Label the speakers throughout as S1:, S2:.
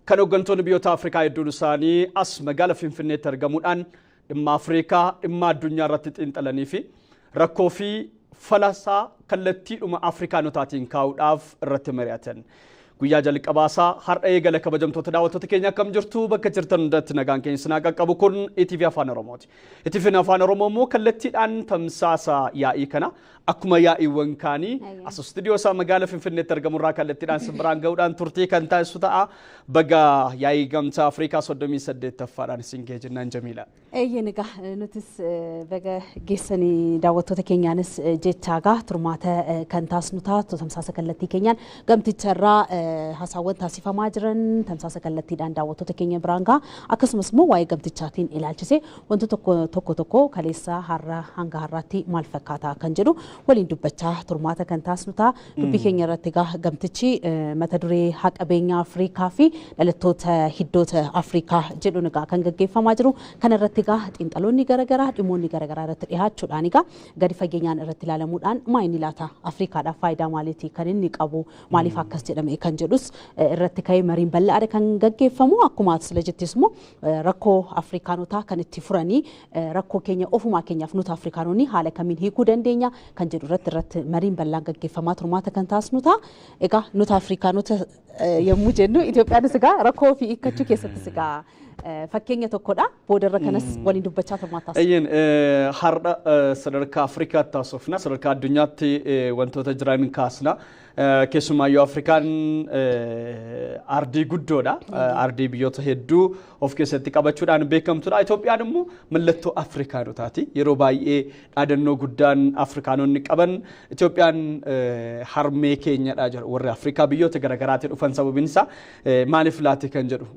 S1: kan hooggantoonni biyyoota Afrikaa hedduun isaanii as magaalaa Finfinneetti argamuudhaan dhimma Afrikaa dhimma addunyaa irratti xiinxalanii fi rakkoo fi falasaa kallattiidhuma Afrikaanotaatiin kaa'uudhaaf irratti mari'atan. Guyyaa jalqabaasaa har'a eegala kabajamtoota daawwattoota keenya akkam jirtu bakka jirtan hundatti nagaan keenya sinaa qaqqabu kun ETV Afaan Oromooti. ETV Afaan Oromoo immoo kallattiidhaan tamsaasa yaa'ii kana akkuma yaa'iiwwan kaanii as stuudiyoo isaa magaalaa Finfinneetti argamurraa kallattiidhaan simbiraan ga'uudhaan turtii kan taasisu ta'a. Baga yaa'ii gamtaa Afrikaa 38ffaadhaan isin ga'e jennaan Jamiila.
S2: Eeyyeen egaa nutis baga geessanii daawwattoota keenyaanis jechaagaa turmaata kan taasisnu ta'a tamsaasa kallattii keenyaan gamticharraa hasaawwan taasifamaa jiran tamsaasa kallattiidhaan daawwattoota keenya biraan ga'a akkasumas immoo waa'ee gamtichaatiin ilaalchisee wantoota tokko kaleessaa har'a hanga har'aatti maal fakkaata kan jedhu waliin dubbachaa turmaata kan taasisnu ta'a. Dubbii keenya irratti egaa gamtichi mata duree haqa beenyaa Afrikaa fi dhalattoota hiddoota Afrikaa jedhuun egaa kan gaggeeffamaa jiru. Kana irratti egaa xiinxaloonni garaagaraa dhimmoonni garaagaraa irratti dhiyaachuudhaan egaa gadi fageenyaan irratti ilaalamuudhaan maayini laata Afrikaadhaaf faayidaa maaliitii kan inni qabu maaliif akkas jedhame kan jedhus irratti ka'ee mariin bal'aadha kan gaggeeffamu akkuma asila jettis immoo rakkoo Afrikaanotaa kan itti furanii rakkoo keenya ofumaa keenyaaf nuti Afrikaanonni haala kamiin hiikuu dandeenya kan jedhu irratti mariin bal'aan gaggeeffamaa turmaata kan taasisnu ta'a. Egaa nuti Afrikaanota yommuu jennu Itoophiyaanis egaa rakkoo fi hiikkachuu keessattis egaa fakkeenya tokkodha. Boodarra kanas waliin dubbachaa turmaata taasisna.
S1: Eeyyeen har'a sadarkaa Afrikaatti taasifna sadarkaa addunyaatti wantoota jiran kaasna. Keessumaayyuu Afrikaan ardii guddoodha. Ardii biyyoota hedduu of keessatti qabachuudhaan beekamtudha. Itoophiyaan immoo mallattoo Afrikaanotaati. Yeroo baay'ee dhaadannoo guddaan Afrikaanonni qaban Itoophiyaan harmee keenyadha jedhu. Warri Afrikaa biyyoota garaagaraatii dhufan sababiin isaa maaliif laate kan jedhu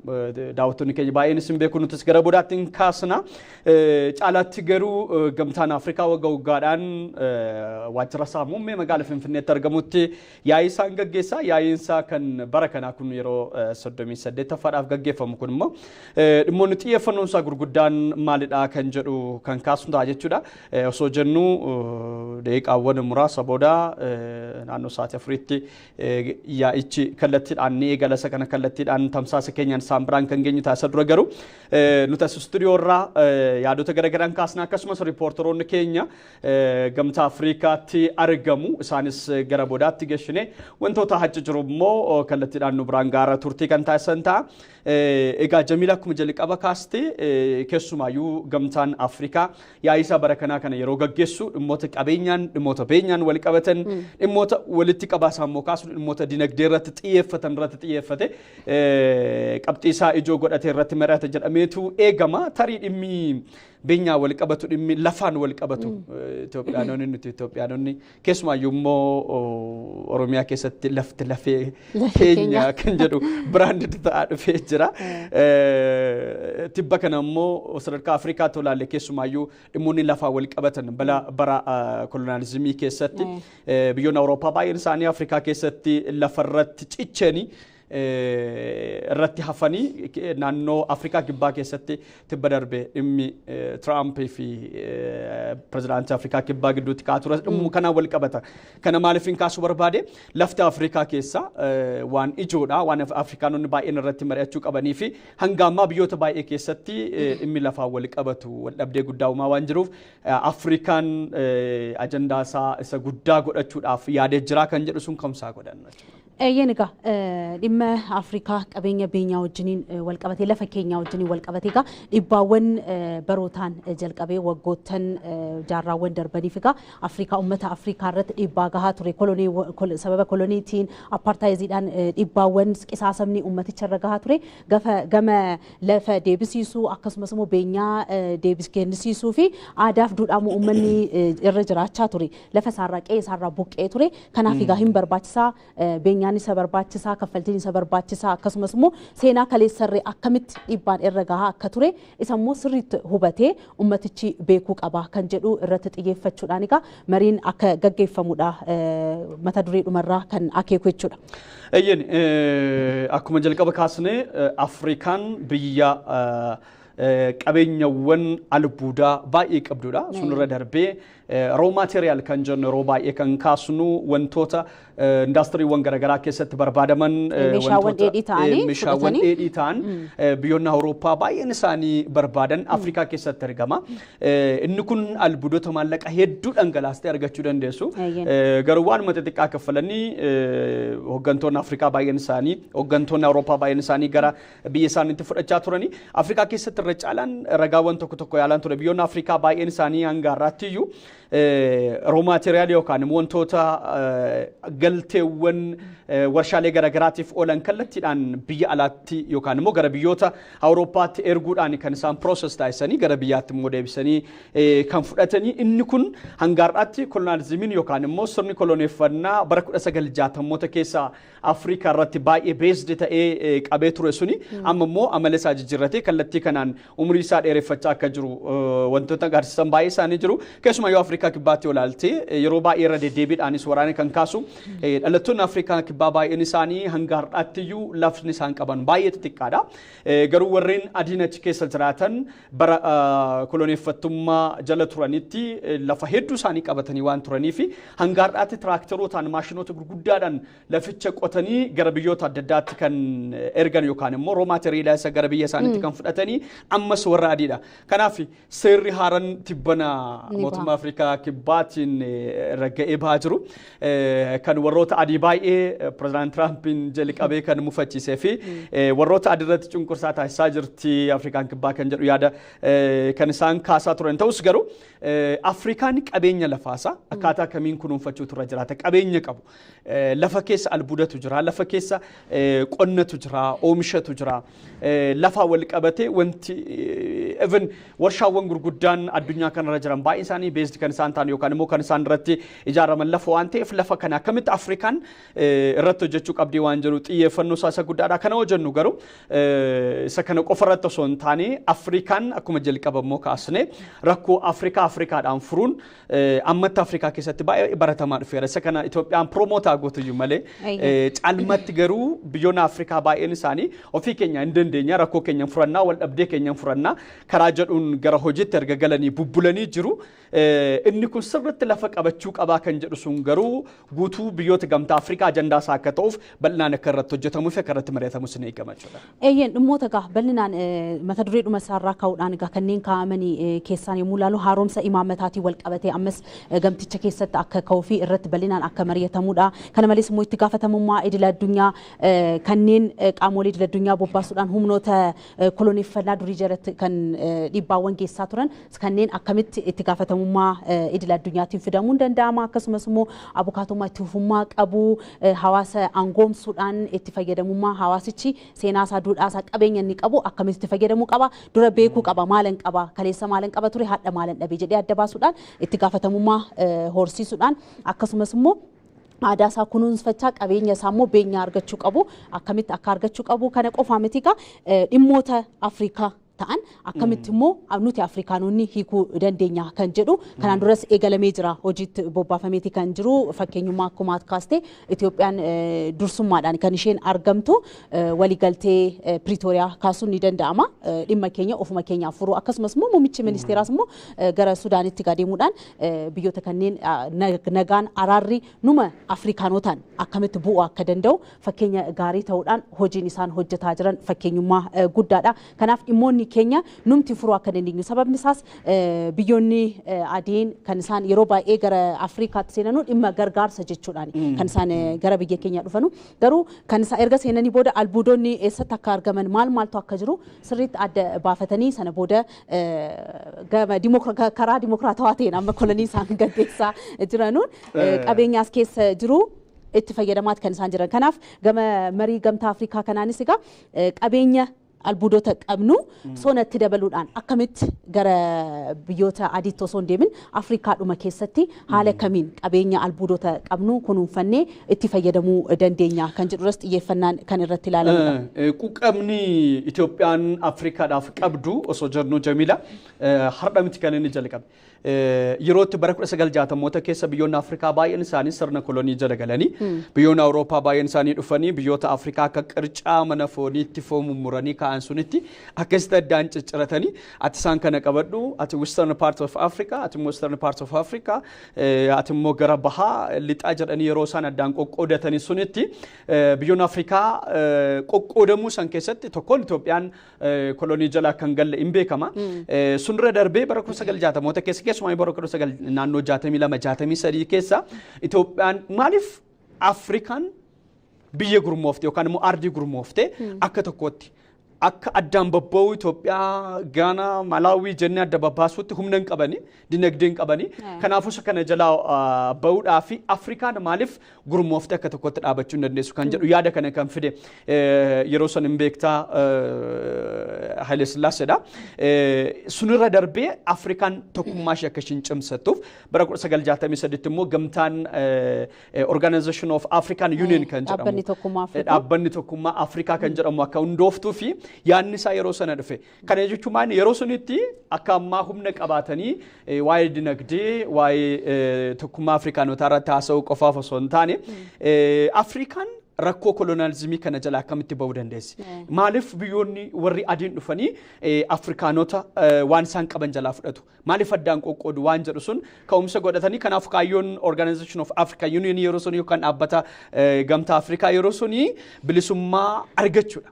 S1: daawwattoonni keenya baay'een isin beeku nutis gara boodaatti kaasna. Caalaatti garuu gamtaan Afrikaa waggaadhaan waajjira isaa muummee magaalaa Finfinneetti argamutti yaa'ii isaan gaggeessaa. Yaa'iin isaa kan bara kanaa kun yeroo 38ffaadhaaf gaggeeffamu kun immoo dhimmoonni xiyyeeffannoon isaa gurguddaan maalidha kan jedhu kan kaasnu ta'a jechuudha. Osoo jennu daqiiqaawwan muraasa booda naannoo sa'aatii 4tti yaa'ichi kallattiidhaan ni eegala. Isa kana kallattiidhaan tamsaasa keenyaan isaan biraan kan geenyu taasisa dura garuu nuti as stuudiyoo irraa yaadota garaagaraan kaasna akkasumas riippoortoroonni keenya gamtaa Afrikaatti argamu isaanis gara boodaatti geessine wantoota hacha jiru immoo kallattiidhaan nu biraan gaara turtii kan taasisan ta'a. Egaa Jamiila akkuma jalqaba kaaste keessumaayyuu gamtaan Afrikaa yaa'ii isaa bara kanaa kana yeroo gaggeessu dhimmoota qabeenyaan dhimmoota beenyaan wal qabatan dhimmoota walitti qabaasaa immoo kaasu dhimmoota dinagdee irratti xiyyeeffate qabxii isaa ijoo godhatee irratti mari'ata jedhameetu eegama. Tarii dhimmi beenyaa wal qabatu dhimmi lafaan wal qabatu Itoophiyaanonni keessumaayyuu immoo Oromiyaa keessatti lafti lafee keenya kan jedhu biraandii ta'aa dhufee jira. Tibba kana immoo sadarkaa Afrikaatti olaalle keessumaayyuu dhimmoonni lafaa wal qabatan bara kolonializimii keessatti biyyoonni Awurooppaa baay'een isaanii Afrikaa keessatti lafarratti cichanii irratti hafanii naannoo Afrikaa kibbaa keessatti tibba darbe dhimmi Trump fi pirezidaantii Afrikaa kibbaa gidduutti kaa'aa ture dhimma kanaan wal qabata. Kana maaliif hin kaasuu barbaade lafti Afrikaa keessa waan ijoodha waan Afrikaanonni baay'een irratti mari'achuu qabanii fi hanga ammaa biyyoota baay'ee keessatti dhimmi lafaa wal qabatu wal dhabdee guddaa uumaa waan jiruuf Afrikaan ajandaa isa guddaa godhachuudhaaf yaadee jira kan jedhu sun kamsaa godhan.
S2: Eeyyeen egaa dhimma Afrikaa qabeenya beenyaa wajjiniin wal qabatee lafa keenyaa wajjiniin wal qabatee egaa dhibbaawwan barootaan jalqabee waggoottan jaarraawwan darbaniif egaa Afrikaa uummata Afrikaa irratti dhiibbaa gahaa ture sababa koloniitiin apartheidiidhaan dhibbaawwan qisaasamni uummaticha irra gahaa ture gama lafa deebisiisuu akkasumas immoo beenyaa deebisuu fi aadaaf duudhaa uummanni irra jiraachaa ture lafa isaarraa qe'ee isaarraa buqqee ture kanaaf egaa hin barbaachisaa beenyaa isa barbaachisaa kaffaltiin isa barbaachisaa akkasumas immoo seenaa kaleessarree akkamitti dhiibbaan irra gahaa akka ture isa immoo sirriitti hubatee ummatichi beekuu qaba kan jedhu irratti xiyyeeffachuudhaan egaa mariin akka gaggeeffamudha mata duree dhumarraa kan akeeku jechuudha.
S1: Eeyyeen akkuma jalqaba kaasnee Afrikaan biyya qabeenyawwan albuudaa baay'ee qabdudha. Sunirra darbee raw material kan jennu yeroo baay'ee kan kaasnu wantoota industiriiwwan garaagaraa keessatti barbaadaman
S2: meeshaawwan
S1: dheedhii ta'an biyyoonni Awurooppaa baay'een isaanii barbaadan Afrikaa keessatti argama. Inni kun albuudota maallaqa hedduu dhangalaastee argachuu dandeessu. Garuu waan xixiqqaa kaffalanii hooggantoonni Afrikaa baay'een isaanii hooggantoonni Awurooppaa baay'een isaanii gara biyya isaaniitti fudhachaa turanii Afrikaa keessatti irra caalaan ragaawwan tokko yaalan ture. Biyyoonni Afrikaa baay'een isaanii hanga har'aatti iyyuu raw material yookaan wantoota galteewwan warshaalee garaagaraatiif oolan kallattiidhaan biyya alaatti yookaan immoo gara biyyoota Awurooppaatti erguudhaan kan isaan process taasisanii gara biyyaatti immoo deebisanii kan fudhatanii inni kun hanga har'aatti kolonializimiin yookaan immoo sirni koloneeffannaa bara 1960moota keessa Afrikaa irratti baay'ee based ta'ee qabee ture suni amma immoo amala isaa jijjiirratee kallattii kanaan umrii isaa dheereffachaa akka jiru wantoota agarsiisan baay'ee isaanii jiru. Keessumaa yoo Afrikaa kibbaatti olaaltee yeroo baay'ee irra deddeebiidhaanis waraana kan kaasu dhalattoonni Afrikaa kibbaa baay'een isaanii hanga har'aatti iyyuu lafni isaan qaban baay'ee xixiqqaadha. Garuu warreen adiin achi keessa jiraatan bara koloneeffattummaa jala turanitti lafa hedduu isaanii qabatanii waan turaniif hanga har'aatti tiraakterotaan maashinoota gurguddaadhaan laficha qotanii gara biyyoota adda addaatti kan ergan yookaan immoo raw material isa gara biyya isaaniitti kan fudhatanii ammas warra adiidha. Kanaaf seerri haaraan tibbana mootummaa Afrikaa kibbaatiin ragga'ee bahaa jiru kan warroota adii baay'ee President Trumpin jalqabee kan mufachiisee fi warroota adii irratti cunqursaa taasisaa jirti Afrikaan kibbaa kan jedhu yaada kan isaan kaasaa turan ta'us garuu Afrikaan qabeenya lafaasaa akkaataa kamiin kunuunfachuutu irra jiraata. Qabeenya qabu. Lafa keessa albuudatu jira, lafa keessa qonnatu jira, oomishatu jira. Lafa wal qabatee wanti even warshaawwan gurguddaan addunyaa kanarra jiran baay'ee isaanii based kan isaan ta'an yookaan immoo kan isaan irratti ijaaraman lafa waan ta'eef lafa kana akkamitti Afrikaan irratti hojjechuu qabdi waan jiru xiyyeeffannoo isaa guddaadha. Kana hojjennu garuu isa kana qofa irratti osoo hin taane Afrikaan akkuma jalqaba immoo kaasne rakkoo Afrikaadhaan furuun ammatti Afrikaa keessatti baay'ee baratamaa dhufeera. Isa kana Itoophiyaan promootaa gootu iyyuu malee caalmatti garuu biyyoonni Afrikaa baay'een isaanii ofii keenya hin dandeenya rakkoo keenya furannaa wal dhabdee keenya furannaa karaa jedhuun gara hojiitti erga galanii bubbulanii jiru. Inni kun sirriitti lafa qabachuu qabaa kan jedhu sun garuu guutuu biyyoota gamtaa Afrikaa ajandaa isaa akka ta'uuf bal'inaan akka irratti hojjetamuu fi akka irratti mari'atamu sin eegama jechuudha.
S2: Dhimmoota gaa bal'inaan mata duree dhuma isaarraa ka'uudhaan egaa kanneen kaa'amanii keessaan yommuu ilaalu haaromsa imaamataatiin wal qabatee ammas gamticha keessatti akka ka'uu fi irratti bal'inaan akka mari'atamuudha. Kana malees immoo itti gaafatamummaa idil addunyaa kanneen qaamolee idil addunyaa bobbaasuudhaan humnoota koloneeffannaa durii jalatti kan dhiibbaawwan geessaa turan kanneen akkamitti itti gaafatamummaa idil addunyaatiin fidamuun danda'ama. Akkasumas immoo abukaatummaa itti fufummaa qabu hawaasa angoomsuudhaan itti fayyadamummaa hawaasichi seenaa isaa duudhaa isaa qabeenya inni qabu akkamitti itti fayyadamuu qaba dura beekuu qaba maalan qaba kaleessa maalan qaba ture hadha maalan dhabee jedhee adda baasuudhaan itti gaafatamummaa horsiisuudhaan akkasumas immoo aadaa isaa kunuunfachaa qabeenya isaa immoo beenyaa argachuu qabu akkamitti akka argachuu qabu kana qofaa miti dhimmoota Afrikaa ta'an akkamitti immoo nuti Afrikaanonni hiikuu dandeenya kan jedhu kanaan duras eegalamee jira hojiitti bobbaafameeti kan jiru fakkeenyummaa akkuma kaaste Itoophiyaan dursummaadhaan kan isheen argamtu waliigaltee Pretoria kaasuun ni danda'ama dhimma keenya ofuma keenya furuu akkasumas immoo muummichi ministeeraas immoo gara Sudaanitti gaadeemuudhaan biyyoota kanneen nagaan araarri numa Afrikaanotaan akkamitti bu'uu akka danda'u fakkeenya gaarii ta'uudhaan hojiin isaan hojjetaa jiran fakkeenyummaa guddaadha. Kanaaf dhimmoonni keenya numti furuu akka dandeenyu sababni isaas biyyoonni adiin kan isaan yeroo baay'ee gara Afrikaatti seenanu dhimma gargaarsa jechuudhaan kan isaan gara biyya keenya dhufanu garuu kan isaan erga seenanii booda albuudonni eessatti akka argaman maaltu akka jiru sirriitti adda baafatanii sana booda karaa dimokiraatawaa ta'een amma kolonii isaan gaggeessaa jiranuun qabeenyaas keessa jiru itti fayyadamaatti kan isaan jiran. Kanaaf gama marii gamtaa Afrikaa kanaanis egaa qabeenya albuudota qabnu soonatti dabaluudhaan akkamitti gara biyyoota adiitti osoo hin deemin Afrikaadhuma keessatti haala kamiin qabeenya albuudota qabnu kunuunfannee itti fayyadamuu dandeenya kan jedhurras xiyyeeffannaan kan irratti ilaalamudha.
S1: Quuqamni Itoophiyaan Afrikaadhaaf qabdu osoo jennu Jamiila har'a miti kan inni jalqabe. Yerootti bara 1960moota keessa biyyoonni Afrikaa baay'een isaanii sirna kolonii jala galanii biyyoonni Awurooppaa baay'een isaanii dhufanii biyyoota Afrikaa akka qircaa mana fooniitti foomuu muranii ka'an ta'an sunitti akkasitti addaan cicciratanii ati isaan kana qabadhu ati western part of Africa ati western part of Africa ati immoo gara bahaa lixaa jedhanii yeroo isaan addaan qoqqoodatanii sunitti biyyoonni Afrikaa qoqqoodamuu san keessatti tokkoon Itoophiyaan kolonii jalaa kan galle hin beekama sunirra darbee bara 1960moota keessumaa bara 1962-63 keessa Itoophiyaan maaliif Afrikaan biyya gurmoofte yookaan immoo ardii gurmoofte akka tokkotti akka addaan babba'uu Itoophiyaa Gaana Malaawii jennee adda babbaasuutti humna hin qabani dinagdee hin qabani kanaafuu isa kana jalaa ba'uudhaa fi Afrikaan maaliif gurmoofte akka tokkotti dhaabachuu hin dandeessu kan jedhu yaada kana kan fide yeroo san hin beektaa Haile Sillaaseedha sunirra darbee Afrikaan tokkummaa ishee akka ishiin cimsattuuf bara 1963 immoo gamtaan Organization of African Union kan jedhamu dhaabbanni tokkummaa Afrikaa kan jedhamu akka hundooftuu fi yaanni isaa yeroo sana dhufe kana jechuun yeroo sunitti akka ammaa humna qabaatanii waa'ee dinagdee waa'ee tokkummaa Afrikaanotaa irratti haasa'uu qofaaf osoo hin taane Afrikaan rakkoo kolonializimii kana jalaa akkamitti ba'uu dandeessi maaliif biyyoonni warri adiin dhufanii Afrikaanota waan isaan qaban jalaa fudhatu maaliif addaan qoqqoodu waan jedhu sun ka'umsa godhatanii kanaaf kaayyoon Organization of African Union yeroo sun yookaan dhaabbata gamtaa Afrikaa yeroo suni bilisummaa argachuudha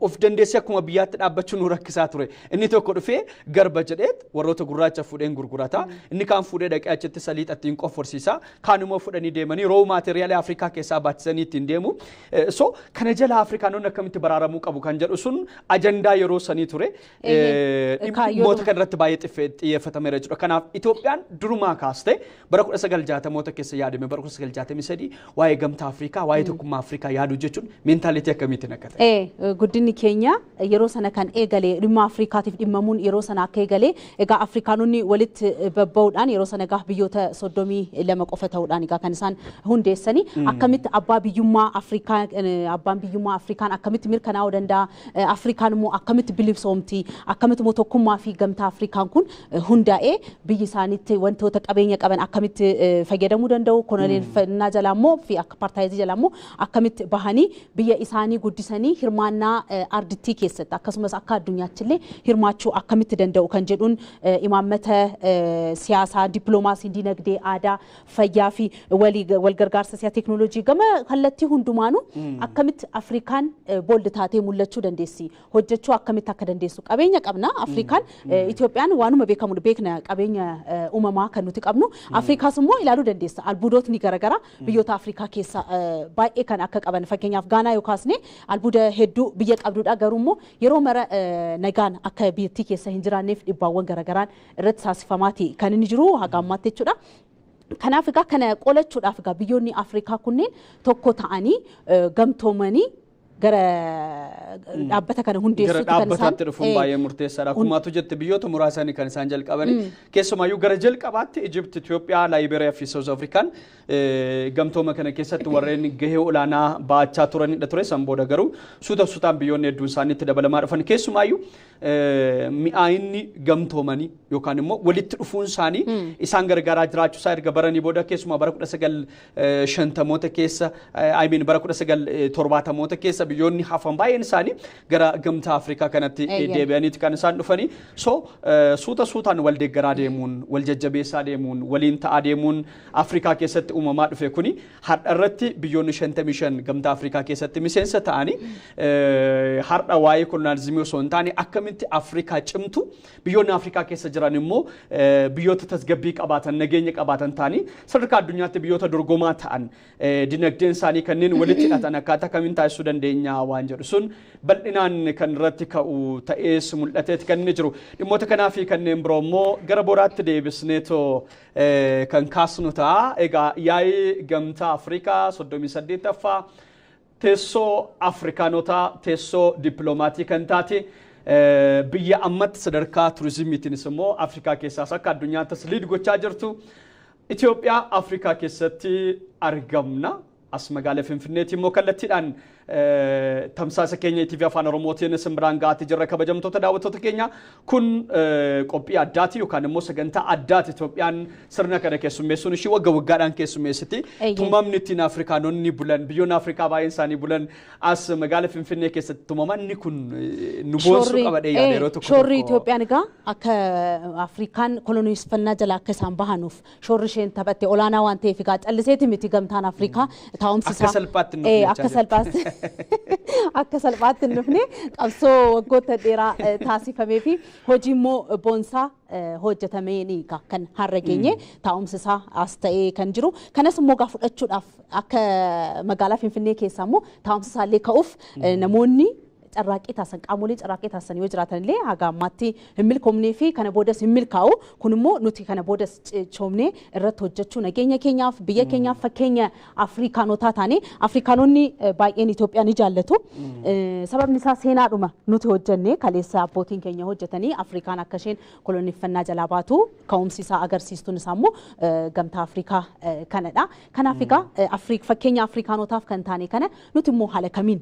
S1: of dandeessi akkuma biyyaatti dhaabbachuun rakkisaa ture inni tokko dhufee garba jedheet warroota gurraacha fuudheen gurgurata inni kaan fuudhee dhaqee achitti saliixatti hin qofforsiisa kaanuma fudhanii deemanii roo maateriyaala Afrikaa keessaa baachisanii ittiin deemu so kana jala Afrikaanonni akkamitti baraaramuu qabu kan jedhu sun ajandaa yeroo sanii ture dhimmoota kanarratti baay'ee xiyyeeffatameera jechuudha kanaaf Itoophiyaan durumaa kaaste bara 1960moota keessa yaadame bara 1963 waa'ee gamtaa Afrikaa waa'ee tokkummaa Afrikaa yaaduu jechuun meentaalitii akkamiitiin akka
S2: guddinni keenya yeroo sana kan eegale dhimma Afrikaatiif dhimmamuun yeroo sana akka eegale egaa Afrikaanonni walitti babba'uudhaan yeroo sana egaa biyyoota 32 qofa ta'uudhaan egaa kan isaan hundeessanii akkamitti abbaan biyyummaa Afrikaan akkamitti mirkanaa'uu danda'a Afrikaan immoo akkamitti bilisoomti akkamitti immoo tokkummaa fi gamtaa Afrikaan kun hundaa'ee biyyi isaaniitti wantoota qabeenya qaban akkamitti fayyadamuu danda'u koloniifannaa jalaa immoo fi apartaayizii jalaa immoo akkamitti bahanii biyya isaanii guddisanii hirmaannaa ardittii keessatti akkasumas akka addunyaattillee hirmaachuu akkamitti danda'u kan jedhuun imaammata siyaasaa dippiloomaasii dinagdee aadaa fayyaa fi walgargaarsa siyaasaa teeknooloojii gama kallattii hundumaanuu akkamitti Afrikaan booldi taatee mul'achuu dandeessi hojjechuu akkamitti akka dandeessu qabeenya qabna Afrikaan Itoophiyaan waanuma beekna qabeenya uumamaa kan nuti qabnu Afrikaas immoo ilaaluu dandeessa albuudotni garaagaraa biyyoota Afrikaa keessa baay'ee kan akka qaban fakkeenyaaf Gaanaa yookaasne albuuda hedduu biyya qabduudha garuu yeroo mara nagaan akka biyyattii keessa hin jiraanneef dhibbaawwan garagaraan irratti taasifamaati kan inni jiru haga ammaatti jechuudha. Kanaaf egaa kana qolachuudhaaf egaa biyyoonni Afrikaa kunneen tokko ta'anii gamtoomanii gara dhaabbata kana hundeessuutti kan isaan
S1: dhaabbataatti dhufuun baay'ee murteessaadha. Akkumaatu jette biyyoota muraasanii kan isaan jalqabanii keessumaayyuu gara jalqabaatti Egypt, Itoophiyaa, Laayiberiyaa fi South Afrikaan gamtooma kana keessatti warreen gahee olaanaa baachaa turanidha ture san booda garuu suutaan biyyoonni hedduun isaaniitti dabalamaa dhufan keessumaayyuu mi'aayinni gamtoomanii yookaan immoo walitti dhufuun isaanii isaan gargaaraa jiraachuu isaa erga baranii booda keessumaa bara 1950moota keessa bara 1970moota keessa biyyoonni hafan baay'een isaanii gara gamtaa Afrikaa kanatti deebi'aniiti kan isaan dhufanii so suutaan wal deeggaraa deemuun wal jajjabeessaa deemuun waliin ta'aa deemuun Afrikaa keessatti uumamaa dhufe kuni har'a irratti biyyoonni 55 gamtaa Afrikaa keessatti miseensa ta'anii har'a waa'ee kolonializimii osoo hin taane akkamitti Afrikaa cimtu biyyoonni Afrikaa keessa jiran immoo biyyoota tasgabbii qabaatan nageenya qabaatan ta'anii sadarkaa addunyaatti biyyoota dorgomaa ta'an dinagdeen isaanii kanneen walitti hidhatan akkaataa kamiin taasisuu dandeenya waan jedhu sun bal'inaan kan irratti ka'u ta'ees mul'ateeti kan inni jiru dhimmoota kanaa fi kanneen biroo immoo gara boraatti deebisneetoo kan kaasnu ta'a egaa yaa'ii gamtaa Afrikaa 38ffaa teessoo Afrikaanotaa teessoo dippiloomatii kan taate biyya ammatti sadarkaa turizimiitiinis immoo Afrikaa keessaas akka addunyaattis liid gochaa jirtu Itoophiyaa Afrikaa keessatti argamna as magaalaa Finfinneetti immoo kallattiidhaan tamsaasa keenya TV afaan Oromootiin simbiraan gaati jirra kabajamtoota daawwattoota keenya kun qophii addaati yookaan immoo sagantaa addaati Itoophiyaan sirna kana keessummeessuun ishii waggaa waggaadhaan keessummeessiti tumamni ittiin Afrikaanonni bulan biyyoonni Afrikaa baay'een isaanii bulan as magaalaa Finfinnee keessatti tumamanni kun nu boonsuu qabadhee yaada yeroo tokko
S2: shoorri Itoophiyaan egaa akka Afrikaan koloneeffannaa jala akka isaan bahanuuf shoorri isheen taphatte olaanaa waan ta'eef egaa calliseeti miti gamtaan Afrikaa taa'umsi isaa akka salphaatti nufne qabsoo waggoota dheeraa taasifamee fi hojii immoo boonsaa hojjetamee kan har'a geenye taa'umsi isaa as ta'ee kan jiru kanas immoo gaa fudhachuudhaaf akka magaalaa Finfinnee keessaa immoo taa'umsi isaallee ka'uuf namoonni carraaqii taasan qaamolee carraaqii taasan yoo jiraatan illee haga ammaatti hin milkoomnee fi kana boodas hin milkaa'u kun immoo nuti kana boodas coomnee irratti hojjechuu nageenya keenyaaf biyya keenyaaf fakkeenya Afrikaanotaa taane Afrikaanonni baay'een Itoophiyaa ni jaallatu sababni isaa seenaadhuma nuti hojjennee kaleessa abbootiin keenya hojjetanii Afrikaan akka isheen koloneeffannaa jalaa baatu ka'umsi isaa agarsiistuun isaa immoo gamtaa Afrikaa kanadha kanaaf egaa fakkeenya Afrikaanotaaf kan taane kana nuti immoo haala kamiin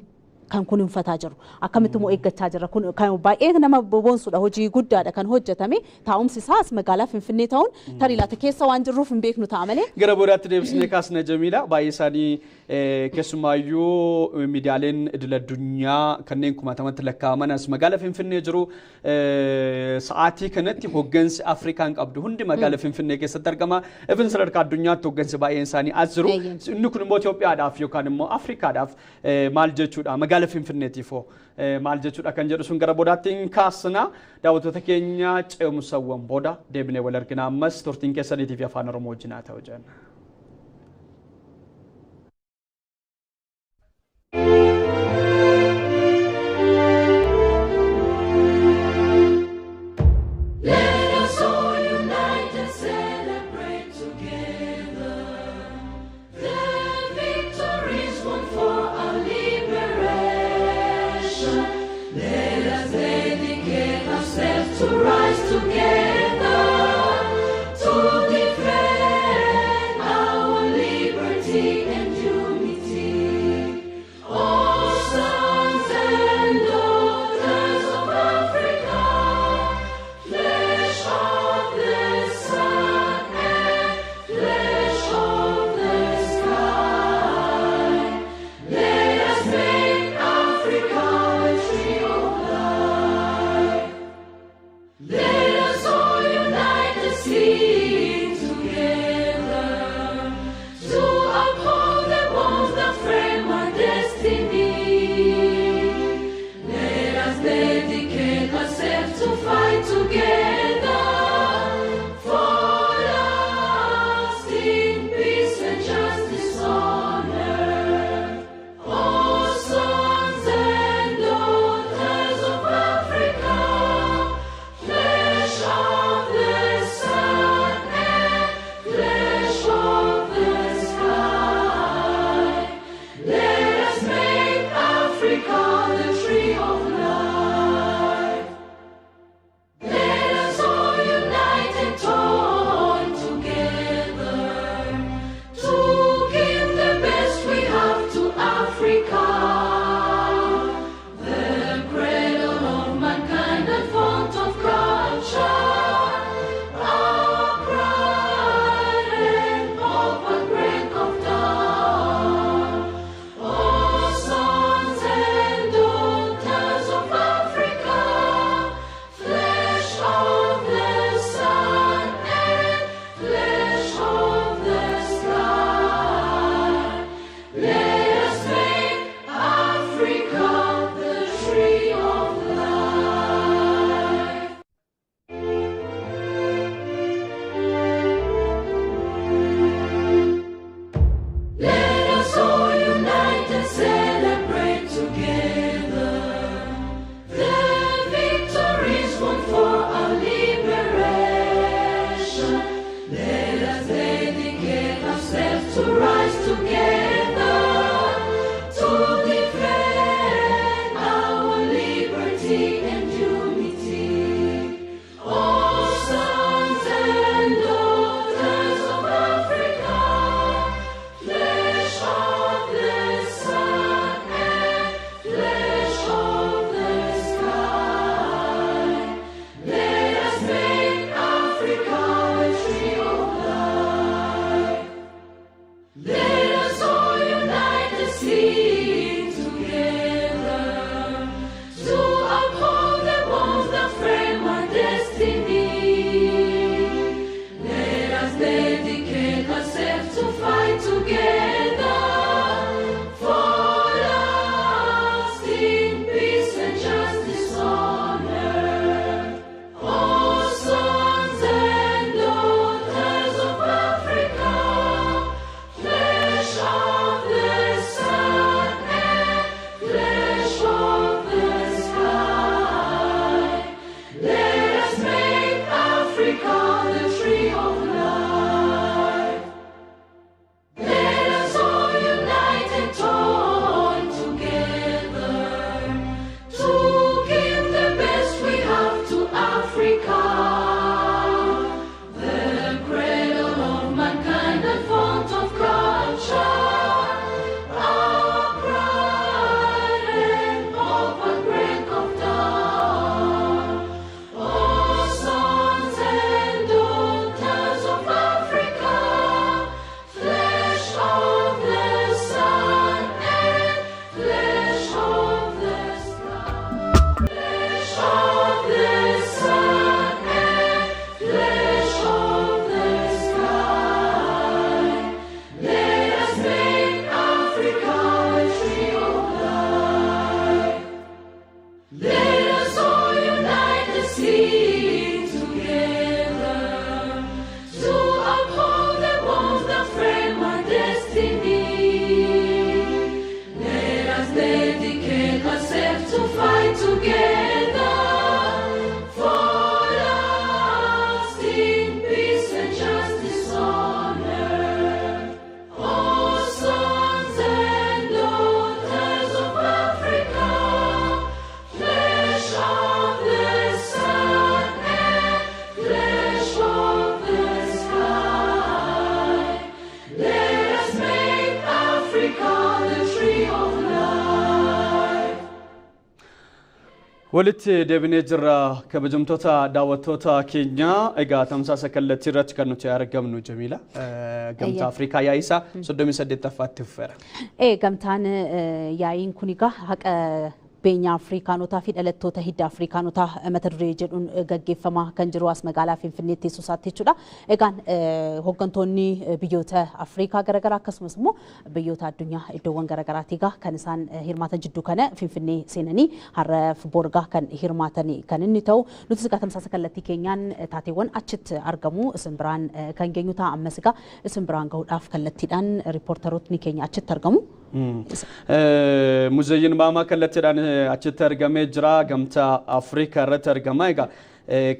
S2: kan kun infataa jiru akkamitti moo eeggachaa jira kun kan baay'ee nama boonsuudha hojii guddaadha kan hojjetame taa'umsi isaas magaalaa Finfinnee ta'uun tarii laata keessa waan jirruuf hin beeknu ta'a malee
S1: gara boodaatti deebisnee kaasna Jamiila baay'ee isaanii keessumaayyuu miidiyaaleen idil addunyaa kanneen kumaatamatti lakkaa'aman as magaalaa Finfinnee jiru sa'aatii kanatti hoggansi Afrikaan qabdu hundi magaalaa Finfinnee keessatti argama even sadarkaa addunyaatti hoggansi baay'een isaanii as jiru inni kun immoo Itoophiyaadhaaf yookaan immoo Afrikaadhaaf maal jechuudha magaalaa Finfinneetiif maal jechuudha kan jedhu sun gara boodaatti kaasna daawwattoota keenya ce'umsawwan booda deebinee wal argina ammas turtiin keessaniitiif afaan Oromoo wajjin haa ta'u jenna.
S3: Let us all unite and sing together to uphold the bonds that frame our destiny. Let us dedicate ourselves to fight together for lasting peace and justice on earth. Oh, sons and daughters of Africa, flesh of the sun and flesh of the sky, let us make Africa the tree of life.
S1: walitti deebinee jirra kabajamtoota daawwattoota keenya egaa tamsaasa kallattii irratti kan nuti argamnu Jamiila Gamtaa Afrikaa Yaa'iisaa 38ffaatti fufeera.
S2: Gamtaan yaa'iin kun egaa haqa beenya Afrikaanotaa fi dhalattoota hidda Afrikaanotaa mata duree jedhuun gaggeeffamaa kan jiru as magaalaa Finfinneetti teessoo isaatti jechuudha. Egaan hooggantoonni biyyoota Afrikaa garaagaraa akkasumas immoo biyyoota addunyaa iddoowwan garaagaraatti egaa kan isaan hirmaatan jidduu kana Finfinnee seenanii har'a borgaa kan hirmaatan kan inni ta'u nuti egaa tamsaasa kallattii keenyaan taateewwan achitti argamu isin biraan kan geenyu ta'a ammas egaa isin biraan gahuudhaaf kallattiidhaan riippoortarootni keenya achitti argamu.
S1: Muzayyin maamaa kallattiidhaan achitti argamee jira Gamtaa Afrikaa irratti argama egaa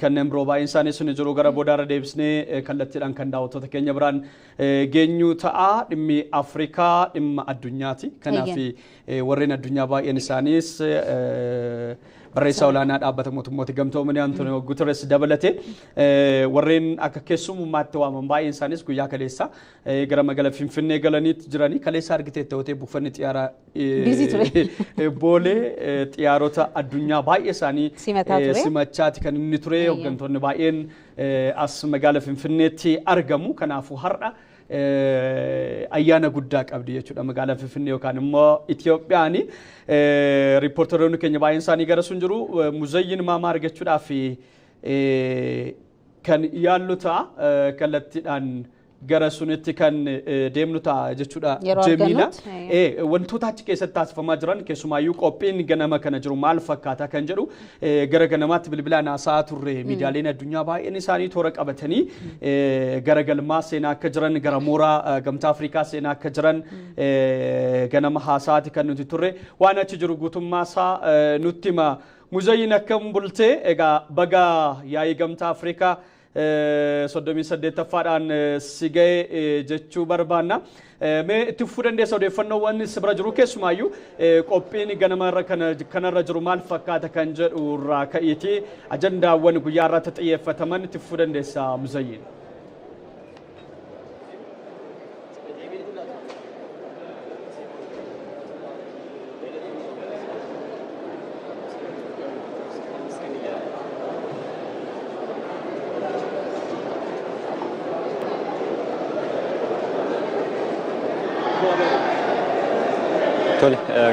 S1: kanneen biroo baay'een isaanii sun jiru gara boodaarra deebisnee kallattiidhaan kan daawwattoota keenya biraan geenyu ta'a dhimmi Afrikaa dhimma addunyaati kanaaf warreen addunyaa baay'een isaaniis barreessaa olaanaa dhaabbata mootummoota gamtoomanii Antonio Guterres dabalatee warreen akka keessummaatti waaman baay'een isaaniis guyyaa kaleessa gara magaalaa Finfinnee galaniitti jiranii kaleessa argitee ta'ee buufanni xiyyaara boolee xiyyaarota addunyaa baay'ee isaanii simachaati kan inni ture hooggantoonni baay'een as magaalaa Finfinneetti argamu kanaafuu har'a ayyaana guddaa qabdi jechuudha magaalaa Finfinnee yookaan immoo Ethiopiyaani riippoortaroonni keenya baay'een isaanii gara sun jiru muzayyin maamaa argachuudhaaf kan yaallu ta'a kallattiidhaan gara sunitti kan deemnu ta'a jechuudha Jamiila wantoota achi keessatti taasifamaa jiran keessumaayyuu qophiin ganama kana jiru maal fakkaata kan jedhu gara ganamaatti bilbilaan haasa'aa turre miidiyaaleen addunyaa baay'een isaanii toora qabatanii gara galmaa seenaa akka jiran gara mooraa Gamtaa Afrikaa seenaa akka jiran ganama haasa'aati kan nuti turre waan achi jiru guutummaa isaa nutti hima muzayyin akkam bultee egaa baga yaa'ii Gamtaa Afrikaa 38ffaadhaan si ga'e jechuu barbaanna. Mee itti fufuu dandeessa odeeffannoowwan si bira jiru keessumaayyuu qophiin ganamarra kanarra jiru maal fakkaata kan jedhu irraa ka'iiti ajandaawwan guyyaa irratti xiyyeeffataman itti fufuu dandeessa muzayyin.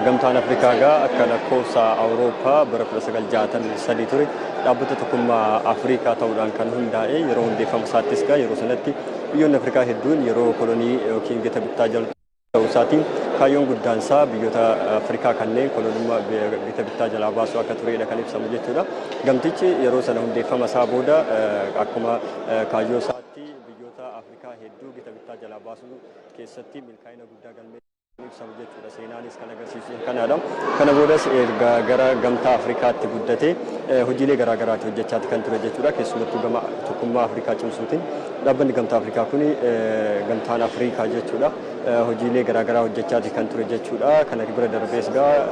S4: Gamtaan Afrikaa akka lakkoofsa Awurooppaa bara 1963 ture dhaabbata tokkummaa Afrikaa ta'uudhaan kan hundaa'e yeroo hundeeffama isaattis yeroo sanatti biyyoonni Afrikaa hedduun yeroo kolonii yookiin gita bittaa jala ta'uu isaatiin kaayyoon guddaan isaa biyyoota Afrikaa kanneen kolonummaa gita bittaa jalaa baasuu akka turedha kan ibsamu jechuudha. Gamtichi yeroo sana hundeeffama isaa booda akkuma kaayyoo isaatti biyyoota Afrikaa hedduu gita bittaa jalaa baasuu keessatti milkaa'ina guddaa galmee ibsamu jechuudha seenaanis kan agarsiisu kanaadha. Kana boodas gara Gamtaa Afrikaatti guddatee hojiilee garaagaraatti hojjechaati kan ture jechuudha keessumattuu gama tokkummaa Afrikaa cimsuutiin dhaabbanni Gamtaa Afrikaa kun Gamtaan Afrikaa jechuudha hojiilee garaagaraa hojjechaati kan ture jechuudha. Kana bira darbees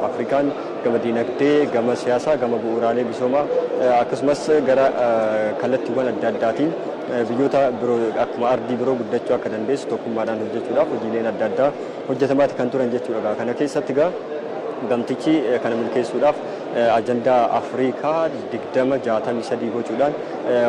S4: Afrikaan gama diinagdee gama siyaasaa gama bu'uuraalee misoomaa akkasumas gara kallattiiwwan adda addaatiin biyyoota biroo akkuma ardii biroo guddachuu akka dandeessu tokkummaadhaan hojjechuudhaaf hojiileen adda addaa hojjetamaati kan turan jechuudha. Kana keessatti gamtichi kana milkeessuudhaaf ajandaa Afrikaa 2063 gochuudhaan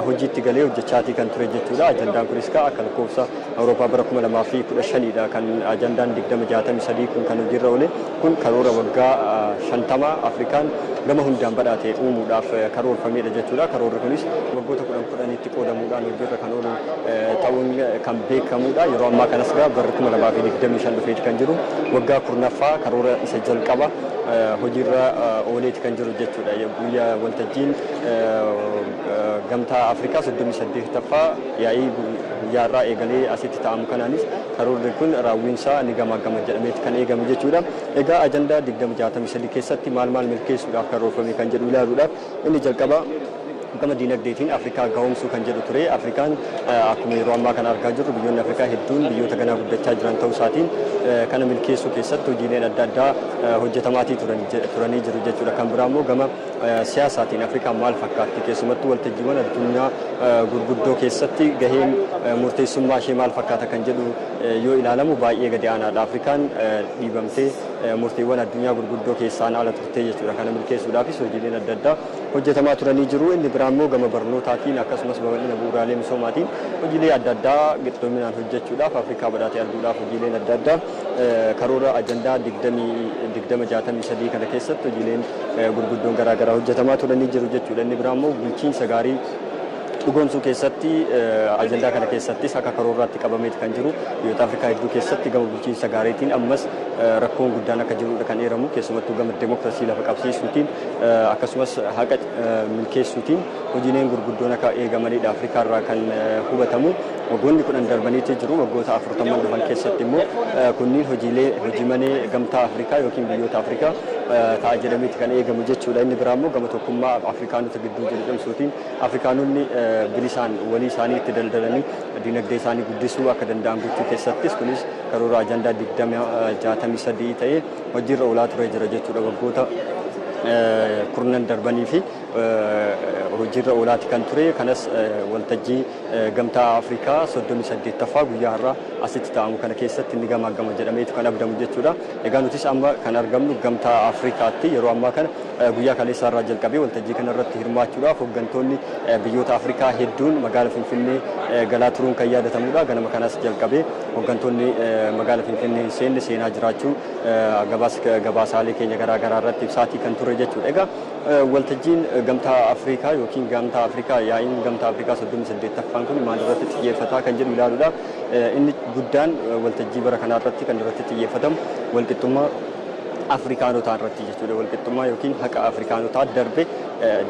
S4: hojiitti galee hojjechaatii kan ture jechuudha. Ajandaan kunis akka lakkoofsa Awurooppaa bara 2015dha kan ajandaan 2063 kun kan hojiirra oole kun karoora waggaa 2050 Afrikaan gama hundaan badhaate uumuudhaaf karoorfameedha jechuudha. Karoorri kunis waggoota 10 qoodamuudhaan hojiirra kan oolu ta'uun kan beekamudha. Yeroo ammaa kanas bara 2025 dhufeeti kan jiru waggaa 10ffaa karoora isa jalqaba hojiirra ooleeti kan jiru jechuudha. Guyyaa waltajjiin Gamtaa Afrikaa 38ffaa yaa'ii guyyaarraa eegalee asitti taa'amu kanaanis karoorri kun raawwiinsaa ni gamaagama jedhameeti kan eegamu jechuudha. Egaa ajandaa 2063 keessatti maal milkeessuudhaaf karoorfame kan jedhu ilaaluudhaaf inni jalqaba gama diinagdeetiin Afrikaa gahumsuu kan jedhu ture. Afrikaan akkuma yeroo ammaa kana argaa jirru biyyoonni Afrikaa hedduun biyyoota ganaa guddachaa jiran ta'uu isaatiin kana milkeessuu keessatti hojiileen adda addaa hojjetamaatii turanii jiru jechuudha. Kan biraa immoo gama siyaasaatiin Afrikaan maal fakkaatti keessumattuu waltajjiiwwan addunyaa gurguddoo keessatti gaheen murteessummaa ishee maal fakkaata kan jedhu yoo ilaalamu baay'ee gadi aanaadha. Afrikaan dhiibamtee murteewwan addunyaa gurguddoo keessaan ala turtee jechuudha. Kana milkeessuudhaafis hojiileen adda addaa hojjetamaa turanii jiru. Inni biraa immoo gama barnootaatiin akkasumas babal'ina bu'uuraalee misoomaatiin hojiilee adda addaa qixxoominaan hojjechuudhaaf Afrikaa badhaatee arguudhaaf hojiileen adda addaa karoora ajandaa 2063 kana keessatti hojiileen gurguddoon garaagaraa hojjetamaa turanii jiru jechuudha. Inni biraa immoo bulchiinsa gaarii dhugoomsuu keessatti ajandaa kana keessattis akka karooraatti qabameeti kan jiru. Biyyoota Afrikaa hedduu keessatti gama bulchiinsa gaariitiin ammas rakkoon guddaan akka jirudha kan eeramu. Keessumattuu gama demokrasii lafa qabsiisuutiin akkasumas haqa milkeessuutiin hojiileen gurguddoon akka eegamanidha Afrikaa irraa kan hubatamu. Waggoonni 10 darbaniitii jiru. Waggoota 40 dhufan keessatti immoo kunniin hojiilee Gamtaa Afrikaa yookiin biyyoota Afrikaa ta'a jedhameeti kan eegamu jechuudha. Inni biraa immoo gama tokkummaa Afrikaanota gidduu jiru cimsuutiin Afrikaanonni bilisaan walii isaanii itti daldalanii dinagdee isaanii guddisuu akka danda'an gochuu keessattis kunis karoora ajandaa 2063 ta'ee hojiirra oolaa ture jira jechuudha. Waggoota 10 darbanii fi hojiirra oolaati kan ture. Kanas waltajjii Gamtaa Afrikaa 38ffaa guyyaa har'aa asitti taa'amu kana keessatti ni gamaagama jedhameetu kan abdamu jechuudha. Egaa nutis amma kan argamnu Gamtaa Afrikaatti yeroo ammaa kana guyyaa kaleessaa irraa jalqabee waltajjii kana irratti hirmaachuudhaaf hooggantoonni biyyoota Afrikaa hedduun magaala Finfinnee galaa turuun kan yaadatamudha. Ganama kanas jalqabee hooggantoonni magaala Finfinnee seenaa jiraachuu gabaasaalee keenya garaagaraa irratti ibsaatii kan ture jechuudha. Egaa waltajjiin Gamtaa Afrikaa yookiin Gamtaa Afrikaa yaa'iin Gamtaa Afrikaa 38ffaan kun maal irratti xiyyeeffataa kan jedhu ilaaluudhaaf inni guddaan waltajjii bara kanaa irratti kan irratti xiyyeeffatamu walqixxummaa Afrikaanotaa irratti jechuudha. Walqixxummaa yookiin haqa Afrikaanotaa darbe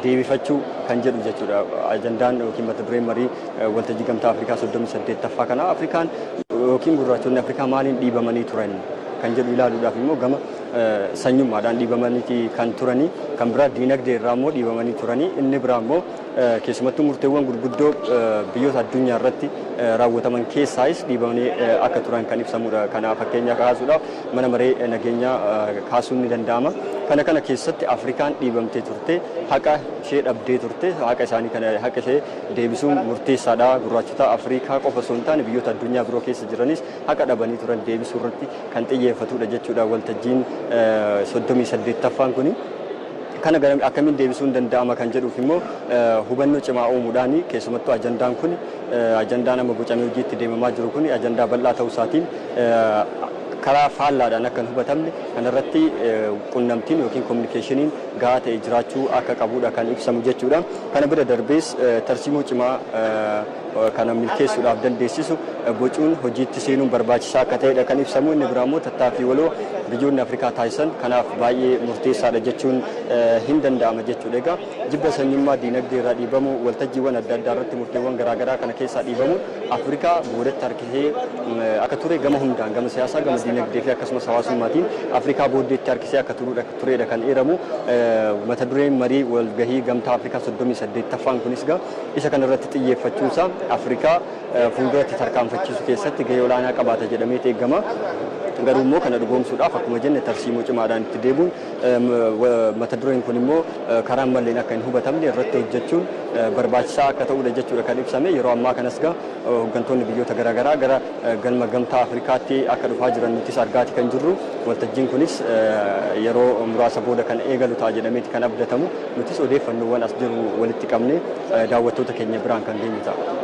S4: deebifachuu kan jedhu jechuudha. Ajandaan yookiin mata dureen marii waltajjii Gamtaa Afrikaa 38ffaa kana Afrikaan yookiin gurraachonni Afrikaa maaliin dhiibamanii turan kan jedhu ilaaluudhaaf immoo gama sanyummaadhaan dhiibamanii kan turanii kan biraa diinagdee irraa immoo dhiibamanii turanii inni biraa immoo keessumattuu murteewwan gurguddoo biyyoota addunyaa irratti raawwataman keessaayis dhiibamanii akka turan kan ibsamudha. Kana fakkeenya kaasuudhaaf mana maree nageenyaa kaasuun ni danda'ama. Kana keessatti Afrikaan dhiibamtee turte haqa ishee dhabdee turte haqa ishee deebisuun murteessaadha. Gurraachota Afrikaa qofa osoo hin taane biyyoota addunyaa biroo keessa jiranis haqa dhabanii turan deebisuu irratti kan xiyyeeffatudha jechuudha. Waltajjiin 38ffaan kuni kana akkamiin deebisuun danda'ama kan jedhuuf immoo hubannoo cimaa uumuudhaan keessumattuu ajandaan kun ajandaan amma bocamee hojiitti deemamaa jiru kun ajandaa bal'aa ta'uu isaatiin karaa faallaadhaan akka hin hubatamne kanarratti qunnamtiin yookiin kominikeeshiniin gahaa ta'e jiraachuu akka qabudha kan ibsamu jechuudha. Kana bira darbees tarsiimoo cimaa kana milkeessuudhaaf dandeessisu bocuun hojiitti seenuun barbaachisaa akka ta'edha kan ibsamu. Inni biraa immoo tattaaffii waloo biyyoonni Afrikaa taasisan kanaaf baay'ee murteessaadha jechuun hin danda'ama jechuudha. Egaa jibba sanyummaa diinagdee irraa dhiibamu waltajjiiwwan adda addaa irratti murteewwan garaagaraa kana keessaa dhiibamuun Afrikaa boodatti harkisee akka ture gama hundaan gama siyaasaa gama diinagdee fi akkasumas hawaasummaatiin Afrikaa booddeetti harkisee akka turedha kan eeramu. Mata dureen marii walgahii Gamtaa Afrikaa 38ffaan kunis isa kanarratti xiyyeeffachuunsaa Afrikaa fuulduratti tarkaanfachiisuu keessatti gahee olaanaa qabaata jedhamee eegama. Garuu immoo kana dhugoomsuudhaaf akkuma jenne tarsiimoo cimaadhaan itti deebuun mata dureen kun immoo karaan malleen akka hin hubatamne irratti hojjechuun barbaachisaa akka ta'udha jechuudha kan ibsame. Yeroo ammaa kanas hooggantoonni biyyoota garaagaraa gara galma Gamtaa Afrikaatti akka dhufaa jiran nutis argaati kan jirru. Waltajjiin kunis yeroo muraasa booda kan eegalu ta'a jedhameeti kan abdatamu. Nutis odeeffannoowwan as jiru walitti qabne daawwattoota keenya biraan kan geenyu ta'a.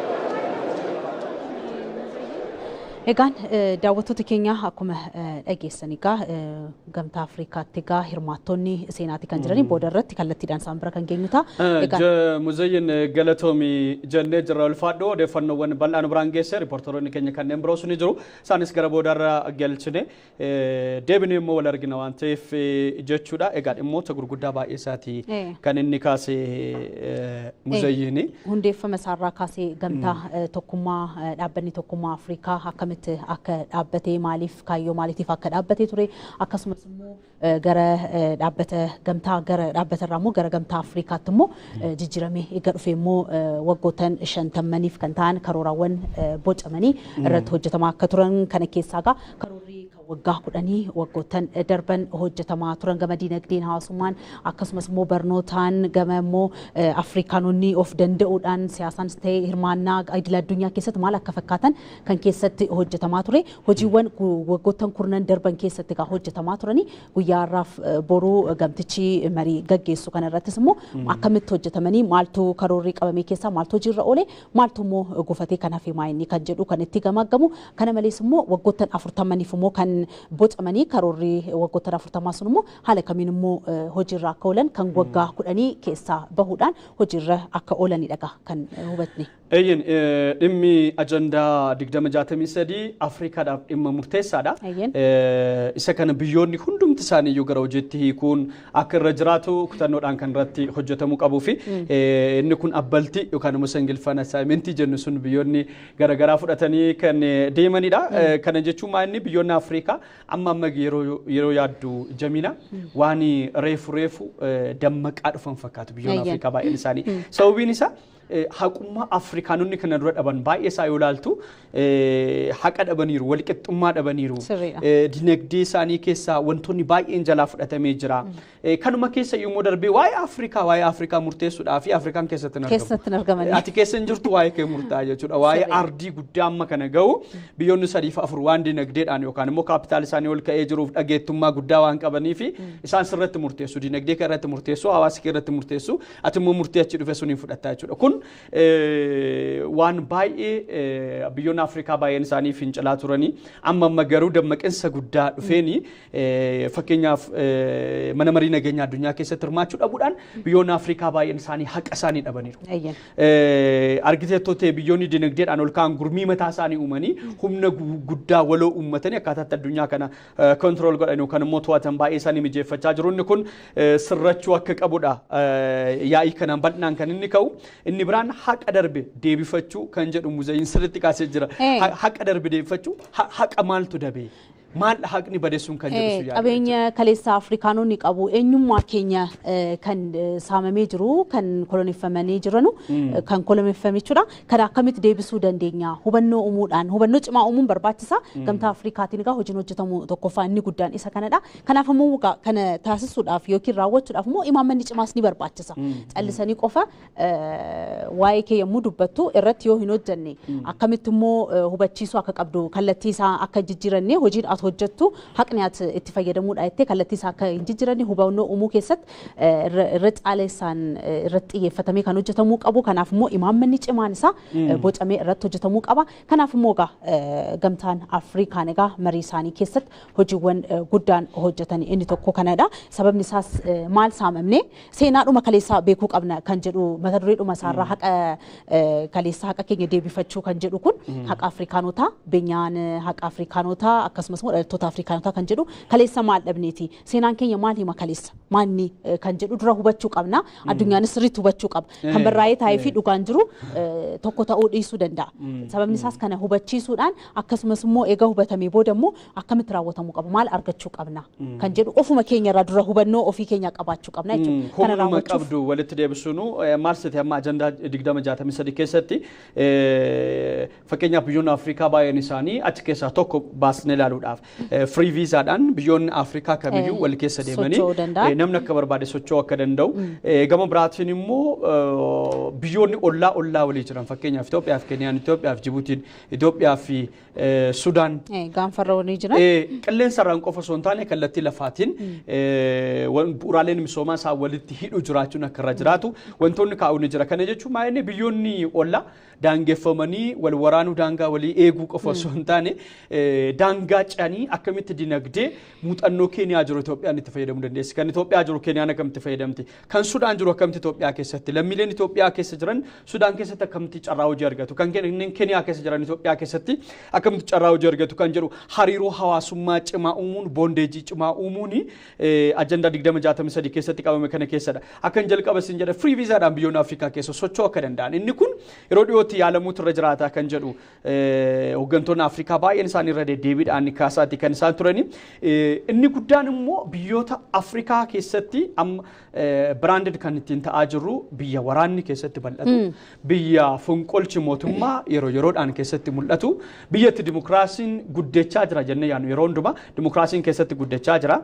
S2: Egaan daawwattoota keenya akkuma dhageessan egaa Gamtaa Afrikaatti egaa hirmaattonni seenaati kan jiranii booda irratti kallattiidhaan isaan bira kan geenyu ta'a.
S1: Muzayyin galatoomi jennee jirra ulfaadhoo odeeffannoowwan bal'aan biraan geesse riiportoroonni keenya kanneen biroos ni jiru. Isaanis gara boodarra galchine deebinee immoo wal argina waan ta'eef jechuudha. Egaa dhimmoota gurguddaa baay'ee isaati kan inni kaase Muzayyini.
S2: Hundeeffama isaarraa kaasee gamtaa tokkummaa dhaabbanni tokkummaa Afrikaa akkamitti akka dhaabbatee maaliif kaayyoo maaliitiif akka dhaabbatee ture akkasumas immoo gara dhaabbata gamtaa gara dhaabbatarraa immoo gara gamtaa Afrikaatti immoo jijjiiramee eega dhufee immoo waggoottan 50 kan ta'an karooraawwan bocamanii irratti hojjetamaa akka turan kana keessaa karoorri waggaa 10 waggoottan darban hojjetamaa turan gama diinagdeen hawaasummaan akkasumas immoo barnootaan gama immoo Afrikaanonni of danda'uudhaan siyaasaan ta'ee hirmaannaa idil addunyaa keessatti maal akka fakkaatan kan keessatti hojjetamaa ture hojiiwwan waggoottan kurnan darban keessatti hojjetamaa turanii guyyaa har'aaf boruu gamtichi marii gaggeessu kana irrattis immoo akkamitti hojjetamanii maaltu karoorri qabamee keessaa maaltu hojiirra oole maaltu immoo gufatee kan hafe maayinni kan jedhu kan itti gamaggamu kana malees immoo waggoottan 40 immoo kan bocamanii karoorri waggoottan 40 sun immoo haala kamiin immoo hojiirra akka oolan kan waggaa 10 keessaa bahuudhaan hojiirra akka oolanidha kan hubatne.
S1: Eyyin dhimmi ajandaa 2063 Afrikaadhaaf dhimma murteessaadha. Isa kana biyyoonni hundumti isaanii iyyuu gara hojiitti hiikuun akka irra jiraatu kutannoodhaan kan irratti hojjetamuu qabuu fi inni kun abbaltii yookaan immoo Ingiliffaan assaayimentii jennu sun biyyoonni garaagaraa fudhatanii kan deemanidha. Kana jechuun maal biyyoonni Afrikaa amma yeroo yaaddu Jamina waan reefu dammaqaa dhufan fakkaatu biyyoonni Afrikaa baay'een isaanii. Sababiin isaa haqummaa Afrikaanonni kana dura dhaban baay'ee isaa yoo ilaaltu haqa dhabaniiru walqixxummaa dhabaniiru dinagdee isaanii keessaa wantoonni baay'een jalaa fudhatamee jira kanuma keessa yommuu darbee waa'ee Afrikaa murteessuudhaa fi Afrikaan keessatti argaman ati keessa hin jirtu waa'ee kee murtaa jechuudha waa'ee ardii guddaa amma kana ga'u biyyoonni 3-4 waan dinagdeedhaan yookaan immoo kaapitaal isaanii ol ka'ee jiruuf dhageettummaa guddaa waan qabanii fi isaan sirratti murteessu dinagdee kan irratti murteessu hawaasa kee irratti murteessu ati immoo murtee achi dhufe suniin fudhataa jechuudha kun waan baay'ee biyyoonni Afrikaa baay'een isaanii fincilaa turanii amma garuu dammaqinsa guddaa dhufeeni fakkeenyaaf mana marii nageenya addunyaa keessatti hirmaachuu dhabuudhaan biyyoonni Afrikaa baay'een isaanii haqa isaanii dhabaniiru. Argiteettotee biyyoonni dinagdeedhaan ol ka'an gurmii mataa isaanii uumanii humna guddaa waloo uummatanii akkaataatti addunyaa kana kontirool godhan yookaan immoo to'atan baay'ee isaanii mijeeffachaa jiru. Inni kun sirrachuu akka qabudha. Yaa'ii kanaan bal'inaan kan inni ka'u inni biraan haqa darbe deebifachuu kan jedhu Muzayyin sirriitti kaasee jira. Haqa darbe deebifachuu haqa maaltu dabe? Maal haqni badeessuun kan jedhu yaada.
S2: Qabeenya kaleessa Afrikaanonni qabu eenyummaa keenya kan saamamee jiru kan kolonifamanii jiranu kan kolonifame jechuudha. Kan akkamitti deebisuu dandeenya? Hubannoo uumuudhaan hubannoo cimaa uumuun barbaachisa. Gamtaa Afrikaatiin egaa hojiin hojjetamu tokkoffaa inni guddaan isa kanadha. Kanaaf immoo kana taasisuudhaaf yookiin raawwachuudhaaf immoo imaammanni cimaas ni barbaachisa. Callisanii qofa waa'ee kee yommuu dubbattu irratti yoo hin hojjenne akkamitti immoo hubachiisuu akka qabdu kallattii isaa akka jijjiiranne hojiin hojjettu haqni itti fayyadamuudha jettee kallattii isaa akka hin jijjiiranne hubannoo uumuu keessatti irra caaleessaan irratti xiyyeeffatamee kan hojjetamuu qabu. Kanaaf immoo imaammanni cimaan isaa bocamee irratti hojjetamuu qaba. Kanaaf immoo gamtaan Afrikaan egaa marii isaanii keessatti hojiiwwan guddaan hojjetan inni tokko kanadha. Sababni isaas maal saamamne seenaadhuma kaleessaa beekuu qabna kan jedhu mata dureedhuma isaarraa haqa kaleessaa haqa keenya deebifachuu kan jedhu kun haqa Afrikaanotaa beenyaan haqa Afrikaanotaa akkasumas dhaltoota Afrikaanotaa kan jedhu kaleessa maal dhabneeti seenaan keenya maal hima kaleessa maanni kan jedhu dura hubachuu qabna addunyaanis sirriitti hubachuu qaba kan barraa'ee taa'ee fi dhugaan jiru tokko ta'uu dhiisuu danda'a sababni isaas kana hubachiisuudhaan akkasumas immoo eega hubatamee booda immoo akkamitti raawwatamuu qaba maal argachuu qabna kan jedhu ofuma keenya irraa dura hubannoo ofii keenya qabaachuu qabna jechuudha
S1: kana raawwachuuf qabdu walitti deebisuunu maal sete amma ajandaa 2063 keessatti fakkeenyaaf biyyoonni Afrikaa baay'een isaanii achi keessaa tokko baasnee ilaaluudhaaf kanaaf free visa dhaan biyyoonni Afrikaa kamiyyuu wal keessa deemanii namni akka barbaade socho'uu akka danda'u gama biraatiin immoo biyyoonni ollaa walii jiran fakkeenyaaf Itoophiyaaf Keeniyaan Itoophiyaaf Jibuutiin Itoophiyaaf Sudaan
S2: gaanfarra walii jiran
S1: qilleensa irraan qofa osoo hin taane kallattii lafaatiin bu'uuraaleen misoomaa isaa walitti hidhu jiraachuun akka irra jiraatu wantoonni kaa'uun jira kana jechuun maayinni biyyoonni ollaa daangeffamanii wal waraanuu daangaa walii eeguu qofa osoo hin taane daangaa canii akkamitti dinagdee muuxannoo Keeniyaa jiru Itoophiyaan itti fayyadamuu dandeessi kan Itoophiyaa jiru Keeniyaan akkamitti fayyadamti kan Sudaan jiru akkamitti Itoophiyaa keessatti lammiileen Itoophiyaa keessa jiran Sudaan keessatti akkamitti carraa hojii argatu kan Keeniyaa keessa jiran Itoophiyaa keessatti akkamitti carraa hojii argatu kan jedhu hariiroo hawaasummaa cimaa uumuun boondeejii cimaa uumuun ajandaa 2063 keessatti qabame kana keessadha akkan jalqaba sin jedha free visa dhaan biyyoonni Afrikaa keessa socho'uu akka danda'an inni kun yeroo dhiyootti yaalamuutu irra jiraata kan jedhu hooggantoonni Afrikaa baay'een isaanii irra deddeebiidhaan kaasaati kan isaan turani inni guddaan immoo biyyoota Afrikaa keessatti branded kan ittiin ta'aa jiru biyya waraanni keessatti bal'atu biyya fonqolchi mootummaa yeroodhaan keessatti mul'atu biyyatti dimokiraasiin guddachaa jira jennee yaanu yeroo hundumaa dimokiraasiin keessatti guddachaa jira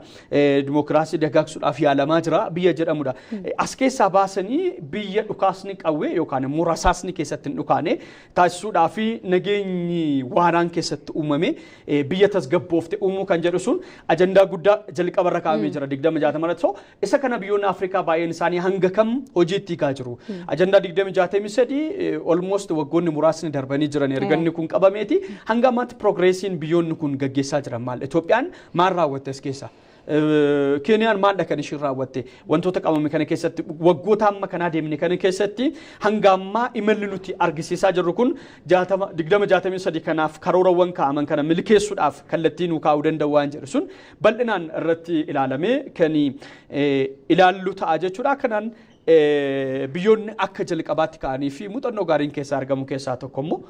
S1: dimokiraasii dagaagsuudhaaf yaalamaa jira biyya jedhamudha as keessaa baasanii biyya dhukaasni qawwee yookaan immoo rasaasni keessatti hin dhukaane taasisuudhaaf nageenyi waaraan keessatti uumame biyya tasgabboofte uumuu kan jedhu sun ajandaa guddaa jalqabarra kaa'amee jira 2060 irratti isa kana biyyoonni Afrikaa baay'een isaanii hanga kam hojiitti hiikaa jiru ajandaa 2063 almost waggoonni muraasni darbanii jiran erganni kun qabameeti hanga ammaatti progressiin biyyoonni kun gaggeessaa jiran maal Itoophiyaan maal raawwatte as keessa Keeniyaan maal kan ishiin raawwatte wantoota qabame kana keessatti waggoota amma kanaa deemne kana keessatti hanga ammaa imalli nuti argisiisaa jirru kun 2063 kanaaf karoorawwan kaa'aman kana milkeessuudhaaf kallattii nu kaa'uu danda'u waan jedhu sun bal'inaan irratti ilaalamee kan ilaallu ta'a jechuudha kanaan biyyoonni akka jalqabaatti ka'anii fi muuxannoo gaariin keessaa argamu keessaa tokko immoo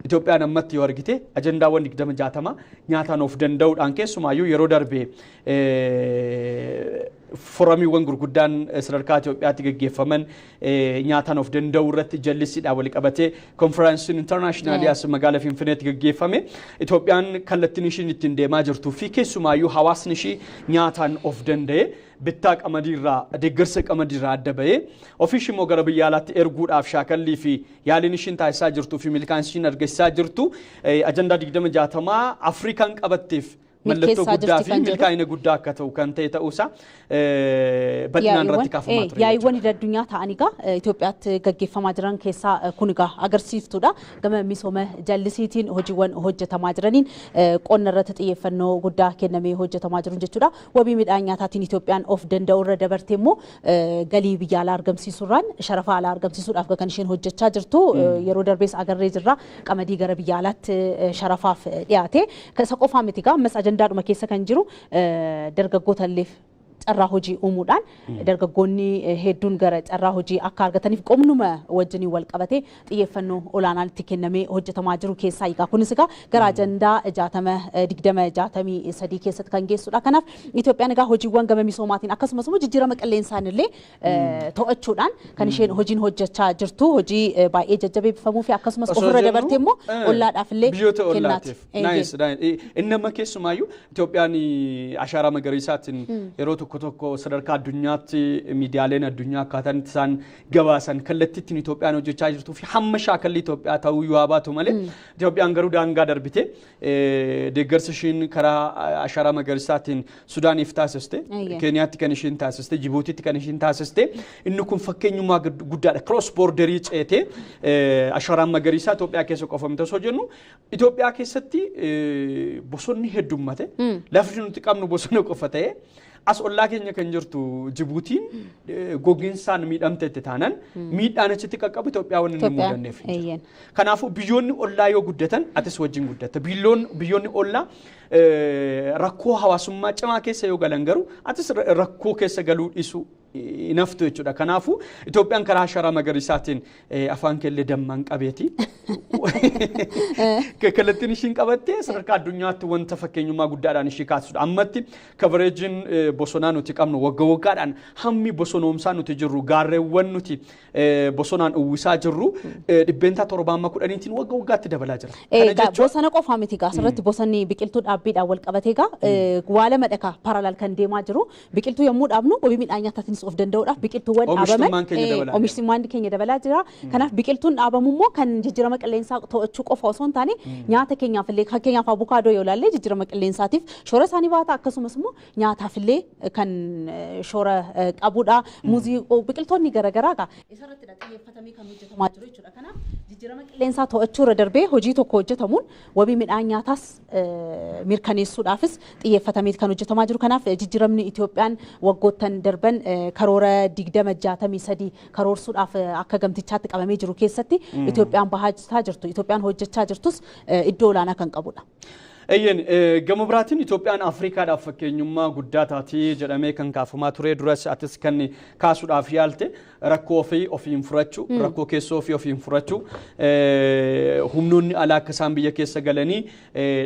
S1: Itoophiyaan ammatti yoo argite ajandaawwan 2060 nyaataan of danda'uudhaan keessumaayyuu yeroo darbee foramiiwwan gurguddaan sadarkaa Itoophiyaatti gaggeeffaman nyaataan of danda'uu irratti jallisiidhaan wal qabatee konferensiin intarnaashinaali as magaalaa Finfinneetti gaggeeffame Itoophiyaan kallattiin ishiin ittiin deemaa jirtuu fi keessumaayyuu hawaasni ishii nyaataan of danda'e bittaa qamadiirraa deeggarsa qamadiirraa adda bahee ofiishi immoo gara biyya alaatti erguudhaaf shaakallii fi yaaliin ishiin taasisaa jirtuu fi milkaa'insi ishiin argisiisaa jirtu ajandaa 2060 Afrikaan qabatteef mallattoo guddaa fi milkaa'ina guddaa akka ta'u kan ta'e ta'uusaa bal'inaan irratti kaafamaa ture.
S2: Yaa'iiwwan addunyaa ta'an egaa Itoophiyaatti gaggeeffamaa jiran keessaa kun egaa agarsiiftuudha. Gama misooma jallisiitiin hojiiwwan hojjetamaa jiraniin qonna irratti xiyyeeffannoo guddaa kennamee hojjetamaa jiru jechuudha. Wabii midhaan nyaataatiin Itoophiyaan of danda'u irra dabartee immoo galii biyya alaa argamsiisuudhaan sharafa alaa argamsiisuudhaaf kan isheen hojjechaa jirtu yeroo darbees agarree jirra qamadii gara biyya alaatti sharafaaf dhiyaate. Isa qofaa miti egaa ammas ajandaadhuma keessa kan jiru dargaggoota illeef carraa hojii uumuudhaan dargaggoonni hedduun gara carraa hojii akka argataniif qomnuma wajjiniin wal qabatee xiyyeeffannoo olaanaatti kennamee hojjetamaa jiru keessaa egaa kunis egaa gara ajandaa 2063 keessatti kan geessudha. Kanaaf Itoophiyaan egaa hojiiwwan gama misoomaatiin akkasumas immoo jijjiirama qilleensaan illee to'achuudhaan kan isheen hojiin hojjechaa jirtu hojii baay'ee jajjabeeffamuu fi akkasumas ofirra dabartee immoo ollaadhaaf illee kennaati.
S1: Inni amma keessumaayyuu Itoophiyaan ashaaraa magariisaatiin yeroo tokko sadarkaa addunyaatti miidiyaaleen addunyaa akkaataan isaan gabaasan kallattiitiin Itoophiyaan hojjechaa jirtuu fi hamma shaakallii Itoophiyaa ta'uu yoo baatu malee Itoophiyaan garuu daangaa darbite deeggarsa ishiin karaa ashaaraa magariisaatiin Sudaaniif taasiste Keeniyaatti kan ishiin taasiste Jibuutiitti kan ishiin taasiste inni kun fakkeenyummaa guddaadha cross borderii ceetee ashaaraan magariisaa Itoophiyaa keessa qofamte osoo jennu Itoophiyaa keessatti bosonni heddummate lafti nuti qabnu bosona qofa ta'ee as ollaa keenya kan jirtu Jibuutiin gogiinsaan miidhamtetti taanan miidhaan achitti qaqqabu Itoophiyaa waan inni mudanneef. Kanaafuu biyyoonni ollaa yoo guddatan atis wajjin guddatta. Biyyoonni ollaa rakkoo hawaasummaa cimaa keessa yoo galan garuu atis rakkoo keessa galuu dhiisuu inaftu jechuudha. Kanaafu Itoophiyaan karaa shara magariisaatiin afaan kellee dammaan qabeeti. Kallattiin ishiin qabattee sadarkaa addunyaatti wanta fakkeenyummaa guddaadhaan ishii kaasudha. Ammatti kabareejiin bosonaa nuti qabnu waggaadhaan hammi bosonoomsaa nuti jirru gaarreewwan nuti bosonaan uwwisaa jirru dhibbeentaa 710tiin waggaatti dabalaa jira.
S2: Bosona qofaa miti asirratti bosonni biqiltuu dhaabbiidhaan wal qabatee waa lama dhakaa parallel kan deemaa jiru. Biqiltuu yommuu dhaabnu wabii midhaan nyaataatiinis of danda'uudhaaf biqiltuuwwan dhaabaman oomishtummaan keenya dabalaa jira. Kanaaf biqiltuun dhaabamu immoo kan jijjiirama qilleensaa to'achuu qofa osoo hin taane nyaata keenyaaf illee fakkeenyaaf abukaadoo yoo ilaalle jijjiirama qilleensaatiif shoora isaanii baata akkasumas immoo nyaataaf illee kan shoora qabudha. Muuzii biqiltoonni garaagaraa isarratti xiyyeeffatamee kan hojjetamaa jiru jechuudha. Kanaaf jijjiirama qilleensaa to'achuu irra darbee hojii tokko hojjetamuun wabii midhaan nyaataas mirkaneessuudhaafis xiyyeeffatamee kan hojjetamaa jiru. Kanaaf jijjiiramni Itoophiyaan waggoottan darban karoora 2063 karoorsuudhaaf akka gamtichaatti qabamee jiru keessatti Itoophiyaan bahaa jirtu Itoophiyaan hojjechaa jirtus iddoo olaanaa kan qabudha.
S1: Eyyen gama biraatiin Itoophiyaan Afrikaadhaaf fakkeenyummaa guddaa taatee jedhamee kan kaafamaa ture duras atis kan kaasuudhaaf yaalte rakkoo ofii ofiin furachuu rakkoo keessoo ofii ofiin furachuu humnoonni alaa akka isaan biyya keessa galanii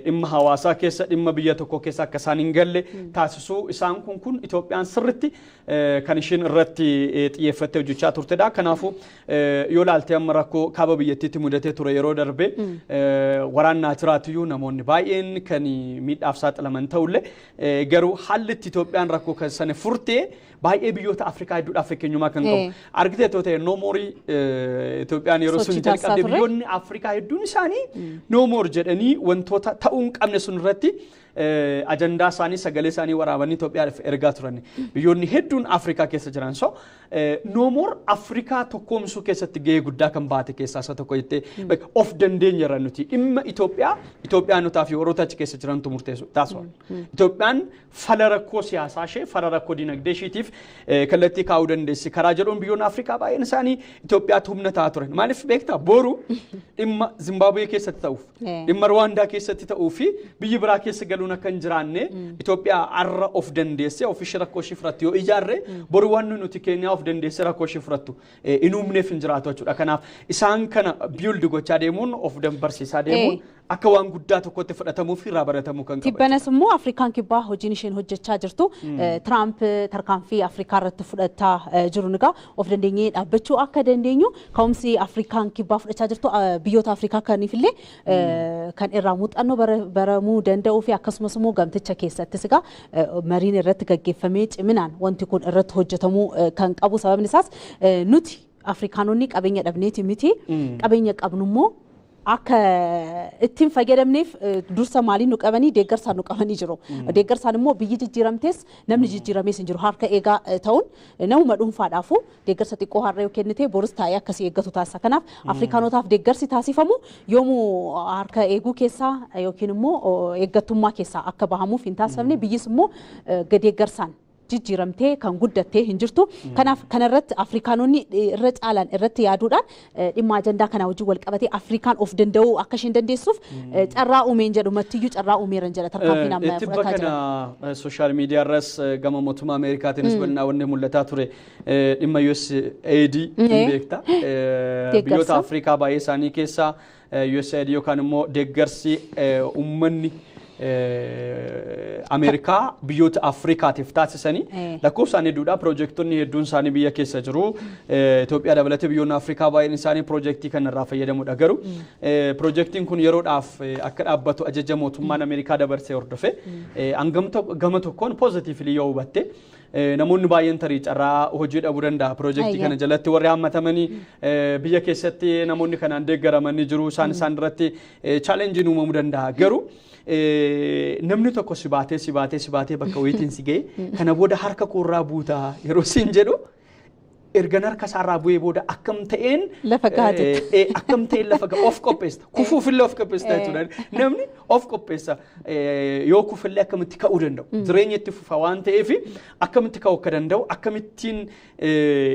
S1: dhimma hawaasaa keessa dhimma biyya tokko keessa akka isaan hin galle taasisuu isaan kun Itoophiyaan sirritti kan ishiin irratti xiyyeeffattee hojjechaa turtedha. Kanaafuu yoo ilaalte amma rakkoo kaaba biyyattiitti mudatee ture yeroo darbe waraannaa jiraatiyyuu namoonni baay'een kan miidhaaf saaxilaman ta'ullee garuu haalli Itoophiyaan rakkoo kan sana furtee baay'ee biyyoota Afrikaa hedduudhaaf fakkeenyummaa kan qabu. Argitee ta'e no more Itoophiyaan yeroo sun jalqabde biyyoonni Afrikaa hedduun isaanii no more jedhanii wantoota ta'uu hin qabne sun irratti ajandaa isaanii sagalee isaanii waraabanii Itoophiyaaf ergaa turan. Biyyoonni hedduun Afrikaa keessa jiran so no more Afrikaa tokkoomsuu keessatti gahee guddaa kan baate keessaa isa tokko jettee of dandeenya irra nuti dhimma Itoophiyaanotaa fi warroota achi keessa jirantu murteessu taasisa. Itoophiyaan fala rakkoo siyaasaa ishee fala rakkoo dinagdee isheetiif kallattii kaa'uu dandeessi. Karaa jedhuun biyyoonni Afrikaa baay'een isaanii Itoophiyaatti humna ta'aa turan. Maaliif beektaa boru dhimma Zimbabwee keessatti ta'uuf dhimma Rwaandaa keessatti ta'uu fi biyyi biraa keessa galuun akka hin jiraanne Itoophiyaa arra of dandeesse ofiishi rakkoo ishee fudhattu yoo ijaarre boru waan nuti Keeniyaa of dandeesse rakkoo ishee fudhattu inuumneef hin jiraatu jechuudha. Kanaaf isaan kana build gochaa deemuun of barsiisaa deemuun akka waan guddaa tokkotti fudhatamuu fi irraa baratamuu kan qabu.
S2: Tibbanas immoo Afrikaan kibbaa hojiin isheen hojjechaa jirtu Trump tarkaanfii Afrikaa irratti fudhataa jiru nigaa of dandeenyee dhaabbachuu akka dandeenyu ka'umsi Afrikaan kibbaa fudhachaa jirtu biyyoota Afrikaa kaniifillee kan irraa muuxannoo baramuu danda'uu fi akkasumas immoo gamticha keessattis egaa mariin irratti gaggeeffamee ciminaan wanti kun irratti hojjetamuu kan qabu. Sababni isaas nuti Afrikaanonni qabeenya dhabneeti miti qabeenya qabnu immoo akka ittiin fayyadamneef dursa maaliin nu qabanii deeggarsaan nu qabanii jiru. Deeggarsaan immoo biyyi jijjiiramtees namni jijjiiramees hin jiru. Harka eegaa ta'uun namuma dhuunfaadhaafu deeggarsa xiqqoo har'a yoo kennite boris taa'ee akkasii eeggatu taasisa. Kanaaf Afrikaanotaaf deeggarsi taasifamu yoomuu harka eeguu keessaa yookiin immoo eeggattummaa keessaa akka bahamuuf hin taasifamne biyyis immoo deeggarsaan jijjiiramtee kan guddattee hin jirtu. Kanaaf kanarratti Afrikaanonni irra caalaan irratti yaaduudhaan dhimma ajandaa kana wajjin wal qabatee Afrikaan of danda'uu akka isheen dandeessuuf carraa uumeen jedhu mattiyyuu carraa uumeeran jedha tarkaanfiin amma fudhataa jira.
S1: Kana sooshaal miidiyaa irras gama mootummaa Ameerikaatiinis bal'inaa wanni mul'ataa ture dhimma USAID hin beekta. Biyyoota Afrikaa baay'ee isaanii keessaa USAID yookaan immoo deeggarsi uummanni Amerikaa biyyoota Afrikaatiif taasisanii lakkoofsaan hedduudha. Piroojektonni hedduun isaanii biyya keessa jiru. Itoophiyaa dabalatee biyyoonni Afrikaa baay'een isaanii piroojeektii kanarraa fayyadamudha. Garuu piroojeektiin kun yeroodhaaf akka dhaabbatu ajaja mootummaan Ameerikaa dabarsee hordofe gama tokkoon poozitiivli yoo hubatte namoonni baay'een tarii carraa hojii dhabuu danda'a. Piroojeektii kana jalatti warri hammatamanii biyya keessatti namoonni kanaan deeggaramanii jiru. Isaan irratti chaalenjiin uumamuu danda'a. Garuu namni tokko si baatee bakka wayitiin si ga'e kana booda harka koorraa buutaa yeroo siin jedhu ergan harka isaarraa bu'ee booda akkam ta'een lafa gaate akkam ta'een lafa of qopheessa kufuufillee of qopheessa jechuudha. Namni of qopheessa yoo kufillee akkamitti ka'uu danda'u jireenya itti fufa waan ta'eef akkamitti ka'uu akka danda'u akkamittiin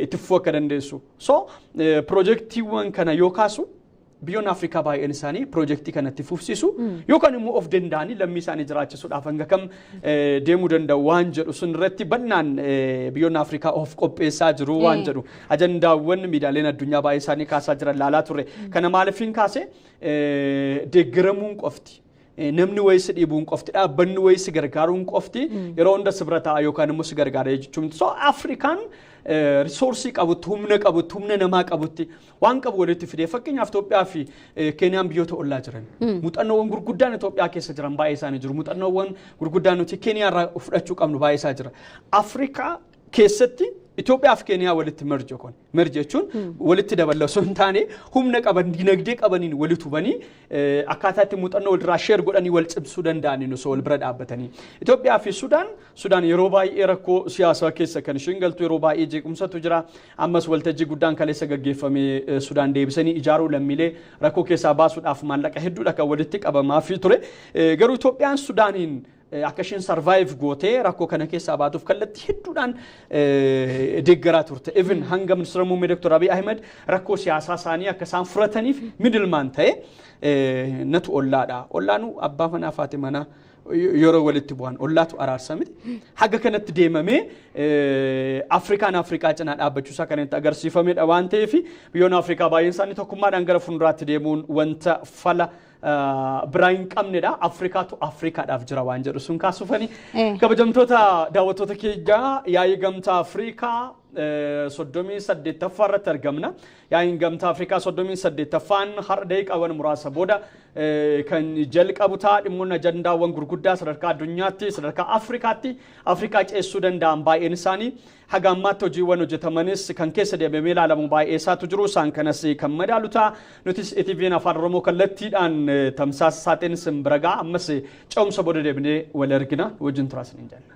S1: itti fufuu akka dandeessu. So piroojeektiiwwan kana yoo kaasu biyyoonni Afrikaa baay'een isaanii piroojeektii kanatti fufsiisu yookaan immoo of danda'anii lammii isaanii jiraachisuudhaaf hanga kam deemuu danda'u waan jedhu sun irratti bal'inaan biyyoonni Afrikaa of qopheessaa jiru waan jedhu ajandaawwan miidiyaaleen addunyaa baay'ee isaanii kaasaa jiran laalaa turre. Kana maaliifin kaase deeggaramuun qofti. Namni wayisi dhiibuun qofti dhaabbanni wayisi gargaaruun qofti yeroo hunda sibira ta'a yookaan immoo si gargaara jechuun. So Afrikaan risoorsii qabutti humna namaa qabutti waan qabu walitti fidee fakkeenyaaf Itoophiyaa fi Keeniyaan biyyoota ollaa jiran muuxannoowwan gurguddaan Itoophiyaa keessa jiran baay'ee isaanii jiru muuxannoowwan gurguddaan nuti Keeniyaa irraa fudhachuu qabnu baay'ee isaa jira. Afrikaa keessatti Itoophiyaa fi Keeniyaa walitti merge jechuun walitti dabalaa osoo hin taane humna qaban dinagdee qabaniin walitti hubanii akkaataa itti muuxannoo walirraa sheer godhanii wal cimsuu danda'aniin osoo wal bira dhaabbatanii. Itoophiyaa fi Sudaan yeroo baay'ee rakkoo siyaasaa keessa kan isheen galtu yeroo baay'ee jeequmsatu jira. Ammas waltajjii guddaan kaleessa gaggeeffame Sudaan deebisanii ijaaruu lammiilee rakkoo keessaa baasuudhaaf maallaqa hedduudha kan walitti qabamaa fi ture. Garuu Itoophiyaan Sudaaniin akka isheen survive gootee rakkoo kana keessaa baatuuf kallattii hedduudhaan deeggaraa turte. Even hanga ministeera muummee Dr. Abiy Ahmed rakkoo siyaasaa isaanii akka isaan furataniif middleman ta'e natu ollaadha. Ollaanu abbaa manaa fi manaa yeroo walitti bu'an ollaatu araarsa miti. Haga kanatti deemamee Afrikaa cinaa dhaabbachuusaa kan itti agarsiifamedha waan ta'eef biyyoonni Afrikaa baay'een isaanii tokkummaadhaan gara fuulduraatti deemuun wanta fala biraan qabnedha. Afrikaatu Afrikaadhaaf jira waan jedhu sun kaasufani. Kabajamtoota daawwattoota keenyaa yaa'ii gamtaa Afrikaa 38ffaa irratti argamna. Yaa'iin gamtaa Afrikaa 38ffaan har'a daqiiqaawwan muraasa booda kan jalqabu ta'a dhimmoonni ajandaawwan gurguddaa sadarkaa addunyaatti sadarkaa Afrikaatti Afrikaa ceessuu danda'an baay'een isaanii haga ammaatti hojiiwwan hojjetamanis kan keessa deemamee ilaalamu baay'ee isaatu jiru isaan kanas kan madaalu ta'a. Nutis ETV'n afaan Oromoo kallattiidhaan tamsaasa saaxeen simbiragaa ammas ce'umsa booda deebinee wal argina wajjin turaasanii jenna.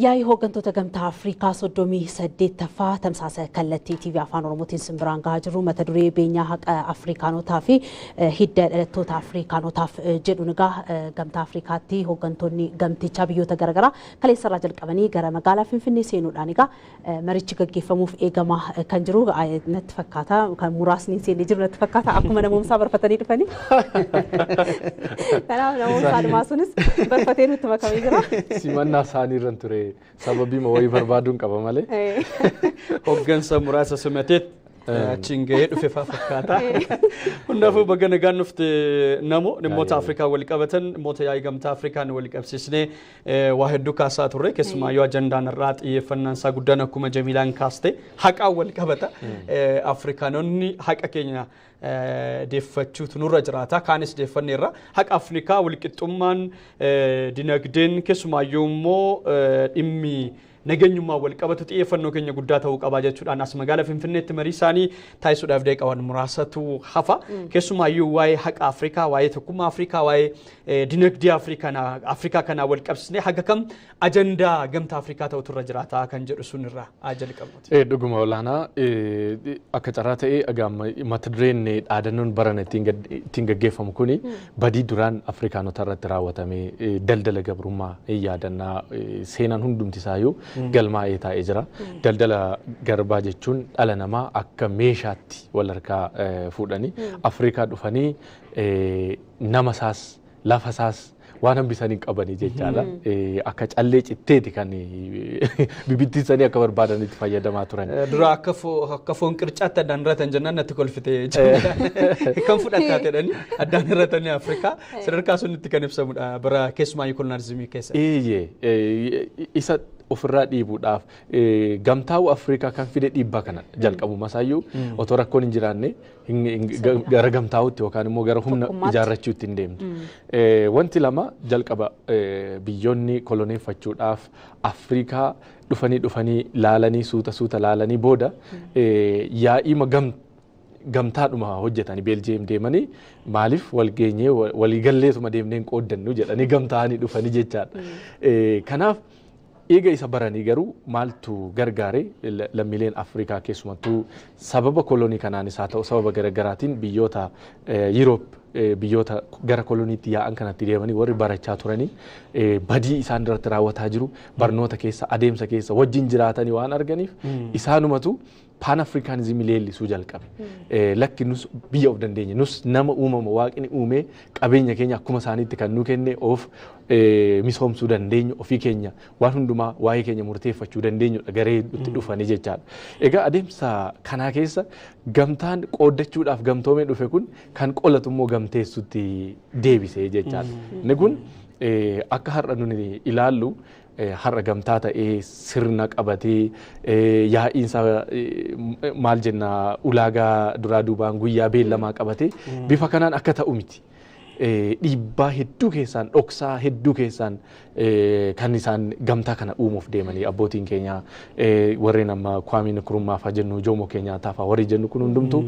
S2: Yaa'ii hooggantoota Gamtaa Afrikaa 38ffaa tamsaasa kallattii TV afaan Oromootiin simbiraan gahaa jiru mata duree beenyaa haqa Afrikaanotaa fi hidda dhalattoota Afrikaanotaaf jedhuun egaa Gamtaa Afrikaatti hooggantoonni gamtichaa biyyoota garaagaraa kaleessarraa jalqabanii gara magaalaa Finfinnee seenuudhaan egaa marichi gaggeeffamuuf eegamaa kan jiru natti fakkaata kan muraasni seenee jiru natti fakkaata akkuma namoomsaa barfatanii dhufanii. Kanaaf namoomsaa dhumaa sunis barfatee nutti makamee jira.
S5: Simannaa isaanii irraan ture. Sababii wayii barbaaduun qaba malee.
S1: Hooggansa muraasa simatee achiin gahee dhufe fakkaata. Hundaafuu baga nagaan dhufte namo dhimmoota Afrikaa wal qabatan dhimmoota yaa'ii gamtaa Afrikaan wal qabsiisnee waa hedduu kaasaa turre keessumaayyuu ajandaan irraa xiyyeeffannaan isaa guddaan akkuma Jamiilaan kaaste haqaa wal qabata. Afrikaanonni haqa keenya deeffachuutu nurra jiraata kaanis deeffanneerra haqa Afrikaa walqixxummaan dinagdeen keessumaayyuu immoo dhimmi nageenyummaa wal qabatu xiyyeeffannoo keenya guddaa ta'uu qaba jechuudhaan as magaalaa Finfinneetti marii isaanii taasisuudhaaf deeqawan muraasatu hafa keessumaayyuu waa'ee haqa Afrikaa waa'ee tokkummaa Afrikaa waa'ee dinagdee Afrikaa kanaa wal qabsiisnee haga kam ajandaa gamtaa Afrikaa ta'utu irra jiraata kan jedhu sun irraa jalqabnuti.
S5: Dhuguma olaanaa akka carraa ta'ee mata dureen dhaadannoon baran ittiin gaggeeffamu kuni badii duraan Afrikaanota irratti raawwatame daldala gabrummaa yaadannaa seenaan hundumti isaayyuu galmaa'ee taa'ee jira. Daldala garbaa jechuun dhala namaa akka meeshaatti wal harkaa fuudhanii Afrikaa dhufanii nama isaas lafa isaas waan hambisanii qabanii jechaadha. Akka callee citteeti kan bibittiisanii akka barbaadanitti fayyadamaa turan.
S1: Dura akka foon qircaatti addaan irratan jennaan natti kolfite kan fudhataa jedhanii addaan irratanii Afrikaa sadarkaa sunitti kan ibsamudha bara keessumaayyuu kolonializimii keessa.
S5: Isa ofirraa dhiibuudhaaf gamtaa'u Afrikaa kan fide dhiibbaa kana jalqabuma isaayyuu otoo rakkoon hin jiraanne gara gamtaa'utti yookaan immoo gara humna ijaarrachuutti hin deemtu. Wanti lama jalqaba biyyoonni koloneeffachuudhaaf Afrikaa dhufanii laalanii suuta laalanii booda yaa'iima gamtaadhuma hojjetanii Beeljiyeem deemanii maaliif wal geenyee waliigalleetuma deemneen qooddannu jedhanii gamtaa'anii dhufanii jechaadha. Kanaaf eega isa baranii garuu maaltu gargaare lammiileen Afrikaa keessumattuu sababa kolonii kanaanis haa ta'u sababa garaagaraatiin biyyoota Yuuroop biyyoota gara koloniitti yaa'an kanatti deemanii warri barachaa turanii badii isaan irratti raawwataa jiru barnoota keessa adeemsa keessa wajjin jiraatanii waan arganiif isaanumatu Pan-Africanism leellisuu jalqabe. Lakki nus biyya of dandeenya nus nama uumama waaqni uumee qabeenya keenya akkuma isaaniitti kan nu kenne of misoomsuu dandeenyu ofii keenya waan hundumaa waa'ee keenya murteeffachuu dandeenyudha garee itti dhufanii jechaadha. Egaa adeemsa kanaa keessa gamtaan qooddachuudhaaf gamtoomee dhufe kun kan qolatu immoo gamteessutti deebisee jechaadha. Inni kun akka har'a nuni ilaallu har'a gamtaa ta'ee sirna qabatee yaa'iinsa maal jenna ulaagaa duraa duubaan guyyaa beellamaa qabatee bifa kanaan akka ta'u miti. Dhiibbaa hedduu keessaan dhoksaa hedduu keessaan kan isaan gamtaa kana uumuuf deemanii abbootiin keenya warreen amma Kwame Nkrumah fa'aa jennu Jomo Kenyaattaa fa'aa warri jennu kun hundumtuu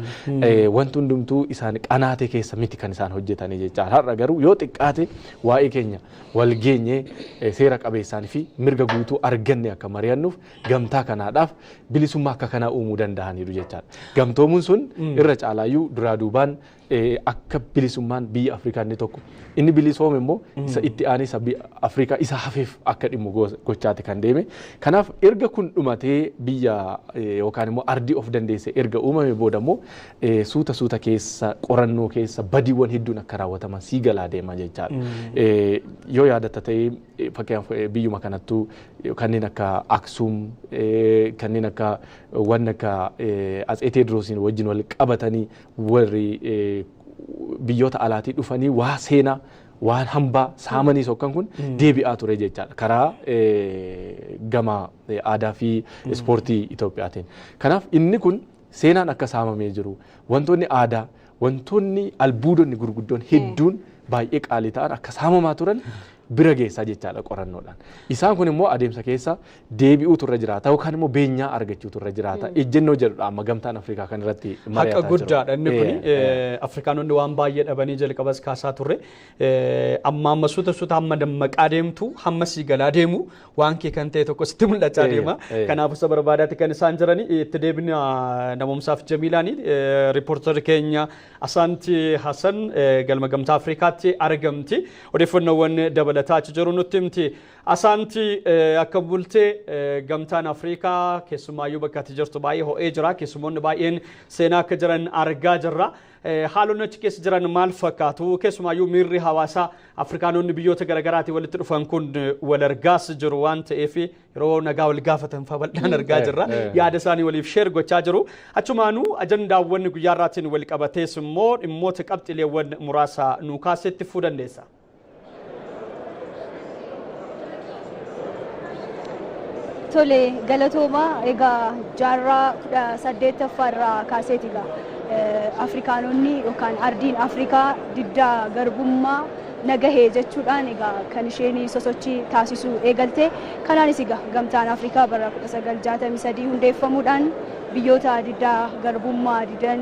S5: wanti hundumtuu isaan qanaate keessa miti kan isaan hojjetanii jechaadha. Har'a garuu yoo xiqqaate waa'ee keenya wal geenyee seera qabeessaan fi mirga guutuu arganne akka mari'annuuf gamtaa kanaadhaaf bilisummaa akka kanaa uumuu danda'aniiru jechaadha. Gamtoomuun sun irra caalaayyuu duraa duubaan akka bilisummaan biyya Afrikaa inni tokko inni bilisoome immoo isa itti aanee Afrikaa isa hafeef akka dhimmu gochaati kan deeme. Kanaaf erga kun dhumatee biyya yookaan immoo ardii of dandeesse erga uumame booda immoo suuta keessa qorannoo keessa badiiwwan hedduun akka raawwataman sii galaa deema jechaadha. Yoo yaadatta ta'ee fakkeenyaaf biyyuma kanattuu kanneen akka Aksuum kanneen akka waan akka Atsee Teediroosiin wajjin wal qabatanii warri biyyoota alaatii dhufanii waa seenaa waan hambaa saamanii sokkan kun deebi'aa ture jechaadha karaa gama aadaa fi ispoortii Itoophiyaatiin. Kanaaf inni kun seenaan akka saamamee jiru wantoonni aadaa wantoonni albuudonni gurguddoon hedduun baay'ee qaalii ta'an akka saamamaa turan bira geessaa jechaadha qorannoodhaan. Isaan kun immoo adeemsa keessa deebi'uutu irra jiraata yookaan immoo beenyaa argachuutu irra jiraata. Ejjennoo jedhudha amma gamtaan Afrikaa kan irratti mari'ataa jiru.
S1: Haqa guddaadha inni kun Afrikaanonni waan baay'ee dhabanii jalqabas kaasaa turre amma suuta amma dammaqaa deemtu hamma sii galaa deemu waan kee kan ta'e tokko sitti mul'achaa deema. Kanaaf isa barbaadaatti kan isaan jirani itti deebina namoomsaaf Jamiilaani riippoortarri keenya Asaanti Hasan galma Gamtaa Afrikaatti argamti. Odeeffannoowwan dabalataa jiru nutti himti. Asaanti akka bultee Gamtaan Afrikaa keessumaayyuu bakka ati jirtu baay'ee ho'ee jira. Keessumoonni baay'een seenaa akka jiran argaa jirra. Haalonni achi keessa jiran maal fakkaatu? Keessumaayyuu miirri hawaasaa Afrikaanonni biyyoota garaagaraatii walitti dhufan kun wal argaas jiru waan ta'eef yeroo nagaa wal gaafatan bal'aan argaa jirra. Yaada isaanii waliif sheer gochaa jiru. Achumaanuu ajandaawwan guyyaa irraatiin wal qabatees immoo dhimmoota qabxileewwan muraasa nu kaasetti fuu dandeessa.
S6: Tole galatooma egaa jaarraa 18ffaa irraa kaaseetiga Afrikaanonni yookaan ardiin Afrikaa diddaa garbummaa nagahee jechuudhaan egaa kan isheen sosochii taasisuu eegalte. Kanaanis egaa Gamtaan Afrikaa bara 1963 hundeeffamuudhaan biyyoota diddaa garbummaa didan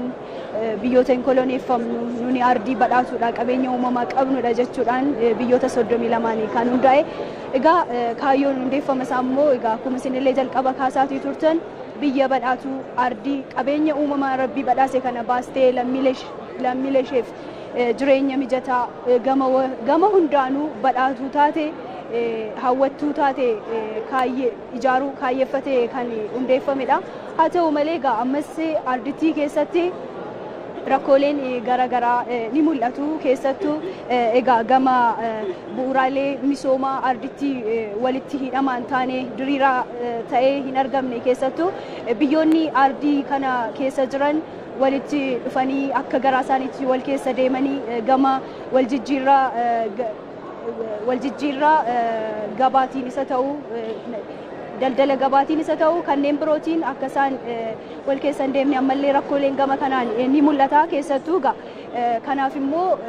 S6: biyyoota hin koloneeffamnu nuni ardii badhaatuudha qabeenya uumamaa qabnudha jechuudhaan biyyoota 32 kan hundaa'e. Egaa kaayyoon hundeeffama isaa immoo egaa akkuma isinillee jalqaba kaasaatii turtan biyya badhaatu ardii qabeenya uumamaa rabbii badhaase kana baastee lammiilee isheef jireenya mijataa gama hundaanuu badhaatuu taate hawwattuu taate ijaaruu kaayyeeffatee kan hundeeffamedha. Haa ta'u malee egaa ammas ardittii keessatti rakkooleen garaagaraa ni mul'atu. Keessattuu egaa gama bu'uuraalee misoomaa ardittii walitti hidhamaan taane diriiraa ta'ee hin argamne keessattuu biyyoonni ardii kana keessa jiran walitti dhufanii akka garaa isaaniitti wal keessa deemanii gama waljijjiirraa gabaatiin isa ta'u daldala gabaatiin isa ta'u kanneen birootiin akka isaan wal keessa hin deemne ammallee rakkooleen gama kanaan ni mul'ata. Keessattuu kanaaf immoo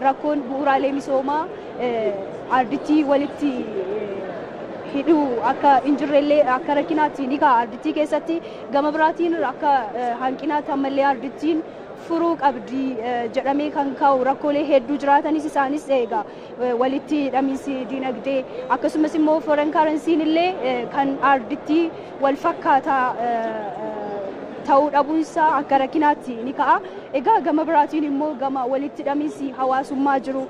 S6: rakkoon bu'uuraalee misoomaa ardittii walitti hidhuu akka injirreellee akka rakkinaatti ni ka'a ardittii keessatti. Gama biraatiin akka hanqinaatti ammallee ardittiin furuu qabdi jedhamee kan ka'u rakkoolee hedduu jiraatanis isaanis egaa walitti hidhamiinsi dinagdee akkasumas immoo foreign currency illee kan ardittii wal fakkaataa ta'uu dhabuunsaa akka rakkinaatti ni ka'a. Egaa gama biraatiin immoo gama walitti hidhamiinsi hawaasummaa jiru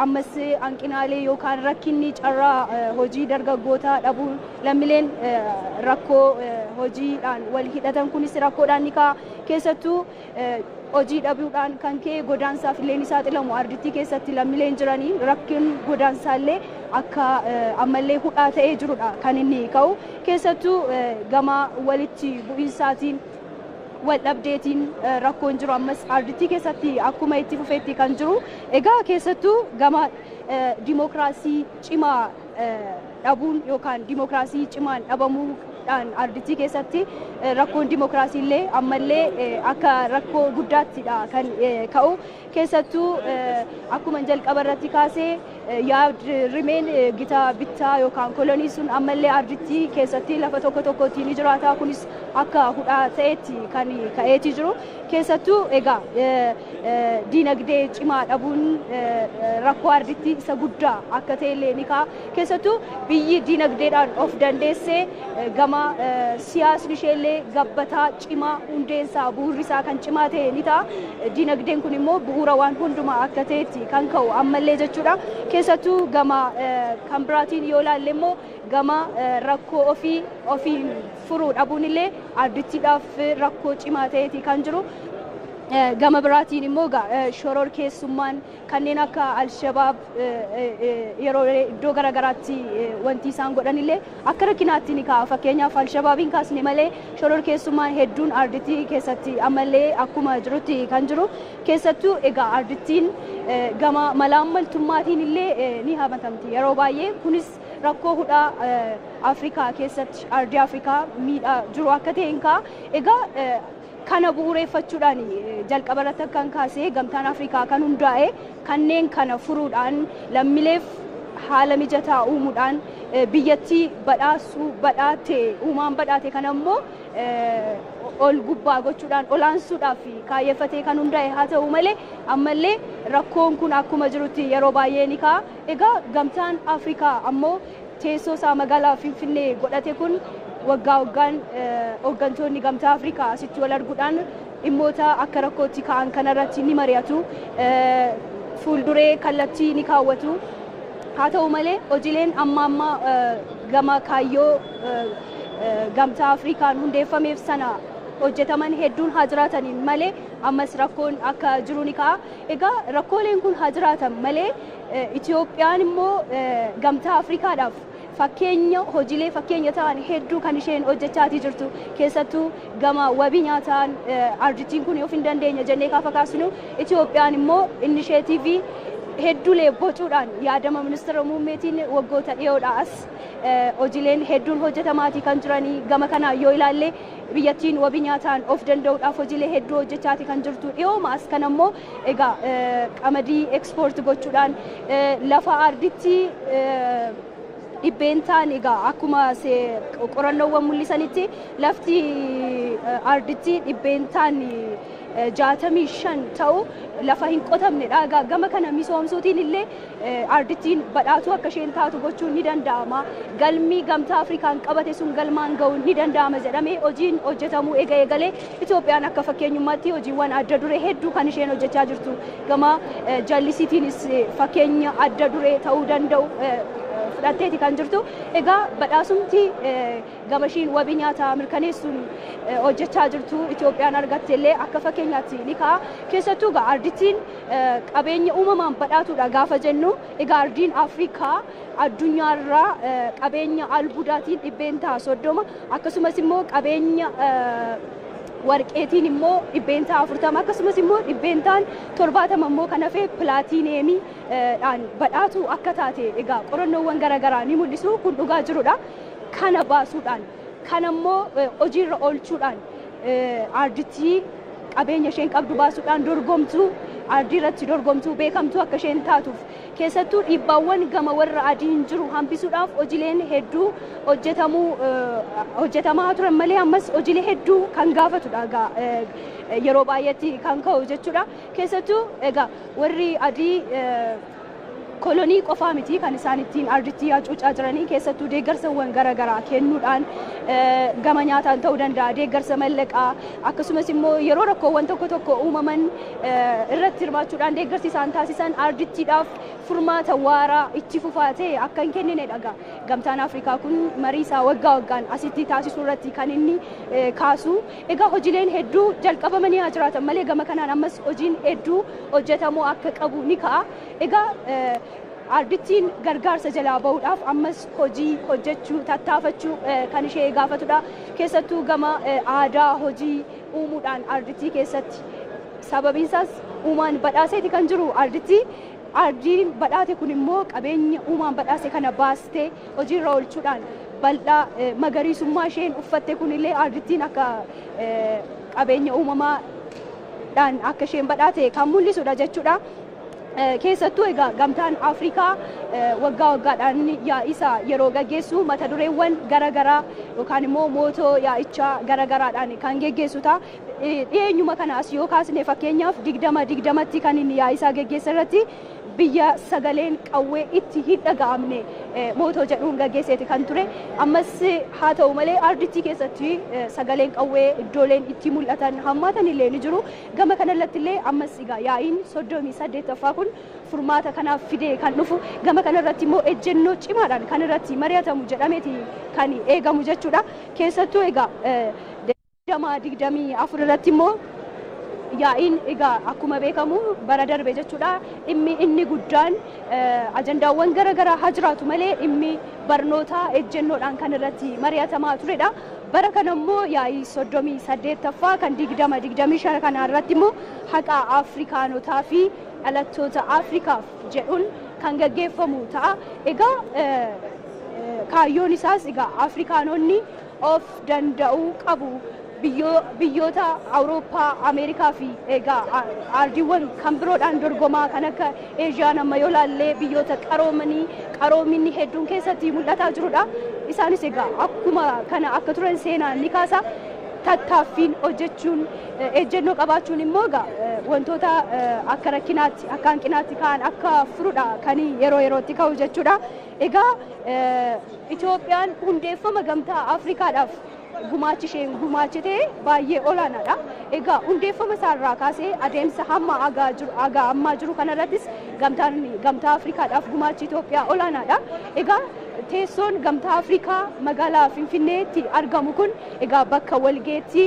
S6: ammas hanqinaalee yookaan rakkinni carraa hojii dargaggootaa dhabuun lammiileen rakkoo hojiidhaan wal hidhatan kunis rakkoodhaan ni ka'a. Keessattuu hojii dhabuudhaan kan ka'e godaansaaf illee ni saaxilamu ardittii keessatti lammiileen jiranii rakkin godaansaallee akka ammallee hudhaa ta'ee jirudha kan inni ka'u. Keessattuu gama walitti bu'iinsaatiin wal dhabdeetiin rakkoon jiru ammas ardittii keessatti akkuma itti fufeetti kan jiru. Egaa keessattuu gama dimookiraasii cimaa dhabuun yookaan dimookiraasii cimaan dhabamuudhaan ardittii keessatti rakkoon dimookiraasii illee ammallee akka rakkoo guddaattidha kan ka'u. Keessattuu akkuma jalqaba irratti kaasee yaadrimeen gita bittaa yookaan kolonii sun ammallee ardittii keessatti lafa tokko tokkotti ni jiraata. Kunis akka hudhaa ta'etti kan ka'eeti jiru. Keessattuu egaa dinagdee cimaa dhabuun rakkoo ardittii isa guddaa akka ta'ellee ni ka'a. Keessattuu biyyi dinagdeedhaan of dandeessee gama siyaasni isheellee gabbataa cimaa hundeensaa bu'uurrisaa kan cimaa ta'e ni ta'a. Dinagdeen kun immoo bu'uura waan hundumaa akka ta'etti kan ka'u ammallee jechuudha. Keessattuu gama kan biraatiin yoo ilaalle immoo gama rakkoo ofiin furuu dhabuun illee ardittiidhaaf rakkoo cimaa ta'eeti kan jiru. Gama biraatiin immoo shororkeessummaan kanneen akka Alshabaab yeroo iddoo garaagaraatti wanti isaan godhan illee akka rakkinaatti ni ka'a. Fakkeenyaaf Alshabaabiin kaasne malee shororkeessummaan hedduun ardittii keessatti ammallee akkuma jirutti kan jiru. Keessattuu egaa ardittiin gama malaammaltummaatiin illee ni hamatamti yeroo baay'ee. Kunis rakkoo hudhaa Afrikaa keessatti ardii Afrikaa miidhaa jiru akka ta'e hin ka'a. Egaa kana bu'uureeffachuudhaan jalqaba irratti kan kaasee Gamtaan Afrikaa kan hundaa'e kanneen kana furuudhaan lammiileef haala mijataa uumuudhaan biyyattii badhaasuu badhaate uumaan badhaate kan ammoo ol gubbaa gochuudhaan olaansuudhaaf kaayeffatee kan hundaa'e haa ta'u malee ammallee rakkoon kun akkuma jirutti yeroo baay'ee ni ka'a. Egaa gamtaan Afrikaa ammoo teessoo isaa magaalaa Finfinnee godhate kun waggaa waggaan hooggantoonni gamtaa Afrikaa asitti wal arguudhaan dhimmoota akka rakkootti ka'an kanarratti ni mari'atu. Fuulduree kallattii ni kaawwatu. Haa ta'u malee hojiileen amma gama kaayyoo gamtaa Afrikaan hundeeffameef sana hojjetaman hedduun haa jiraatanii malee ammas rakkoon akka jiru ni ka'a. Egaa rakkooleen kun haa jiraatan malee Itoophiyaan immoo gamtaa Afrikaadhaaf fakkeenya hojiilee fakkeenya ta'an hedduu kan isheen hojjechaatii jirtu keessattuu gama wabii nyaataan arditiin kun of hin dandeenya jennee kaafa kaasnu Itoophiyaan immoo innisheetiivii hedduulee bocuudhaan yaadama ministeera muummeetiin waggoota dhiyoodhaas hojiileen hedduun hojjetamaatii kan jiranii gama kanaa yoo ilaalle biyyattiin wabii nyaataan of danda'uudhaaf hojiilee hedduu hojjechaatii kan jirtu dhiyoomaas kan ammoo egaa qamadii ekspoort gochuudhaan lafa arditti dhibbeentaan egaa akkuma qorannoowwan mul'isanitti lafti arditti dhibbeentaan 65 ta'u lafa hin qotamnedha. Gama kana misoomsuutiin illee ardittiin badhaatu akka isheen taatu gochuun ni danda'ama. Galmi gamtaa Afrikaan qabate sun galmaan ga'uun ni danda'ama jedhamee hojiin hojjetamuu eegalee Itoophiyaan akka fakkeenyummaatti hojiiwwan adda duree hedduu kan isheen hojjechaa jirtu. Gama jallisiitiinis fakkeenya adda duree ta'uu danda'u fudhatteeti kan jirtu. Egaa badhaasumti gama ishiin wabii nyaataa mirkaneessuun hojjechaa jirtu Itoophiyaan argatte illee akka fakkeenyaatti ni ka'a. Keessattuu egaa ardittiin qabeenya uumamaan badhaatuudha gaafa jennu egaa ardiin Afrikaa addunyaarraa qabeenya albuudaatiin dhibbeentaa 30 akkasumas immoo qabeenya warqeetiin immoo dhibbeentaa 40 akkasumas immoo dhibbeentaan 70 immoo kan hafe pilaatiineemiidhaan badhaatu akka taate egaa qorannoowwan garaagaraa ni mul'isu kun dhugaa jirudha. Kana baasuudhaan kan ammoo hojiirra oolchuudhaan ardittii qabeenya isheen qabdu baasuudhaan dorgomtuu ardii irratti dorgomtuu beekamtuu akka isheen taatuuf keessattuu dhiibbaawwan gama warra adiin jiru hambisuudhaaf hojiileen hedduu hojjetamaa turan malee ammas hojiilee hedduu kan gaafatudha yeroo baay'eetti kan ka'u jechuudha. Keessattuu egaa warri adii kolonii qofaa miti kan isaan ittiin ardittii hacuucaa jiranii keessattuu deeggarsawwan garaagaraa kennuudhaan gama nyaataan ta'uu danda'a deeggarsa mallaqaa akkasumas immoo yeroo rakkoowwan tokko uumaman irratti hirmaachuudhaan deeggarsi isaan taasisan ardittiidhaaf furmaata waaraa itti fufaa ta'e akka hin kenninedha. Gamtaan Afrikaa kun marii isaa waggaa waggaan asitti taasisuu irratti kan inni kaasu. Egaa hojiileen hedduu jalqabamanii haa jiraatan malee gama kanaan ammas hojiin hedduu hojjetamuu akka qabu ni ka'a. Egaa ardittiin gargaarsa jalaa bahuudhaaf ammas hojii hojjechuu tattaafachuu kan ishee gaafatudha. Keessattuu gama aadaa hojii uumuudhaan ardittii keessatti sababiin isaas uumaan badhaaseeti kan jiru ardittii. Ardiin badhaate kun immoo qabeenya uumaan badhaase kana baastee hojiirra oolchuudhaan bal'aa magariisummaa isheen uffatte kunillee ardittiin akka qabeenya uumamaadhaan akka isheen badhaate kan mul'isudha jechuudha. Keessattuu egaa gamtaan Afrikaa waggaa waggaadhaan yaa'isaa yeroo gaggeessu mata dureewwan garaagaraa yookaan immoo mootoo yaa'ichaa garaagaraadhaan kan gaggeessu ta'a. Dhiyeenyuma kanaas yoo kaasne fakkeenyaaf 2020tti kan inni yaa'isaa gaggeessa irratti biyya sagaleen qawwee itti hin dhaga'amne mootoo jedhuun gaggeesseeti kan ture. Ammas haa ta'u malee ardittii keessatti sagaleen qawwee iddooleen itti mul'atan hammaatan illee ni jiru. Gama kanarratti illee ammas egaa yaa'iin 38ffaa kun furmaata kanaaf fidee kan dhufu gama kanarratti immoo ejjennoo cimaadhaan kan irratti mari'atamu jedhameeti kan eegamu jechuudha. Keessattuu egaa 2024 irratti immoo yaa'iin egaa akkuma beekamu bara darbe jechuudha. Dhimmi inni guddaan ajandaawwan garaagaraa haa jiraatu malee dhimmi barnootaa ejjennoodhaan kan irratti mari'atamaa turedha. Bara kana immoo yaa'ii 38ffaa kan 2025 kana irratti immoo haqa Afrikaanotaa fi dhalattoota Afrikaaf jedhuun kan gaggeeffamu ta'a. Egaa kaayyoon isaas egaa Afrikaanonni of danda'uu qabu. biyyoota Awurooppaa, Ameerikaa fi egaa ardiiwwan kan biroodhaan dorgomaa kan akka Eeshiyaa nama yoo laallee biyyoota qaroominni hedduun keessatti mul'ataa jirudha. Isaanis egaa akkuma kana akka turan seenaan ni kaasa. Tattaaffiin hojjechuun ejjennoo qabaachuun immoo egaa wantoota akka rakkinaatti akka hanqinaatti ka'an akka furuudha kan yerootti ka'u jechuudha. Egaa Itoophiyaan hundeeffama gamtaa Afrikaadhaaf gumaachi isheen gumaachite baay'ee olaanaadha. Egaa hundeeffama isaarraa kaasee adeemsa hamma ammaa jiru kanarrattis gamtaa Afrikaadhaaf gumaachi Itoophiyaa olaanaadha. Egaa teessoon gamtaa Afrikaa magaalaa Finfinneetti argamu kun egaa bakka walgeetti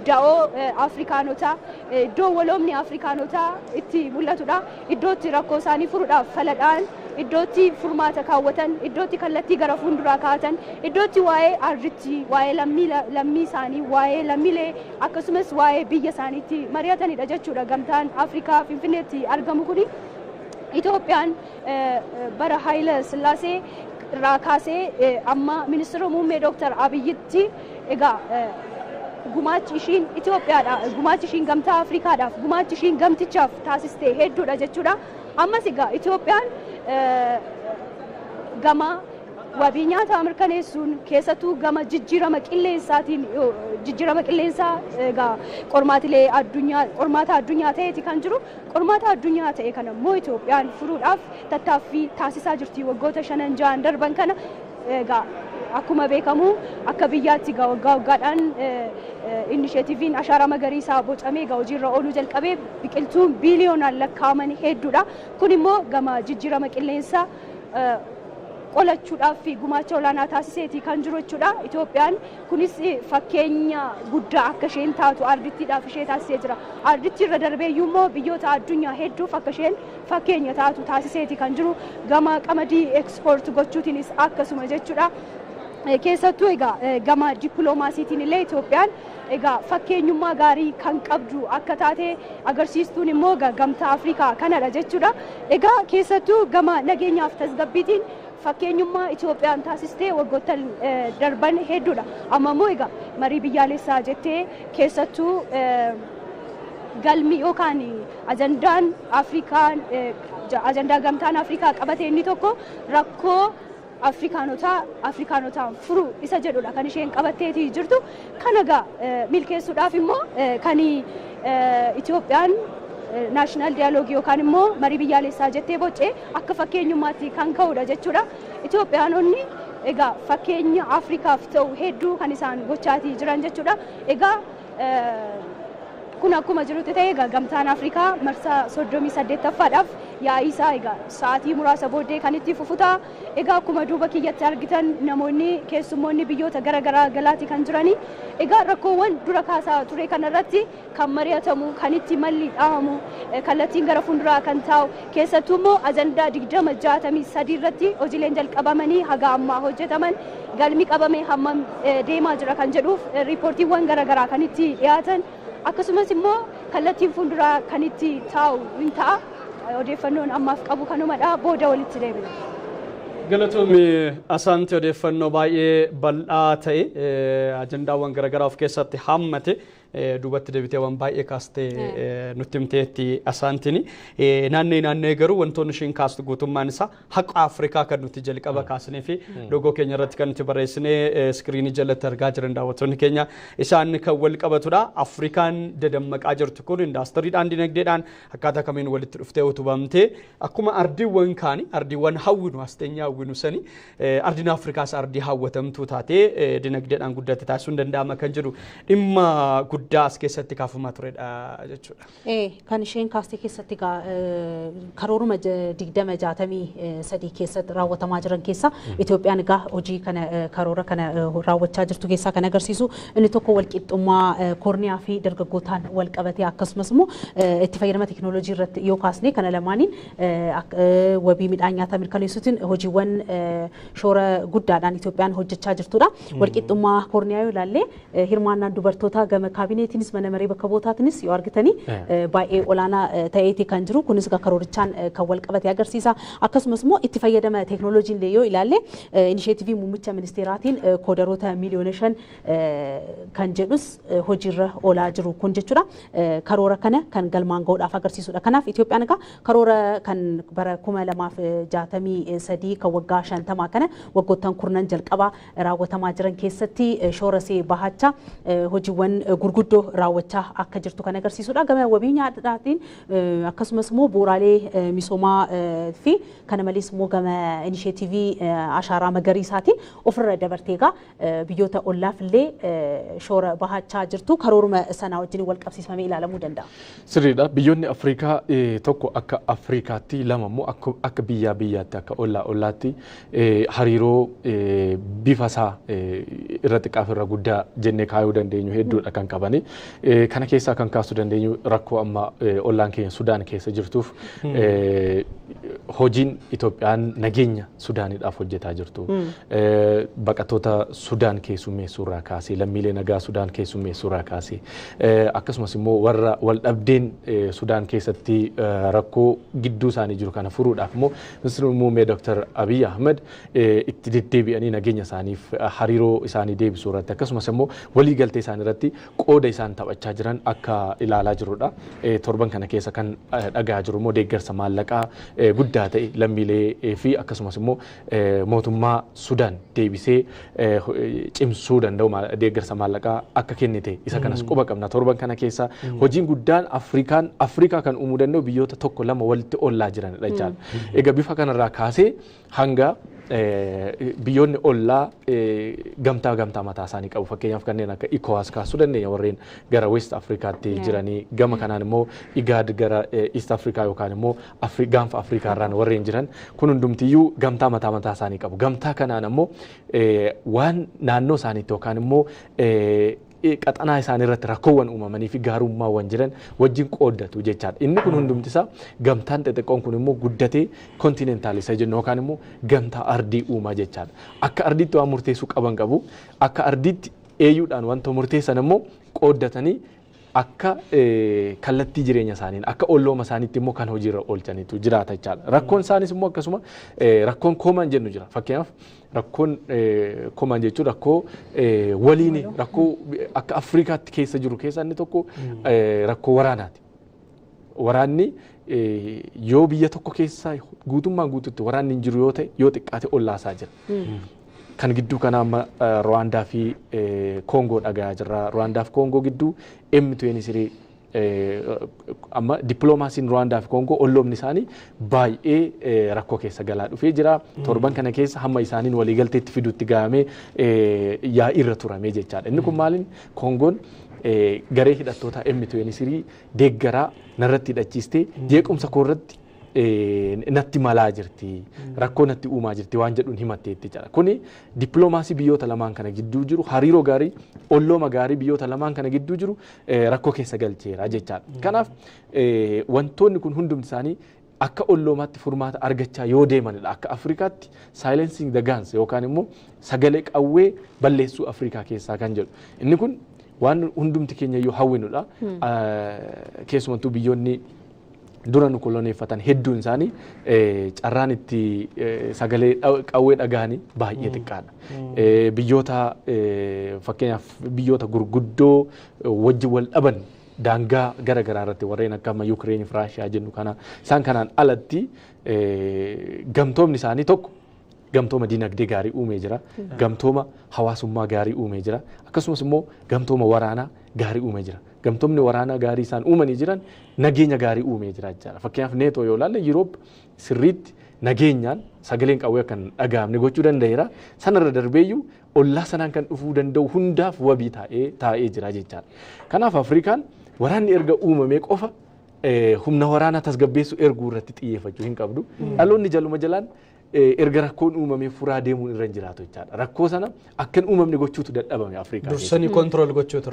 S6: da'oo Afrikaanotaa iddoo waloomni Afrikaanotaa itti mul'atudha. Iddootti rakkoo isaanii furuudhaaf faladhaan iddootti furmaata kaawwatan, iddootti kallattii gara fuulduraa kaa'atan, iddootti waa'ee ardiitti, waa'ee lammii isaanii, waa'ee lammiilee akkasumas waa'ee biyya isaaniitti mari'atanidha jechuudha. Gamtaan Afrikaa Finfinneetti argamu kuni Itoophiyaan bara Haayile Sillaasee irraa kaasee amma ministeera muummee Dr. Abiyyitti egaa gumaachi ishiin Itoophiyaadha, gumaachi ishiin gamtaa Afrikaadhaaf, gumaachi ishiin gamtichaaf taasiste hedduudha jechuudha. Ammas egaa Itoophiyaan gama wabii nyaataa mirkaneessuun keessattuu gama jijjiirama qilleensaa egaa qormaata addunyaa ta'eeti kan jiru. Qormaata addunyaa ta'e kana immoo Itoophiyaan furuudhaaf tattaaffii taasisaa jirti waggoota 5-6 darban kana. Egaa akkuma beekamu akka biyyaatti waggaadhaan inishiyatiiviin ashaaraa magariisaa bocamee egaa hojiirra ooluu jalqabee biqiltuun biiliyoonaan lakkaa'aman hedduudha. Kun immoo gama jijjiirama qilleensaa qolachuudhaaf gumaacha olaanaa taasiseeti kan jiru jechuudha. Itoophiyaan kunis fakkeenya guddaa akka isheen taatu ardittiidhaaf ishee taasisee jira. Arditti irra darbeeyyuu immoo biyyoota addunyaa hedduuf akka isheen fakkeenya taatu taasiseeti kan jiru. Gama qamadii ekspoort gochuutiinis akkasuma jechuudha. Keessattuu egaa gama dippiloomaasiitiin illee Itoophiyaan egaa fakkeenyummaa gaarii kan qabdu akka taate agarsiistuun immoo gamtaa Afrikaa kanadha jechuudha. Egaa keessattuu gama nageenyaaf tasgabbiitiin fakkeenyummaa Itoophiyaan taasistee waggoota darban hedduudha. Amma immoo egaa marii biyyaalessaa jettee keessattuu galmi yookaan ajandaa gamtaan Afrikaa qabate inni tokko rakkoo Afrikaanotaan furu isa jedhudha kan isheen qabatteeti jirtu. Kan egaa milkeessuudhaaf immoo kan Itoophiyaan naashinaal diyaaloogii yookaan immoo marii biyyaalessaa jettee boccee akka fakkeenyummaatti kan ka'udha jechuudha. Itoophiyaanonni egaa fakkeenya Afrikaaf ta'u hedduu kan isaan gochaatii jiran jechuudha. Egaa kun akkuma jirutti ta'e egaa gamtaan Afrikaa marsaa 38ffaadhaaf yaa'ii isaa egaa sa'aatii muraasa booddee kan itti fufutaa. Egaa akkuma duuba kiyyatti argitan namoonni keessummoonni biyyoota garaagaraa galaati kan jiranii. Egaa rakkoowwan dura kaasaa ture kanarratti kan mari'atamu, kan itti malli dhahamu, kallattiin gara fuulduraa kan taa'u keessattuu immoo ajandaa 2063 irratti hojiileen jalqabamanii haga ammaa hojjetaman galmi qabamee hammam deemaa jira kan jedhuuf riipoortiiwwan garaagaraa kan itti dhiyaatan. Akkasumas immoo kallattiin fuulduraa kan itti taa'u hin ta'a. Odeeffannoon ammaaf qabu kanumadha. Booda walitti deebina.
S1: Galatoomii asaanti odeeffannoo baay'ee bal'aa ta'e ajandaawwan garaagaraa of keessatti hammate duubatti deebiteewwan baay'ee kaastee nutti himteetti asaantiin. Naannee garuu wantoonni isheen kaastu guutummaan isaa haqa Afrikaa kan nuti jalqaba kaasnee fi loogoo keenya irratti kan nuti barreessinee iskiriinii jalatti argaa jiran daawwattoonni keenya isaan kan wal qabatudha. Afrikaan dadammaqaa jirtu kun indaastiriidhaan dinagdeedhaan akkaataa kamiin walitti dhuftee utubamtee akkuma ardiiwwan kaanii ardiiwwan hawwinu asteenyaa hawwinu sanii ardiin Afrikaas ardii hawwatamtuu taatee dinagdeedhaan guddatte taasisuun danda'ama kan jedhu dhimma guddaa as keessatti kaafamaa turedha jechuudha.
S2: Kan isheen kaastee keessatti karooruma 2063 keessatti raawwatamaa jiran keessa Itoophiyaan egaa hojii kana karoora kana raawwachaa jirtu keessaa kan agarsiisu inni tokko walqixxummaa koorniyaa fi dargaggootaan wal qabatee akkasumas immoo itti fayyadama teekinooloojii irratti yoo kaasne kana lamaaniin wabii midhaan nyaataa mirkaneessuutiin hojiiwwan shoora guddaadhaan Itoophiyaan hojjechaa jirtudha. Walqixxummaa koorniyaa yoo ilaalle hirmaannaan dubartootaa gama kaabineetiinis mana maree bakka bootaatinis yoo argitanii baay'ee olaanaa ta'eeti kan jiru kunis karoorichaan kan wal qabate agarsiisa akkasumas immoo itti fayyadama teeknooloojiin illee yoo ilaalle inisheetivii muummicha ministeeraatiin koodaroota miliyoona 5 kan jedhus hojiirra oolaa jiru kun jechuudha karoora kana kan galmaan ga'uudhaaf agarsiisudha kanaaf Itoophiyaan egaa karoora kan bara 2063 kan waggaa 50 kana waggoottan kurnan jalqabaa raawwatamaa jiran keessatti shoora see bahachaa hojiiwwan gurguddoo raawwachaa akka jirtu kan agarsiisudha gama wabii nyaataatiin akkasumas immoo bu'uuraalee misoomaa fi kana malees immoo gama inisheetivii ashaaraa magariisaatiin ofirra dabarteegaa biyyoota ollaaf illee shoora bahachaa jirtu karooruma sanaa wajjin wal qabsiifamee ilaalamuu danda'a.
S5: Sirriidha biyyoonni Afrikaa tokko akka Afrikaatti lama immoo akka biyyaatti akka ollaatti hariiroo bifa isaa irra xiqqaaf irra guddaa jennee kaayuu dandeenyu hedduudha kan qabani. Kana keessaa kan kaasuu dandeenyu rakkoo amma ollaan keenya Sudaan keessa jirtuuf hojiin Itoophiyaan nageenya Sudaaniidhaaf hojjetaa jirtu. Baqattoota Sudaan keessummeessuurraa kaasee lammiilee nagaa Sudaan keessummeessuurraa kaasee akkasumas immoo warra wal dhabdeen Sudaan keessatti rakkoo gidduu isaanii jiru kana furuudhaaf immoo Ministeerri Muummee Dr. Abiy Ahmed itti deddeebi'anii nageenya isaaniif hariiroo isaanii deebisuu irratti akkasumas immoo waliigaltee isaanii irratti qooda isaan taphachaa jiran akka ilaalaa jirudha. Torban kana keessa kan dhagaa jiru immoo deeggarsa maallaqaa guddaa ta'e lammiilee fi akkasumas immoo mootummaa Sudaan deebisee cimsuu danda'u deeggarsa maallaqaa akka kennite isa kanas quba qabna. Torban kana keessa hojiin guddaan Afrikaa kan uumuu danda'u biyyoota tokko lama walitti ollaa jiranidha jechaadha. Egaa bifa kanarraa kaasee hanga biyyoonni ollaa gamtaa mataa isaanii qabu fakkeenyaaf kanneen akka ECOWAS kaasuu dandeenya warreen gara West Afrikaatti jiranii gama kanaan immoo IGAD gara East Afrikaa yookaan immoo gaanfa Afrikaa irraan warreen jiran kun hundumtiyyuu gamtaa mataa isaanii qabu. Gamtaa kanaan immoo waan naannoo isaaniitti yookaan immoo qaxanaa isaanii irratti rakkoowwan uumamanii fi gaarummaawwan jiran wajjin qooddatu jechaadha. Inni kun hundumtisaa gamtaan xixiqqoon kun immoo guddatee kontinentaalisa jennu yookaan immoo gamtaa ardii uumaa jechaadha. Akka ardiitti waan murteessuu qaban qabu akka ardiitti AU'dhaan wanta murteessan immoo qooddatanii akka kallattii jireenya isaaniin akka ollooma isaaniitti immoo kan hojiirra oolchaniitu jiraata jechaadha. Rakkoon isaanis immoo akkasuma rakkoon koomaan jennu jira. Fakkeenyaaf rakkoon koomaan jechuun rakkoo waliin rakkoo akka Afrikaatti keessa jiru keessa inni tokko rakkoo waraanaati. Waraanni yoo biyya tokko keessa guutummaan guututti waraanni hin jiru yoo ta'e yoo xiqqaate ollaasaa jira. Kan gidduu kana amma Rwaandaa fi Koongoo dhagaa jirra. Rwaandaa fi Koongoo gidduu M23 amma dippiloomaasiin Rwaandaa fi Koongoo olloomni isaanii baay'ee rakkoo keessa galaa dhufee jira. Torban kana keessa hamma isaaniin waliigalteetti fiduutti gahamee yaa'ii irra turamee jechaadha. Inni kun maaliin Koongoon garee hidhattoota M23 deeggaraa narratti hidhachiistee jeequmsa koorratti natti malaa jirti rakkoo natti uumaa jirti waan jedhuun himatteetti jira. Kuni dippiloomaasii biyyoota lamaan kana gidduu jiru hariiroo gaarii ollooma gaarii biyyoota lamaan kana gidduu jiru rakkoo keessa galcheera jechaadha. Kanaaf wantoonni kun hundumti isaanii akka olloomaatti furmaata argachaa yoo deemanidha. Akka Afrikaatti silencing the guns yookaan immoo sagalee qawwee balleessuu Afrikaa keessaa kan jedhu. Inni kun waan hundumti keenya yoo hawwinudha. Keessumattuu biyyoonni dura nu koloneeffatan hedduun isaanii carraan itti sagalee qawwee dhagahanii baay'ee xiqqaadha. Biyyoota fakkeenyaaf biyyoota gurguddoo wajji wal dhaban daangaa gara garaa irratti warreen akka amma Yuukireen fi Raashiyaa jennu kana isaan kanaan alatti gamtoomni isaanii tokko gamtooma dinagdee gaarii uumee jira. Gamtooma hawaasummaa gaarii uumee jira. Akkasumas immoo gamtooma waraanaa gaarii uumee jira. Gamtoomni waraanaa gaarii isaan uumanii jiran nageenya gaarii uumee jira jechaadha. Fakkeenyaaf neetoo yoo ilaalle Yuuroop sirriitti nageenyaan sagaleen qawwee kan dhagahamne gochuu danda'eera. Sanarra darbeeyyuu ollaa sanaan kan dhufuu danda'u hundaaf wabii taa'ee jira jechaadha. Kanaaf Afrikaan waraanni erga uumamee qofa humna waraanaa tasgabbeessuu erguu irratti xiyyeeffachuu hin qabdu. Dhaloonni jaluma jalaan erga rakkoon uumamee furaa deemuun irra jiraatu jechaadha. Rakkoo sana akka hin uumamne gochuutu dadhabame Afrikaa.
S1: Dursanii kontirool gochuutu.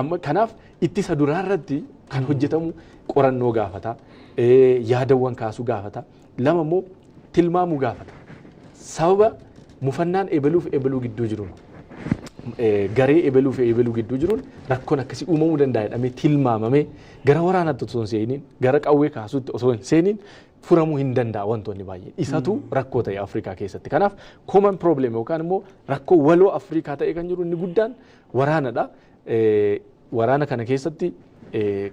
S5: Amma kanaaf ittisa duraa irratti kan hojjetamu qorannoo gaafata, yaadawwan kaasuu gaafata, lama immoo tilmaamuu gaafata. Sababa mufannaan ebaluu fi ebaluu gidduu jiru garee eebeluu fi eebeluu gidduu jiruun rakkoon akkasii uumamuu danda'a jedhamee tilmaamamee gara waraanaatti osoo hin seeniin gara qawwee kaasuutti osoo hin seeniin furamuu hin danda'a wantoonni baay'een. Isatu rakkoo ta'e Afrikaa keessatti. Kanaaf common problem yookaan immoo rakkoo waloo Afrikaa ta'e kan jiru inni guddaan waraanadha. Waraana kana keessatti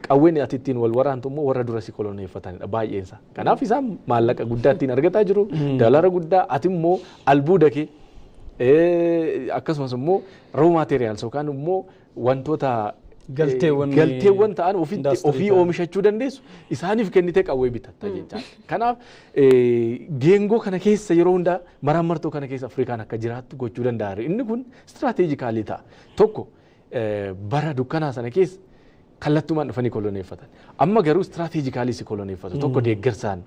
S5: qawween ati ittiin wal waraantu immoo warra dura si koloneeffatanidha baay'eensa. Kanaaf isaan maallaqa guddaa ittiin argataa jiru, daalara guddaa ati immoo albuuda kee akkasumas immoo raw materials yookaan immoo wantoota galteewwan ta'an ofii oomishachuu dandeessu isaaniif kennitee qawwee bitatta jechaadha. Kanaaf geengoo kana keessa yeroo hundaa maraamartoo kana keessa Afrikaan akka jiraattu gochuu danda'a. Inni kun istiraatiijikaalii ta'a. Tokko bara dukkanaa sana keessa kallattumaan dhufanii koloneeffatan. Amma garuu istiraatiijikaalii si koloneeffatu. Tokko deeggarsaan.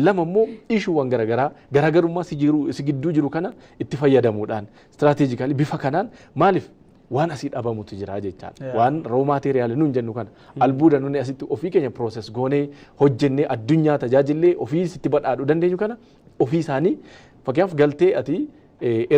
S5: Lama immoo ishuuwwan garaagarummaa si gidduu jiru kana itti fayyadamuudhaan istiraatiijikaalii bifa kanaan maaliif waan asii dhabamutu jira jechaadha. Waan raw material nuun jennu kana albuuda nuuni asitti ofii keenya process goonee hojjennee addunyaa tajaajillee ofii sitti badhaadhuu dandeenyu kana ofii isaanii fakkeenyaaf galtee ati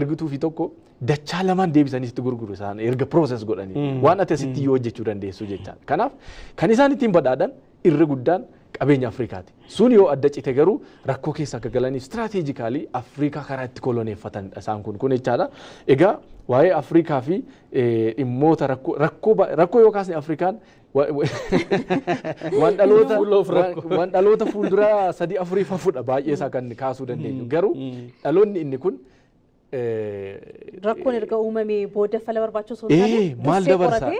S5: ergituu fi tokko dachaa lamaan deebisanii sitti gurguru isaan erga process godhanii waan ati asitti yoo hojjechuu dandeessu jechaadha. Kanaaf kan isaan ittiin badhaadhan irra guddaan qabeenya Afrikaati. Sun yoo adda cite garuu rakkoo keessa akka galanii istiraatiijikaalii Afrikaa karaa itti koloneeffatan isaan kun jechaadha. Egaa waa'ee Afrikaa fi dhimmoota rakkoo yoo kaasne Afrikaan waan dhaloota fuulduraa 3-4 fudha baay'ee isaa kan kaasuu dandeenyu. Garuu dhaloonni inni kun
S2: rakkoon erga uumamee booda fala barbaachuu soo ta'e
S5: maal dabarsa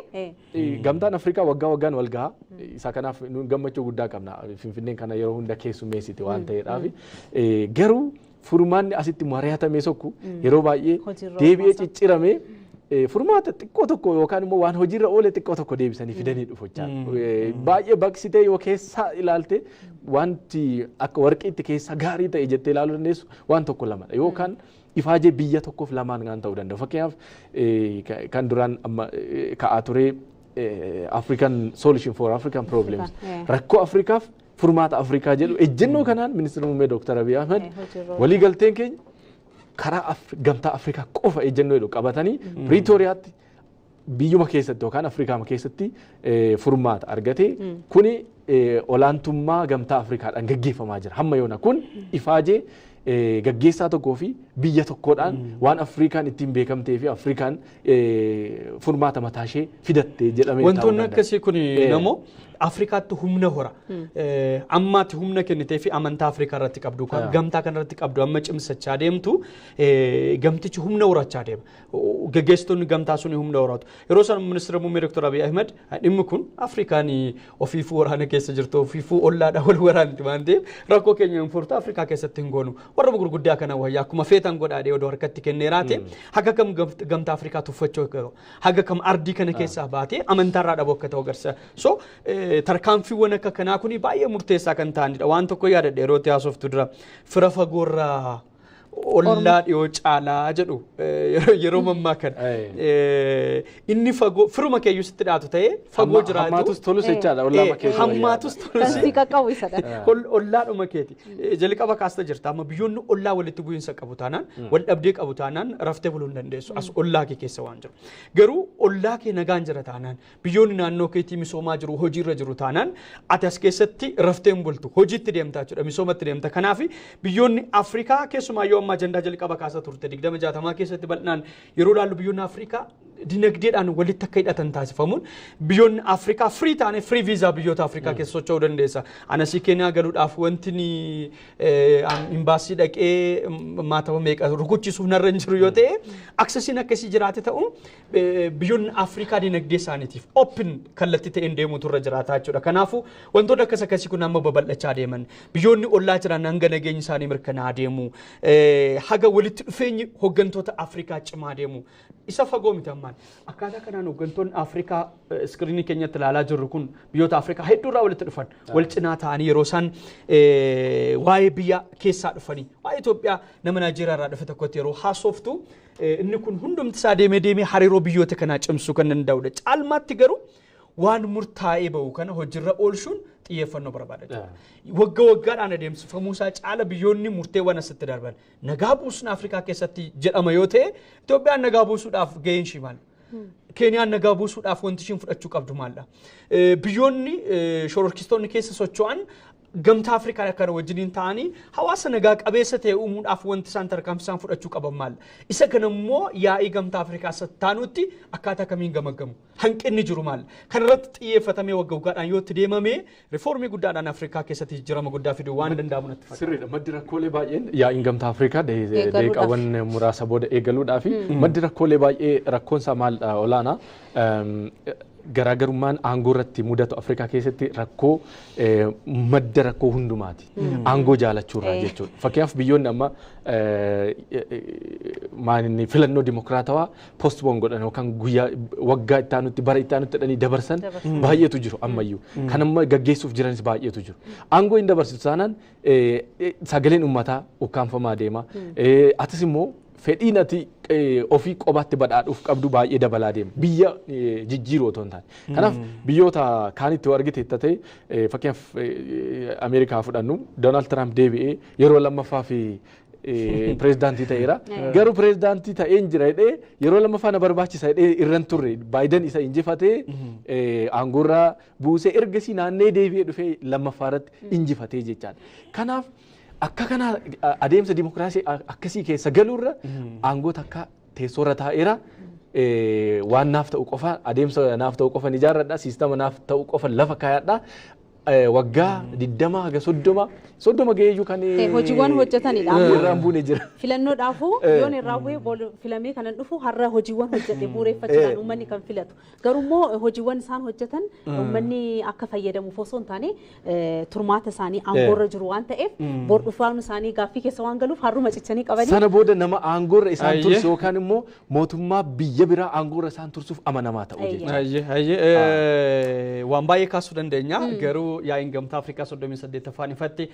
S5: gamtaan Afrikaa waggaan wal gahaa isa kanaaf gammachuu guddaa qabna Finfinneen kana yeroo hunda keessummeessite waan ta'eedhaaf garuu furmaanni asitti mari'atamee sokku yeroo baay'ee deebi'ee ciccirame furmaata xiqqoo tokko yookaan immoo waan hojiirra oole xiqqoo tokko deebisanii fidanii dhufachaa baay'ee baqsitee yoo keessaa ilaalte wanti akka warqiitti keessa gaarii ta'e jettee ilaaluu dandeessu waan tokko lamadha yookaan ifaajee biyya tokkoof lamaan kan ta'uu danda'u. Fakkeenyaaf kan duraan ka'aa ture African Solution for African Problems rakkoo Afrikaaf furmaata Afrikaa jedhu ejjennoo kanaan ministeera muummee Dr. Abiy Ahmed walii galteen keenya karaa gamtaa Afrikaa qofa ejjennoo jedhu qabatanii Pretooriyaatti biyyuma keessatti yookaan Afrikaa keessatti furmaata argate kuni olaantummaa gamtaa Afrikaadhaan gaggeeffamaa jira. Hamma yoona kun ifaajee gaggeessaa tokkoo fi biyya tokkoodhaan waan Afrikaan ittiin beekamtee fi Afrikaan furmaata mataa ishee fidattee jedhamee
S1: wantoonni akkasii kun namoo Afrikaatti humna hora ammaatti humna kennitee fi amantaa Afrikaa irratti qabdu gamtaa kana irratti qabdu amma cimsachaa deemtu gamtichi humna horachaa deema gaggeessitoonni gamtaa sun humna horatu yeroo san ministeera muummee Dr. Abiy Ahmed dhimmi kun Afrikaan ofiifuu waraana keessa jirtu ofiifuu ollaadha wal waraanti waan ta'eef rakkoo keenya infurta Afrikaa keessatti hin goonu warra gurguddaa kana wayyaa akkuma feetan godhaadhee odoo harkatti kenneeraate haga kam gamtaa Afrikaa tuffachuu haga kam ardii kana keessaa baatee amantaarraa dhaboo akka ta'u agarsiisa. So tarkaanfiiwwan akka kanaa kuni baay'ee murteessaa kan ta'anidha. Waan tokko yaadadhe yeroo haasoftu dura fira fagoorraa ollaa dhiyoo caalaa jedhu yeroo mammaa kana inni fagoo firuma keeyyuu sitti dhaatu ta'ee fagoo jiraatu
S5: hammaatus tolus jechaadha ollaa makeetii
S1: hammaatus tolus
S2: kan qaqqabu isadha
S1: ollaadhuma keeti jalqaba kaasta jirta amma biyyoonni ollaa walitti bu'iinsa qabu taanaan wal dhabdee qabu taanaan raftee buluu hin dandeessu as ollaa kee keessa waan jiru garuu ollaa kee nagaan jira taanaan biyyoonni naannoo keetii misoomaa jiru hojiirra jiru taanaan ati as keessatti raftee hin bultu hojiitti deemtaa jechuudha misoomatti deemta kanaaf biyyoonni Afrikaa keessumaa ajenda jalqaba kaasa turte 2060 keessatti bal'inaan yeroo laallu biyyoonni Afrikaa dinagdeedhaan walitti akka hidhatan taasifamuun biyyoonni Afrikaa free taane free visa biyyoota Afrikaa keessa socho'uu dandeessa. Anasii Keeniyaa galuudhaaf wanti ni imbaasii dhaqee maatama meeqa rukuchisuuf narra hin jiru yoo ta'e aksesiin akkasii jiraate ta'uun biyyoonni Afrikaa dinagdee isaaniitiif open kallattii ta'een deemuutu irra jiraata jechuudha. Kanaafuu wantoota akkasii kun amma babal'achaa deeman biyyoonni ollaa jiran hanga nageenyi isaanii mirkanaa deemu haga walitti dhufeenyi hooggantoota Afrikaa cimaa deemu isa fagoo miti ammaan akkaataa kanaan hooggantoonni Afrikaa iskiriinii keenyatti ilaalaa jirru kun biyyoota Afrikaa hedduurraa walitti dhufan wal cinaa ta'anii yeroo isaan waa'ee biyya keessaa dhufanii waa'ee Itoophiyaa nama Naayijeeriyaa irraa dhufe tokkotti yeroo haasoftu inni kun hundumti isaa deemee hariiroo biyyoota kanaa cimsuu kan danda'udha. Caalmaatti garuu waan murtaa'ee bahu kana hojiirra oolchuun xiyyeeffannoo barbaada. Wagga waggaadhaan adeemsifamuu isaa caala biyyoonni murteewwan asitti darban nagaa buusuun Afrikaa keessatti jedhama yoo ta'e Itoophiyaan nagaa buusuudhaaf gaheen ishii maal? Keeniyaan nagaa buusuudhaaf wanti ishiin fudhachuu qabdu maal? Biyyoonni shororkistoonni keessa socho'an Gamtaa Afrikaa kana wajjiniin ta'anii hawaasa nagaa qabeessa ta'e uumuudhaaf wanti isaan tarkaanfisaan fudhachuu qaban maal? Isa kana immoo yaa'ii Gamtaa Afrikaa sattaanutti akkaataa kamiin gamaggamu? Hanqinni jiru maal? Kan irratti xiyyeeffatamee wagga waggaadhaan yoo itti deemame riifoormii guddaadhaan Afrikaa keessatti jijjiirama guddaa fiduu waan danda'amu natti fakkaata. Sirriidha. Maddi rakkoolee baay'een yaa'iin Gamtaa Afrikaa daqiiqaawwan muraasa booda eegaluudhaa fi maddi rakkoolee baay'ee rakkoonsaa maal olaanaa garaagarummaan aangoo irratti mudatu Afrikaa keessatti rakkoo madda rakkoo hundumaati. Aangoo jaalachuurraa jechuudha. Fakkeenyaaf biyyoonni amma maalinni filannoo dimokiraatawaa postpoon godhan yookaan guyyaa waggaa itti aanutti bara itti aanutti jedhanii dabarsan baay'eetu jiru ammayyuu. Kan amma gaggeessuuf jiranis baay'eetu jiru. Aangoo hin dabarsitu taanaan sagaleen uummataa ukkaanfamaa deema. Atis immoo fedhiin ati ofii qobaatti badhaadhuuf qabdu baay'ee dabalaa deema. Biyya jijjiiruu otoo hin taane. Kanaaf biyyoota kaanitti argite ta'e fakkeenyaaf Ameerikaa fudhannu Doonaald Tiraamp deebi'ee yeroo lammaffaa fi pirezidaantii ta'eera. Garuu pirezidaantii ta'een jira jedhee yeroo lammaffaa na barbaachisa jedhee irran turre Baayiden isa injifatee aangoorraa buusee ergasii naannee deebi'ee dhufee lammaffaa irratti injifatee jechaadha. Kanaaf akka kana adeemsa dimokiraasii akkasii keessa galuurra aangoota akka teessoorra taa'eera waan naaf ta'u qofa adeemsa naaf ta'u qofa ijaarradha siistama naaf ta'u qofa lafa kaayadha waggaa 20 haga 30 geeyyuu kan
S2: hojiiwwan hojjetanidha.
S5: Irraan buune jira.
S2: Filannoodhaafu yoon irraa bu'ee filamee kanan dhufu har'a hojiiwwan hojjete bu'uureffachuudhaan uummanni kan filatu. Garuu hojiiwwan isaan hojjetan uummanni akka fayyadamuuf osoo hin taane turmaata isaanii aangoorra jiru waan ta'eef bor dhufaan isaanii gaaffii keessa waan galuuf har'uma cichanii qabanii.
S5: Sana booda nama aangoorra isaan tursu yookaan immoo mootummaa biyya biraa aangoorra isaan tursuuf amanamaa ta'u jechuudha.
S1: Waan baay'ee kaasuu dandeenya garuu yaa'iin Gamtaa Afrikaa 38ffaan ifatti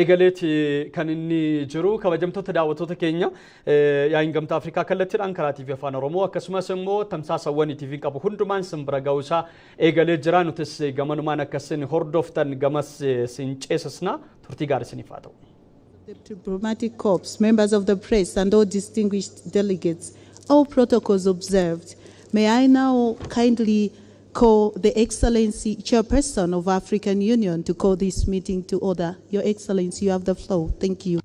S1: eegaleeti kan inni jiru kabajamtoota daawwattoota keenya yaa'iin Gamtaa Afrikaa kallattiidhaan karaa TV Afaan Oromoo akkasumas immoo tamsaasawwan TV qabu hundumaan simbira ga'uusaa eegalee jira nutis gamanumaan akkasin hordoftan gamas sin ceesisna turtii gaarii isiniif haa ta'u.
S7: The diplomatic corps, members of the press and all distinguished delegates, all protocols observed. May I now kindly call the Excellency Chairperson of African Union to call this meeting to order. Your Excellency, you have the floor. Thank you.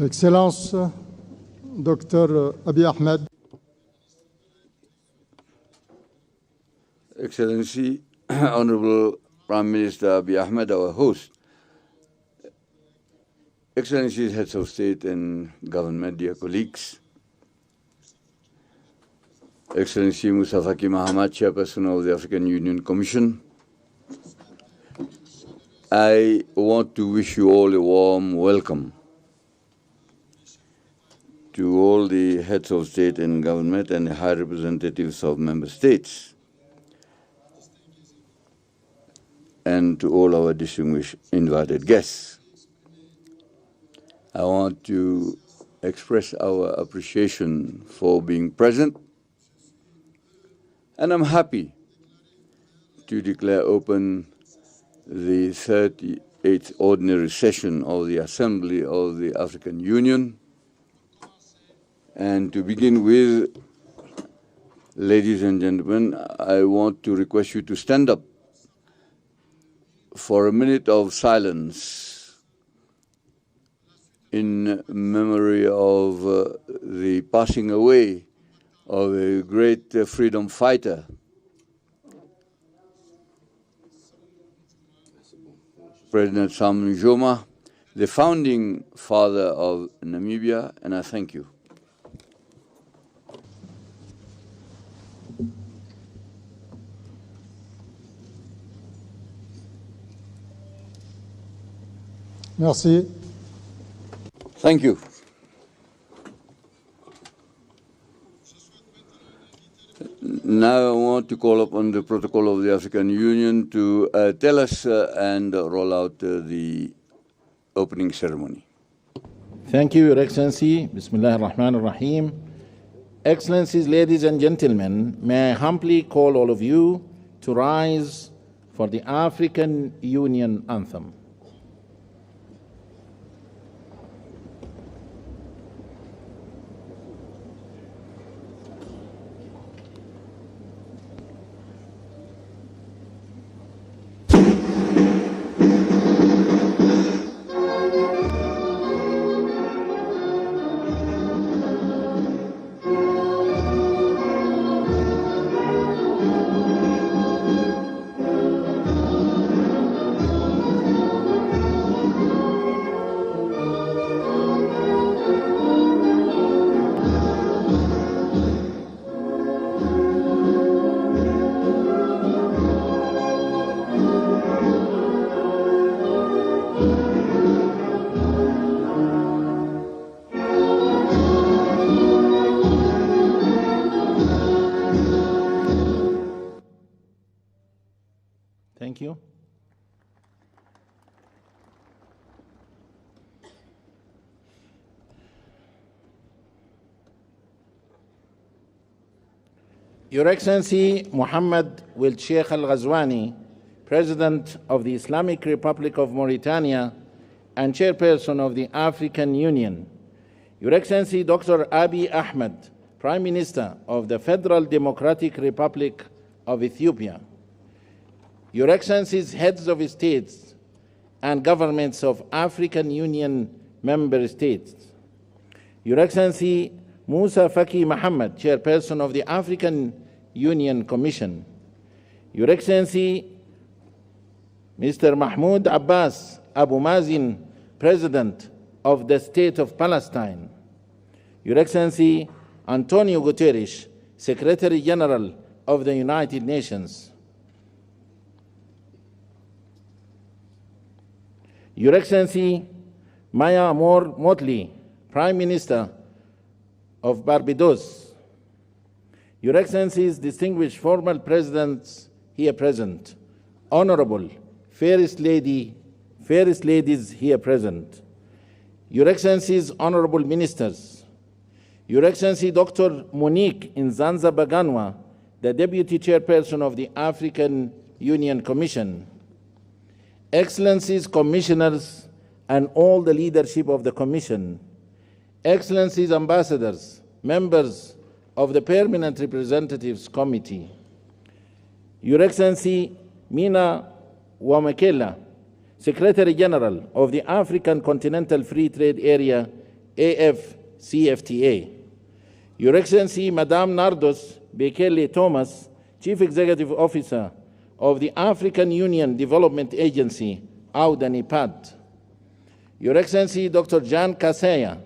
S8: Excellence, Dr. Abiy Ahmed.
S9: Excellency, Honorable Prime Minister Abiy Ahmed, our host, Excellencies, Heads of State and Government, dear colleagues, Excellency Musa Faki Mahamat, Chairperson of the African Union Commission, I want to wish you all a warm welcome to all the Heads of State and Government and the High Representatives of Member States, and to all our distinguished invited guests. I want to express our appreciation for being present, and I'm happy to declare open the 38th Ordinary Session of the Assembly of the African Union. And to begin with, ladies and gentlemen, I want to request you to stand up for a minute of silence in memory of the passing away of a great freedom fighter, President Sam Nujoma, the founding father of Namibia, and I thank you.
S8: Merci.
S9: Thank you. Now I want to call upon the protocol of the African Union to tell us and roll out the opening ceremony.
S10: Thank you, Your Excellency. Bismillah ar-Rahman ar-Rahim. Excellencies, ladies and gentlemen, may I humbly call all of you to rise for the African Union Anthem. Thank you. Your Excellency Muhammad Wild Sheikh Al Ghazwani, President of the Islamic Republic of Mauritania and Chairperson of the African Union, Your Excellency Dr. Abiy Ahmed, Prime Minister of the Federal Democratic Republic of Ethiopia, Your Excellencies, heads of states and governments of African Union member states, Your Excellency Musa Faki Mohammed, Chairperson of the African Union Commission, Your Excellency Mr. Mahmoud Abbas Abu Mazin, President of the State of Palestine, Your Excellency Antonio Guterres, Secretary General of the United Nations, Your Excellency Maya Moore Motley, Prime Minister of Barbados, Your Excellencies, distinguished former presidents here present, Honorable Fairest Ladies here present, Your Excellencies, Honorable Ministers, Your Excellency Dr. Monique Nzanza Baganwa, the Deputy Chairperson of the African Union Commission, Excellencies, Commissioners, and all the leadership of the Commission, Excellencies, Ambassadors, members of the Permanent Representatives Committee, Your Excellency Mina Wamakela, Secretary General of the African Continental Free Trade Area, AFCFTA, Your Excellency Madame Nardos Bekele Thomas, Chief Executive Officer of the African Union Development Agency, AUDA-NIPAD, Your Excellency Dr. Jan Kaseya,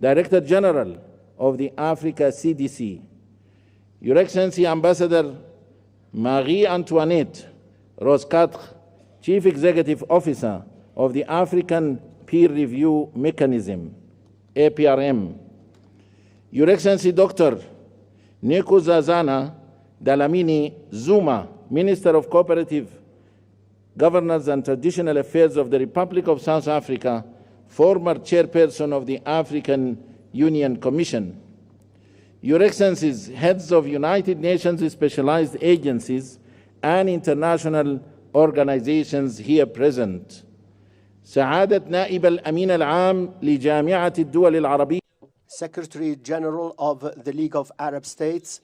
S10: Director General of the Africa CDC, Your Excellency Ambassador Marie-Antoinette Roscatre, Chief Executive Officer of the African Peer Review Mechanism, APRM, Your Excellency Dr. Nkosazana Dlamini Zuma, Minister of Cooperative Governance and Traditional Affairs of the Republic of South Africa, former Chairperson of the African Union Commission, Your Excellencies, heads of United Nations specialized agencies and international organizations here present, سعادة نائب الأمين العام لجامعة الدول العربية,
S11: Secretary General of the League of Arab States,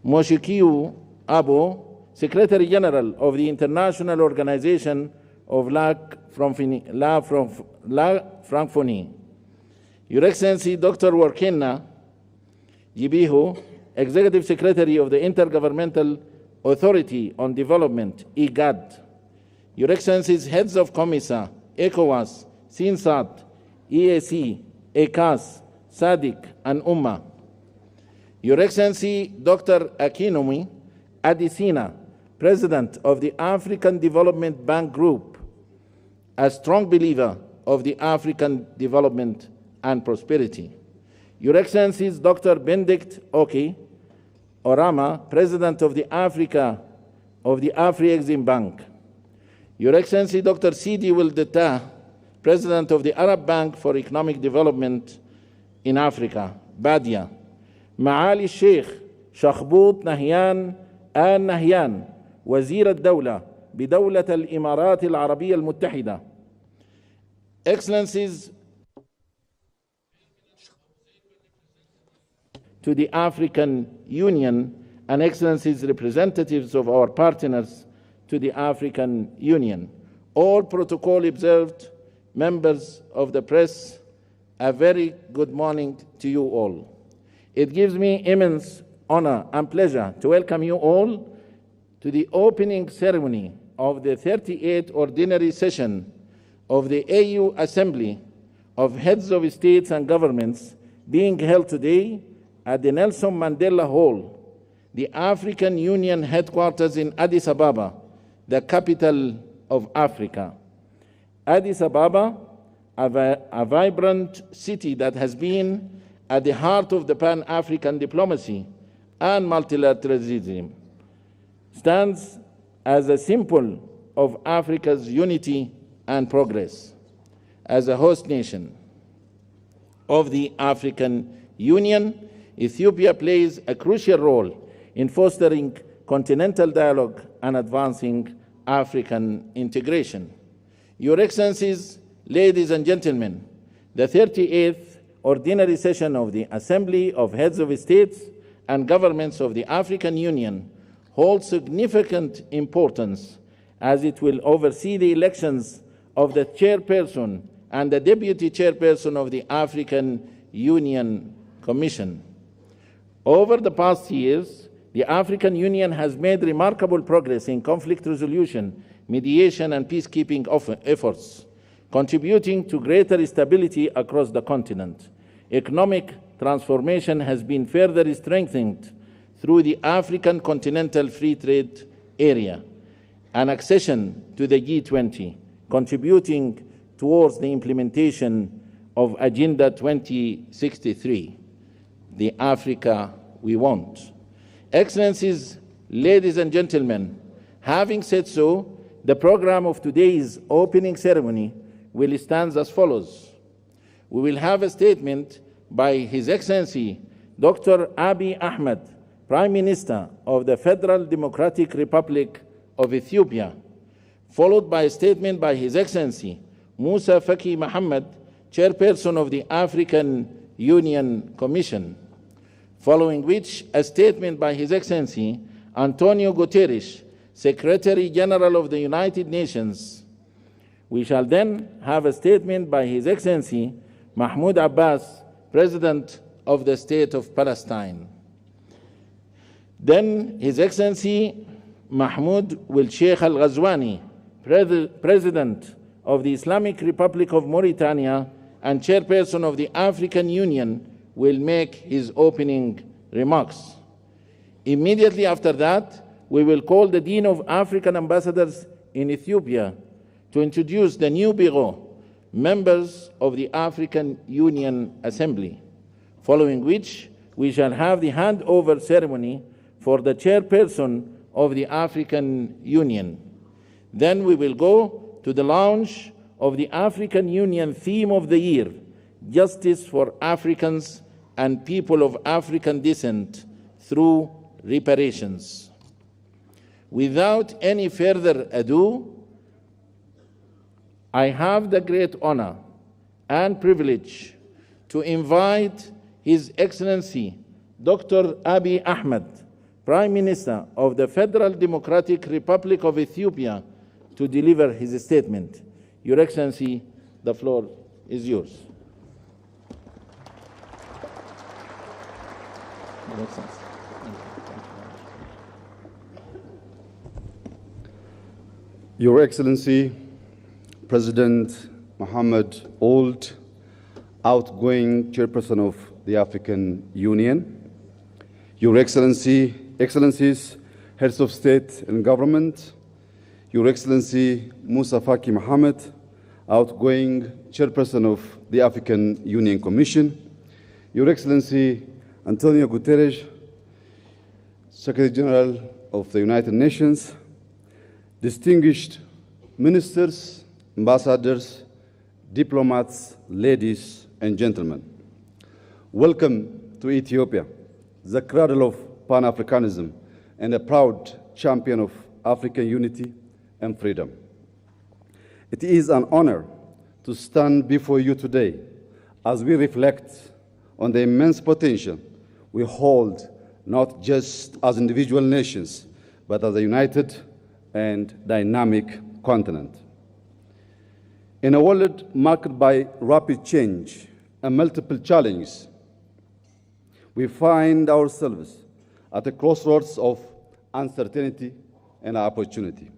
S10: Moshikiu Abo, Secretary General of the International Organization of La Francophonie, Your Excellency Dr. Warkena Jibiho, Executive Secretary of the Intergovernmental Authority on Development, IGAD, Your Excellencies, heads of COMISA, ECOWAS, SINSAT, EAC, ECAS, SADC, and UMMA, Your Excellency Dr. Akinwumi Adesina, President of the African Development Bank Group, a strong believer of the African development and prosperity, Your Excellencies Dr. Benedict Oki Orama, President of the Afri-Exim Bank, Your Excellency Dr. Sidi Wildeta, President of the Arab Bank for Economic Development in Africa, BADIA, معالي الشيخ شخبوط نهيان آل نهيان وزير الدولة بدولة الإمارات العربية المتحدة. Excellencies, to the African Union, and Excellencies, representatives of our partners to the African Union, all protocol observed members of the press, a very good morning to you all. It gives me immense honor and pleasure to welcome you all to the opening ceremony of the 38th Ordinary Session of the AU Assembly of Heads of States and Governments being held today at the Nelson Mandela Hall, the African Union headquarters in Addis Ababa, the capital of Africa. Addis Ababa, a vibrant city that has been at the heart of the Pan-African diplomacy and multilateralism, stands as a symbol of Africa's unity and progress. As a host nation of the African Union, Ethiopia plays a crucial role in fostering continental dialogue and advancing African integration. Your Excellencies, ladies and gentlemen, the 38th Ordinary Session of the Assembly of Heads of States and Governments of the African Union holds significant importance as it will oversee the elections of the chairperson and the deputy chairperson of the African Union Commission. Over the past years, the African Union has made remarkable progress in conflict resolution, mediation, and peacekeeping efforts, contributing to greater stability across the continent. Economic transformation has been further strengthened through the African Continental Free Trade Area and accession to the G20, contributing towards the implementation of Agenda 2063, the Africa we want. Excellencies, ladies and gentlemen, having said so, the program of today's opening ceremony will stand as follows. We will have a statement by His Excellency Dr. Abiy Ahmed, Prime Minister of the Federal Democratic Republic of Ethiopia, followed by a statement by His Excellency Musa Faki Mohammed, Chairperson of the African Union Commission, following which a statement by His Excellency Antonio Guterres, Secretary General of the United Nations. We shall then have a statement by His Excellency Mahmoud Abbas, President of the State of Palestine. Then His Excellency Mahmoud Wil Sheikh Al Ghazwani, President of the Islamic Republic of Mauritania and Chairperson of the African Union, will make his opening remarks. Immediately after that, we will call the Dean of African Ambassadors in Ethiopia to introduce the new Bureau, members of the African Union Assembly, following which we shall have the handover ceremony for the Chairperson of the African Union. Then we will go to the launch of the African Union theme of the year, Justice for Africans and People of African Descent through Reparations. Without any further ado, I have the great honor and privilege to invite His Excellency Dr. Abiy Ahmed, Prime Minister of the Federal Democratic Republic of Ethiopia, to deliver his statement. Your Excellency, the floor is yours. Your Excellency.
S12: Your Excellency, President Mohammed Ould, outgoing Chairperson of the African Union, Your Excellencies, Heads of State and Government, Your Excellency Musa Faki Mohammed, outgoing Chairperson of the African Union Commission, Your Excellency Antonio Guterres, Secretary General of the United Nations, distinguished ministers, ambassadors, diplomats, ladies and gentlemen. Welcome to Ethiopia, the cradle of Pan-Africanism and a proud champion of African unity and freedom. It is an honor to stand before you today as we reflect on the immense potential we hold, not just as individual nations, but as a united and dynamic continent. In a world marked by rapid change and multiple challenges, we find ourselves at a crossroads of uncertainty and opportunity.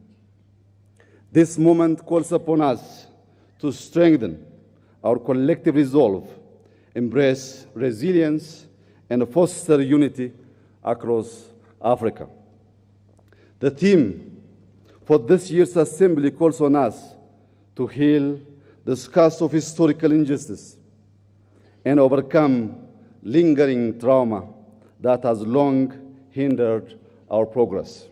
S12: This moment calls upon us to strengthen our collective resolve, embrace resilience, and foster unity across Africa. The theme for this year's assembly calls on us to heal the scars of historical injustice and overcome lingering trauma that has long hindered our progress.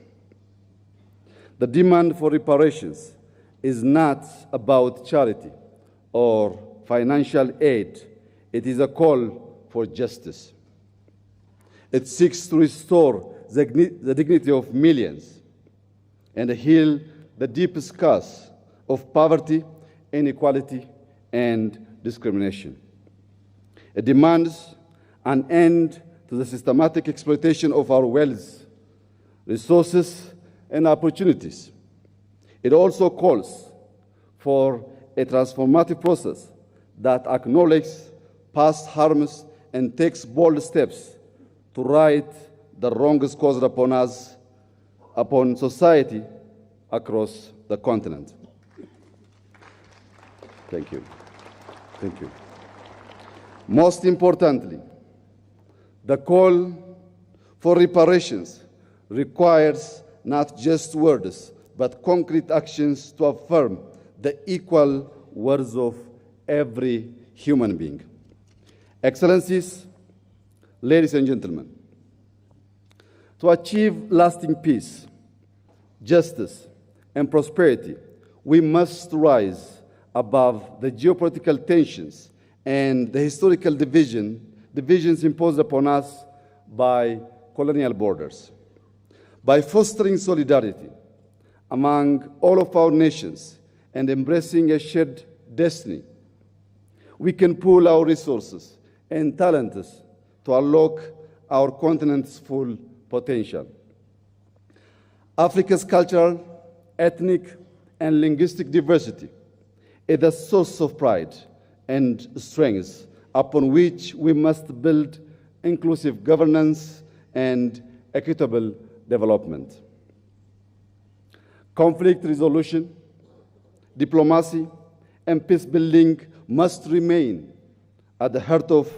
S12: The demand for reparations is not about charity or financial aid. It is a call for justice. It seeks to restore the dignity of millions and heal the deep scars of poverty, inequality, and discrimination. It demands an end to the systematic exploitation of our wealth, resources, and opportunities. It also calls for a transformative process that acknowledges past harms and takes bold steps to right the wrongs caused upon us, upon society across the continent. Thank you. Thank you. Most importantly, the call for reparations requires not just words, but concrete actions to affirm the equal worth of every human being. Excellencies, ladies and gentlemen, to achieve lasting peace, justice, and prosperity, we must rise above the geopolitical tensions and the historical divisions imposed upon us by colonial borders. By fostering solidarity among all of our nations and embracing a shared destiny, we can pool our resources and talents to unlock our continent's full potential. Africa's cultural, ethnic, and linguistic diversity is a source of pride and strength upon which we must build inclusive governance and equitable development. Conflict resolution, diplomacy, and peace building must remain at the heart of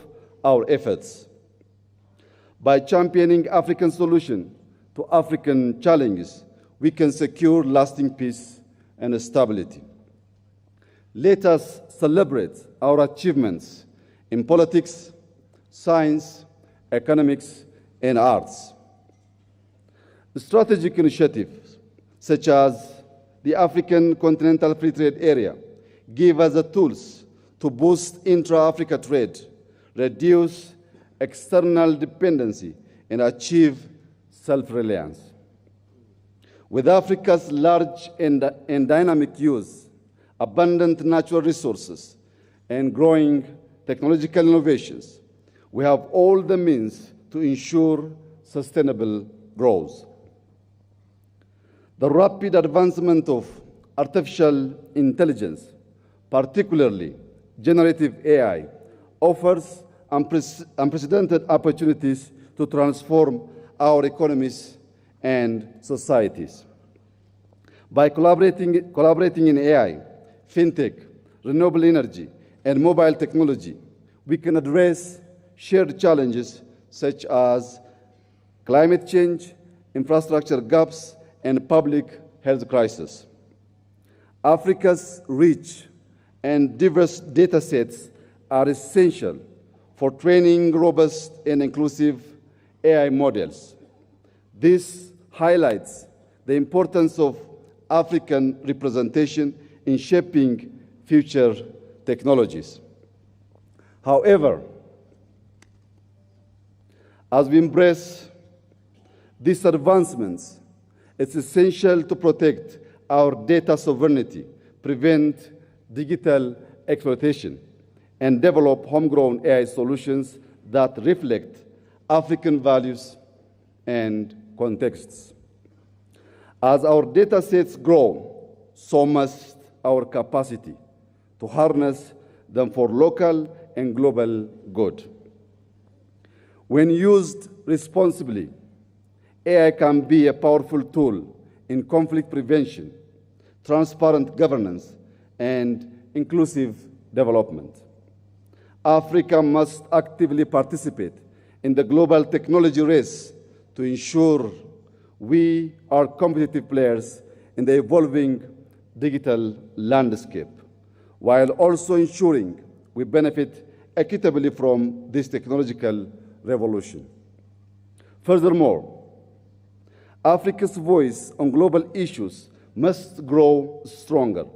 S12: our efforts. By championing African solutions to African challenges, we can secure lasting peace and stability. Let us celebrate our achievements in politics, science, economics, and arts. Strategic initiatives such as the African Continental Free Trade Area give us the tools to boost intra-Africa trade, reduce external dependency, and achieve self-reliance. With Africa's large and dynamic use, abundant natural resources, and growing technological innovations, we have all the means to ensure sustainable growth. The rapid advancement of artificial intelligence, particularly generative AI, offers unprecedented opportunities to transform our economies and societies. By collaborating in AI, fintech, renewable energy, and mobile technology, we can address shared challenges such as climate change, infrastructure gaps, and public health crisis. Africa's rich and diverse data sets are essential for training robust and inclusive AI models. This highlights the importance of African representation in shaping future technologies. However, as we embrace these advancements, it's essential to protect our data sovereignty, prevent digital exploitation, and develop homegrown AI solutions that reflect African values and contexts. As our data sets grow, so must our capacity to harness them for local and global good. When used responsibly, AI can be a powerful tool in conflict prevention, transparent governance, and inclusive development. Africa must actively participate in the global technology race to ensure we are competitive players in the evolving digital landscape, while also ensuring we benefit equitably from this technological revolution. Furthermore, Africa's voice on global issues must grow stronger,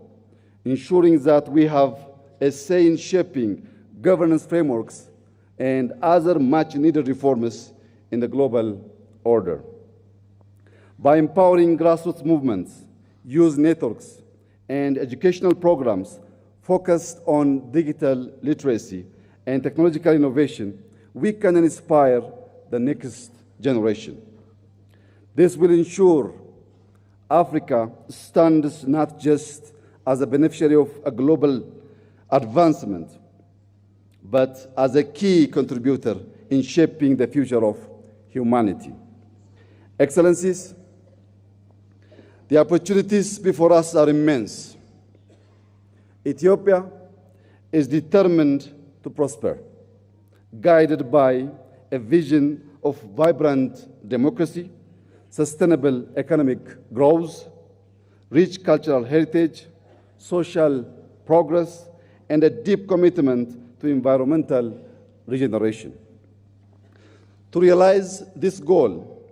S12: ensuring that we have a say in shaping governance frameworks and other much-needed reforms in the global order. By empowering grassroots movements, youth networks, and educational programs focused on digital literacy and technological innovation, we can inspire the next generation. This will ensure Africa stands not just as a beneficiary of a global advancement, but as a key contributor in shaping the future of humanity. Excellencies, the opportunities before us are immense. Ethiopia is determined to prosper, guided by a vision of vibrant democracy, sustainable economic growth, rich cultural heritage, social progress, and a deep commitment to environmental regeneration. To realize this goal,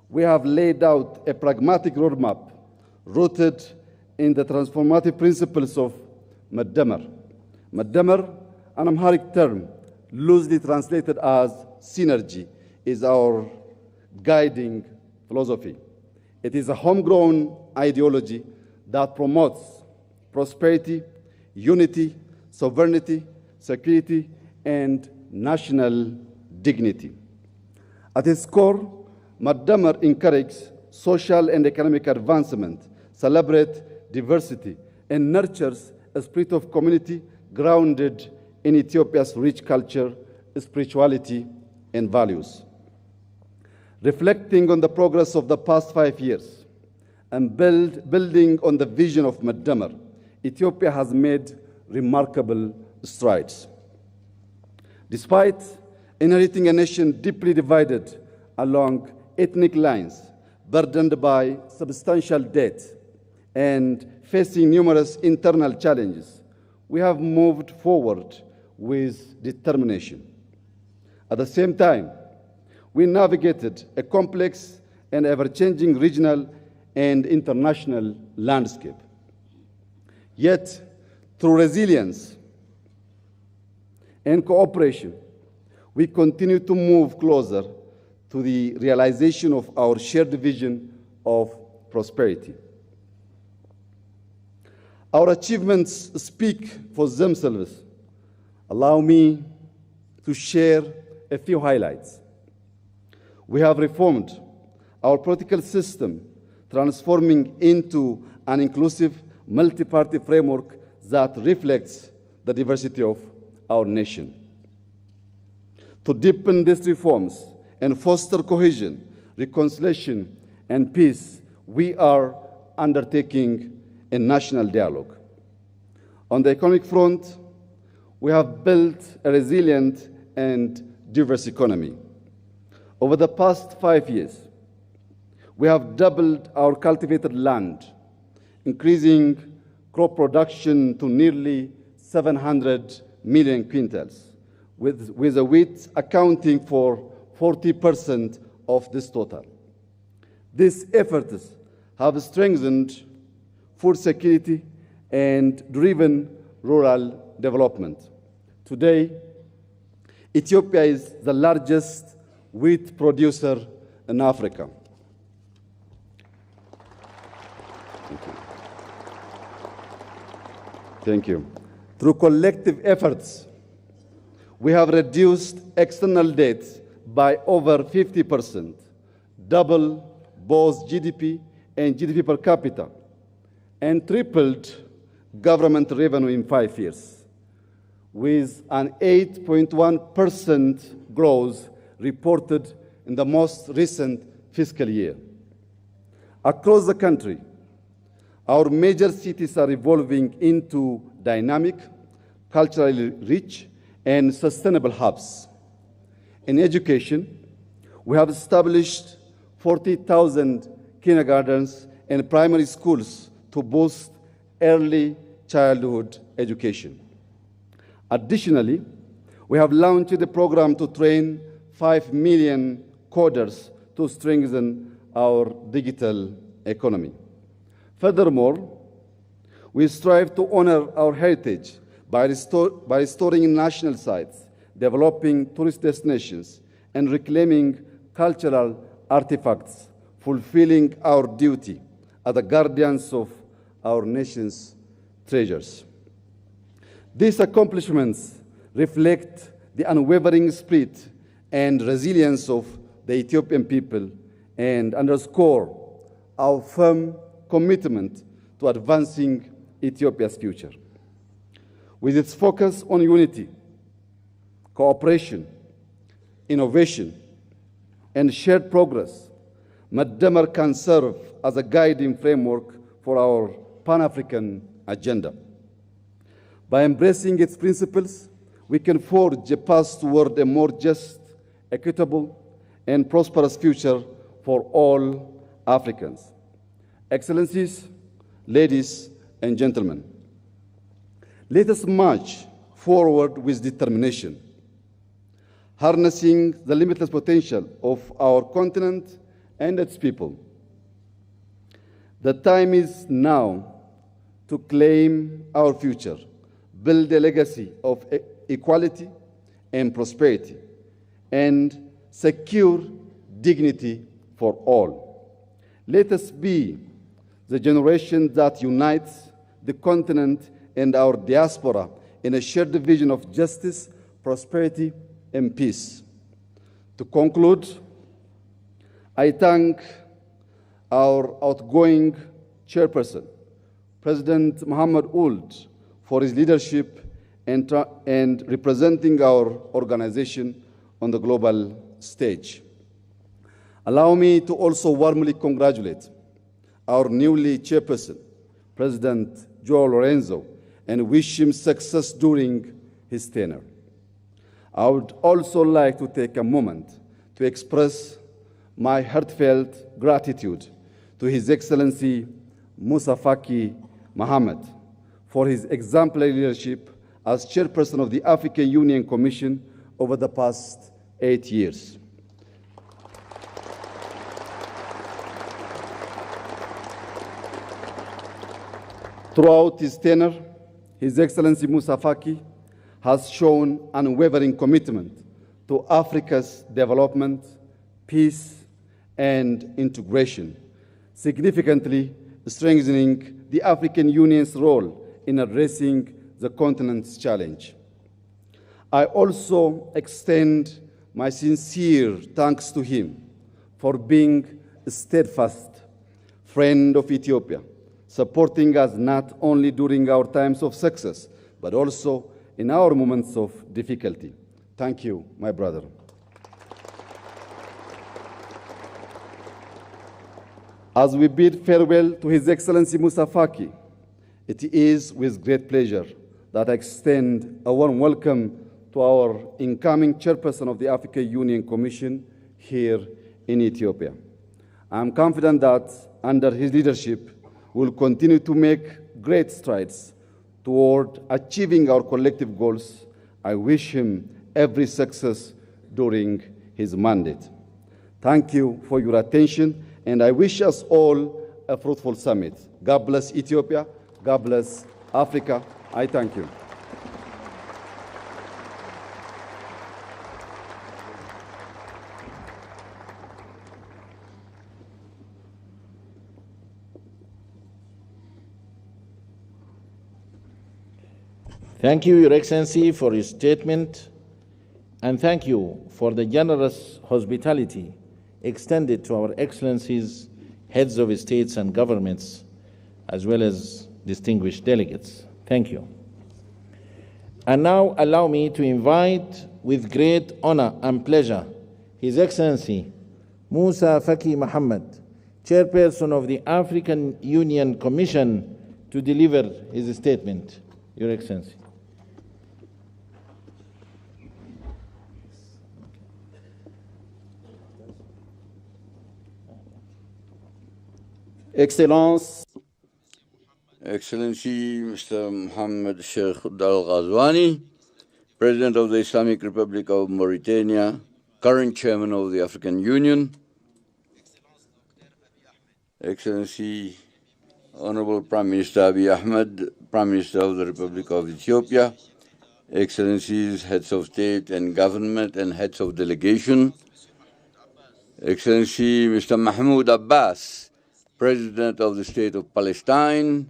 S12: we have laid out a pragmatic roadmap rooted in the transformative principles of Maddamar. Maddamar, an Amharic term loosely translated as synergy, is our guiding philosophy. It is a homegrown ideology that promotes prosperity, unity, sovereignty, security, and national dignity. At its core, Maddamar encourages social and economic advancement, celebrates diversity, and nurtures a spirit of community grounded in Ethiopia's rich culture, spirituality, and values. Reflecting on the progress of the past 5 years and building on the vision of Maddamar, Ethiopia has made remarkable strides. Despite inheriting a nation deeply divided along ethnic lines, burdened by substantial debt, and facing numerous internal challenges, we have moved forward with determination. At the same time, we navigated a complex and ever-changing regional and international landscape. Yet, through resilience and cooperation, we continue to move closer to the realization of our shared vision of prosperity. Our achievements speak for themselves. Allow me to share a few highlights. We have reformed our political system, transforming into an inclusive multi-party framework that reflects the diversity of our nation. To deepen these reforms and foster cohesion, reconciliation, and peace, we are undertaking a national dialogue. On the economic front, we have built a resilient and diverse economy. Over the past 5 years, we have doubled our cultivated land, increasing crop production to nearly 700 million quintals, with the wheat accounting for 40% of this total. These efforts have strengthened food security and driven rural development. Today, Ethiopia is the largest wheat producer in Africa. Thank you. Thank you. Through collective efforts, we have reduced external debt by over 50%, double both GDP and GDP per capita, and tripled government revenue in 5 years, with an 8.1% growth reported in the most recent fiscal year. Across the country, our major cities are evolving into dynamic, culturally rich, and sustainable hubs. In education, we have established 40,000 kindergartens and primary schools to boost early childhood education. Additionally, we have launched a program to train 5 million coders to strengthen our digital economy. Furthermore, we strive to honor our heritage by restoring national sites, developing tourist destinations, and reclaiming cultural artifacts, fulfilling our duty as the guardians of our nation's treasures. These accomplishments reflect the unwavering spirit and resilience of the Ethiopian people and underscore our firm commitment to advancing Ethiopia's future. With its focus on unity, cooperation, innovation, and shared progress, Madamar can serve as a guiding framework for our Pan-African agenda. By embracing its principles, we can forge a path toward a more just, equitable, and prosperous future for all Africans. Excellencies, ladies and gentlemen, let us march forward with determination, harnessing the limitless potential of our continent and its people. The time is now to claim our future, build a legacy of equality and prosperity, and secure dignity for all. Let us be the generation that unites the continent and our diaspora in a shared vision of justice, prosperity, and peace. To conclude, I thank our outgoing chairperson, President Muhammad Ould, for his leadership and representing our organization on the global stage. Allow me to also warmly congratulate our newly chairperson, President Joao Lorenzo, and wish him success during his tenure. I would also like to take a moment to express my heartfelt gratitude to His Excellency Musa Faki Mohammed for his exemplary leadership as chairperson of the African Union Commission over the past 8 years. Throughout his tenure, His Excellency Musa Faki has shown unwavering commitment to Africa's development, peace, and integration, significantly strengthening the African Union's role in addressing the continent's challenge. I also extend my sincere thanks to him for being a steadfast friend of Ethiopia, supporting us not only during our times of success, but also in our moments of difficulty. Thank you, my brother. As we bid farewell to His Excellency Musa Faki, it is with great pleasure that I extend a warm welcome to our incoming chairperson of the African Union Commission here in Ethiopia. I am confident that under his leadership, we will continue to make great strides toward achieving our collective goals. I wish him every success during his mandate. Thank you for your attention, and I wish us all a fruitful summit. God bless Ethiopia. God bless Africa. I thank you.
S10: Thank you, Your Excellency, for your statement, and thank you for the generous hospitality extended to our Excellencies, heads of states and governments, as well as distinguished delegates. Thank you. And now allow me to invite with great honor and pleasure His Excellency Musa Faki Mohammed, Chairperson of the African Union Commission, to deliver his statement. Your Excellency.
S13: Excellence.
S9: Excellency Mr. Mohammed Sheikh Al Ghazwani, President of the Islamic Republic of Mauritania, current Chairman of the African Union, Excellency Honorable Prime Minister Abiy Ahmed, Prime Minister of the Republic of Ethiopia, Excellencies, Heads of State and Government and Heads of Delegation, Excellency Mr. Mahmoud Abbas, President of the State of Palestine,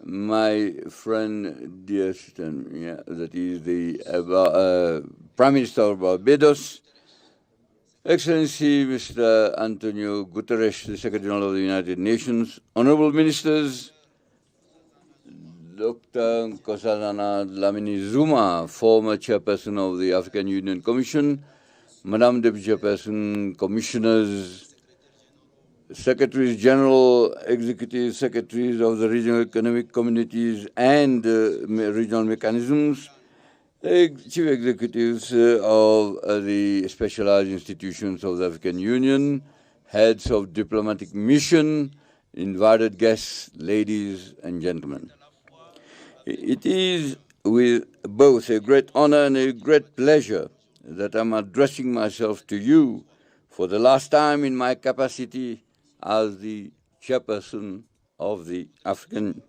S9: my friend, dear sister, that is the Prime Minister of Barbados, Excellency Mr. Antonio Guterres, the Secretary General of the United Nations, Honorable Ministers, Dr. Nkosazana Dlamini Zuma, former Chairperson of the African Union Commission, Madam Deputy Chairperson, Commissioners, Secretaries General, Executive Secretaries of the Regional Economic Communities and Regional Mechanisms, Chief Executives of the Specialized Institutions of the African Union, Heads of Diplomatic Mission, invited guests, ladies and gentlemen. It is with both a great honor and a great pleasure that I'm addressing myself to you for the last time in my capacity as the Chairperson of the African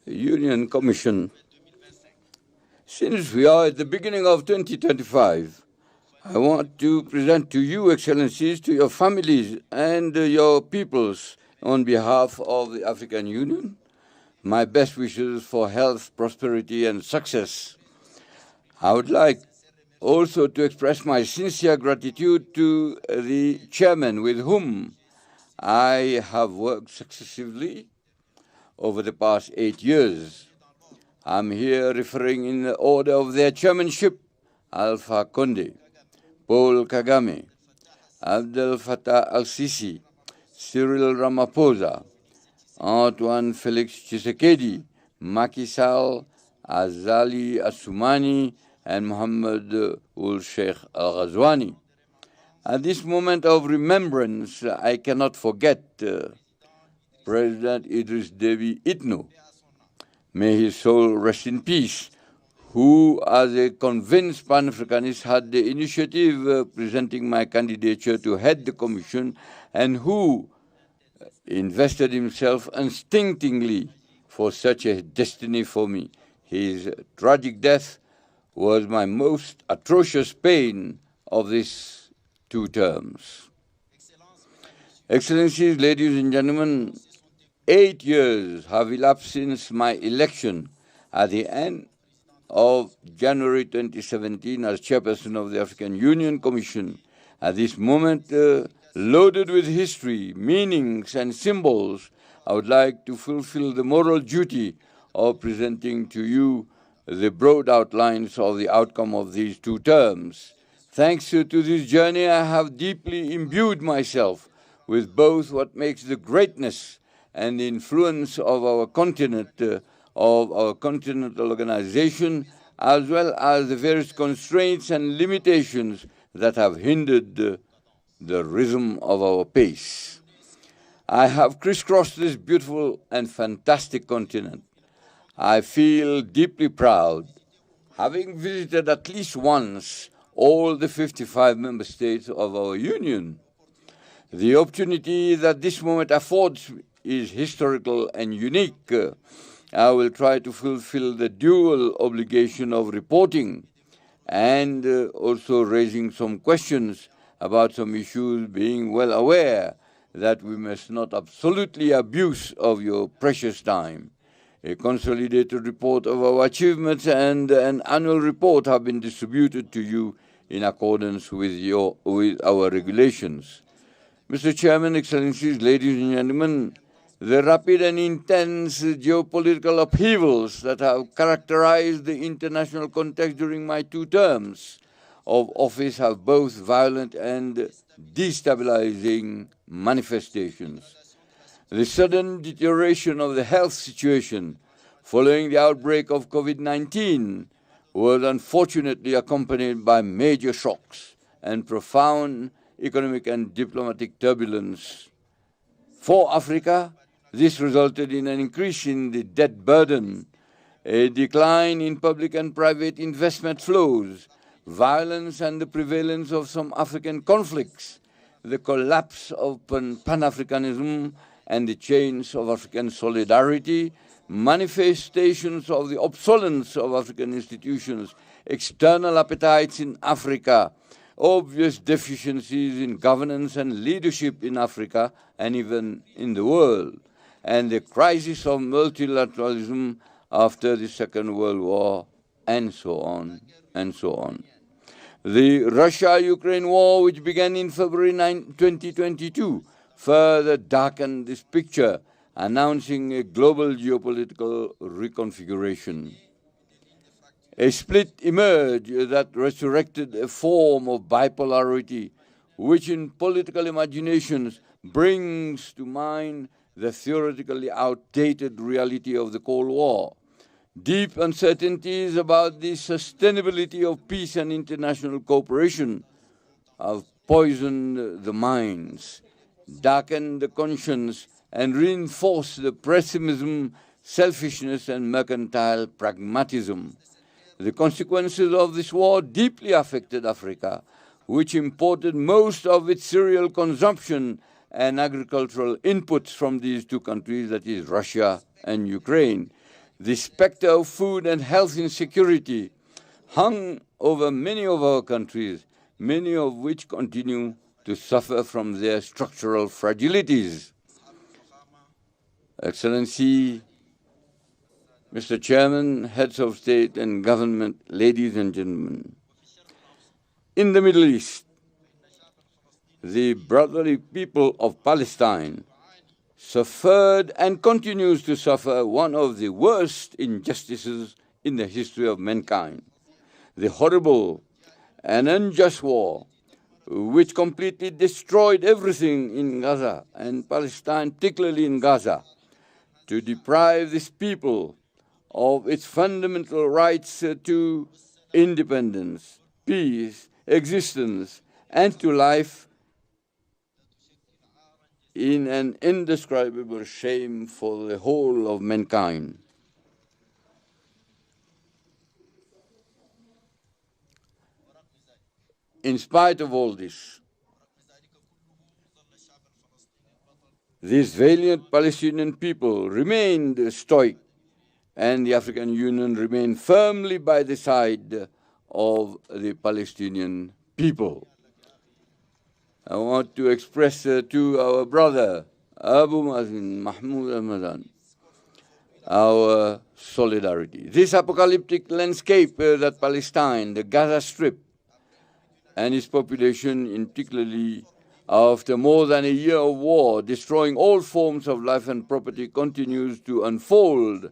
S9: Union Commission. Since we are at the beginning of 2025, I want to present to you, Excellencies, to your families and your peoples, on behalf of the African Union, my best wishes for health, prosperity, and success. I would like also to express my sincere gratitude to the chairman with whom I have worked successively over the past 8 years. I'm here referring in the order of their chairmanship: Alpha Conde, Paul Kagame, Abdel Fattah al-Sisi, Cyril Ramaphosa, Antoine Felix Tshisekedi, Macky Sall, Azali Assoumani, and Mohammed Ould Sheikh Al Ghazwani. At this moment of remembrance, I cannot forget President Idriss Déby Itno. May his soul rest in peace, who, as a convinced Pan-Africanist, had the initiative presenting my candidature to head the Commission, and who invested himself unstintingly for such a destiny for me. His tragic death was my most atrocious pain of these 2 terms. Excellencies, ladies and gentlemen, 8 years have elapsed since my election at the end of January 2017 as Chairperson of the African Union Commission. At this moment, loaded with history, meanings, and symbols, I would like to fulfill the moral duty of presenting to you the broad outlines of the outcome of these 2 terms. Thanks to this journey, I have deeply imbued myself with both what makes the greatness and the influence of our continent, of our continental organization, as well as the various constraints and limitations that have hindered the rhythm of our pace. I have crisscrossed this beautiful and fantastic continent. I feel deeply proud, having visited at least once all the 55 member states of our union. The opportunity that this moment affords is historical and unique. I will try to fulfill the dual obligation of reporting and also raising some questions about some issues, being well aware that we must not absolutely abuse of your precious time. A consolidated report of our achievements and an annual report have been distributed to you in accordance with our regulations. Mr. Chairman, Excellencies, ladies and gentlemen, the rapid and intense geopolitical upheavals that have characterized the international context during my 2 terms of office have both violent and destabilizing manifestations. The sudden deterioration of the health situation following the outbreak of COVID-19 was unfortunately accompanied by major shocks and profound economic and diplomatic turbulence. For Africa, this resulted in an increase in the debt burden, a decline in public and private investment flows, violence and the prevalence of some African conflicts, the collapse of Pan-Africanism and the chains of African solidarity, manifestations of the obsolescence of African institutions, external appetites in Africa, obvious deficiencies in governance and leadership in Africa and even in the world, and the crisis of multilateralism after the Second World War, and so on, and so on. The Russia-Ukraine war, which began in February 2022, further darkened this picture, announcing a global geopolitical reconfiguration. A split emerged that resurrected a form of bipolarity, which in political imaginations brings to mind the theoretically outdated reality of the Cold War. Deep uncertainties about the sustainability of peace and international cooperation have poisoned the minds, darkened the conscience, and reinforced the pessimism, selfishness, and mercantile pragmatism. The consequences of this war deeply affected Africa, which imported most of its cereal consumption and agricultural inputs from these 2 countries, that is Russia and Ukraine. The specter of food and health insecurity hung over many of our countries, many of which continue to suffer from their structural fragilities. Excellency, Mr. Chairman, heads of state and government, ladies and gentlemen, in the Middle East, the brotherly people of Palestine suffered and continues to suffer one of the worst injustices in the history of mankind, the horrible and unjust war which completely destroyed everything in Gaza and Palestine, particularly in Gaza, to deprive this people of its fundamental rights to independence, peace, existence, and to life in an indescribable shame for the whole of mankind. In spite of all this, these valiant Palestinian people remained stoic, and the African Union remained firmly by the side of the Palestinian people. I want to express to our brother, Abu Mazen Mahmoud Ramadan, our solidarity. This apocalyptic landscape that Palestine, the Gaza Strip, and its population, in particularly after more than a year of war, destroying all forms of life and property, continues to unfold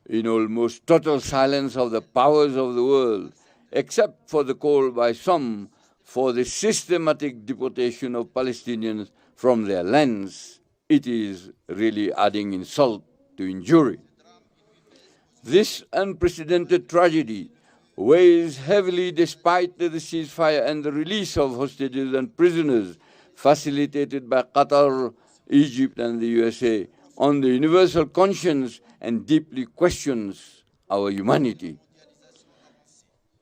S9: in almost total silence of the powers of the world, except for the call by some for the systematic deportation of Palestinians from their lands. It is really adding insult to injury. This unprecedented tragedy weighs heavily despite the ceasefire and the release of hostages and prisoners facilitated by Qatar, Egypt, and the USA on the universal conscience and deeply questions our humanity.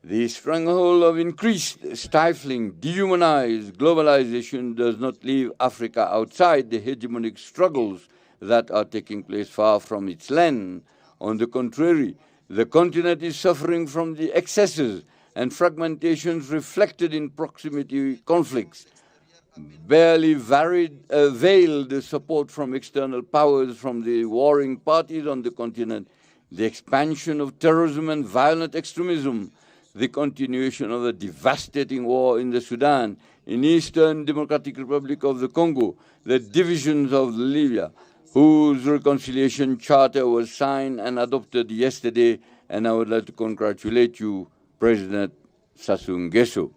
S9: The stronghold of increased, stifling, dehumanized globalization does not leave Africa outside the hegemonic struggles that are taking place far from its land. On the contrary, the continent is suffering from the excesses and fragmentations reflected in proximity conflicts, barely veiled support from external powers from the warring parties on the continent, the expansion of terrorism and violent extremism, the continuation of the devastating war in the Sudan, in Eastern Democratic Republic of the Congo, the divisions of Libya, whose reconciliation charter was signed and adopted yesterday, and I would like to congratulate you, President Sassou Nguesso.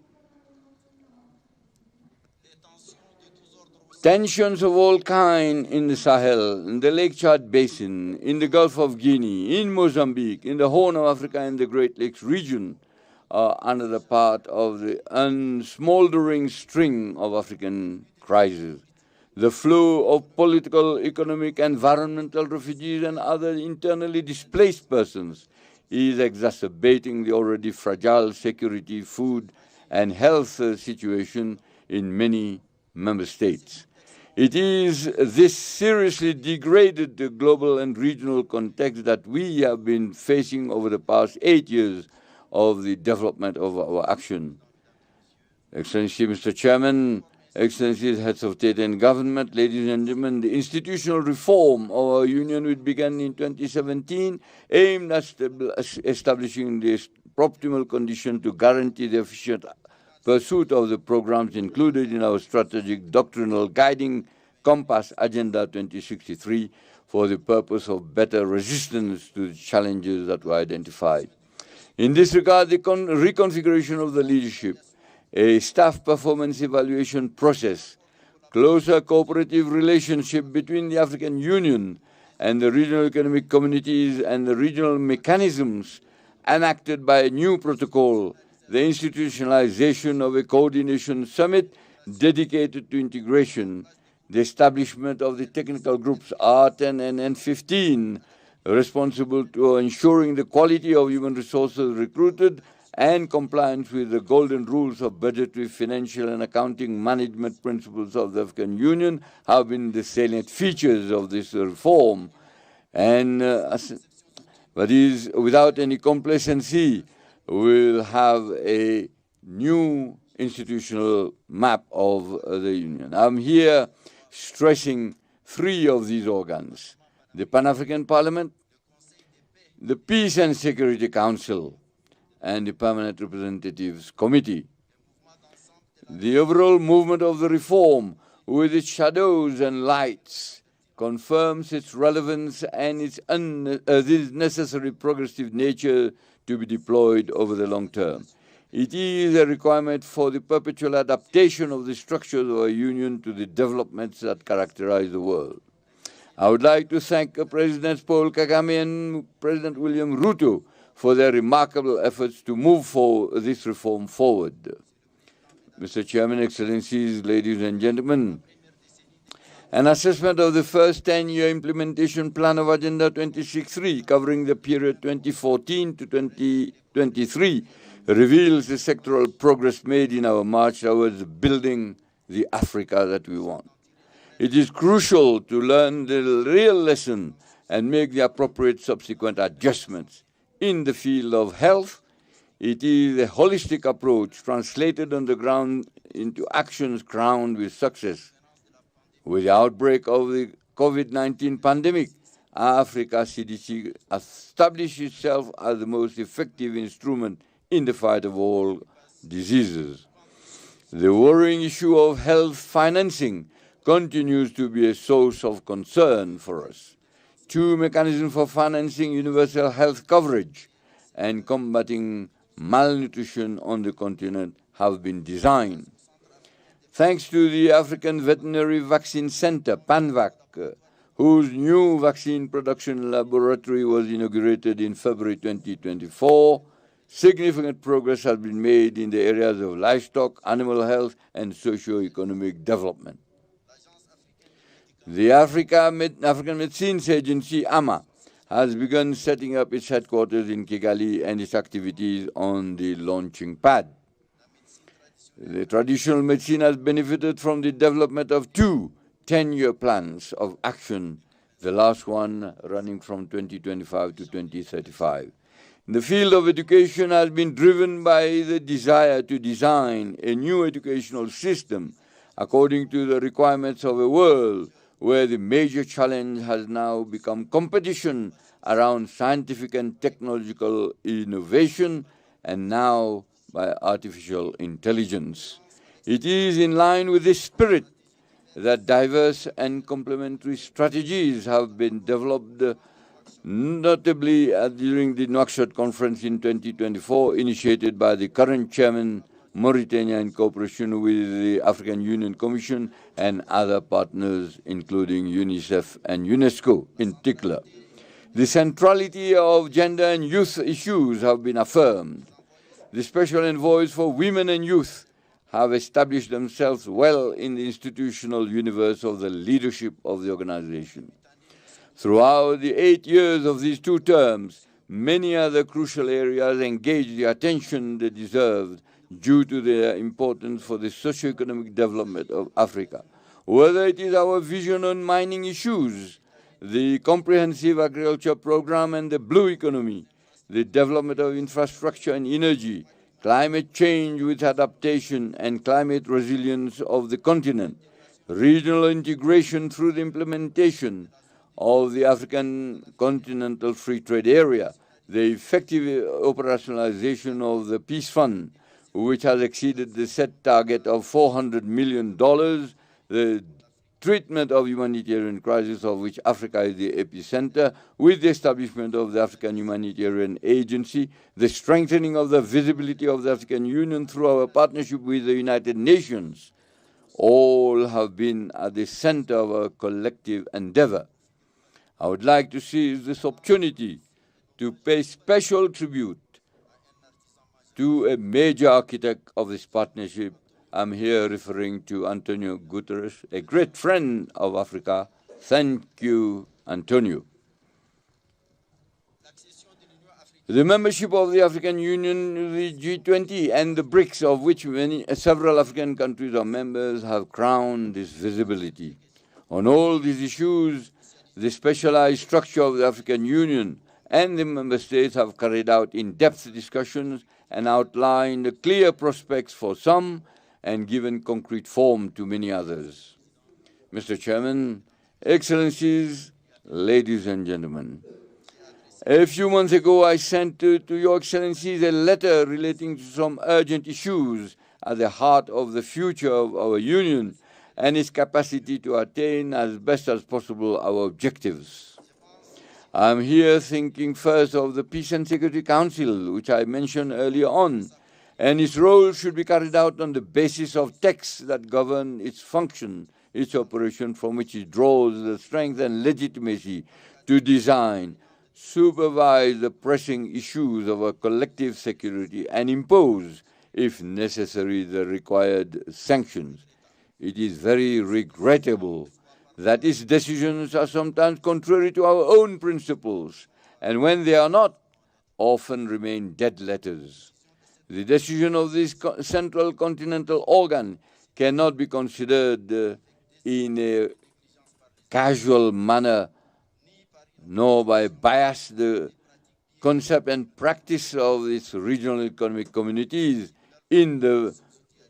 S9: Tensions of all kinds in the Sahel, in the Lake Chad Basin, in the Gulf of Guinea, in Mozambique, in the Horn of Africa and the Great Lakes region are another part of the unsmoldering string of African crises. The flow of political, economic, environmental refugees and other internally displaced persons is exacerbating the already fragile security, food, and health situation in many member states. It is this seriously degraded global and regional context that we have been facing over the past 8 years of the development of our action. Excellency, Mr. Chairman, Excellencies, Heads of State and Government, ladies and gentlemen, the institutional reform of our Union, which began in 2017, aimed at establishing the optimal condition to guarantee the efficient pursuit of the programs included in our strategic doctrinal guiding compass Agenda 2063 for the purpose of better resistance to the challenges that were identified. In this regard, the reconfiguration of the leadership, a staff performance evaluation process, closer cooperative relationship between the African Union and the regional economic communities and the regional mechanisms enacted by a new protocol, the institutionalization of a coordination summit dedicated to integration, the establishment of the technical groups R10 and N15, responsible to ensuring the quality of human resources recruited and compliance with the golden rules of budgetary, financial, and accounting management principles of the African Union have been the salient features of this reform. And but is without any complacency, we'll have a new institutional map of the Union. I'm here stressing three of these organs: the Pan-African Parliament, the Peace and Security Council, and the Permanent Representatives Committee. The overall movement of the reform, with its shadows and lights, confirms its relevance and its necessary progressive nature to be deployed over the long term. It is a requirement for the perpetual adaptation of the structures of our Union to the developments that characterize the world. I would like to thank President Paul Kagame and President William Ruto for their remarkable efforts to move this reform forward. Mr. Chairman, Excellencies, ladies and gentlemen, an assessment of the first 10-year implementation plan of Agenda 2063, covering the period 2014 to 2023, reveals the sectoral progress made in our march towards building the Africa that we want. It is crucial to learn the real lesson and make the appropriate subsequent adjustments. In the field of health, it is a holistic approach translated on the ground into actions crowned with success. With the outbreak of the COVID-19 pandemic, Africa CDC established itself as the most effective instrument in the fight of all diseases. The worrying issue of health financing continues to be a source of concern for us. Two mechanisms for financing universal health coverage and combating malnutrition on the continent have been designed. Thanks to the African Veterinary Vaccine Center, PANVAC, whose new vaccine production laboratory was inaugurated in February 2024, significant progress has been made in the areas of livestock, animal health, and socio-economic development. The African Medicines Agency, AMA, has begun setting up its headquarters in Kigali and its activities on the launching pad. The traditional medicine has benefited from the development of two 10-year plans of action, the last one running from 2025 to 2035. The field of education has been driven by the desire to design a new educational system according to the requirements of a world where the major challenge has now become competition around scientific and technological innovation, and now by artificial intelligence. It is in line with this spirit that diverse and complementary strategies have been developed, notably during the Nouakchott conference in 2024, initiated by the current chairman, Mauritania, in cooperation with the African Union Commission and other partners, including UNICEF and UNESCO in particular. The centrality of gender and youth issues have been affirmed. The special envoys for women and youth have established themselves well in the institutional universe of the leadership of the organization. Throughout the 8 years of these 2 terms, many other crucial areas engaged the attention they deserved due to their importance for the socio-economic development of Africa. Whether it is our vision on mining issues, the comprehensive agriculture program and the blue economy, the development of infrastructure and energy, climate change with adaptation and climate resilience of the continent, regional integration through the implementation of the African Continental Free Trade Area, the effective operationalization of the Peace Fund, which has exceeded the set target of $400 million, the treatment of humanitarian crisis of which Africa is the epicenter, with the establishment of the African Humanitarian Agency, the strengthening of the visibility of the African Union through our partnership with the United Nations, all have been at the center of our collective endeavor. I would like to seize this opportunity to pay special tribute to a major architect of this partnership. I'm here referring to Antonio Guterres, a great friend of Africa. Thank you, Antonio. The membership of the African Union, the G20, and the BRICS, of which several African countries are members, have crowned this visibility. On all these issues, the specialized structure of the African Union and the member states have carried out in-depth discussions and outlined clear prospects for some and given concrete form to many others. Mr. Chairman, Excellencies, ladies and gentlemen, a few months ago I sent to Your Excellencies a letter relating to some urgent issues at the heart of the future of our Union and its capacity to attain as best as possible our objectives. I'm here thinking first of the Peace and Security Council, which I mentioned earlier on, and its role should be carried out on the basis of texts that govern its function, its operation, from which it draws the strength and legitimacy to design, supervise the pressing issues of our collective security, and impose, if necessary, the required sanctions. It is very regrettable that its decisions are sometimes contrary to our own principles, and when they are not, often remain dead letters. The decision of this central continental organ cannot be considered in a casual manner, nor by bias the concept and practice of its regional economic communities in the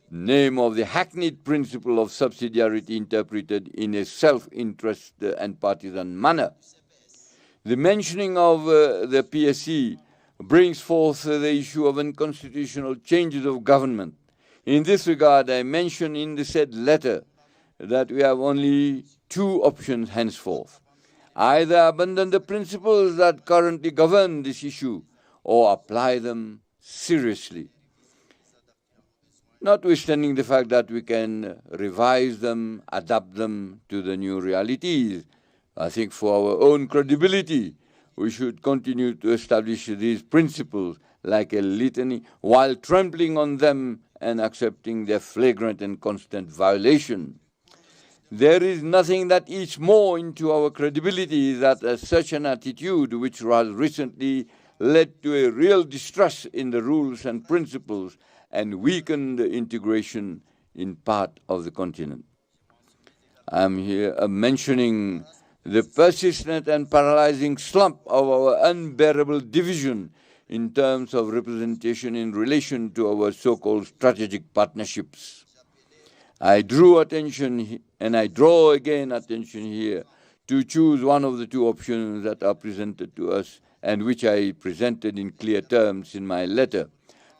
S9: name of the hackneyed principle of subsidiarity interpreted in a self-interest and partisan manner. The mentioning of the PSC brings forth the issue of unconstitutional changes of government. In this regard, I mention in the said letter that we have only 2 options henceforth: either abandon the principles that currently govern this issue or apply them seriously. Notwithstanding the fact that we can revise them, adapt them to the new realities, I think for our own credibility, we should continue to establish these principles like a litany while trampling on them and accepting their flagrant and constant violation. There is nothing that eats more into our credibility than such an attitude, which has recently led to a real distrust in the rules and principles and weakened the integration in part of the continent. I'm here mentioning the persistent and paralyzing slump of our unbearable division in terms of representation in relation to our so-called strategic partnerships. I drew attention, and I draw again attention here, to choose one of the two options that are presented to us and which I presented in clear terms in my letter.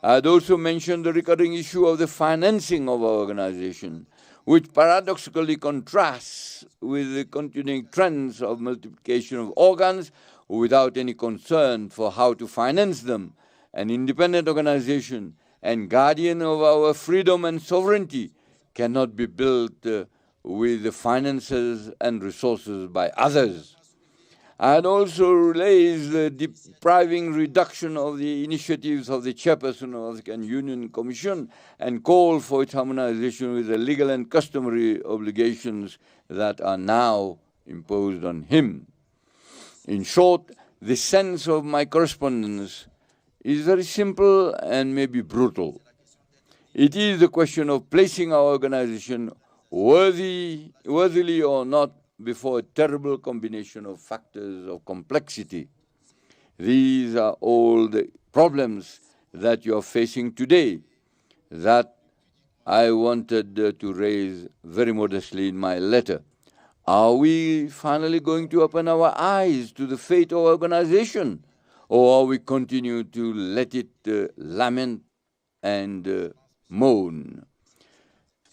S9: I had also mentioned the recurring issue of the financing of our organization, which paradoxically contrasts with the continuing trends of multiplication of organs without any concern for how to finance them. An independent organization and guardian of our freedom and sovereignty cannot be built with the finances and resources by others. I had also raised the depriving reduction of the initiatives of the chairperson of the African Union Commission and called for its harmonization with the legal and customary obligations that are now imposed on him. In short, the sense of my correspondence is very simple and maybe brutal. It is the question of placing our organization worthily or not before a terrible combination of factors of complexity. These are all the problems that you are facing today that I wanted to raise very modestly in my letter. Are we finally going to open our eyes to the fate of our organization, or are we continue to let it lament and moan?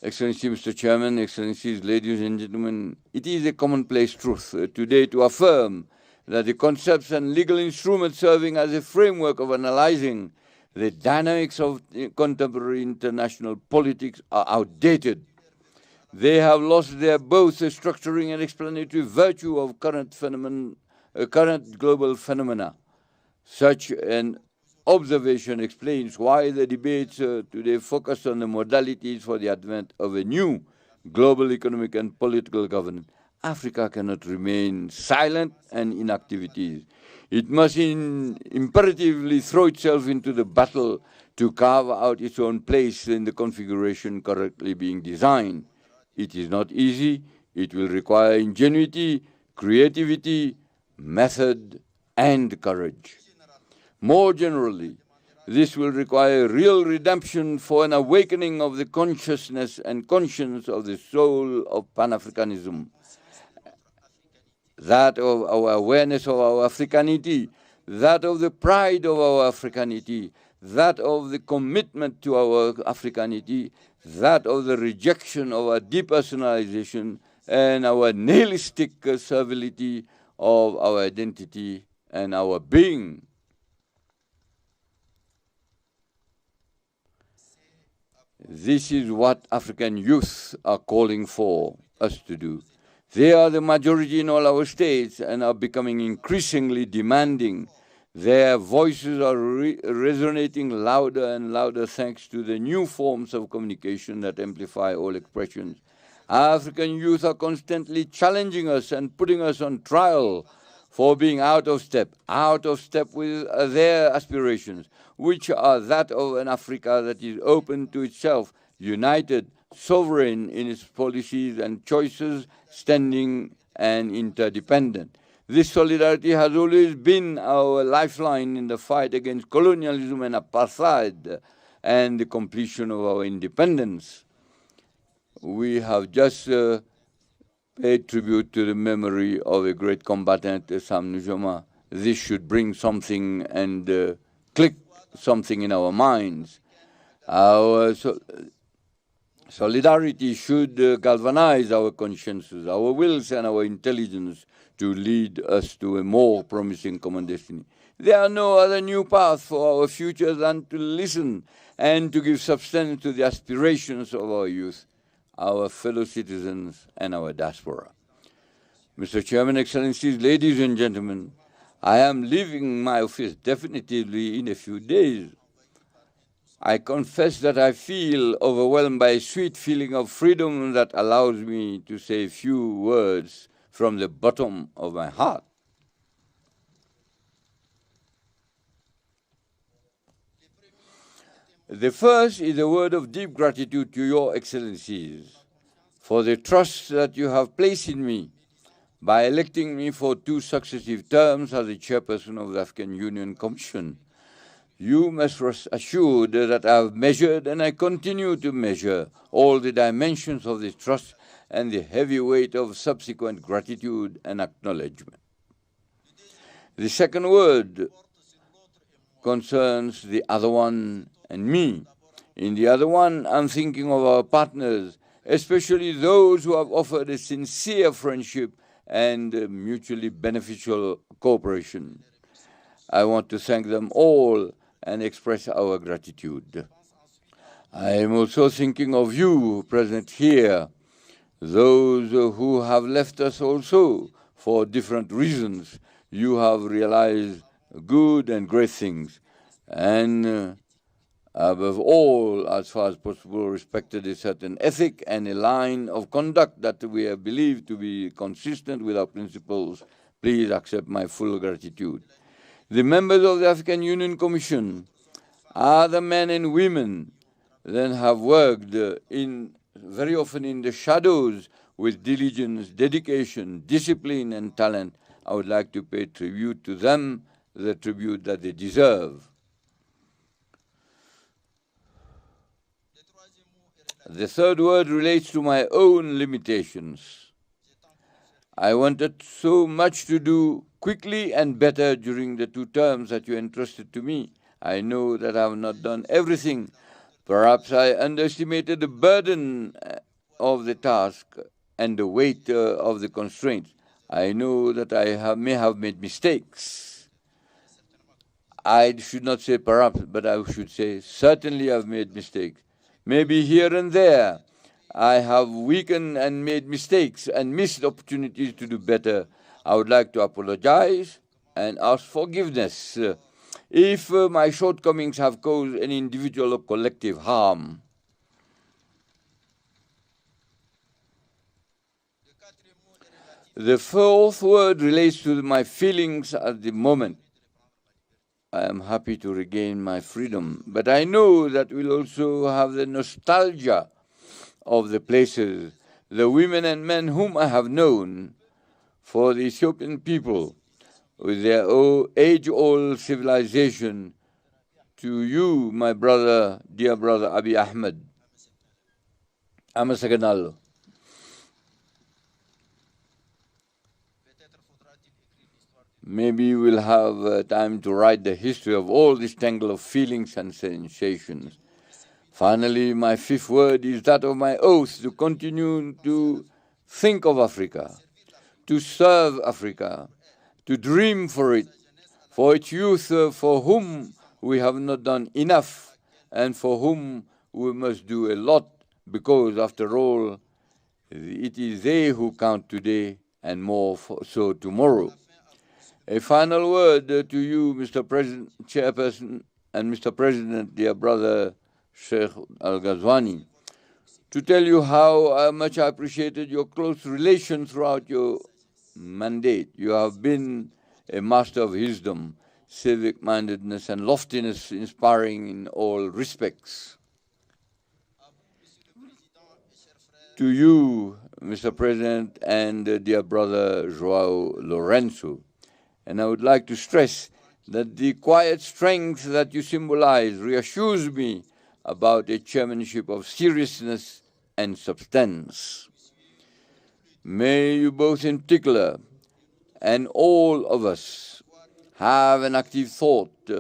S9: Excellency Mr. Chairman, Excellencies, ladies and gentlemen, it is a commonplace truth today to affirm that the concepts and legal instruments serving as a framework of analyzing the dynamics of contemporary international politics are outdated. They have lost their both structuring and explanatory virtue of current global phenomena. Such an observation explains why the debates today focus on the modalities for the advent of a new global economic and political governance. Africa cannot remain silent and in activities. It must imperatively throw itself into the battle to carve out its own place in the configuration currently being designed. It is not easy. It will require ingenuity, creativity, method, and courage. More generally, this will require real redemption for an awakening of the consciousness and conscience of the soul of Pan-Africanism, that of our awareness of our Africanity, that of the pride of our Africanity, that of the commitment to our Africanity, that of the rejection of our depersonalization and our nihilistic servility of our identity and our being. This is what African youth are calling for us to do. They are the majority in all our states and are becoming increasingly demanding. Their voices are resonating louder and louder thanks to the new forms of communication that amplify all expressions. African youth are constantly challenging us and putting us on trial for being out of step with their aspirations, which are that of an Africa that is open to itself, united, sovereign in its policies and choices, standing and interdependent. This solidarity has always been our lifeline in the fight against colonialism and apartheid and the completion of our independence. We have just paid tribute to the memory of a great combatant, Sam Nujoma. This should bring something and click something in our minds. Our solidarity should galvanize our consciences, our wills and our intelligence to lead us to a more promising common destiny. There are no other new path for our future than to listen and to give substance to the aspirations of our youth, our fellow citizens and our diaspora. Mr. Chairman, Excellencies, ladies and gentlemen, I am leaving my office definitively in a few days. I confess that I feel overwhelmed by a sweet feeling of freedom that allows me to say a few words from the bottom of my heart. The first is a word of deep gratitude to your Excellencies for the trust that you have placed in me by electing me for 2 successive terms as the chairperson of the African Union Commission. You must rest assured that I have measured and I continue to measure all the dimensions of this trust and the heavy weight of subsequent gratitude and acknowledgement. The second word concerns the other one and me. In the other one, I'm thinking of our partners, especially those who have offered a sincere friendship and mutually beneficial cooperation. I want to thank them all and express our gratitude. I am also thinking of you present here, those who have left us also for different reasons. You have realized good and great things, and above all, as far as possible, respected a certain ethic and a line of conduct that we have believed to be consistent with our principles. Please accept my full gratitude. The members of the African Union Commission are the men and women that have worked very often in the shadows with diligence, dedication, discipline, and talent. I would like to pay tribute to them, the tribute that they deserve. The third word relates to my own limitations. I wanted so much to do quickly and better during the 2 terms that you entrusted to me. I know that I have not done everything. Perhaps I underestimated the burden of the task and the weight of the constraints. I know that I may have made mistakes. I should not say perhaps, but I should say certainly I've made mistakes. Maybe here and there I have weakened and made mistakes and missed opportunities to do better. I would like to apologize and ask forgiveness if my shortcomings have caused any individual or collective harm. The fourth word relates to my feelings at the moment. I am happy to regain my freedom, but I know that we'll also have the nostalgia of the places, the women and men whom I have known, for the Ethiopian people, with their age-old civilization. To you, my brother, dear brother Abiy Ahmed, Amasaganalo. Maybe we'll have time to write the history of all this tangle of feelings and sensations. Finally, my fifth word is that of my oath to continue to think of Africa, to serve Africa, to dream for its youth for whom we have not done enough and for whom we must do a lot, because after all, it is they who count today and more so tomorrow. A final word to you, Mr. President, Chairperson, and Mr. President, dear brother Sheikh Al-Ghazwani, to tell you how much I appreciated your close relation throughout your mandate. You have been a master of wisdom, civic-mindedness, and loftiness, inspiring in all respects. To you, Mr. President, and dear brother Joao Lorenzo, and I would like to stress that the quiet strength that you symbolize reassures me about a chairmanship of seriousness and substance. May you both in particular, and all of us, have an active thought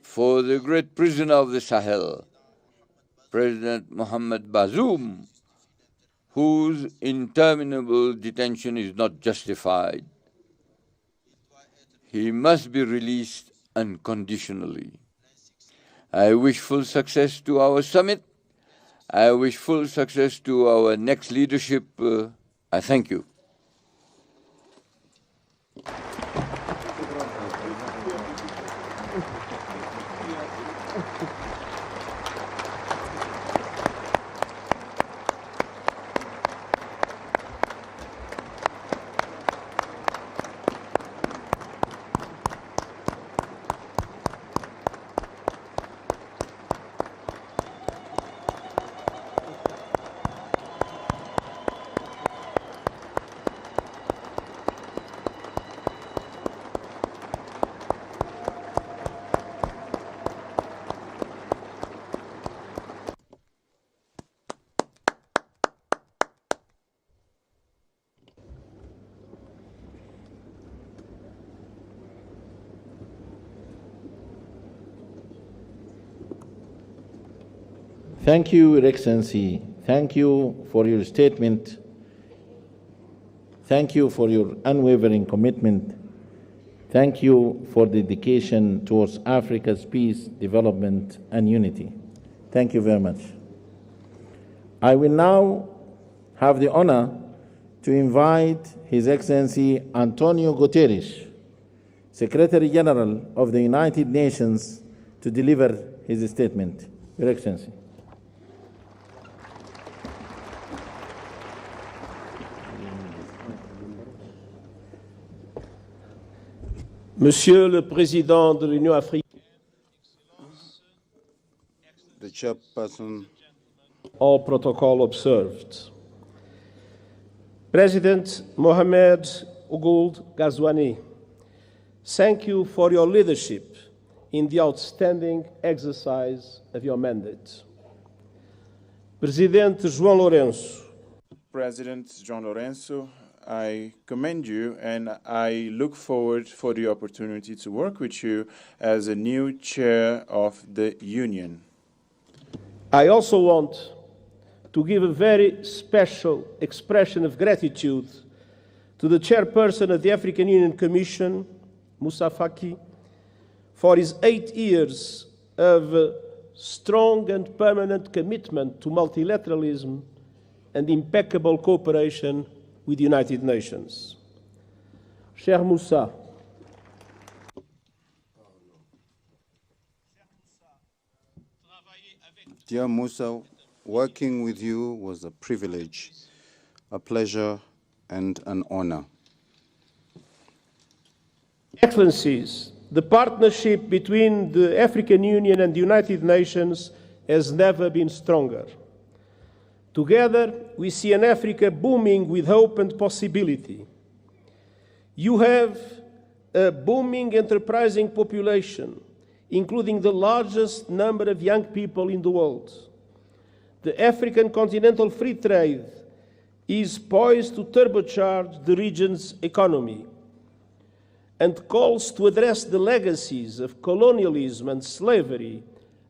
S9: for the great prisoner of the Sahel, President Mohamed Bazoum, whose interminable detention is not justified. He must be released unconditionally. I wish full success to our summit. I wish full success to our next leadership. I thank you.
S10: Thank you, Your Excellency. Thank you for your statement. Thank you for your unwavering commitment. Thank you for dedication towards Africa's peace, development, and unity. Thank you very much. I will now have the honor to invite His Excellency Antonio Guterres, Secretary General of the United Nations, to deliver his statement. Your Excellency.
S13: Monsieur le Président de l'Union africaine,
S12: the Chairperson,
S13: all protocol observed. President Mohamed Ould Ghazouani, thank you for your leadership in the outstanding exercise of your mandate. President João Lourenço,
S14: President João Lourenço, I commend you and I look forward for the opportunity to work with you as a new chair of the Union.
S13: I also want to give a very special expression of gratitude to the chairperson of the African Union Commission, Moussa Faki, for his 8 years of strong and permanent commitment to multilateralism and impeccable cooperation with the United Nations. Cher Moussa,
S12: dear Moussa, working with you was a privilege, a pleasure, and an honor.
S13: Excellencies, the partnership between the African Union and the United Nations has never been stronger. Together, we see an Africa booming with hope and possibility. You have a booming, enterprising population, including the largest number of young people in the world. The African continental free trade is poised to turbocharge the region's economy, and calls to address the legacies of colonialism and slavery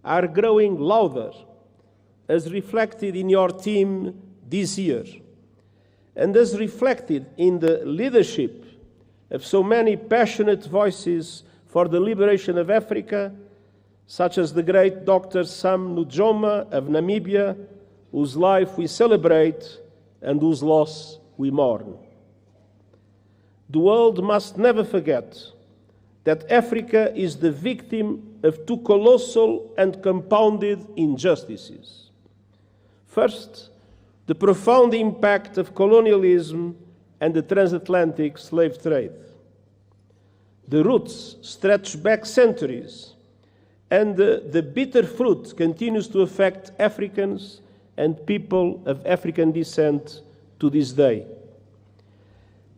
S13: are growing louder, as reflected in your team this year, and as reflected in the leadership of so many passionate voices for the liberation of Africa, such as the great Dr. Sam Nujoma of Namibia, whose life we celebrate and whose loss we mourn. The world must never forget that Africa is the victim of two colossal and compounded injustices. First, the profound impact of colonialism and the transatlantic slave trade. The roots stretch back centuries, and the bitter fruit continues to affect Africans and people of African descent to this day.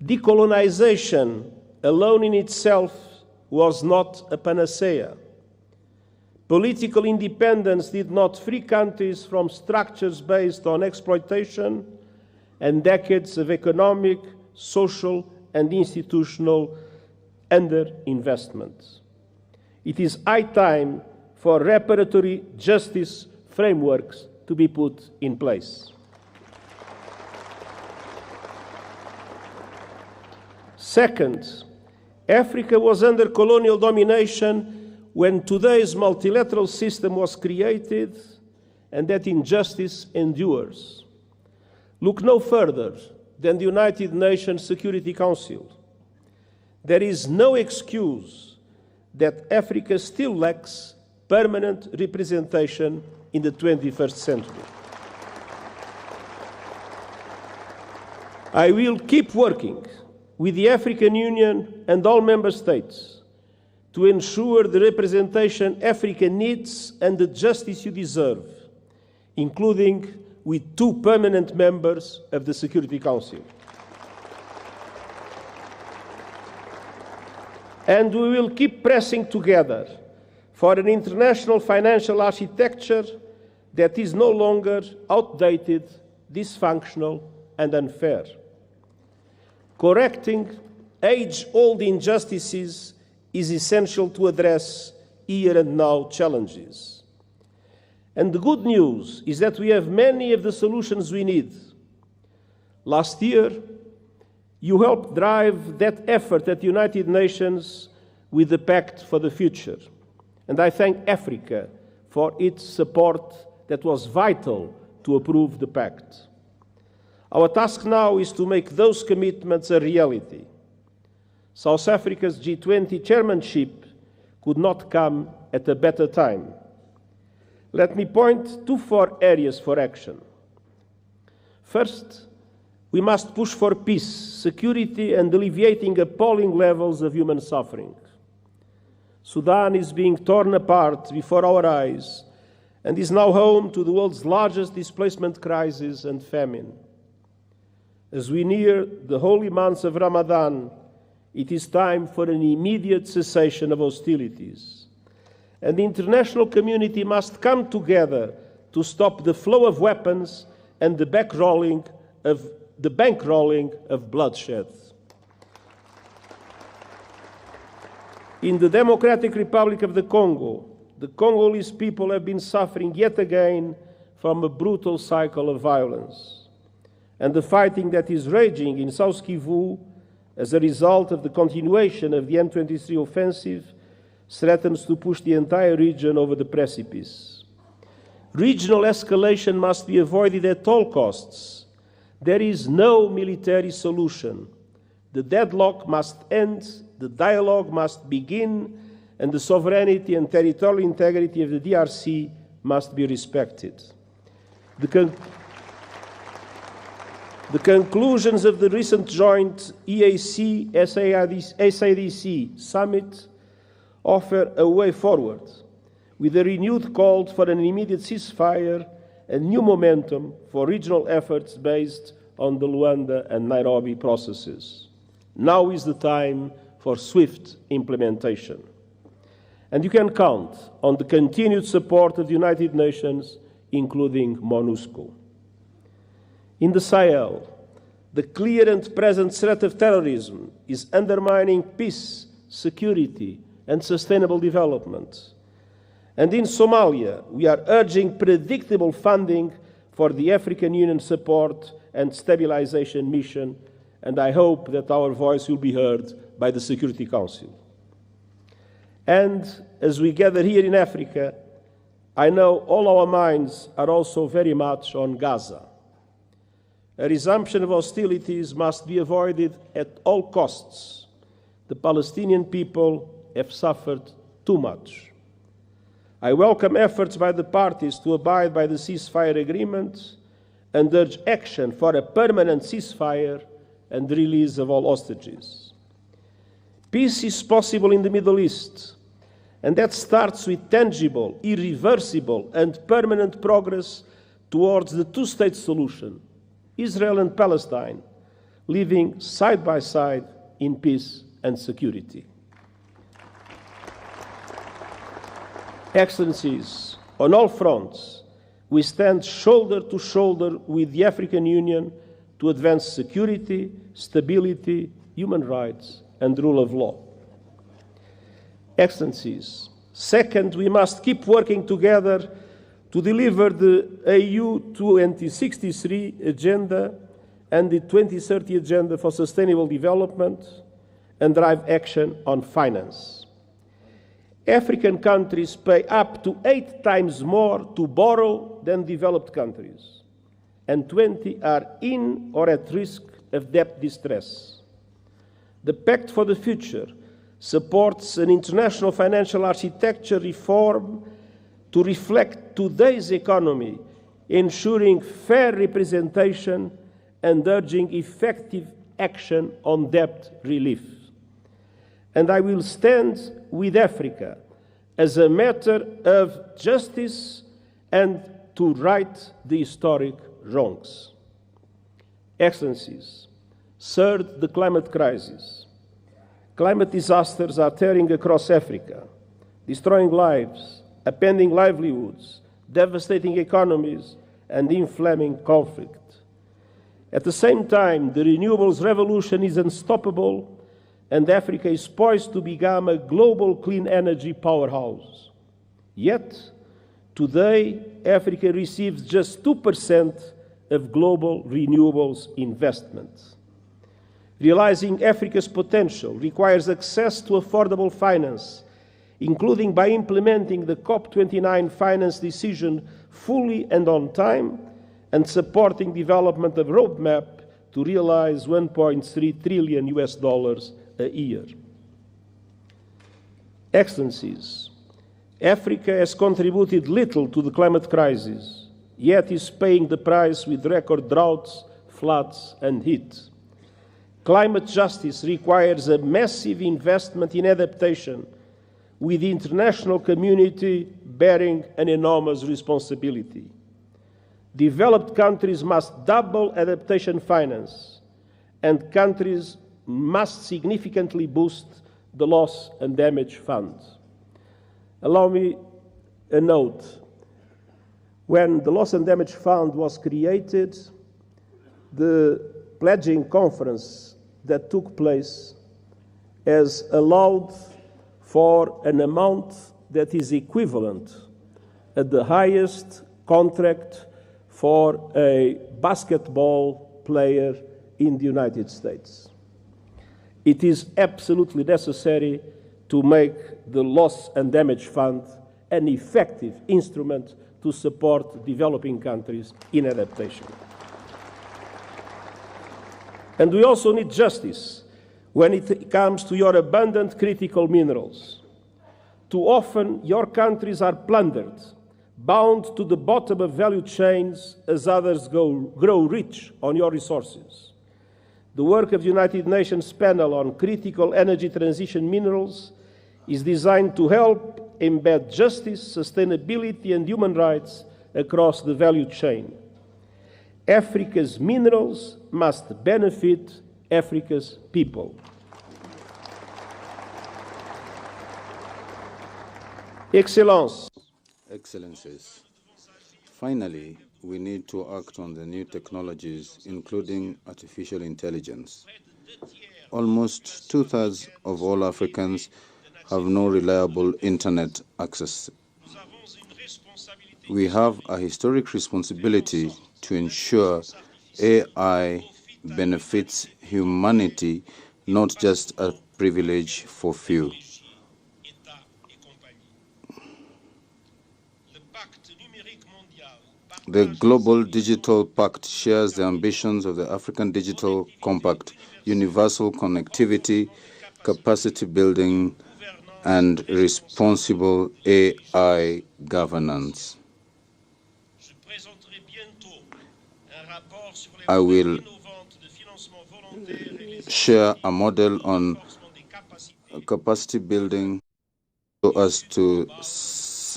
S13: Decolonization alone in itself was not a panacea. Political independence did not free countries from structures based on exploitation and decades of economic, social, and institutional underinvestment. It is high time for reparatory justice frameworks to be put in place. Second, Africa was under colonial domination when today's multilateral system was created, and that injustice endures. Look no further than the United Nations Security Council. There is no excuse that Africa still lacks permanent representation in the 21st century. I will keep working with the African Union and all member states to ensure the representation Africa needs and the justice you deserve, including with 2 permanent members of the Security Council. And we will keep pressing together for an international financial architecture that is no longer outdated, dysfunctional, and unfair. Correcting age-old injustices is essential to address here and now challenges. And the good news is that we have many of the solutions we need. Last year, you helped drive that effort at the United Nations with the Pact for the Future. And I thank Africa for its support that was vital to approve the pact. Our task now is to make those commitments a reality. South Africa's G20 chairmanship could not come at a better time. Let me point to 4 areas for action. First, we must push for peace, security, and alleviating appalling levels of human suffering. Sudan is being torn apart before our eyes and is now home to the world's largest displacement crisis and famine. As we near the holy months of Ramadan, it is time for an immediate cessation of hostilities. And the international community must come together to stop the flow of weapons and the bankrolling of bloodshed. In the Democratic Republic of the Congolese people have been suffering yet again from a brutal cycle of violence. And the fighting that is raging in South Kivu as a result of the continuation of the M23 offensive threatens to push the entire region over the precipice. Regional escalation must be avoided at all costs. There is no military solution. The deadlock must end, the dialogue must begin, and the sovereignty and territorial integrity of the DRC must be respected. The conclusions of the recent joint EAC-SADC summit offer a way forward, with a renewed call for an immediate ceasefire and new momentum for regional efforts based on the Luanda and Nairobi processes. Now is the time for swift implementation. And you can count on the continued support of the United Nations, including MONUSCO. In the Sahel, the clear and present threat of terrorism is undermining peace, security, and sustainable development. And in Somalia, we are urging predictable funding for the African Union support and stabilization mission, and I hope that our voice will be heard by the Security Council. And as we gather here in Africa, I know all our minds are also very much on Gaza. A resumption of hostilities must be avoided at all costs. The Palestinian people have suffered too much. I welcome efforts by the parties to abide by the ceasefire agreement and urge action for a permanent ceasefire and the release of all hostages. Peace is possible in the Middle East, and that starts with tangible, irreversible, and permanent progress towards the two-state solution, Israel and Palestine, living side by side in peace and security. Excellencies, on all fronts, we stand shoulder to shoulder with the African Union to advance security, stability, human rights, and rule of law. Excellencies, second, we must keep working together to deliver the AU 2063 agenda and the 2030 agenda for sustainable development and drive action on finance. African countries pay up to 8 times more to borrow than developed countries, and 20 are in or at risk of debt distress. The Pact for the Future supports an international financial architecture reform to reflect today's economy, ensuring fair representation and urging effective action on debt relief. And I will stand with Africa as a matter of justice and to right the historic wrongs. Excellencies, third, the climate crisis. Climate disasters are tearing across Africa, destroying lives, upending livelihoods, devastating economies, and inflaming conflict. At the same time, the renewables revolution is unstoppable, and Africa is poised to become a global clean energy powerhouse. Yet, Today, Africa receives just 2% of global renewables investment. Realizing Africa's potential requires access to affordable finance, including by implementing the COP29 finance decision fully and on time, and supporting development of a roadmap to realize $1.3 trillion a year. Excellencies, Africa has contributed little to the climate crisis, yet is paying the price with record droughts, floods, and heat. Climate justice requires a massive investment in adaptation, with the international community bearing an enormous responsibility. Developed countries must double adaptation finance, and countries must significantly boost the loss and damage fund. Allow me a note. When the Loss and Damage Fund was created, the pledging conference that took place has allowed for an amount that is equivalent at the highest contract for a basketball player in the United States. It is absolutely necessary to make the Loss and Damage Fund an effective instrument to support developing countries in adaptation. And we also need justice when it comes to your abundant critical minerals. Too often, your countries are plundered, bound to the bottom of value chains as others grow rich on your resources. The work of the United Nations panel on critical energy transition minerals is designed to help embed justice, sustainability, and human rights across the value chain. Africa's minerals must benefit Africa's people.
S15: Excellencies, finally, we need to act on the new technologies, including artificial intelligence. Almost 2/3 of all Africans have no reliable internet access. We have a historic responsibility to ensure AI benefits humanity, not just a privilege for few. The Global Digital Pact shares the ambitions of the African Digital Compact: universal connectivity, capacity building, and responsible AI governance. I will share a model on capacity building so as to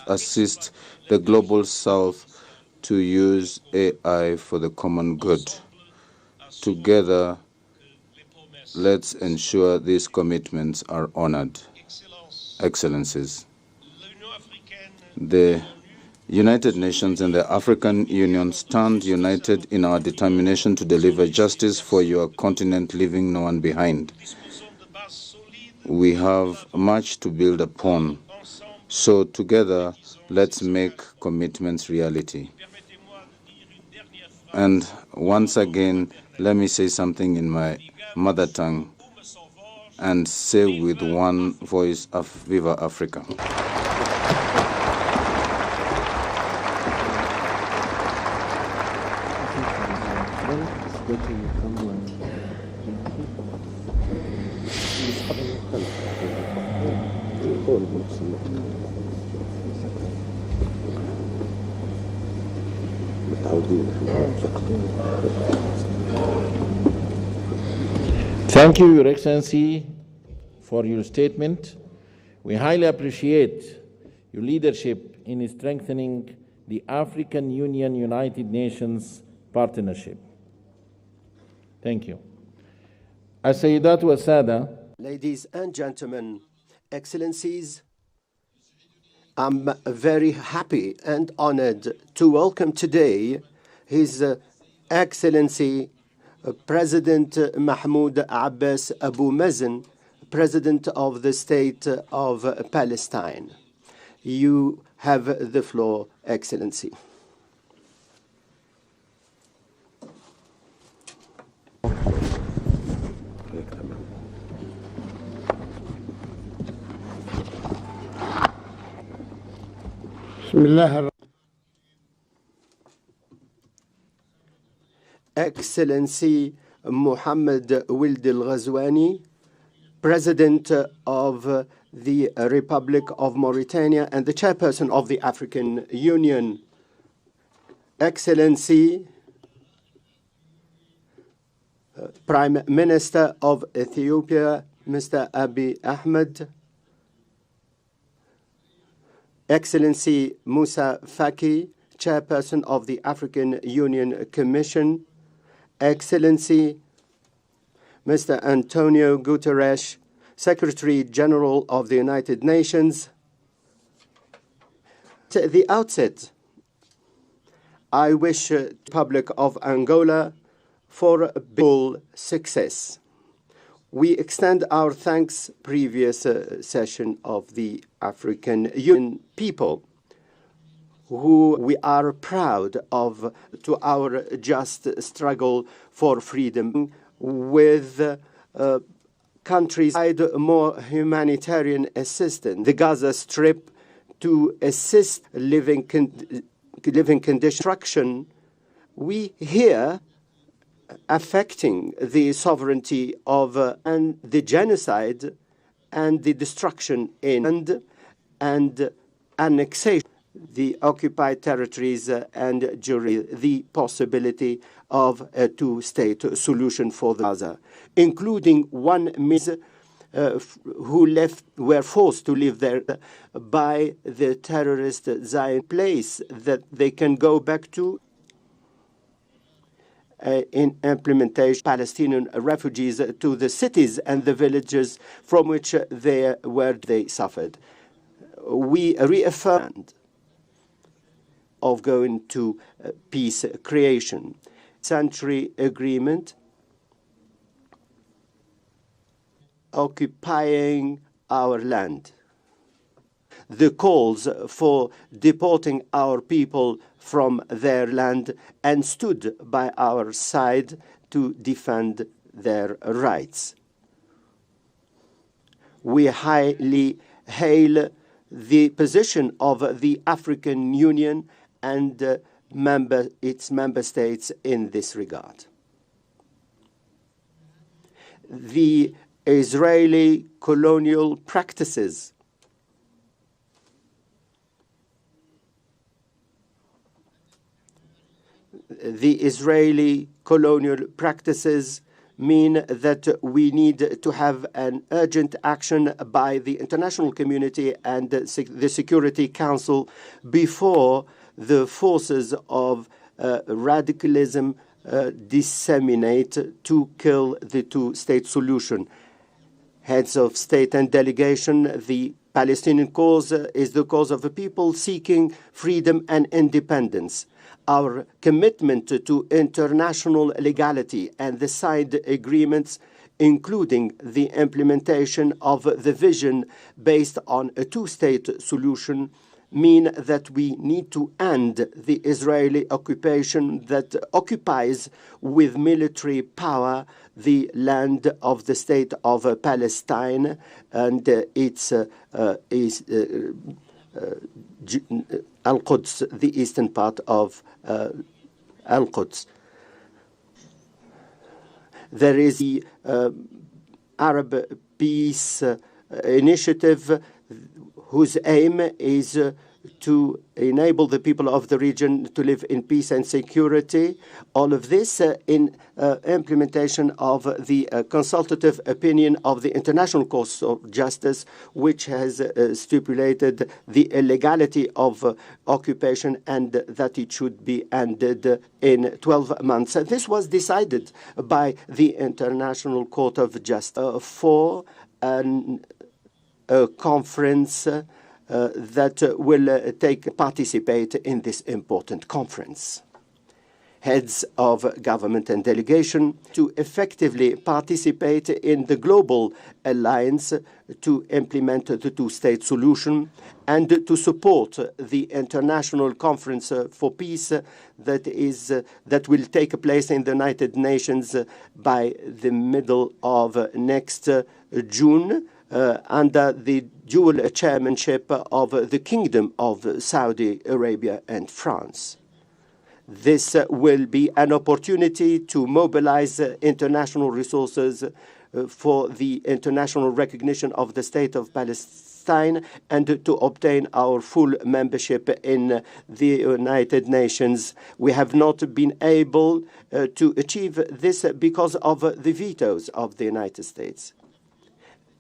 S15: assist the Global South to use AI for the common good. Together, let's ensure these commitments are honored. Excellencies, the United Nations and the African Union stand united in our determination to deliver justice for your continent, leaving no one behind. We have much to build upon, so together, let's make commitments reality. And once again, let me say something in my mother tongue and say with one voice, Viva Africa.
S10: Thank you, Your Excellency, for your statement. We highly appreciate your leadership in strengthening the African Union-United Nations partnership. Thank you. السيدات والسادة.
S11: Ladies and gentlemen, Excellencies, I'm very happy and honored to welcome today His Excellency President Mahmoud Abbas Abu Mazen, President of the State of Palestine. You have the floor, Excellency. Excellency Mohammed Wild al-Ghazwani, President of the Republic of Mauritania and the Chairperson of the African Union. Excellency Prime Minister of Ethiopia, Mr. Abiy Ahmed, Excellency Musa Faki, Chairperson of the African Union Commission, Excellency Mr. Antonio Guterres, Secretary General of the United Nations. At the outset, I wish the Republic of Angola for full success. We extend our thanks previous session of the African Union people, who we are proud of, to our just struggle for freedom with countries more humanitarian assistance, the Gaza Strip, to assist living condition destruction. We hear affecting the sovereignty of and the genocide and the destruction in and annexation the occupied territories and during the possibility of a two-state solution for Gaza, including 1 million who were forced to live there by the terrorist Zionist place that they can go back to. In implementation, Palestinian refugees to the cities and the villages from which they suffered. We reaffirmed of going to peace creation. Century agreement occupying our land. The calls for deporting our people from their land and stood by our side to defend their rights. We highly hail the position of the African Union and its member states in this regard. The Israeli colonial practices mean that we need to have an urgent action by the international community and the Security Council before the forces of radicalism disseminate to kill the two-state solution. Heads of state and delegation, the Palestinian cause is the cause of a people seeking freedom and independence. Our commitment to international legality and the signed agreements, including the implementation of the vision based on a two-state solution, mean that we need to end the Israeli occupation that occupies with military power the land of the state of Palestine and its Al-Quds, the eastern part of Al-Quds. There is the Arab Peace Initiative whose aim is to enable the people of the region to live in peace and security. All of this in implementation of the consultative opinion of the International Court of Justice, which has stipulated the illegality of occupation and that it should be ended in 12 months. This was decided by the International Court of Justice for a conference that will participate in this important conference. heads of government and delegation to effectively participate in the global alliance to implement the two-state solution and to support the international conference for peace that will take place in the United Nations by the middle of next June under the dual chairmanship of the Kingdom of Saudi Arabia and France. This will be an opportunity to mobilize international resources for the international recognition of the State of Palestine and to obtain our full membership in the United Nations. We have not been able to achieve this because of the vetoes of the United States.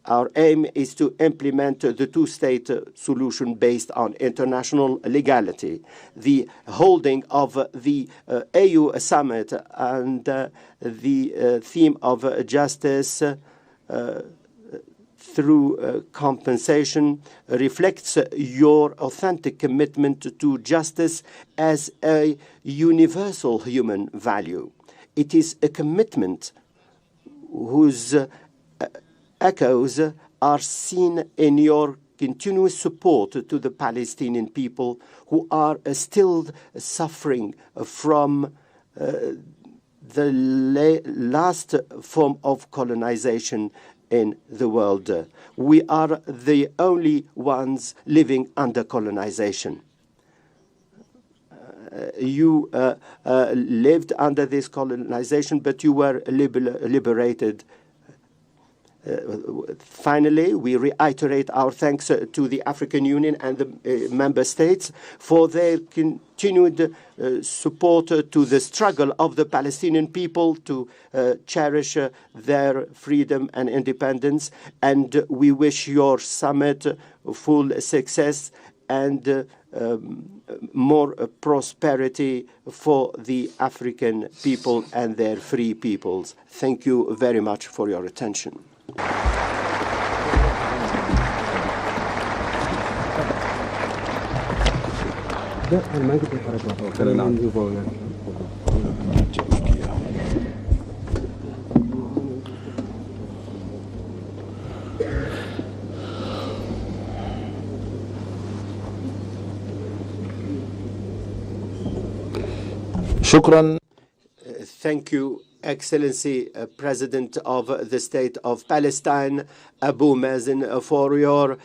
S11: Our aim is to implement the two-state solution based on international legality. The holding of the AU summit and the theme of justice through compensation reflects your authentic commitment to justice as a universal human value. It is a commitment whose echoes are seen in your continuous support to the Palestinian people who are still suffering from the last form of colonization in the world. We are the only ones living under colonization. You lived under this colonization, but you were liberated. Finally, we reiterate our thanks to the African Union and the member states for their continued support to the struggle of the Palestinian people to cherish their freedom and independence. And we wish your summit full success and more prosperity for the African people and their free peoples. Thank you very much for your attention.
S10: Shukran.
S11: Thank you, Excellency President of the State of Palestine, Abu Mazen, for your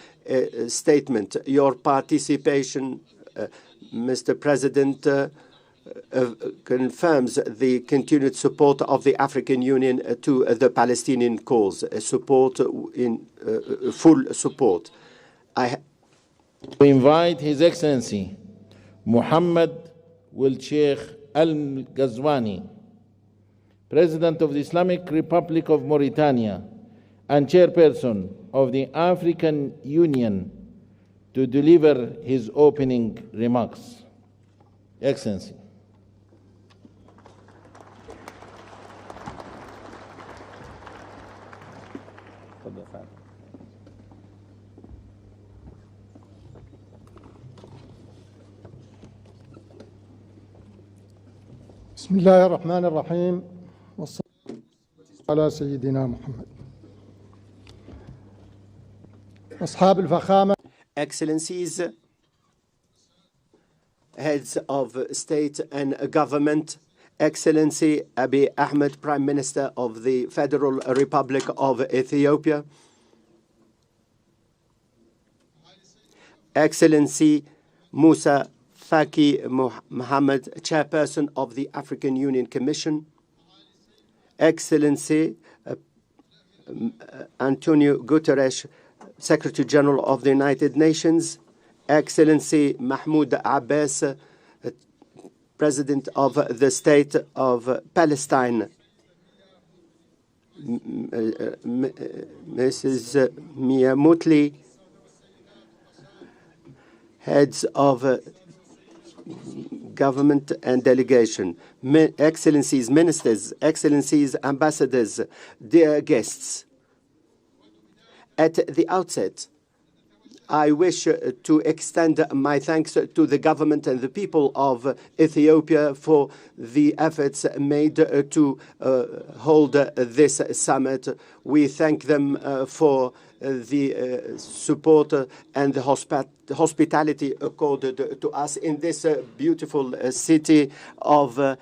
S11: statement, your participation. Mr. President confirms the continued support of the African Union to the Palestinian cause, full support.
S10: We invite His Excellency Mohammed Sheikh Al-Ghazwani, President of the Islamic Republic of Mauritania and Chairperson of the African Union, to deliver his opening remarks. Excellency.
S8: بسم الله الرحمن الرحيم والصلاة على سيدنا محمد. أصحاب الفخامة.
S11: Excellencies, heads of state and government, Excellency Abiy Ahmed, Prime Minister of the Federal Republic of Ethiopia, Excellency Musa Faki Mohammed, Chairperson of the African Union Commission, Excellency Antonio Guterres, Secretary General of the United Nations, Excellency Mahmoud Abbas, President of the State of Palestine, Mrs. Mia Mutli, heads of government and delegation, Excellencies, Ministers, Excellencies, Ambassadors, dear guests. At the outset, I wish to extend my thanks to the government and the people of Ethiopia for the efforts made to hold this summit. We thank them for the support and the hospitality accorded to us in this beautiful city of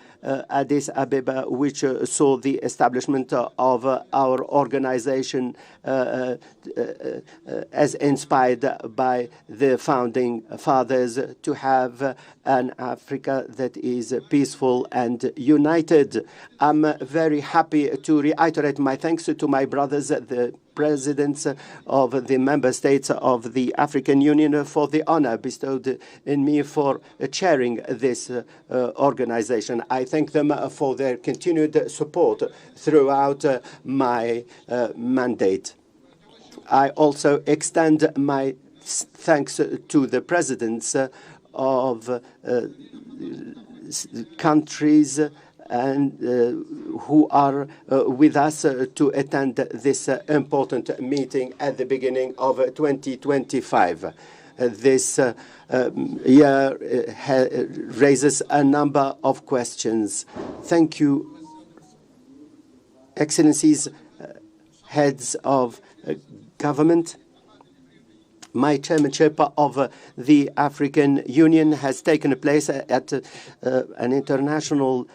S11: Addis Ababa, which saw the establishment of our organization as inspired by the founding fathers to have an Africa that is peaceful and united. I'm very happy to reiterate my thanks to my brothers, the presidents of the member states of the African Union, for the honor bestowed in me for chairing this organization. I thank them for their continued support throughout my mandate. I also extend my thanks to the presidents of countries and who are with us to attend this important meeting at the beginning of 2025. This year raises a number of questions. Thank you, Excellencies, heads of government. My chairmanship of the African Union has taken place at an international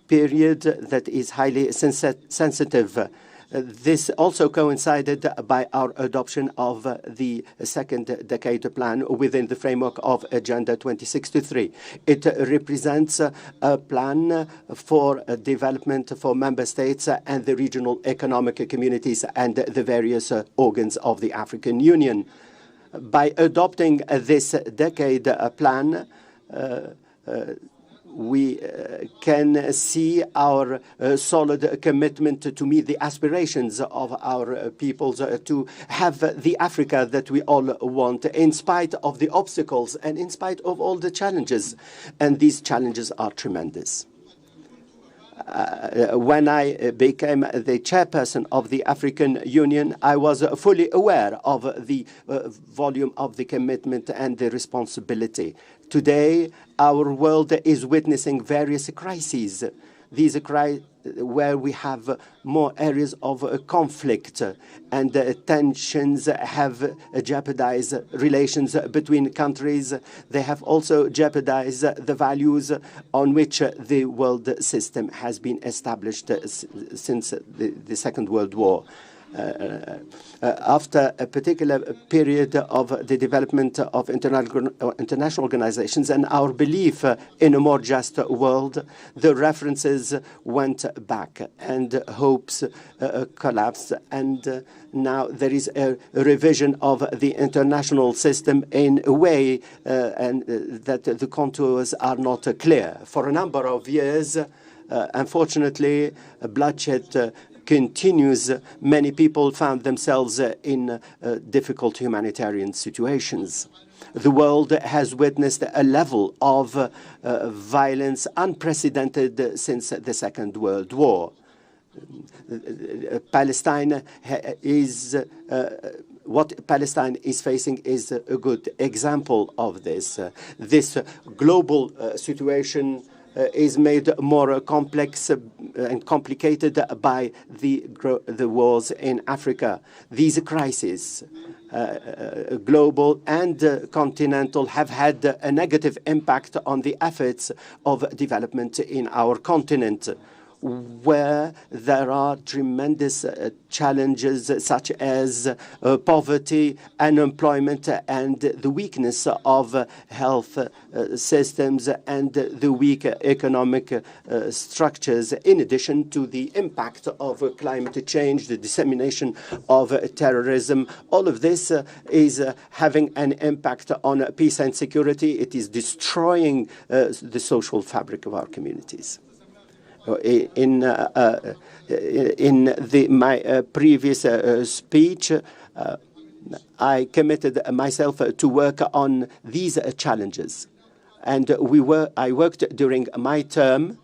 S11: period that is highly sensitive. This also coincided by our adoption of the second decade plan within the framework of Agenda 2063. It represents a plan for development for member states and the regional economic communities and the various organs of the African Union. By adopting this decade plan, we can see our solid commitment to meet the aspirations of our peoples to have the Africa that we all want, in spite of the obstacles and in spite of all the challenges. And these challenges are tremendous. When I became the chairperson of the African Union, I was fully aware of the volume of the commitment and the responsibility. Today, our world is witnessing various crises. These are where we have more areas of conflict, and tensions have jeopardized relations between countries. They have also jeopardized the values on which the world system has been established since the Second World War. After a particular period of the development of international organizations and our belief in a more just world, the references went back and hopes collapsed. And now there is a revision of the international system in a way and that the contours are not clear. For a number of years, unfortunately, bloodshed continues. Many people found themselves in difficult humanitarian situations. The world has witnessed a level of violence unprecedented since the Second World War. Palestine is what Palestine is facing is a good example of this. This global situation is made more complex and complicated by the wars in Africa. These crises, global and continental, have had a negative impact on the efforts of development in our continent, where there are tremendous challenges such as poverty, unemployment, and the weakness of health systems and the weak economic structures, in addition to the impact of climate change, the dissemination of terrorism. All of this is having an impact on peace and security. It is destroying the social fabric of our communities. In my previous speech, I committed myself to work on these challenges, and I worked during my term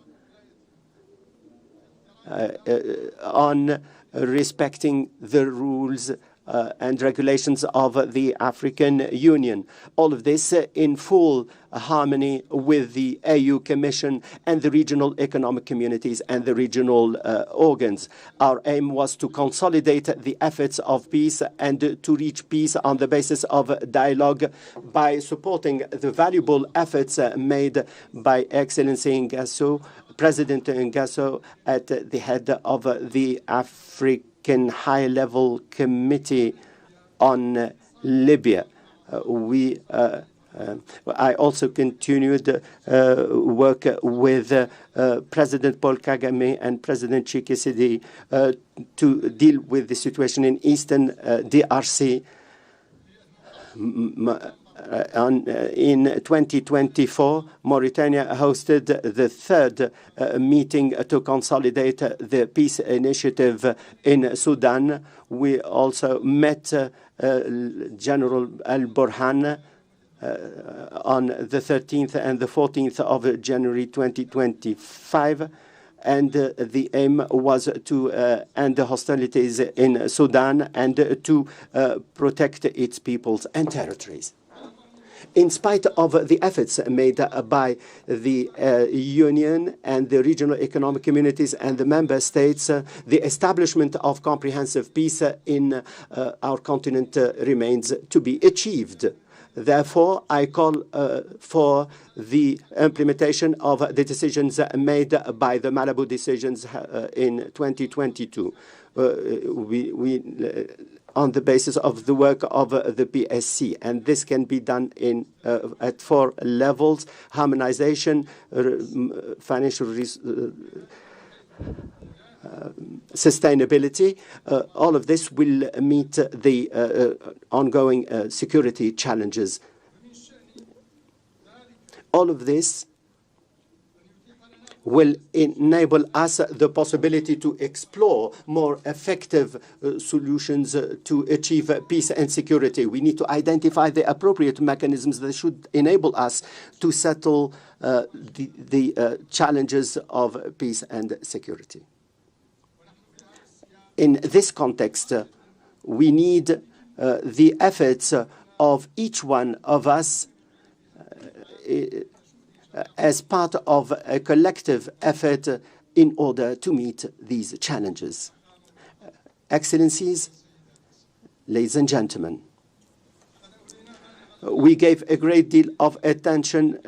S11: on respecting the rules and regulations of the African Union. All of this in full harmony with the AU Commission and the regional economic communities and the regional organs. Our aim was to consolidate the efforts of peace and to reach peace on the basis of dialogue by supporting the valuable efforts made by Excellency Ngasso, President Ngasso, at the head of the African High-Level Committee on Libya. I also continued work with President Paul Kagame and President Tshisekedi to deal with the situation in Eastern DRC. In 2024, Mauritania hosted the third meeting to consolidate the peace initiative in Sudan. We also met General Al-Burhan on the 13th and the 14th of January 2025. And the aim was to end the hostilities in Sudan and to protect its peoples and territories. In spite of the efforts made by the Union and the regional economic communities and the member states, the establishment of comprehensive peace in our continent remains to be achieved. Therefore, I call for the implementation of the decisions made by the Malabo decisions in 2022. On the basis of the work of the PSC. And this can be done at 4 levels: harmonization, financial sustainability. All of this will meet the ongoing security challenges. All of this will enable us the possibility to explore more effective solutions to achieve peace and security. We need to identify the appropriate mechanisms that should enable us to settle the challenges of peace and security. In this context, we need the efforts of each one of us as part of a collective effort in order to meet these challenges. Excellencies, ladies and gentlemen, we gave a great deal of attention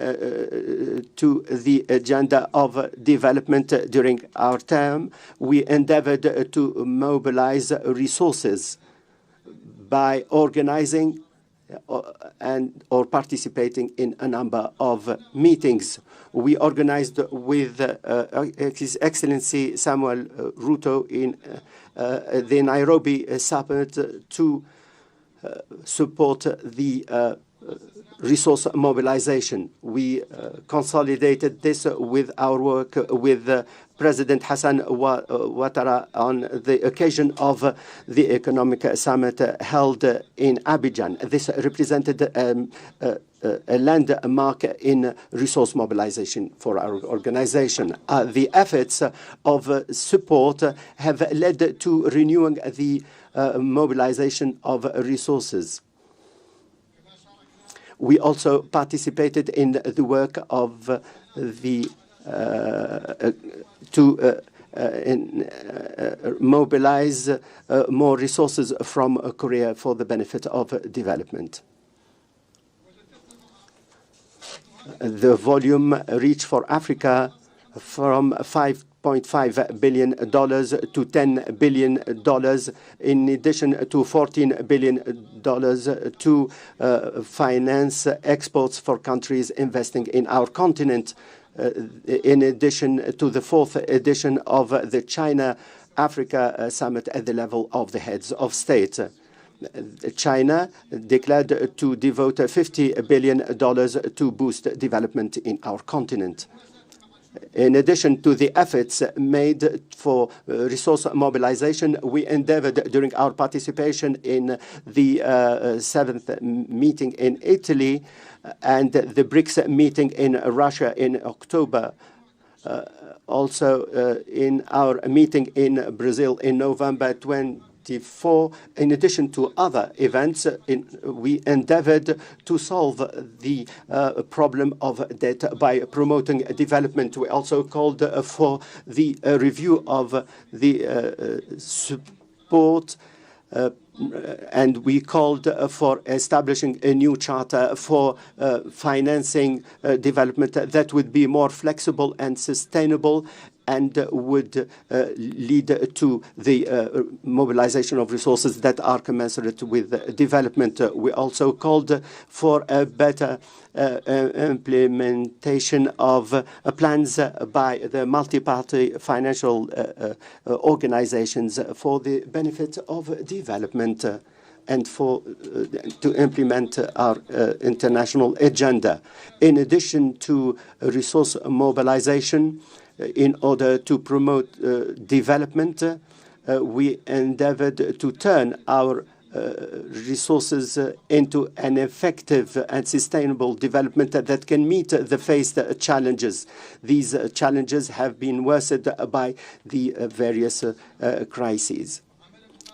S11: to the agenda of development during our term. We endeavored to mobilize resources by organizing or participating in a number of meetings. We organized with His Excellency Samuel Ruto in the Nairobi summit to support the resource mobilization. We consolidated this with our work with President Hassan Ouattara on the occasion of the economic summit held in Abidjan. This represented a landmark in resource mobilization for our organization. The efforts of support have led to renewing the mobilization of resources. We also participated in the work of the mobilize more resources from Korea for the benefit of development. The volume reached for Africa from $5.5 billion to $10 billion, in addition to $14 billion to finance exports for countries investing in our continent, in addition to the 4th edition of the China-Africa Summit at the level of the heads of state. China declared to devote $50 billion to boost development in our continent. In addition to the efforts made for resource mobilization, we endeavored during our participation in the 7th meeting in Italy and the BRICS meeting in Russia in October. Also in our meeting in Brazil in November 20 2024, in addition to other events, we endeavored to solve the problem of debt by promoting development. We also called for the review of the support and we called for establishing a new charter for financing development that would be more flexible and sustainable and would lead to the mobilization of resources that are commensurate with development. We also called for a better implementation of plans by the multi-party financial organizations for the benefit of development and to implement our international agenda. In addition to resource mobilization, in order to promote development, we endeavored to turn our resources into an effective and sustainable development that can meet the faced challenges. These challenges have been worsened by the various crises.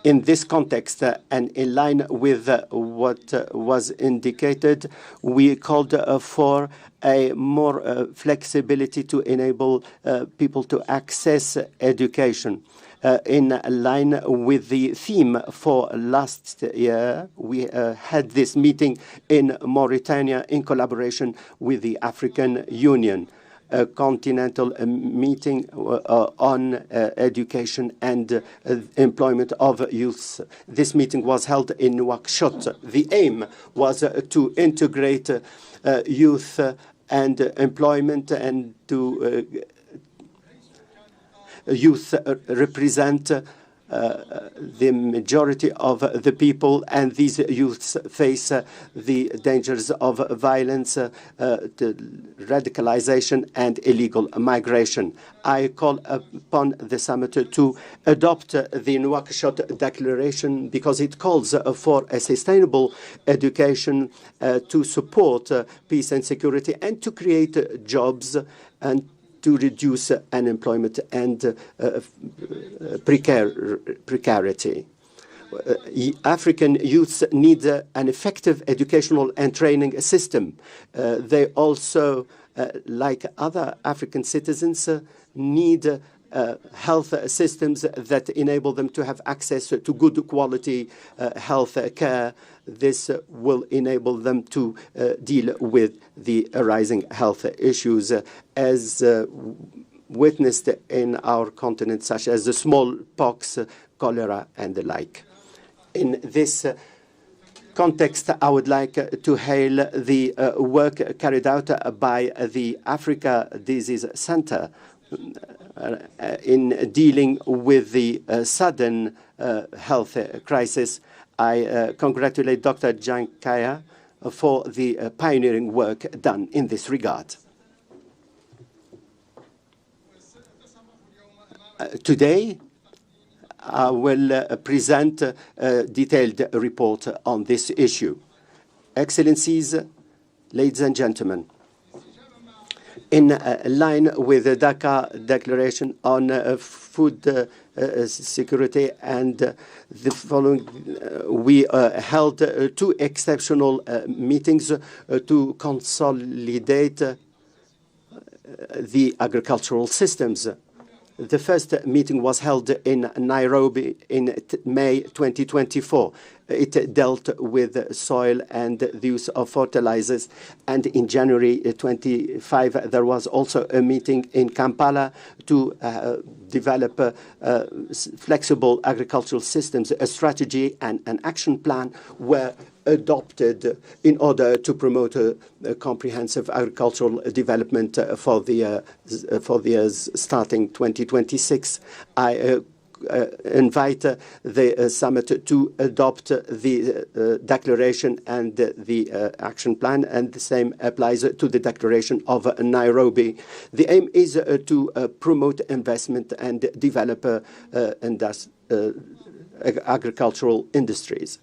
S11: In this context, and in line with what was indicated, we called for a more flexibility to enable people to access education. In line with the theme for last year, we had this meeting in Mauritania in collaboration with the African Union, a continental meeting on education and employment of youth. This meeting was held in Nouakchott. The aim was to integrate youth and employment and to youth represent the majority of the people, and these youths face the dangers of violence, radicalization, and illegal migration. I call upon the summit to adopt the Nouakchott Declaration because it calls for a sustainable education to support peace and security and to create jobs and to reduce unemployment and precarity. African youths need an effective educational and training system. They also, like other African citizens, need health systems that enable them to have access to good quality health care. This will enable them to deal with the arising health issues as witnessed in our continent, such as the smallpox, cholera, and the like. In this context, I would like to hail the work carried out by the Africa Disease Center in dealing with the sudden health crisis. I congratulate Dr. Jankaya for the pioneering work done in this regard. Today, I will present a detailed report on this issue. Excellencies, ladies and gentlemen, in line with the Dhaka Declaration on food security and the following, we held two exceptional meetings to consolidate the agricultural systems. The first meeting was held in Nairobi in May 2024. It dealt with soil and the use of fertilizers. And in January 25, there was also a meeting in Kampala to develop flexible agricultural systems. A strategy and an action plan were adopted in order to promote a comprehensive agricultural development for the years starting 2026. I invite the summit to adopt the declaration and the action plan, and the same applies to the declaration of Nairobi. The aim is to promote investment and develop agricultural industries.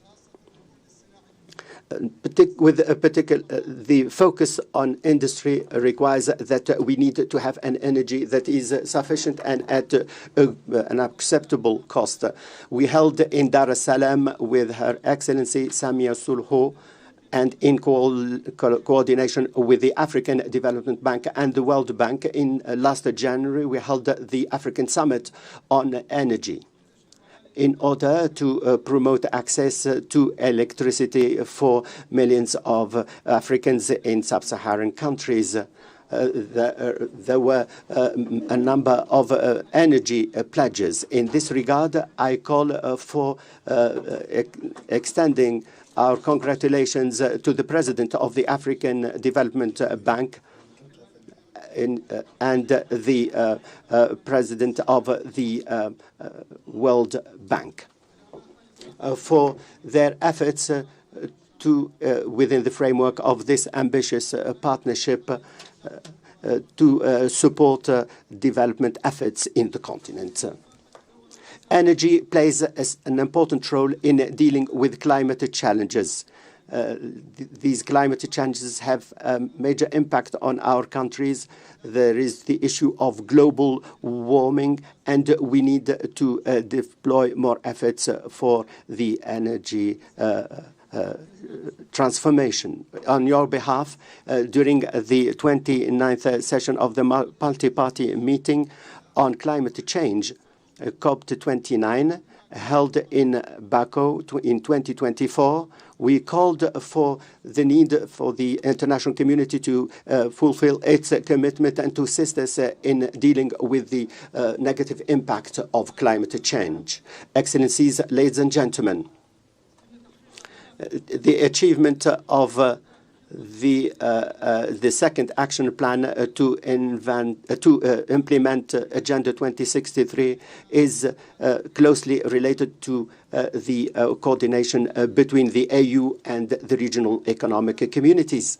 S11: with a particular, the focus on industry requires that we need to have an energy that is sufficient and at an acceptable cost. We held in Dar es Salaam with Her Excellency Samia Suluhu, and in coordination with the African Development Bank and the World Bank in last January, we held the African Summit on Energy in order to promote access to electricity for millions of Africans in sub-Saharan countries. There were a number of energy pledges. In this regard, I call for extending our congratulations to the President of the African Development Bank and the President of the World Bank for their efforts to, within the framework of this ambitious partnership, to support development efforts in the continent. Energy plays an important role in dealing with climate challenges. These climate challenges have a major impact on our countries. There is the issue of global warming, and we need to deploy more efforts for the energy transformation. On your behalf, during the 29th session of the multi-party meeting on climate change, COP29, held in Baku in 2024, we called for the need for the international community to fulfill its commitment and to assist us in dealing with the negative impact of climate change. Excellencies, ladies and gentlemen, the achievement of the second action plan to implement Agenda 2063 is closely related to the coordination between the AU and the regional economic communities.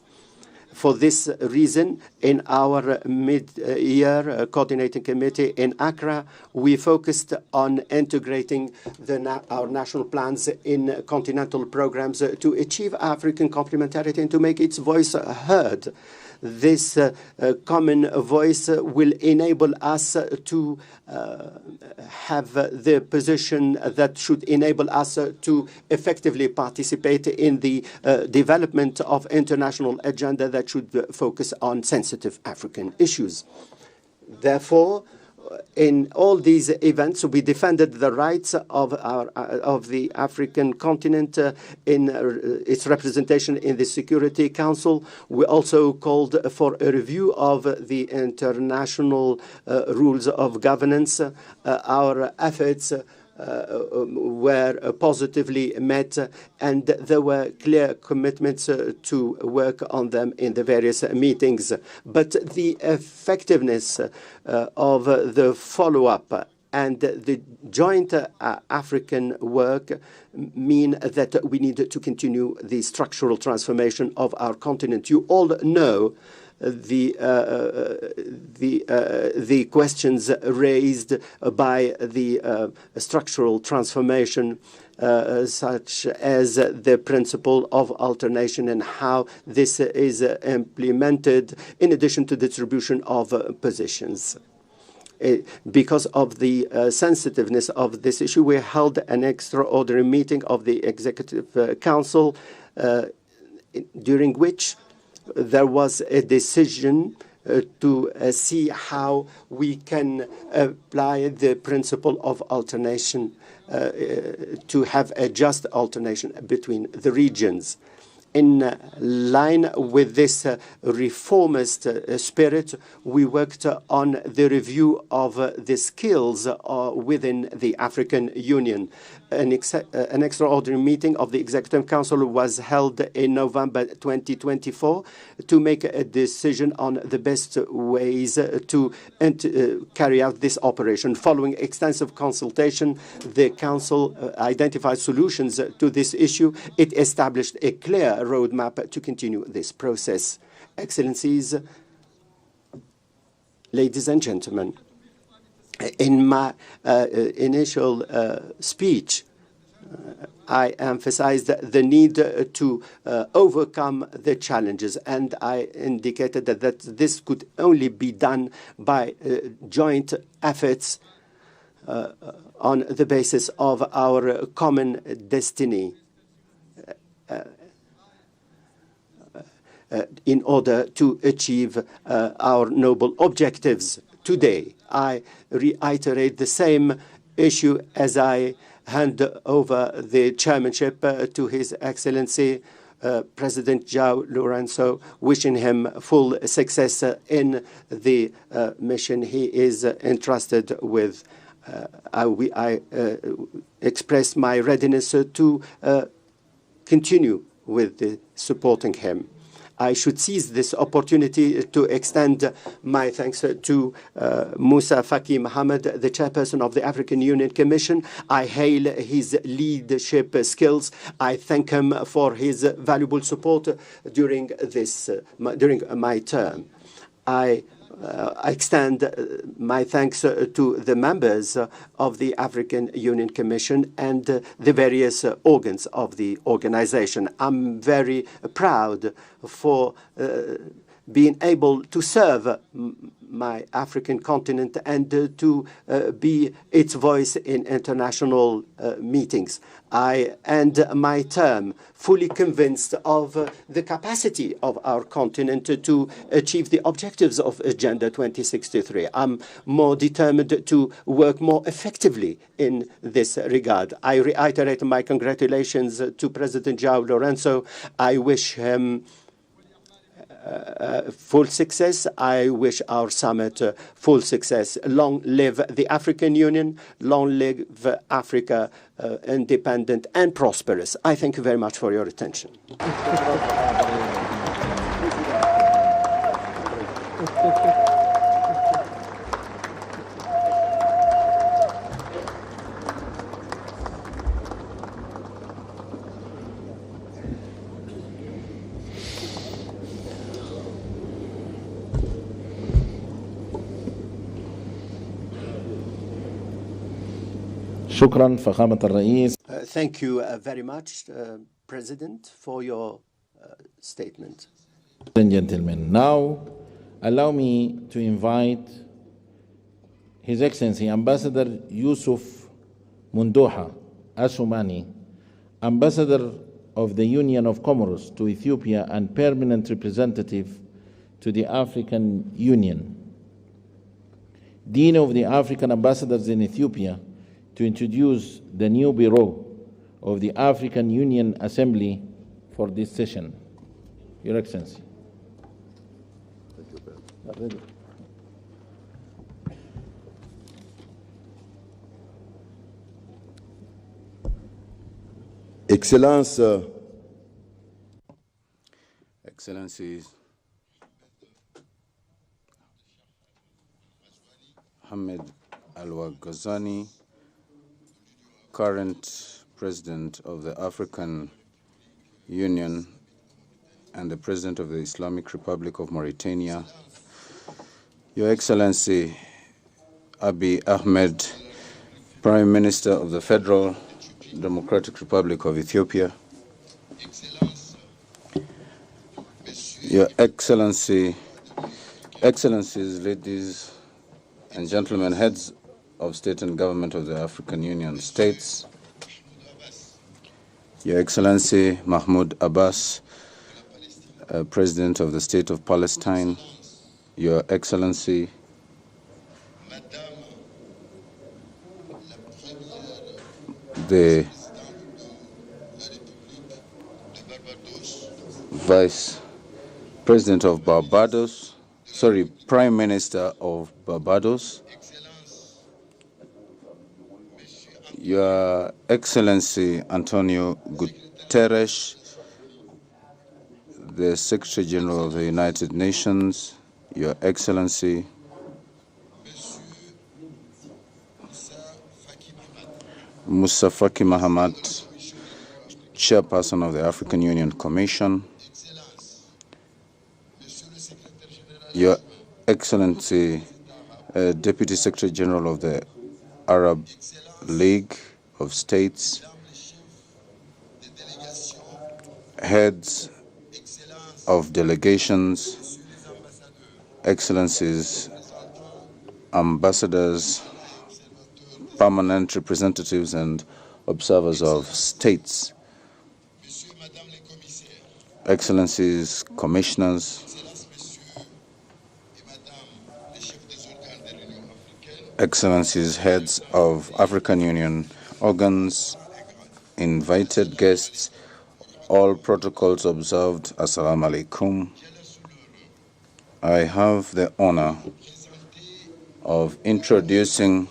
S11: For this reason, in our mid-year coordinating committee in Accra, we focused on integrating our national plans in continental programs to achieve African complementarity and to make its voice heard. This common voice will enable us to have the position that should enable us to effectively participate in the development of international agenda that should focus on sensitive African issues. Therefore, in all these events, we defended the rights of the African continent in its representation in the Security Council. We also called for a review of the international rules of governance. Our efforts were positively met, and there were clear commitments to work on them in the various meetings. But the effectiveness of the follow-up and the joint African work mean that we need to continue the structural transformation of our continent. You all know the questions raised by the structural transformation, such as the principle of alternation and how this is implemented, in addition to distribution of positions. Because of the sensitiveness of this issue, we held an extraordinary meeting of the Executive Council, during which there was a decision to see how we can apply the principle of alternation to have a just alternation between the regions. In line with this reformist spirit, we worked on the review of the skills within the African Union. An extraordinary meeting of the Executive Council was held in November 2024 to make a decision on the best ways to carry out this operation. Following extensive consultation, the Council identified solutions to this issue. It established a clear roadmap to continue this process. Excellencies, ladies and gentlemen, in my initial speech, I emphasized the need to overcome the challenges, and I indicated that this could only be done by joint efforts on the basis of our common destiny in order to achieve our noble objectives. Today, I reiterate the same issue as I hand over the chairmanship to His Excellency President João Lourenço, wishing him full success in the mission he is entrusted with. I express my readiness to continue with supporting him. I should seize this opportunity to extend my thanks to Moussa Faki Mohamed, the chairperson of the African Union Commission. I hail his leadership skills. I thank him for his valuable support during my term. I extend my thanks to the members of the African Union Commission and the various organs of the organization. I'm very proud for being able to serve my African continent and to be its voice in international meetings. I end my term fully convinced of the capacity of our continent to achieve the objectives of Agenda 2063. I'm more determined to work more effectively in this regard. I reiterate my congratulations to President João Lourenço. I wish him full success. I wish our summit full success. Long live the African Union. Long live Africa, independent and prosperous. I thank you very much for your attention.
S10: شكرا فخامة الرئيس.
S11: Thank you very much, President, for your statement.
S10: Ladies and gentlemen, now allow me to invite His Excellency Ambassador Yusuf Mundoha Asumani, Ambassador of the Union of Comoros to Ethiopia and Permanent Representative to the African Union, Dean of the African Ambassadors in Ethiopia, to introduce the new Bureau of the African Union Assembly for this session. Your Excellency.
S15: Excellencies, Ahmed Al-Ghazani, current President of the African Union and the President of the Islamic Republic of Mauritania, Your Excellency Abiy Ahmed, Prime Minister of the Federal Democratic Republic of Ethiopia, Your Excellencies, ladies and gentlemen, heads of state and government of the African Union states, Your Excellency Mahmoud Abbas, President of the State of Palestine, Your Excellency the Vice President of Barbados, Prime Minister of Barbados, Your Excellency Antonio Guterres, the Secretary General of the United Nations, Your Excellency Moussa Faki Mohamed, Chairperson of the African Union Commission, Your Excellency Deputy Secretary General of the Arab League of States, heads of delegations, excellencies, ambassadors, permanent representatives and observers of states, excellencies, commissioners, excellencies, heads of African Union organs, invited guests, all protocols observed, Assalamu alaikum. I have the honor of introducing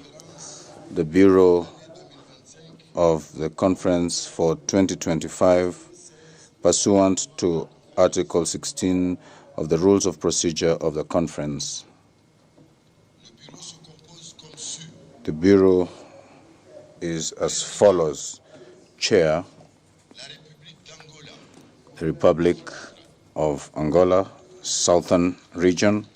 S15: the Bureau of the Conference for 2025 pursuant to Article 16 of the Rules of Procedure of the Conference. The Bureau is as follows. Chair, the Republic of Angola, Southern Region.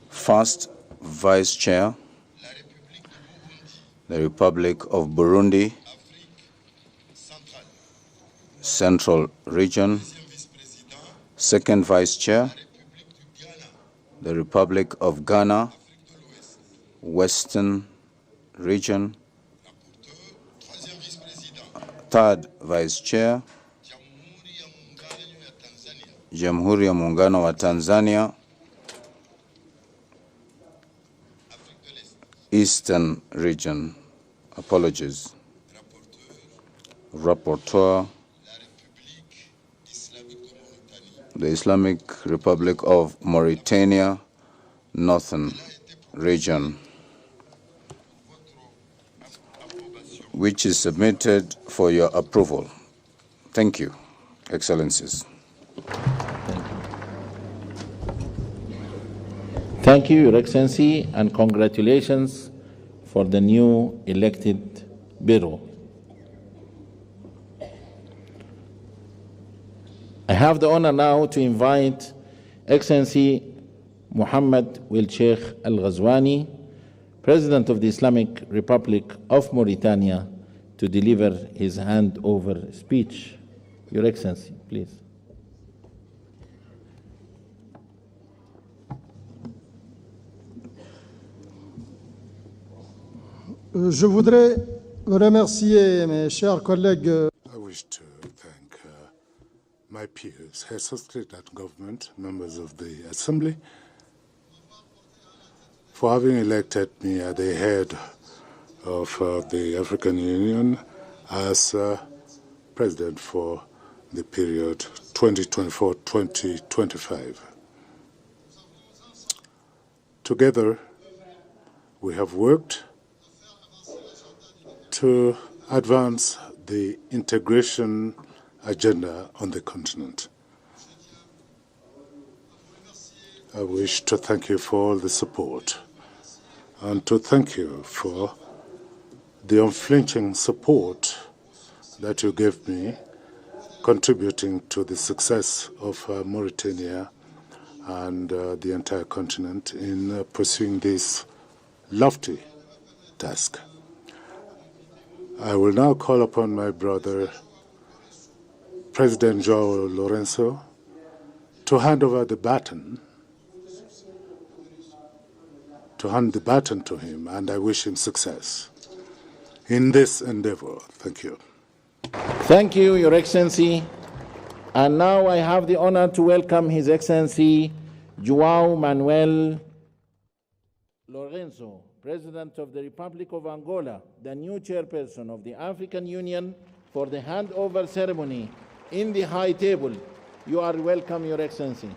S15: First Vice Chair, the Republic of Burundi, Central Region. Second Vice Chair, the Republic of Ghana, Western Region. Third Vice Chair, Jamhuri ya Muungano wa Tanzania, Eastern Region. Apologies. Rapporteur, the Islamic Republic of Mauritania, Northern Region, which is submitted for your approval. Thank you, Excellencies.
S10: Thank you, Your Excellency, and congratulations for the new elected Bureau. I have the honor now to invite Excellency Mohammed Wil Sheikh Al Ghazwani, President of the Islamic Republic of Mauritania, to deliver his handover speech. Your Excellency, please.
S8: Je voudrais remercier mes chers collègues.
S16: I wish to thank my peers, heads of state and government, members of the Assembly, for having elected me at the head of the African Union as President for the period 2024-2025. Together, we have worked to advance the integration agenda on the continent. I wish to thank you for all the support and to thank you for the unflinching support that you gave me, contributing to the success of Mauritania and the entire continent in pursuing this lofty task. I will now call upon my brother, President João Lourenço, to hand over the baton, to him, and I wish him success in this endeavor. Thank you.
S10: Thank you, Your Excellency. And now I have the honor to welcome His Excellency João Manuel Lourenço, President of the Republic of Angola, the new chairperson of the African Union, for the handover ceremony in the high table. You are welcome, Your Excellency.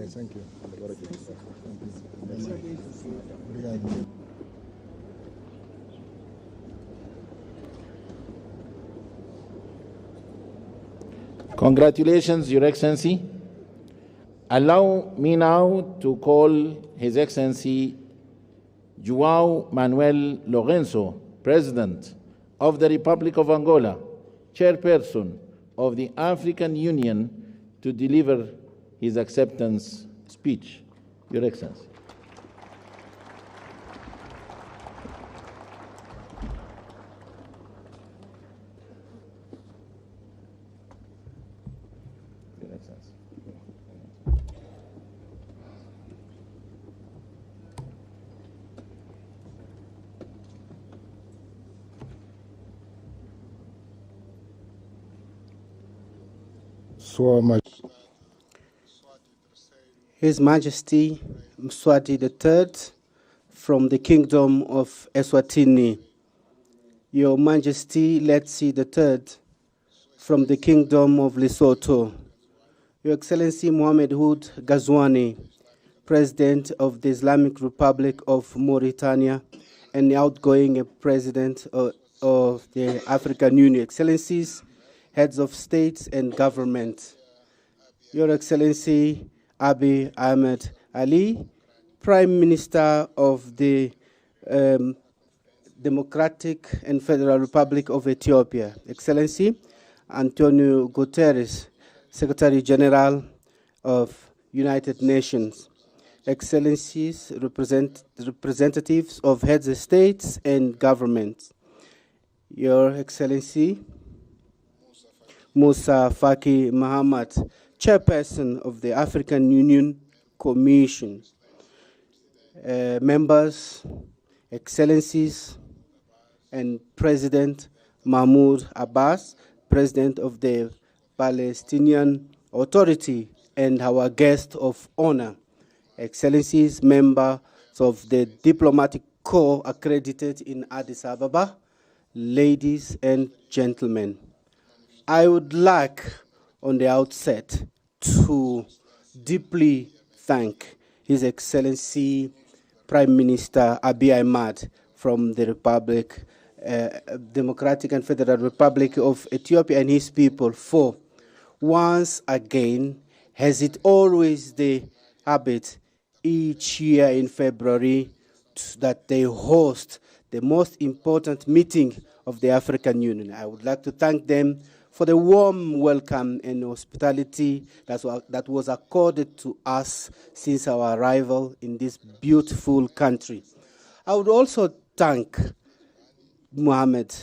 S8: Thank you.
S10: Congratulations, Your Excellency. Allow me now to call His Excellency João Manuel Lourenço, President of the Republic of Angola, Chairperson of the African Union, to deliver his acceptance speech. Your Excellency. Your Excellency.
S17: His Majesty Mswati III from the Kingdom of Eswatini, Your Majesty Letsi III from the Kingdom of Lesotho, Your Excellency Mohamed Ould Ghazouani, President of the Islamic Republic of Mauritania and the outgoing President of the African Union, Excellencies, Heads of States and Government, Your Excellency Abiy Ahmed Ali, Prime Minister of the Democratic and Federal Republic of Ethiopia, Excellency Antonio Guterres, Secretary General of United Nations, Excellencies, representatives of heads of states and governments, Your Excellency Musa Faki Mahamat, Chairperson of the African Union Commission, members, Excellencies, and President Mahmoud Abbas, President of the Palestinian Authority, and our guest of honor, Excellencies, members of the Diplomatic Corps accredited in Addis Ababa, ladies and gentlemen. I would like, on the outset, to deeply thank His Excellency Prime Minister Abiy Ahmed from the Democratic and Federal Republic of Ethiopia and his people for, once again, as it always the habit each year in February, that they host the most important meeting of the African Union. I would like to thank them for the warm welcome and hospitality that was accorded to us since our arrival in this beautiful country. I would also thank Mohamed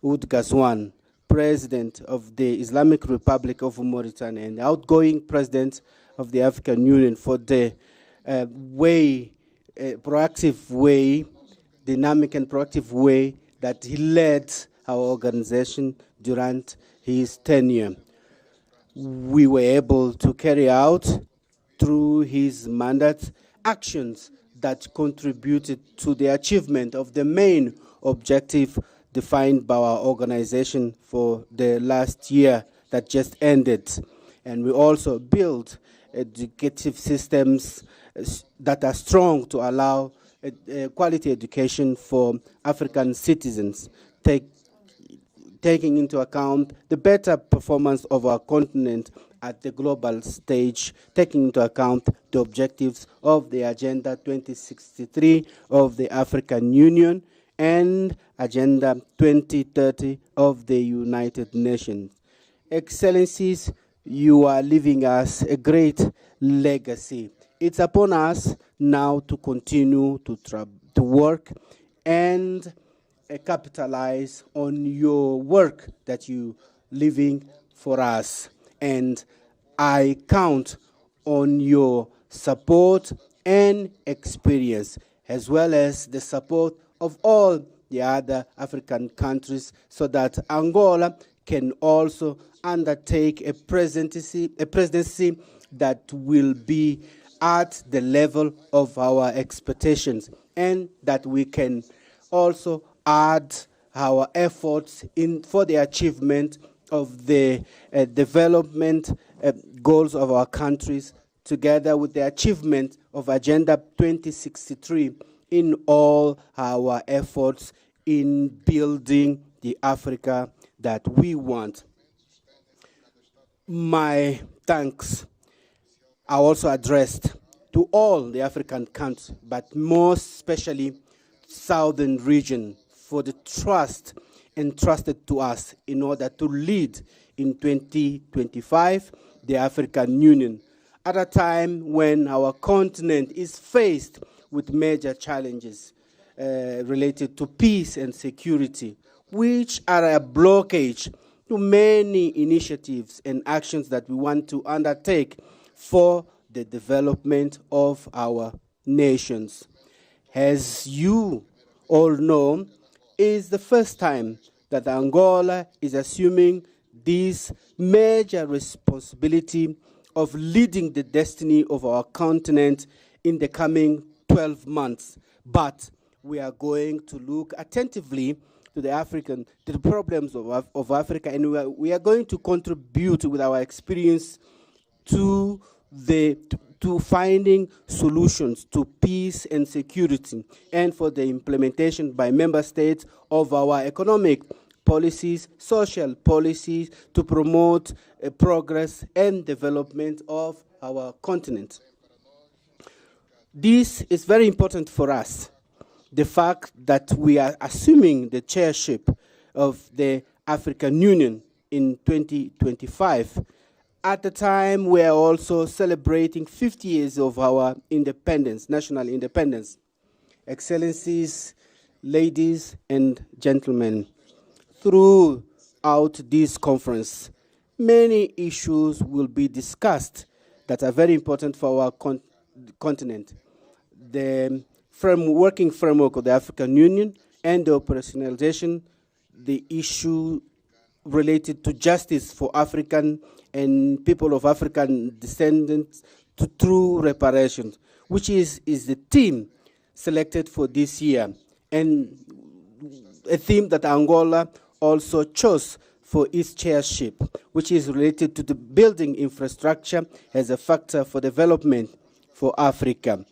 S17: Ould Ghazouani, President of the Islamic Republic of Mauritania and the outgoing President of the African Union, for the proactive way, dynamic and proactive way that he led our organization during his tenure. We were able to carry out, through his mandate, actions that contributed to the achievement of the main objective defined by our organization for the last year that just ended. And we also built educative systems that are strong to allow quality education for African citizens, taking into account the better performance of our continent at the global stage, taking into account the objectives of the Agenda 2063 of the African Union and Agenda 2030 of the United Nations. Excellencies, you are leaving us a great legacy. It's upon us now to continue to work and capitalize on your work that you leaving for us. And I count on your support and experience, as well as the support of all the other African countries, so that Angola can also undertake a presidency that will be at the level of our expectations, and that we can also add our efforts for the achievement of the development goals of our countries together with the achievement of Agenda 2063 in all our efforts in building the Africa that we want. My thanks are also addressed to all the African countries, but most especially Southern region, for the trust entrusted to us in order to lead in 2025 the African Union, at a time when our continent is faced with major challenges related to peace and security, which are a blockage to many initiatives and actions that we want to undertake for the development of our nations. As you all know, is the first time that Angola is assuming this major responsibility of leading the destiny of our continent in the coming 12 months. But we are going to look attentively to the problems of Africa, and we are going to contribute with our experience to finding solutions to peace and security, and for the implementation by member states of our economic policies, social policies, to promote progress and development of our continent. This is very important for us, the fact that we are assuming the chairship of the African Union in 2025. At the time, we are also celebrating 50 years of our independence, national independence. Excellencies, ladies and gentlemen, throughout this conference, many issues will be discussed that are very important for our continent. The working framework of the African Union and the operationalization, the issue related to justice for African and people of African descendants through reparations, which is the theme selected for this year, and a theme that Angola also chose for its chairship, which is related to the building infrastructure as a factor for development for Africa.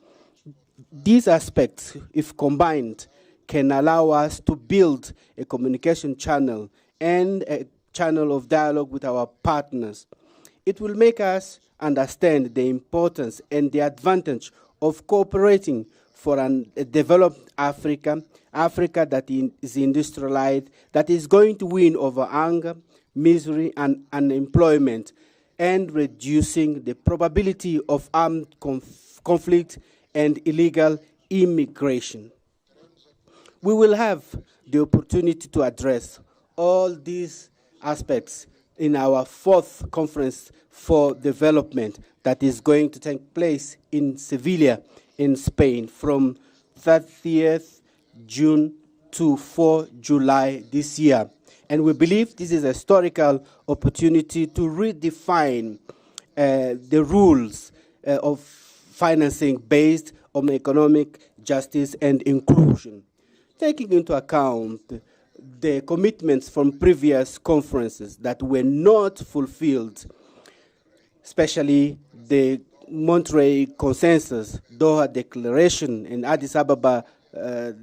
S17: These aspects, if combined, can allow us to build a communication channel and a channel of dialogue with our partners. It will make us understand the importance and the advantage of cooperating for a developed Africa, Africa that is industrialized, that is going to win over hunger, misery, and unemployment, and reducing the probability of armed conflict and illegal immigration. We will have the opportunity to address all these aspects in our fourth conference for development that is going to take place in Sevilla, in Spain, from 30th June to 4 July this year. And we believe this is a historical opportunity to redefine the rules of financing based on economic justice and inclusion, taking into account the commitments from previous conferences that were not fulfilled, especially the Monterrey Consensus, Doha Declaration, and Addis Ababa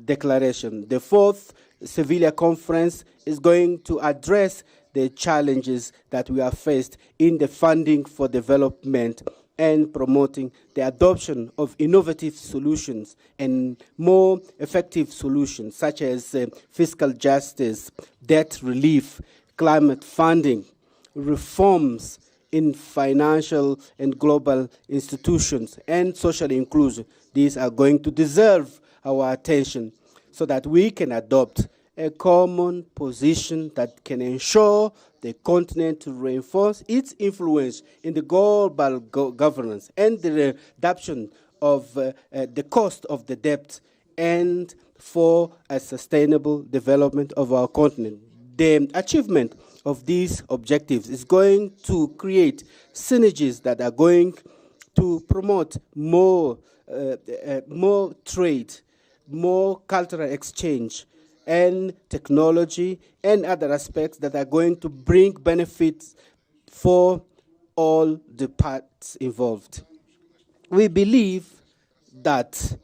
S17: Declaration. The fourth Sevilla Conference is going to address the challenges that we are faced in the funding for development and promoting the adoption of innovative solutions and more effective solutions, such as fiscal justice, debt relief, climate funding, reforms in financial and global institutions, and social inclusion. These are going to deserve our attention so that we can adopt a common position that can ensure the continent to reinforce its influence in the global governance and the reduction of the cost of the debt, and for a sustainable development of our continent. The achievement of these objectives is going to create synergies that are going to promote more trade, more cultural exchange, and technology, and other aspects that are going to bring benefits for all the parts involved. we believe that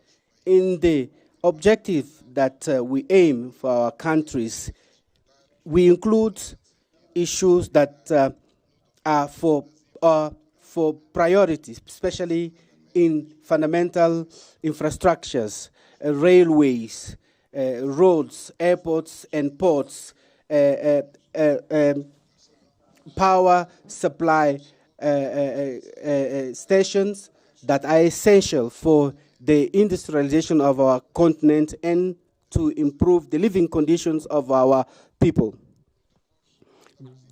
S17: in the objective that we aim for our countries, we include issues that are for priorities, especially in fundamental infrastructures, railways, roads, airports, and ports, power supply stations that are essential for the industrialization of our continent and to improve the living conditions of our people.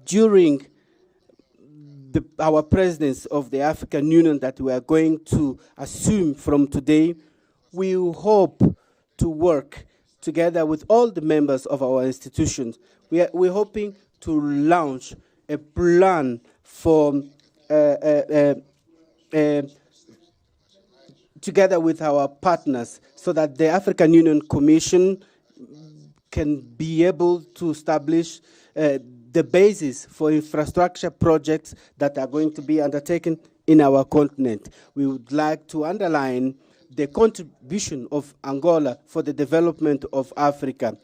S17: During our presidency of the African Union that we are going to assume from today, we hope to work together with all the members of our institutions. We're hoping to launch a plan for together with our partners so that the African Union Commission can be able to establish the basis for infrastructure projects that are going to be undertaken in our continent. We would like to underline the contribution of Angola for the development of Africa,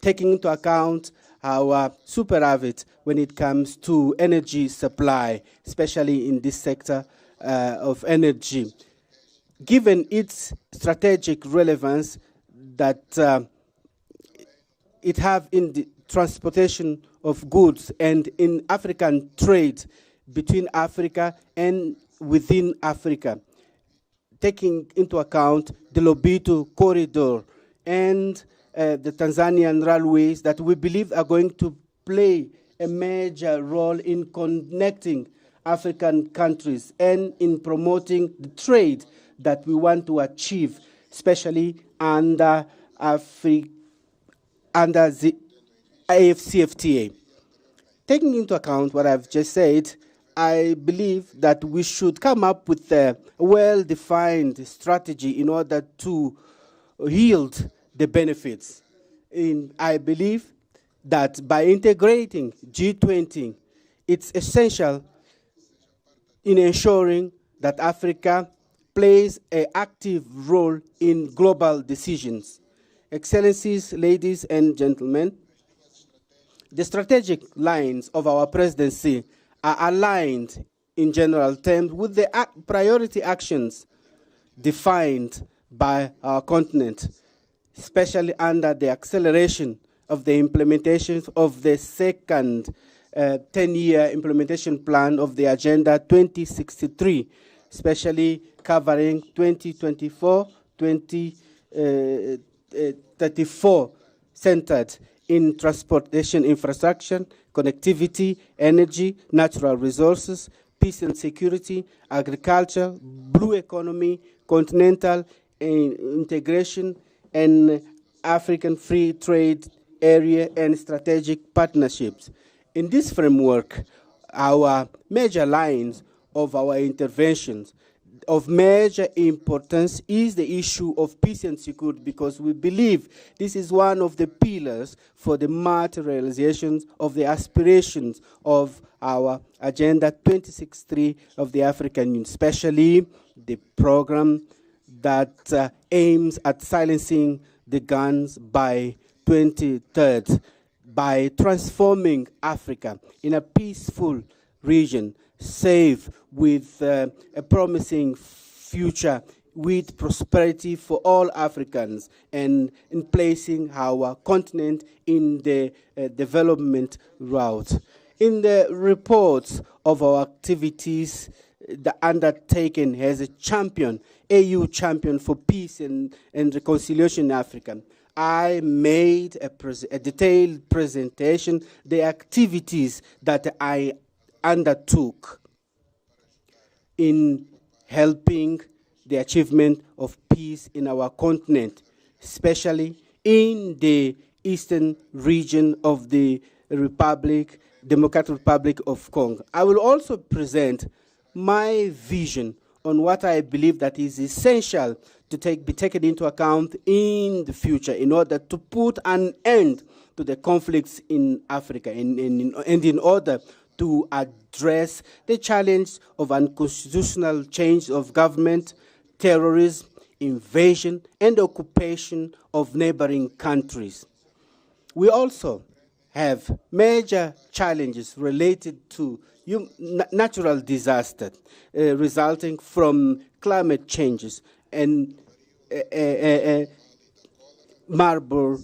S17: taking into account our superavit when it comes to energy supply, especially in this sector of energy. Given its strategic relevance that it have in the transportation of goods and in African trade between Africa and within Africa, taking into account the Lobito corridor and the Tanzanian railways that we believe are going to play a major role in connecting African countries and in promoting the trade that we want to achieve, especially under the AfCFTA. Taking into account what I've just said, I believe that we should come up with a well-defined strategy in order to yield the benefits. I believe that by integrating G20, it's essential in ensuring that Africa plays an active role in global decisions. Excellencies, ladies and gentlemen, the strategic lines of our presidency are aligned in general terms with the priority actions defined by our continent, especially under the acceleration of the implementation of the second 10-year implementation plan of the Agenda 2063, especially covering 2024-2034, centered in transportation infrastructure, connectivity, energy, natural resources, peace and security, agriculture, blue economy, continental integration, and African free trade area and strategic partnerships. In this framework, our major lines of our interventions of major importance is the issue of peace and security, because we believe this is one of the pillars for the materialization of the aspirations of our Agenda 2063 of the African Union, especially the program that aims at silencing the guns by 2030, by transforming Africa in a peaceful region, safe, with a promising future, with prosperity for all Africans, and in placing our continent in the development route. In the reports of our activities, the undertaken as a champion, AU champion for peace and reconciliation in Africa, I made a detailed presentation, the activities that I undertook in helping the achievement of peace in our continent, especially in the eastern region of the Democratic Republic of Congo. I will also present my vision on what I believe that is essential to be taken into account in the future in order to put an end to the conflicts in Africa and in order to address the challenge of unconstitutional change of government, terrorism, invasion, and occupation of neighboring countries. We also have major challenges related to natural disasters resulting from climate changes and Marburg,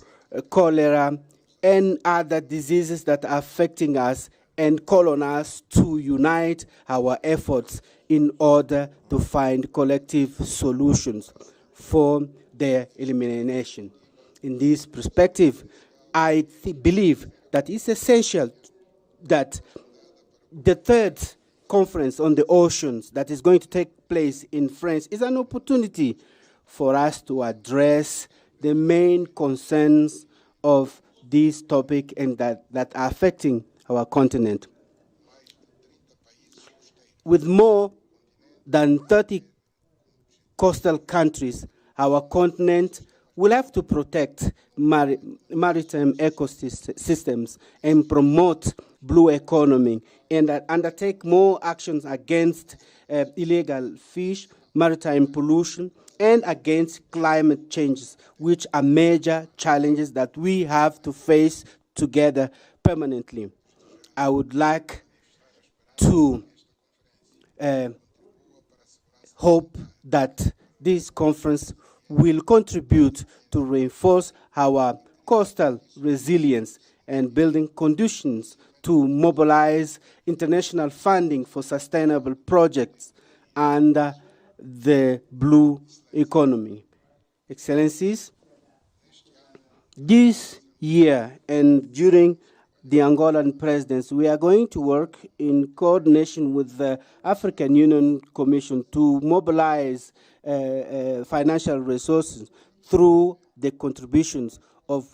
S17: cholera, and other diseases that are affecting us, and call on us to unite our efforts in order to find collective solutions for their elimination. In this perspective, I believe that it's essential that the third conference on the oceans that is going to take place in France is an opportunity for us to address the main concerns of this topic and that are affecting our continent. With more than 30 coastal countries, our continent will have to protect maritime ecosystems and promote blue economy and undertake more actions against illegal fish, maritime pollution, and against climate changes, which are major challenges that we have to face together permanently. I would like to hope that this conference will contribute to reinforce our coastal resilience and building conditions to mobilize international funding for sustainable projects and the blue economy. Excellencies, this year and during the Angolan presidency, we are going to work in coordination with the African Union Commission to mobilize financial resources through the contributions of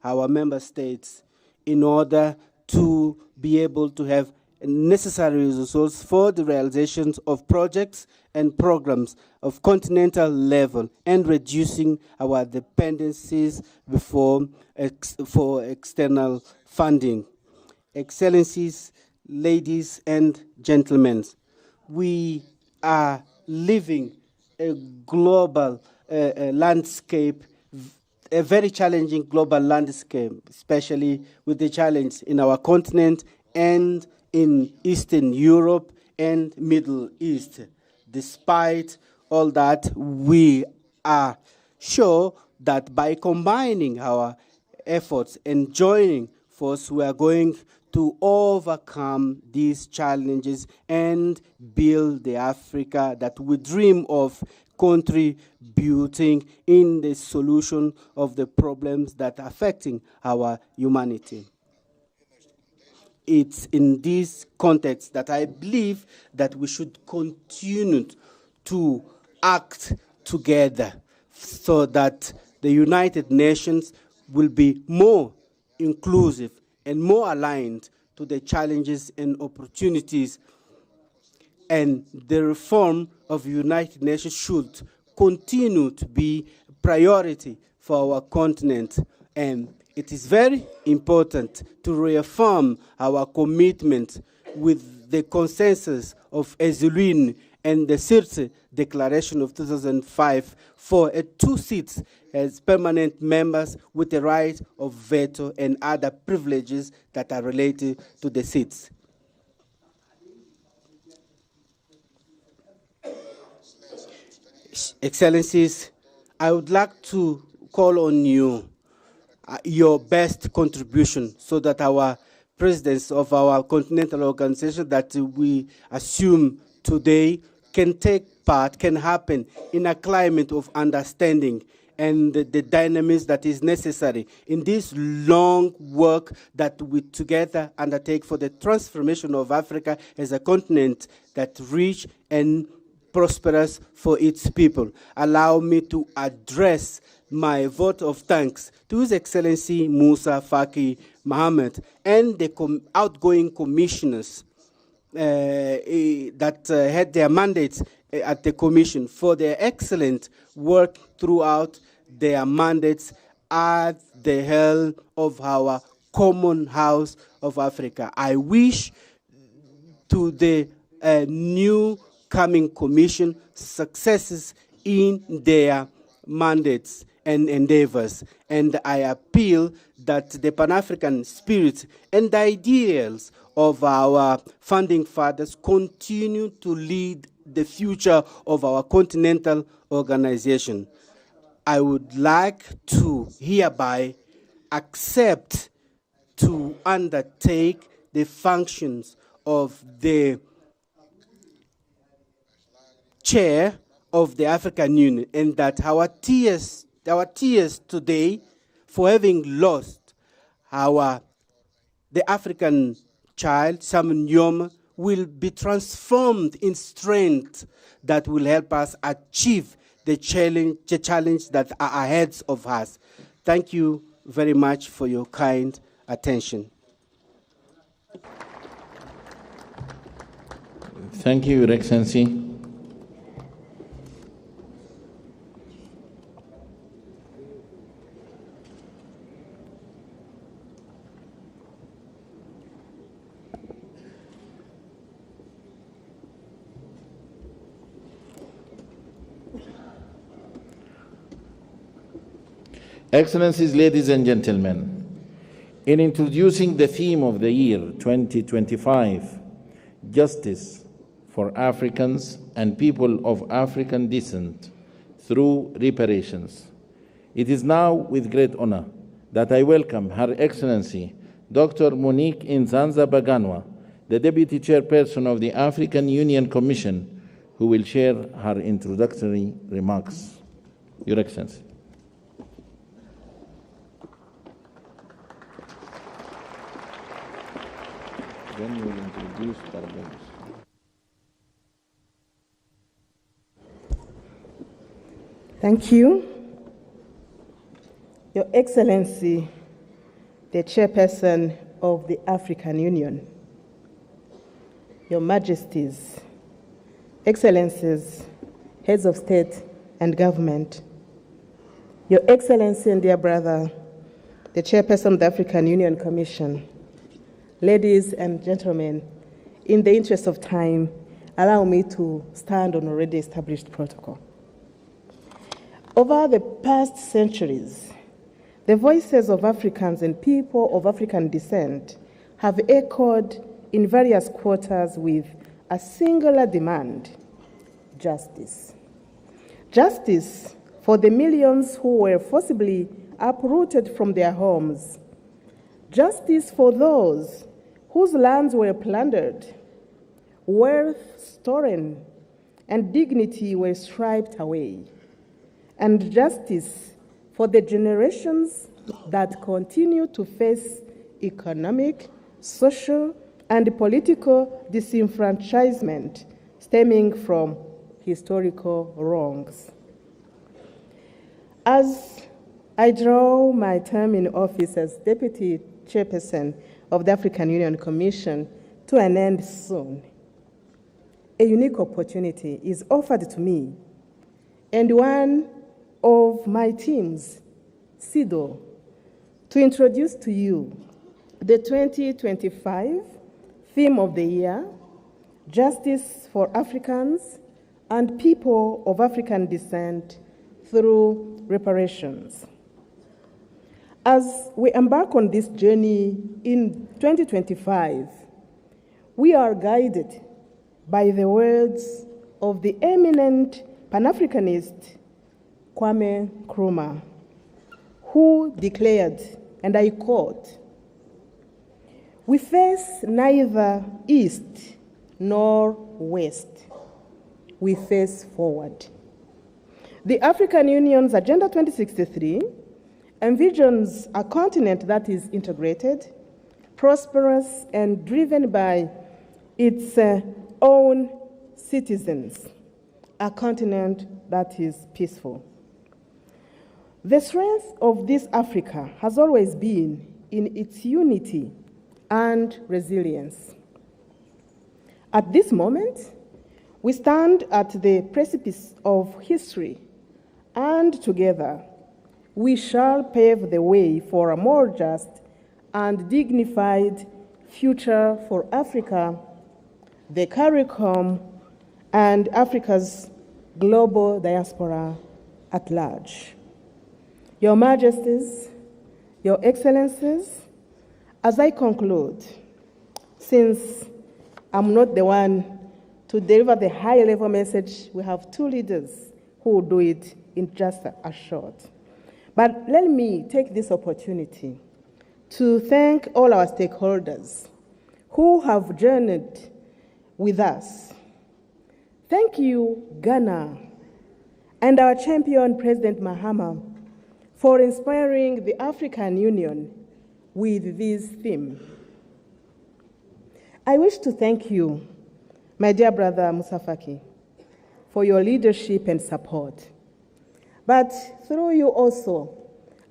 S17: our member states in order to be able to have necessary resources for the realizations of projects and programs of continental level and reducing our dependencies for external funding. Excellencies, ladies and gentlemen, we are living a global landscape, a very challenging global landscape, especially with the challenge in our continent and in Eastern Europe and Middle East. Despite all that, we are sure that by combining our efforts and joining force, we are going to overcome these challenges and build the Africa that we dream of, contributing in the solution of the problems that are affecting our humanity. It's in this context that I believe that we should continue to act together so that the United Nations will be more inclusive and more aligned to the challenges and opportunities. And the reform of the United Nations should continue to be a priority for our continent. And it is very important to reaffirm our commitment with the consensus of Ezuline and the Sirte Declaration of 2005 for 2 seats as permanent members with the right of veto and other privileges that are related to the seats. Excellencies, I would like to call on you, your best contribution, so that our presidents of our continental organization that we assume today can take part, can happen in a climate of understanding and the dynamism that is necessary in this long work that we together undertake for the transformation of Africa as a continent that rich and prosperous for its people. Allow me to address my vote of thanks to His Excellency Musa Faki Mohammed and the outgoing commissioners that had their mandates at the Commission for their excellent work throughout their mandates at the helm of our common house of Africa. I wish to the new coming commission successes in their mandates and endeavors. And I appeal that the Pan-African spirit and the ideals of our founding fathers continue to lead the future of our continental organization. I would like to hereby accept to undertake the functions of the chair of the African Union, and that our tears today for having lost the African child, Simon Yoma, will be transformed in strength that will help us achieve the challenge that are ahead of us. Thank you very much for your kind attention.
S10: Thank you, Your Excellency. Excellencies, ladies and gentlemen, in introducing the theme of the year 2025, Justice for Africans and People of African Descent through Reparations, it is now with great honor that I welcome Her Excellency Dr. Monique Nzanza Baganwa, the Deputy Chairperson of the African Union Commission, who will share her introductory remarks. Your Excellency. Then we will introduce Barbados.
S18: Thank you. Your Excellency, the Chairperson of the African Union, Your Majesties, Excellencies, Heads of State and Government, Your Excellency and dear brother, the Chairperson of the African Union Commission, ladies and gentlemen, in the interest of time, allow me to stand on already established protocol. Over the past centuries, the voices of Africans and people of African descent have echoed in various quarters with a singular demand: justice. Justice for the millions who were forcibly uprooted from their homes. Justice for those whose lands were plundered, wealth stolen, and dignity were stripped away. And justice for the generations that continue to face economic, social, and political disenfranchisement stemming from historical wrongs. As I draw my term in office as Deputy Chairperson of the African Union Commission to an end soon, a unique opportunity is offered to me and one of my teams, SIDO, to introduce to you the 2025 theme of the year, Justice for Africans and People of African Descent through Reparations. As we embark on this journey in 2025, we are guided by the words of the eminent Pan-Africanist Kwame Nkrumah, who declared, and I quote, "We face neither east nor west. We face forward." The African Union's Agenda 2063 envisions a continent that is integrated, prosperous, and driven by its own citizens, a continent that is peaceful. The strength of this Africa has always been in its unity and resilience. At this moment, we stand at the precipice of history, and together we shall pave the way for a more just and dignified future for Africa, the CARICOM, and Africa's global diaspora at large. Your Majesties, Your Excellencies, as I conclude, since I'm not the one to deliver the high-level message, we have two leaders who will do it in just a short. But let me take this opportunity to thank all our stakeholders who have journeyed with us. Thank you, Ghana, and our champion, President Mahama, for inspiring the African Union with this theme. I wish to thank you, my dear brother Musa Faki, for your leadership and support. But through you also,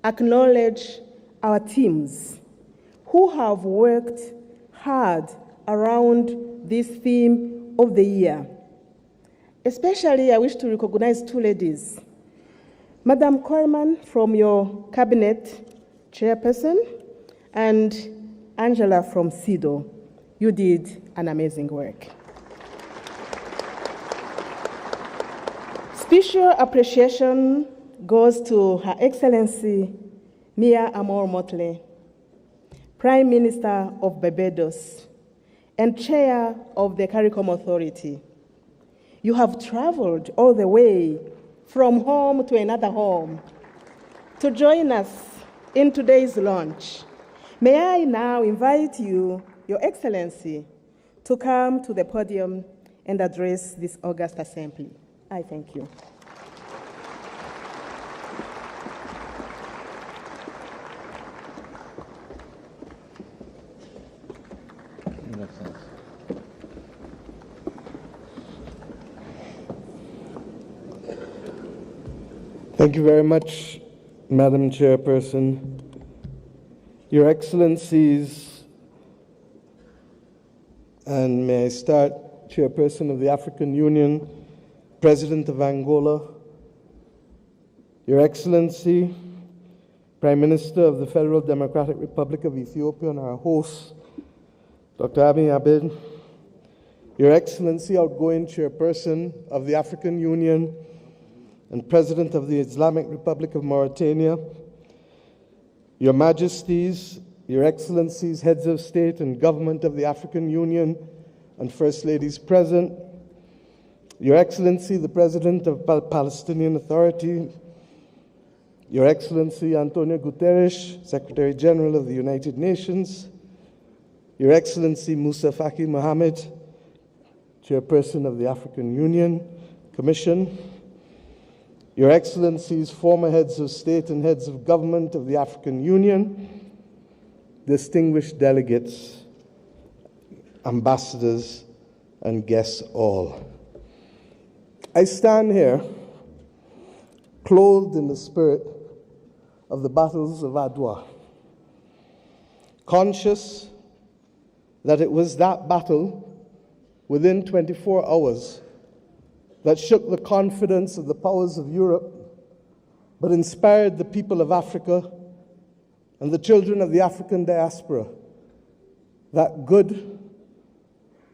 S18: acknowledge our teams who have worked hard around this theme of the year. Especially, I wish to recognize two ladies. Madam Coleman from your cabinet chairperson and Angela from SIDO. You did an amazing work. Special appreciation goes to Her Excellency Mia Amor Motley, Prime Minister of Barbados and Chair of the CARICOM Authority. You have traveled all the way from home to another home to join us in today's launch. May I now invite you, Your Excellency, to come to the podium and address this august assembly. I thank you.
S19: Thank you very much, Madam Chairperson. Your Excellencies, and may I start, Chairperson of the African Union, President of Angola, Your Excellency, Prime Minister of the Federal Democratic Republic of Ethiopia, and our host, Dr. Abiy Ahmed, Your Excellency, outgoing Chairperson of the African Union, and President of the Islamic Republic of Mauritania, Your Majesties, Your Excellencies, Heads of State and Government of the African Union, and First Ladies present, Your Excellency, the President of the Palestinian Authority, Your Excellency Antonio Guterres, Secretary General of the United Nations, Your Excellency Musa Faki Mohammed, Chairperson of the African Union Commission, Your Excellencies, former heads of state and heads of government of the African Union, distinguished delegates, ambassadors, and guests all. I stand here clothed in the spirit of the battles of Adwa, conscious that it was that battle within 24 hours that shook the confidence of the powers of Europe, but inspired the people of Africa and the children of the African diaspora that good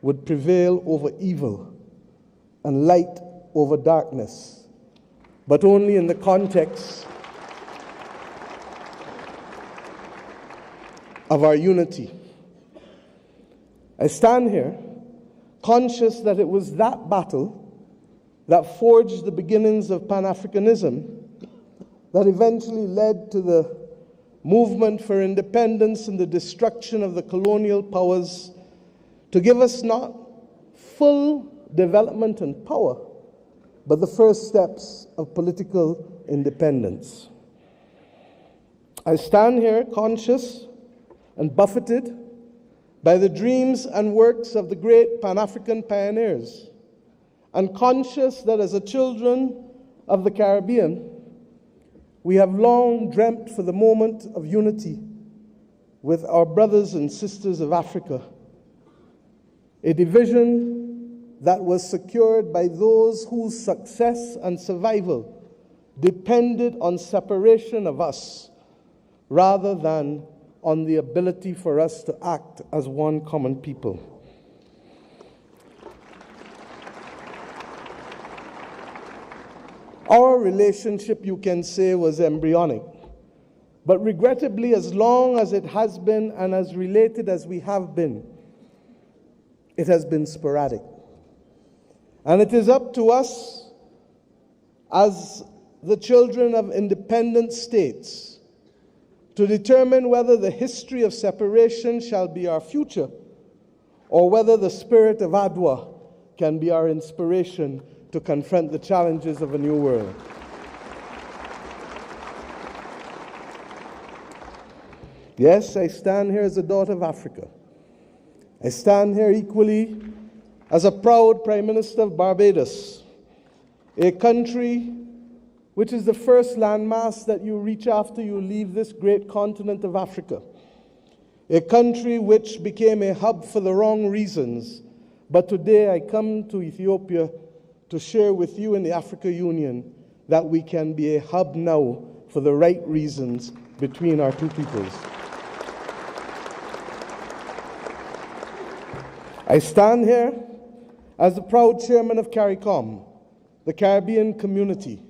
S19: would prevail over evil and light over darkness, but only in the context of our unity. I stand here conscious that it was that battle that forged the beginnings of Pan-Africanism that eventually led to the movement for independence and the destruction of the colonial powers to give us not full development and power, but the first steps of political independence. I stand here conscious and buffeted by the dreams and works of the great Pan-African pioneers, and conscious that as a children of the Caribbean, we have long dreamt for the moment of unity with our brothers and sisters of Africa, a division that was secured by those whose success and survival depended on separation of us rather than on the ability for us to act as one common people. Our relationship, you can say, was embryonic. But regrettably, as long as it has been and as related as we have been, it has been sporadic. And it is up to us as the children of independent states to determine whether the history of separation shall be our future or whether the spirit of Adwa can be our inspiration to confront the challenges of a new world. Yes, I stand here as a daughter of Africa. I stand here equally as a proud Prime Minister of Barbados, a country which is the first landmass that you reach after you leave this great continent of Africa. A country which became a hub for the wrong reasons, but today I come to Ethiopia to share with you in the Africa Union that we can be a hub now for the right reasons between our two peoples. I stand here as the proud chairman of CARICOM, the Caribbean community,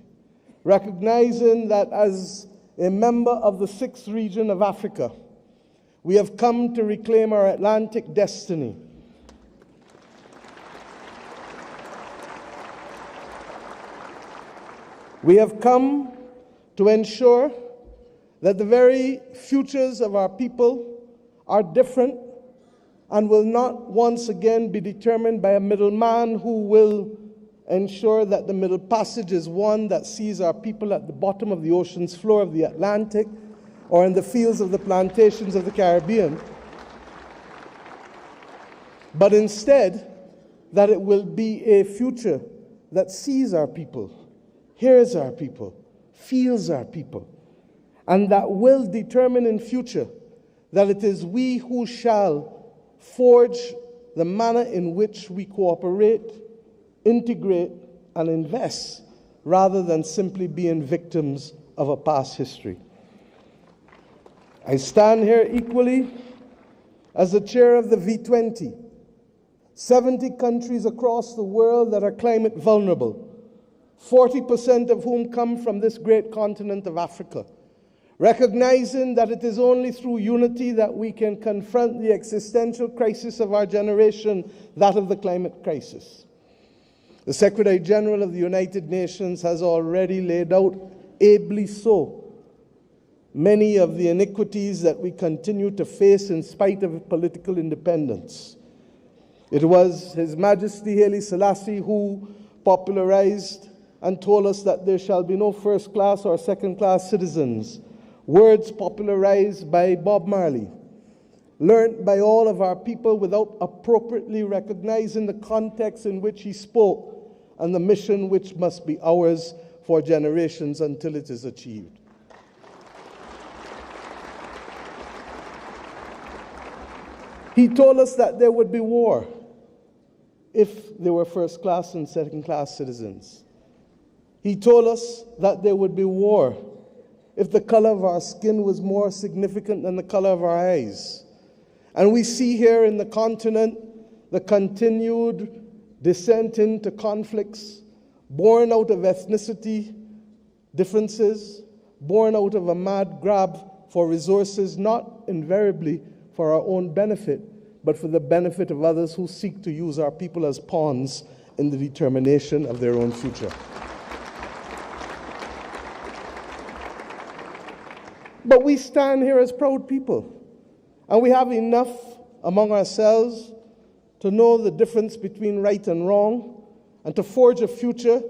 S19: recognizing that as a member of the 6th region of Africa, we have come to reclaim our Atlantic destiny. We have come to ensure that the very futures of our people are different and will not once again be determined by a middleman who will ensure that the Middle Passage is one that sees our people at the bottom of the ocean's floor of the Atlantic or in the fields of the plantations of the Caribbean, but instead that it will be a future that sees our people, hears our people, feels our people, and that will determine in future that it is we who shall forge the manner in which we cooperate, integrate, and invest, rather than simply being victims of a past history. I stand here equally as the chair of the V20, 70 countries across the world that are climate vulnerable, 40% of whom come from this great continent of Africa, recognizing that it is only through unity that we can confront the existential crisis of our generation, that of the climate crisis. The Secretary General of the United Nations has already laid out, ably so, many of the iniquities that we continue to face in spite of political independence. It was His Majesty Haile Selassie who popularized and told us that there shall be no first-class or second-class citizens, words popularized by Bob Marley, learned by all of our people without appropriately recognizing the context in which he spoke and the mission which must be ours for generations until it is achieved. He told us that there would be war if there were first-class and second-class citizens. He told us that there would be war if the color of our skin was more significant than the color of our eyes. And we see here in the continent the continued descent into conflicts born out of ethnicity differences, born out of a mad grab for resources, not invariably for our own benefit, but for the benefit of others who seek to use our people as pawns in the determination of their own future. But we stand here as proud people, and we have enough among ourselves to know the difference between right and wrong, and to forge a future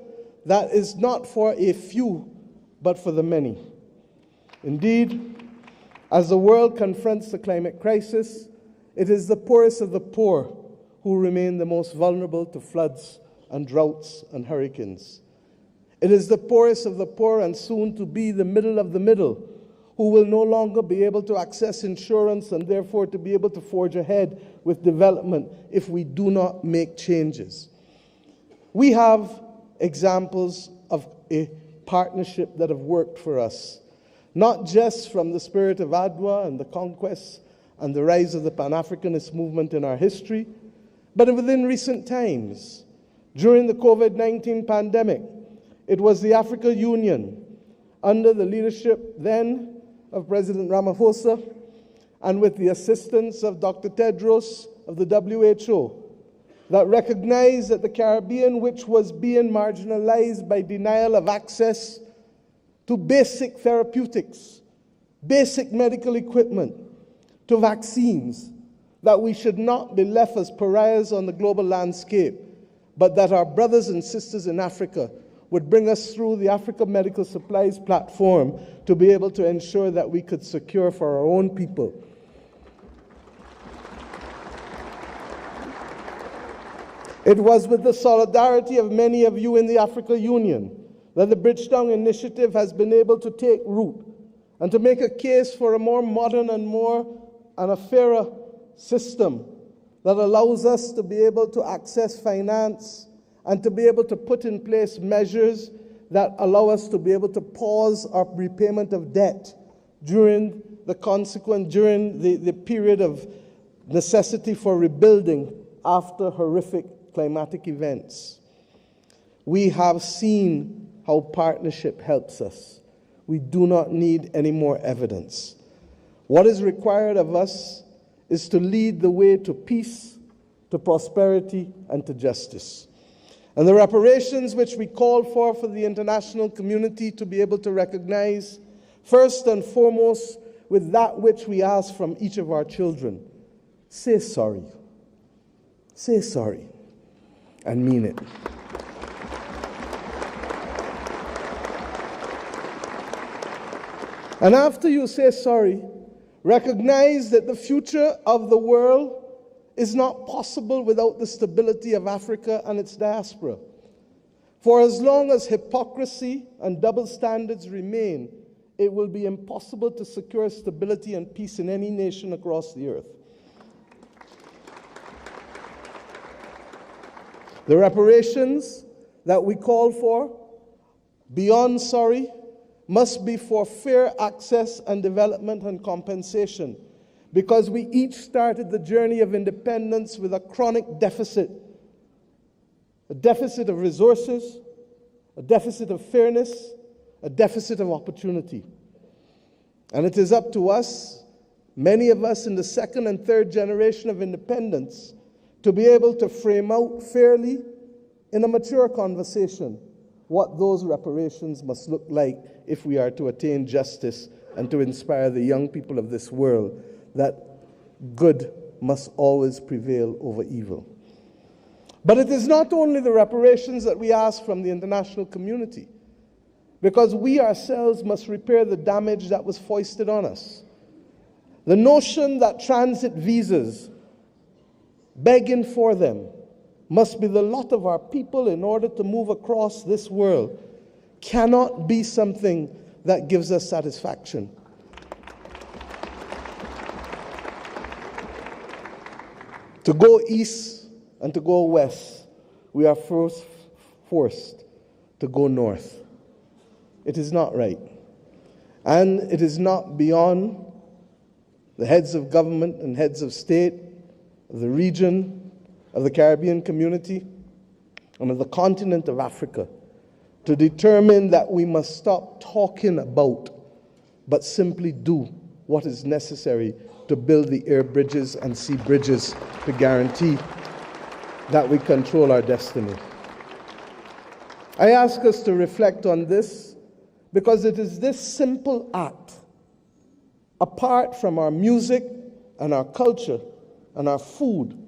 S19: that is not for a few, but for the many. Indeed, as the world confronts the climate crisis, it is the poorest of the poor who remain the most vulnerable to floods and droughts and hurricanes. It is the poorest of the poor, and soon to be the middle of the middle, who will no longer be able to access insurance and therefore to be able to forge ahead with development if we do not make changes. We have examples of a partnership that have worked for us, not just from the spirit of Adwa and the conquest and the rise of the Pan-Africanist movement in our history, but within recent times. During the COVID-19 pandemic, it was the African Union, under the leadership then of President Ramaphosa, and with the assistance of Dr. Tedros of the WHO, that recognized that the Caribbean, which was being marginalized by denial of access to basic therapeutics, basic medical equipment, to vaccines, that we should not be left as pariahs on the global landscape, but that our brothers and sisters in Africa would bring us through the Africa Medical Supplies platform to be able to ensure that we could secure for our own people. It was with the solidarity of many of you in the African Union that the Bridgetown Initiative has been able to take root and to make a case for a more modern and a fairer system that allows us to be able to access finance and to be able to put in place measures that allow us to be able to pause our repayment of debt during the period of necessity for rebuilding after horrific climatic events. We have seen how partnership helps us. We do not need any more evidence. What is required of us is to lead the way to peace, to prosperity, and to justice. And the reparations which we call for the international community to be able to recognize, first and foremost, with that which we ask from each of our children. Say sorry. Say sorry. And mean it. And after you say sorry, recognize that the future of the world is not possible without the stability of Africa and its diaspora. For as long as hypocrisy and double standards remain, it will be impossible to secure stability and peace in any nation across the earth. The reparations that we call for, beyond sorry, must be for fair access and development and compensation, because we each started the journey of independence with a chronic deficit, a deficit of resources, a deficit of fairness, a deficit of opportunity. And it is up to us, many of us in the second and third generation of independence, to be able to frame out fairly in a mature conversation what those reparations must look like if we are to attain justice and to inspire the young people of this world that good must always prevail over evil. But it is not only the reparations that we ask from the international community, because we ourselves must repair the damage that was foisted on us. The notion that transit visas, begging for them, must be the lot of our people in order to move across this world cannot be something that gives us satisfaction. To go east and to go west, we are first forced to go north. It is not right. And it is not beyond the heads of government and heads of state, of the region, of the Caribbean community, and of the continent of Africa to determine that we must stop talking about, but simply do what is necessary to build the air bridges and sea bridges to guarantee that we control our destiny. I ask us to reflect on this because it is this simple act, apart from our music and our culture and our food,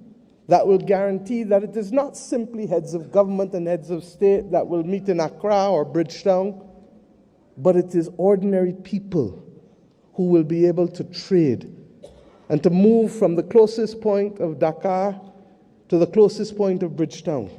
S19: that will guarantee that it is not simply heads of government and heads of state that will meet in Accra or Bridgetown, but it is ordinary people who will be able to trade and to move from the closest point of Dakar to the closest point of Bridgetown,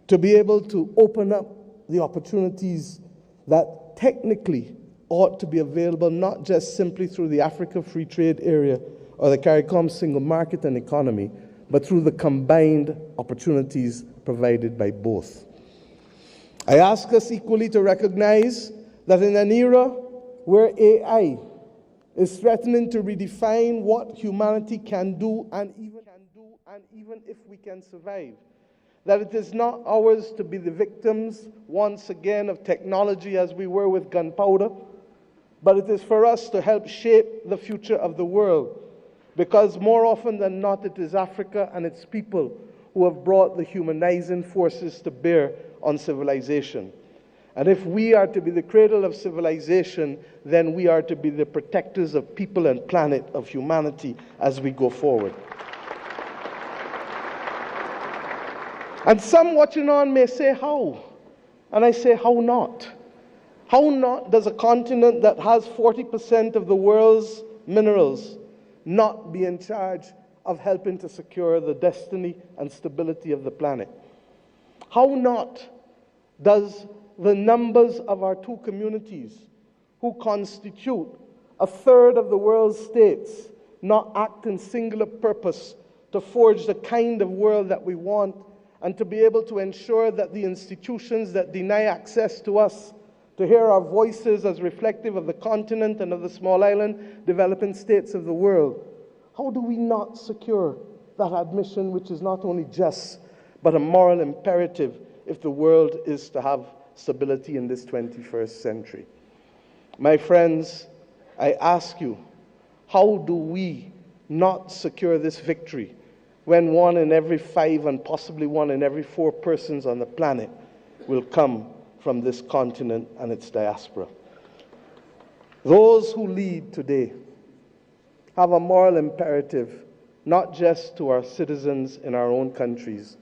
S19: to be able to open up the opportunities that technically ought to be available not just simply through the Africa Free Trade Area or the CARICOM single market and economy, but through the combined opportunities provided by both. I ask us equally to recognize that in an era where AI is threatening to redefine what humanity can do and even if we can survive, that it is not ours to be the victims once again of technology as we were with gunpowder, but it is for us to help shape the future of the world, because more often than not it is Africa and its people who have brought the humanizing forces to bear on civilization. And if we are to be the cradle of civilization, then we are to be the protectors of people and planet, of humanity, as we go forward. And some watching on may say, how? And I say, how not? How not does a continent that has 40% of the world's minerals not be in charge of helping to secure the destiny and stability of the planet? How not does the numbers of our two communities, who constitute a third of the world's states, not act in singular purpose to forge the kind of world that we want, and to be able to ensure that the institutions that deny access to us, to hear our voices as reflective of the continent and of the small island developing states of the world? How do we not secure that admission, which is not only just, but a moral imperative if the world is to have stability in this 21st century? My friends, I ask you, how do we not secure this victory when 1 in every 5 and possibly 1 in every 4 persons on the planet will come from this continent and its diaspora? Those who lead today have a moral imperative, not just to our citizens in our own countries,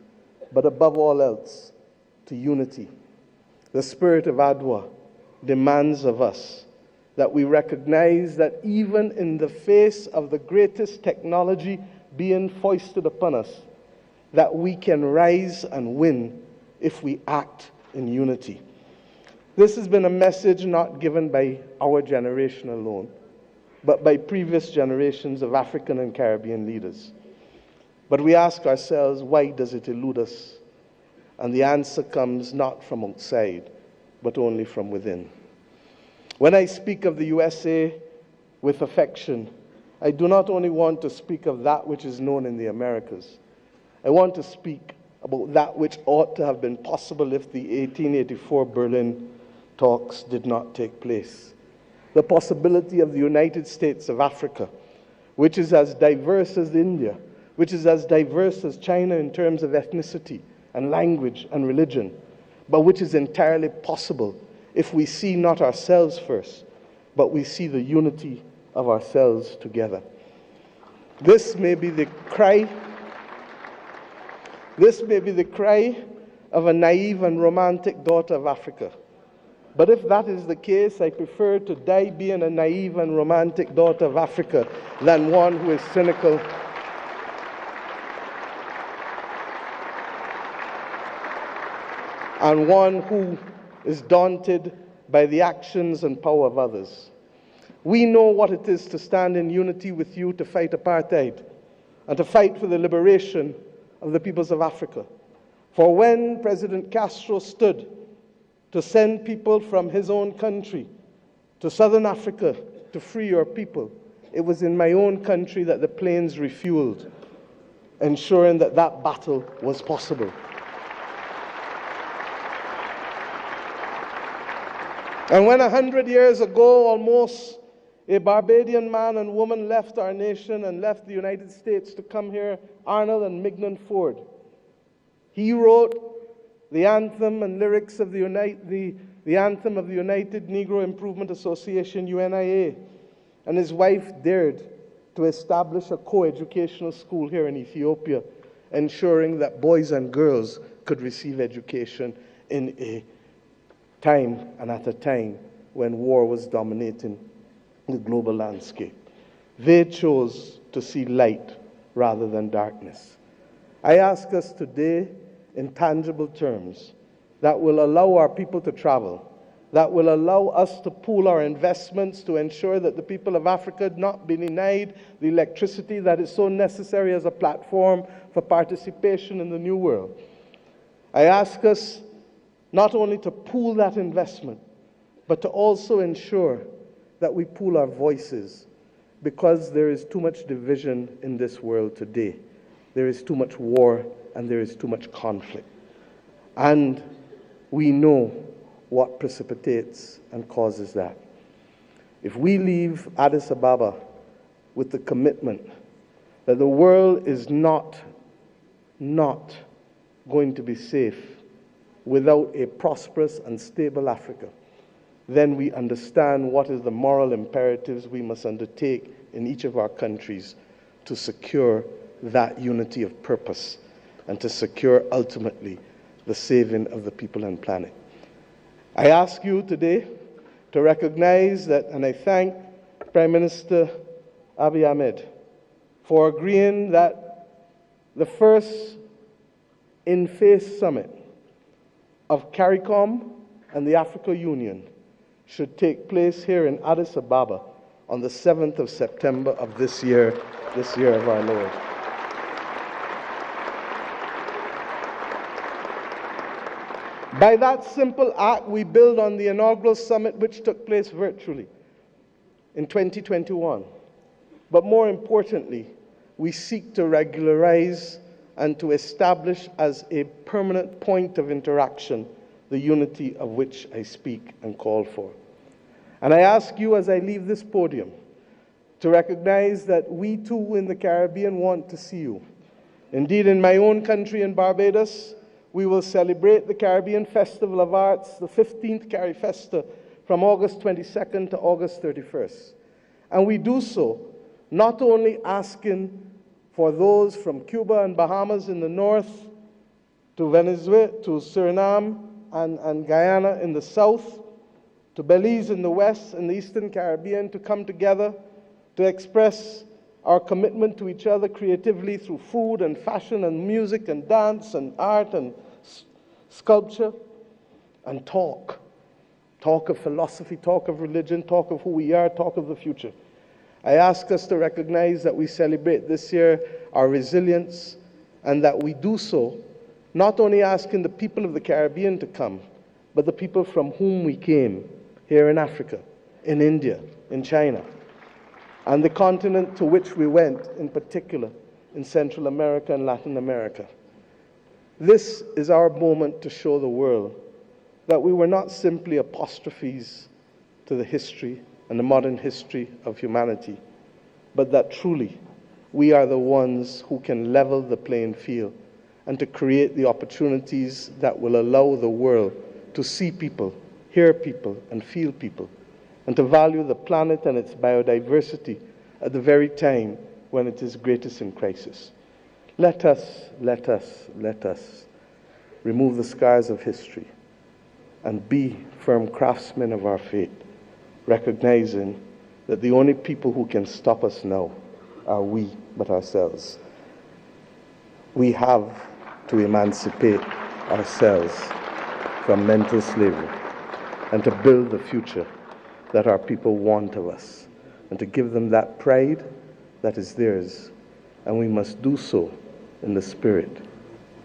S19: but above all else, to unity. The spirit of Adwa demands of us that we recognize that even in the face of the greatest technology being foisted upon us, that we can rise and win if we act in unity. This has been a message not given by our generation alone, but by previous generations of African and Caribbean leaders. But we ask ourselves, why does it elude us? And the answer comes not from outside, but only from within. When I speak of the USA with affection, I do not only want to speak of that which is known in the Americas. I want to speak about that which ought to have been possible if the 1884 Berlin talks did not take place. The possibility of the United States of Africa, which is as diverse as India, which is as diverse as China in terms of ethnicity and language and religion, but which is entirely possible if we see not ourselves first, but we see the unity of ourselves together. This may be the cry of a naive and romantic daughter of Africa. But if that is the case, I prefer to die being a naive and romantic daughter of Africa than one who is cynical and one who is daunted by the actions and power of others. We know what it is to stand in unity with you to fight apartheid and to fight for the liberation of the peoples of Africa. For when President Castro stood to send people from his own country to southern Africa to free your people, it was in my own country that the planes refueled, ensuring that that battle was possible. And when 100 years ago, almost, a Barbadian man and woman left our nation and left the United States to come here, Arnold and Mignon Ford, he wrote the anthem and lyrics of the anthem of the United Negro Improvement Association, UNIA, and his wife dared to establish a co-educational school here in Ethiopia, ensuring that boys and girls could receive education in a time and at a time when war was dominating the global landscape. They chose to see light rather than darkness. I ask us today in tangible terms that will allow our people to travel, that will allow us to pool our investments to ensure that the people of Africa not be denied the electricity that is so necessary as a platform for participation in the new world. I ask us not only to pool that investment, but to also ensure that we pool our voices, because there is too much division in this world today. There is too much war and there is too much conflict. And we know what precipitates and causes that. If we leave Addis Ababa with the commitment that the world is not going to be safe without a prosperous and stable Africa, then we understand what is the moral imperatives we must undertake in each of our countries to secure that unity of purpose and to secure ultimately the saving of the people and planet. I ask you today to recognize that, and I thank Prime Minister Abiy Ahmed for agreeing that the first in-face summit of CARICOM and the African Union should take place here in Addis Ababa on the 7th of September of this year of our Lord. By that simple act, we build on the inaugural summit which took place virtually in 2021. But more importantly, we seek to regularize and to establish as a permanent point of interaction the unity of which I speak and call for. And I ask you as I leave this podium to recognize that we too in the Caribbean want to see you. Indeed, in my own country in Barbados, we will celebrate the Caribbean Festival of Arts, the 15th CariFesta, from August 22nd to August 31st. And we do so not only asking for those from Cuba and Bahamas in the north, to Venezuela, to Suriname and Guyana in the south, to Belize in the west and the Eastern Caribbean to come together to express our commitment to each other creatively through food and fashion and music and dance and art and sculpture, and talk of philosophy, talk of religion, talk of who we are, talk of the future. I ask us to recognize that we celebrate this year our resilience, and that we do so not only asking the people of the Caribbean to come, but the people from whom we came here in Africa, in India, in China, and the continent to which we went, in particular in Central America and Latin America. This is our moment to show the world that we were not simply apostrophes to the history and the modern history of humanity, but that truly we are the ones who can level the playing field and to create the opportunities that will allow the world to see people, hear people, and feel people, and to value the planet and its biodiversity at the very time when it is greatest in crisis. Let us remove the scars of history and be firm craftsmen of our fate, recognizing that the only people who can stop us now are we but ourselves. We have to emancipate ourselves from mental slavery and to build the future that our people want of us, and to give them that pride that is theirs. And we must do so in the spirit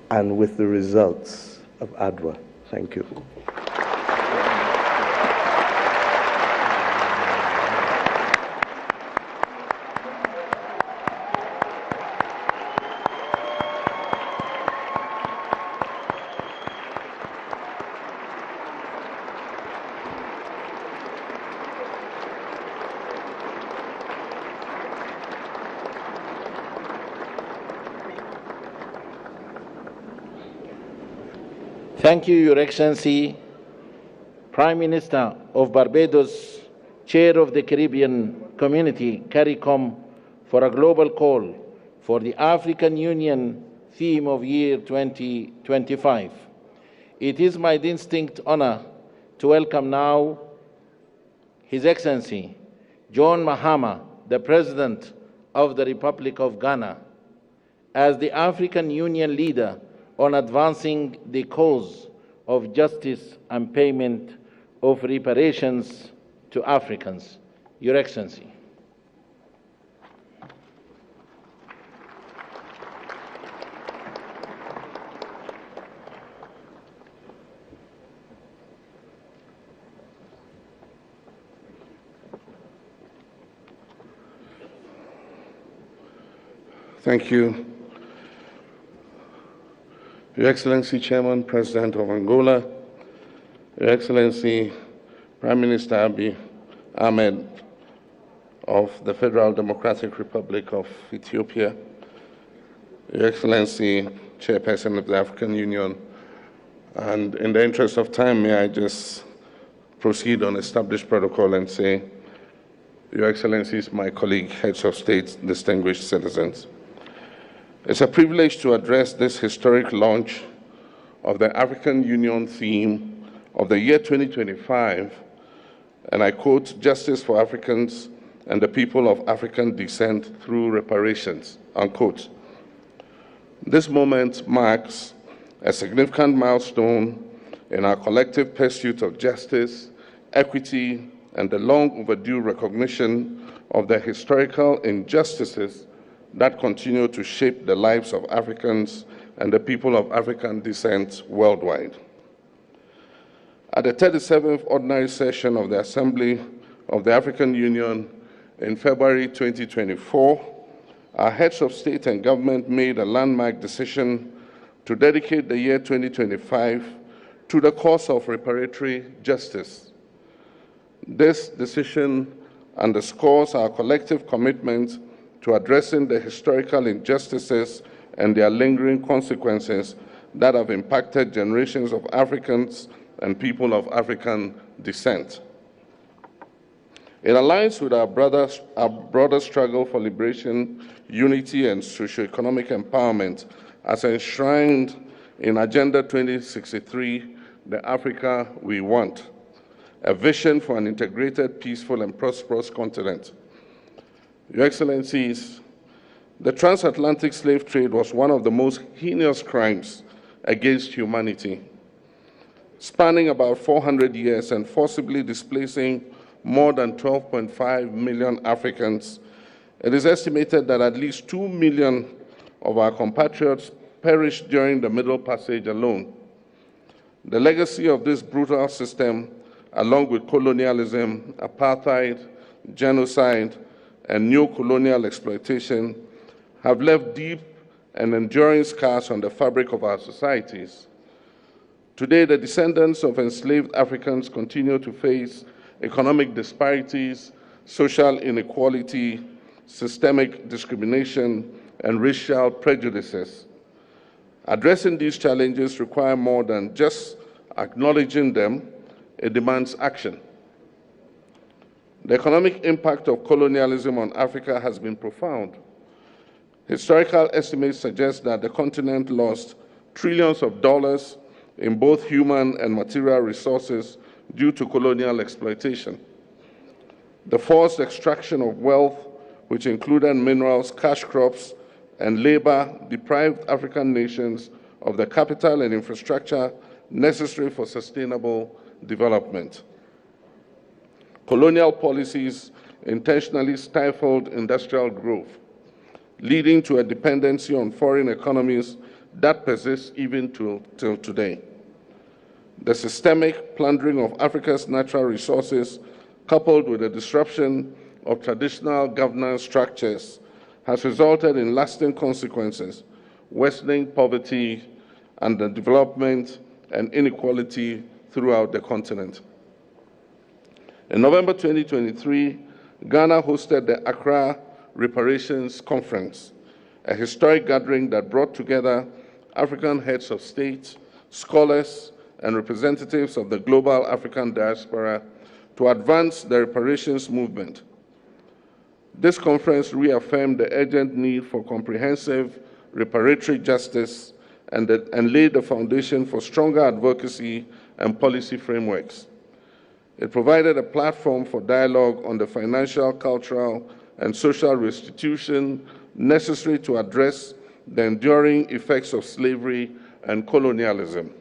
S19: and with the results of ADWA. Thank you.
S10: Thank you, Your Excellency, Prime Minister of Barbados, Chair of the Caribbean Community, CARICOM, for a global call for the African Union theme of year 2025. It is my distinct honor to welcome now His Excellency John Mahama, the President of the Republic of Ghana, as the African Union leader on advancing the cause of justice and payment of reparations to Africans. Your Excellency.
S20: Thank you. Your Excellency, Chairman, President of Angola, Your Excellency, Prime Minister Abiy Ahmed of the Federal Democratic Republic of Ethiopia, Your Excellency, Chairperson of the African Union, and in the interest of time, may I just proceed on established protocol and say, Your Excellencies, my colleague, heads of state, distinguished citizens. It's a privilege to address this historic launch of the African Union theme of the year 2025, and I quote, "Justice for Africans and the people of African descent through reparations," unquote. This moment marks a significant milestone in our collective pursuit of justice, equity, and the long overdue recognition of the historical injustices that continue to shape the lives of Africans and the people of African descent worldwide. At the 37th Ordinary Session of the Assembly of the African Union in February 2024, our heads of state and government made a landmark decision to dedicate the year 2025 to the cause of reparatory justice. This decision underscores our collective commitment to addressing the historical injustices and their lingering consequences that have impacted generations of Africans and people of African descent. It aligns with our broader struggle for liberation, unity, and socio-economic empowerment as enshrined in Agenda 2063, the Africa we want, a vision for an integrated, peaceful, and prosperous continent. Your Excellencies, the transatlantic slave trade was one of the most heinous crimes against humanity, spanning about 400 years and forcibly displacing more than 12.5 million Africans. It is estimated that at least 2 million of our compatriots perished during the Middle Passage alone. The legacy of this brutal system, along with colonialism, apartheid, genocide, and neo-colonial exploitation, have left deep and enduring scars on the fabric of our societies. Today, the descendants of enslaved Africans continue to face economic disparities, social inequality, systemic discrimination, and racial prejudices. Addressing these challenges require more than just acknowledging them. It demands action. The economic impact of colonialism on Africa has been profound. Historical estimates suggest that the continent lost trillions of dollars in both human and material resources due to colonial exploitation. The forced extraction of wealth, which included minerals, cash crops, and labor, deprived African nations of the capital and infrastructure necessary for sustainable development. Colonial policies intentionally stifled industrial growth, leading to a dependency on foreign economies that persists even till today. The systemic plundering of Africa's natural resources, coupled with the disruption of traditional governance structures, has resulted in lasting consequences, worsening poverty, underdevelopment, and inequality throughout the continent. In November 2023, Ghana hosted the Accra Reparations Conference, a historic gathering that brought together African heads of state, scholars, and representatives of the global African diaspora to advance the reparations movement. This conference reaffirmed the urgent need for comprehensive reparatory justice and laid the foundation for stronger advocacy and policy frameworks. It provided a platform for dialogue on the financial, cultural, and social restitution necessary to address the enduring effects of slavery and colonialism.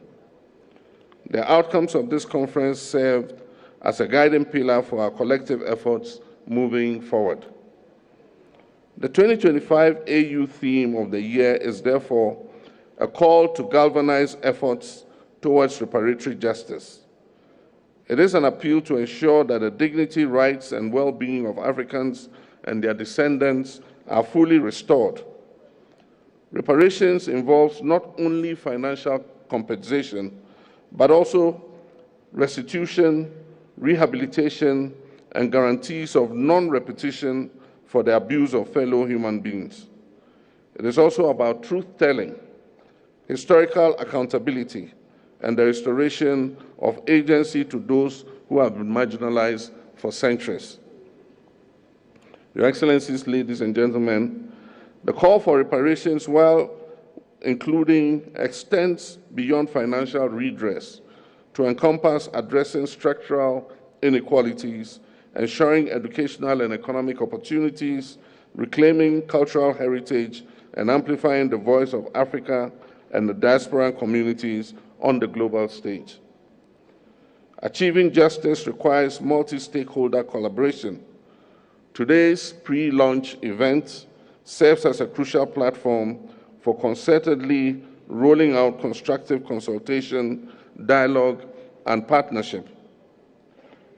S20: The outcomes of this conference served as a guiding pillar for our collective efforts moving forward. The 2025 AU theme of the year is therefore a call to galvanize efforts towards reparatory justice. It is an appeal to ensure that the dignity, rights, and well-being of Africans and their descendants are fully restored, Reparations involves not only financial compensation, but also restitution, rehabilitation, and guarantees of non-repetition for the abuse of fellow human beings. It is also about truth-telling, historical accountability, and the restoration of agency to those who have been marginalized for centuries. Your Excellencies, ladies and gentlemen, the call for reparations, while including, extends beyond financial redress to encompass addressing structural inequalities, ensuring educational and economic opportunities, reclaiming cultural heritage, and amplifying the voice of Africa and the diaspora communities on the global stage. Achieving justice requires multi-stakeholder collaboration. Today's pre-launch event serves as a crucial platform for concertedly rolling out constructive consultation, dialogue, and partnership.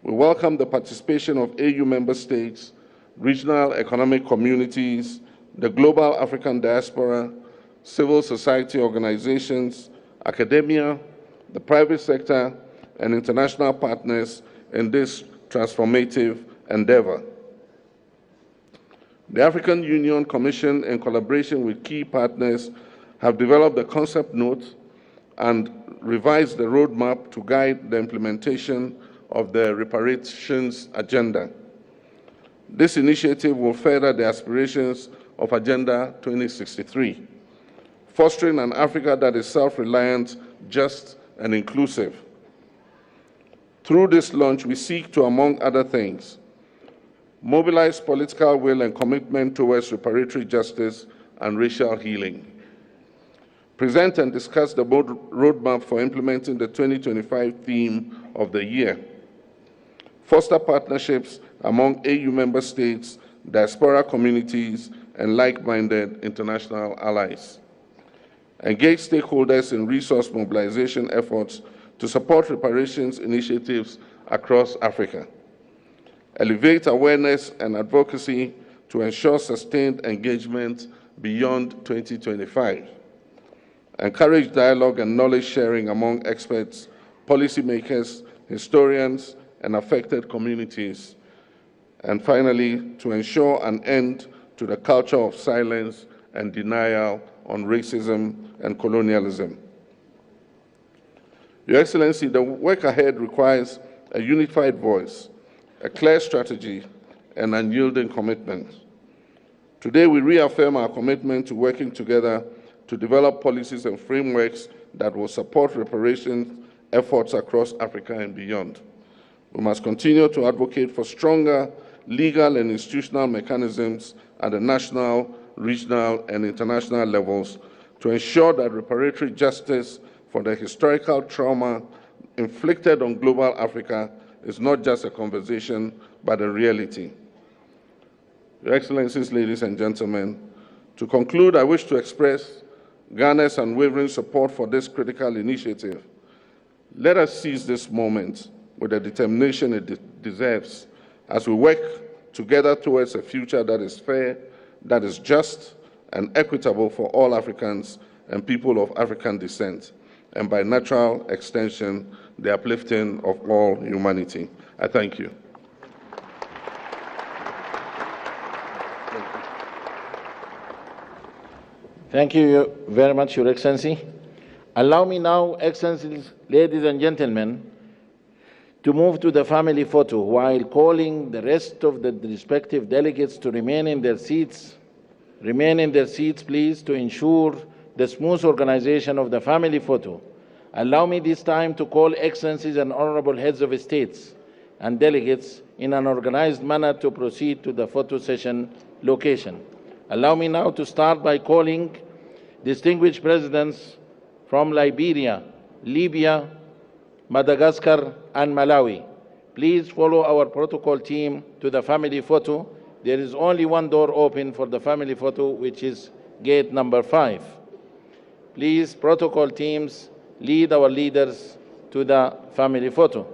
S20: We welcome the participation of AU member states, regional economic communities, the global African diaspora, civil society organizations, academia, the private sector, and international partners in this transformative endeavor. The African Union Commission, in collaboration with key partners, have developed the concept note and revised the roadmap to guide the implementation of the reparations agenda. This initiative will further the aspirations of Agenda 2063, fostering an Africa that is self-reliant, just, and inclusive. Through this launch, we seek to, among other things, mobilize political will and commitment towards reparatory justice and racial healing, present and discuss the roadmap for implementing the 2025 theme of the year, foster partnerships among AU member states, diaspora communities, and like-minded international allies, engage stakeholders in resource mobilization efforts to support reparations initiatives across Africa, elevate awareness and advocacy to ensure sustained engagement beyond 2025, encourage dialogue and knowledge sharing among experts, policymakers, historians, and affected communities, and finally, to ensure an end to the culture of silence and denial on racism and colonialism. Your Excellency, the work ahead requires a unified voice, a clear strategy, and unyielding commitment. Today, we reaffirm our commitment to working together to develop policies and frameworks that will support reparations efforts across Africa and beyond. We must continue to advocate for stronger legal and institutional mechanisms at the national, regional, and international levels to ensure that reparatory justice for the historical trauma inflicted on global Africa is not just a conversation, but a reality. Your Excellencies, ladies and gentlemen, to conclude, I wish to express Ghana's unwavering support for this critical initiative. Let us seize this moment with the determination it deserves as we work together towards a future that is fair, that is just, and equitable for all Africans and people of African descent, and by natural extension, the uplifting of all humanity. I thank you.
S10: Thank you very much, Your Excellency. Allow me now, Excellencies, ladies and gentlemen, to move to the family photo while calling the rest of the respective delegates to remain in their seats. Remain in their seats, please, to ensure the smooth organization of the family photo. Allow me this time to call Excellencies and Honorable Heads of States and delegates in an organized manner to proceed to the photo session location. Allow me now to start by calling distinguished presidents from Liberia, Libya, Madagascar, and Malawi. Please follow our protocol team to the family photo. There is only one door open for the family photo, which is gate number 5. Please, protocol teams, lead our leaders to the family photo.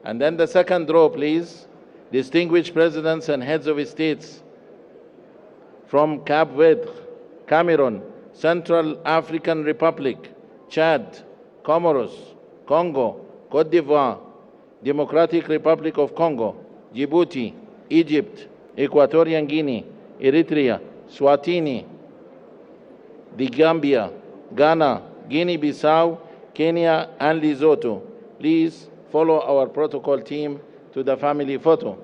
S10: And then the second row, please, distinguished presidents and heads of states from Cape Verde, Cameroon, Central African Republic, Chad, Comoros, Congo, Cote d'Ivoire, Democratic Republic of Congo, Djibouti, Egypt, Equatorial Guinea, Eritrea, Swatini, the Gambia, Ghana, Guinea-Bissau, Kenya, and Lesotho. Please follow our protocol team to the family photo.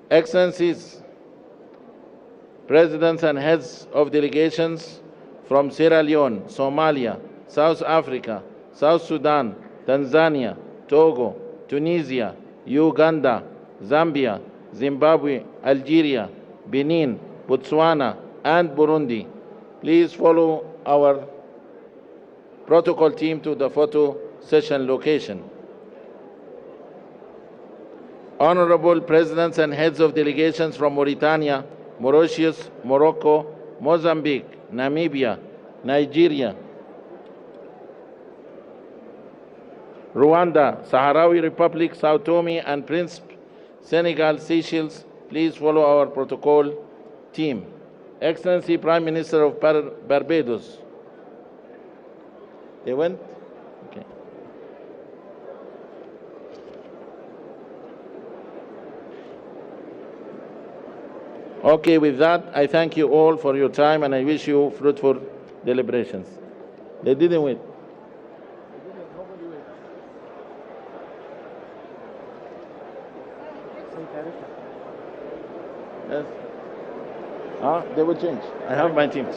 S10: Excellencies, Presidents and heads of delegations from Sierra Leone, Somalia, South Africa, South Sudan, Tanzania, Togo, Tunisia, Uganda, Zambia, Zimbabwe, Algeria, Benin, Botswana, and Burundi. Please follow our protocol team to the photo session location. Honorable Presidents and heads of delegations from Mauritania, Mauritius, Morocco, Mozambique, Namibia, Nigeria, Rwanda, Sahrawi Republic, Sao Tome and Principe, Senegal, Seychelles, please follow our protocol team. Excellency Prime Minister of Barbados. They went? Okay. Okay, with that, I thank you all for your time and I wish you fruitful deliberations. They didn't wait. Yes. They will change. I have my team.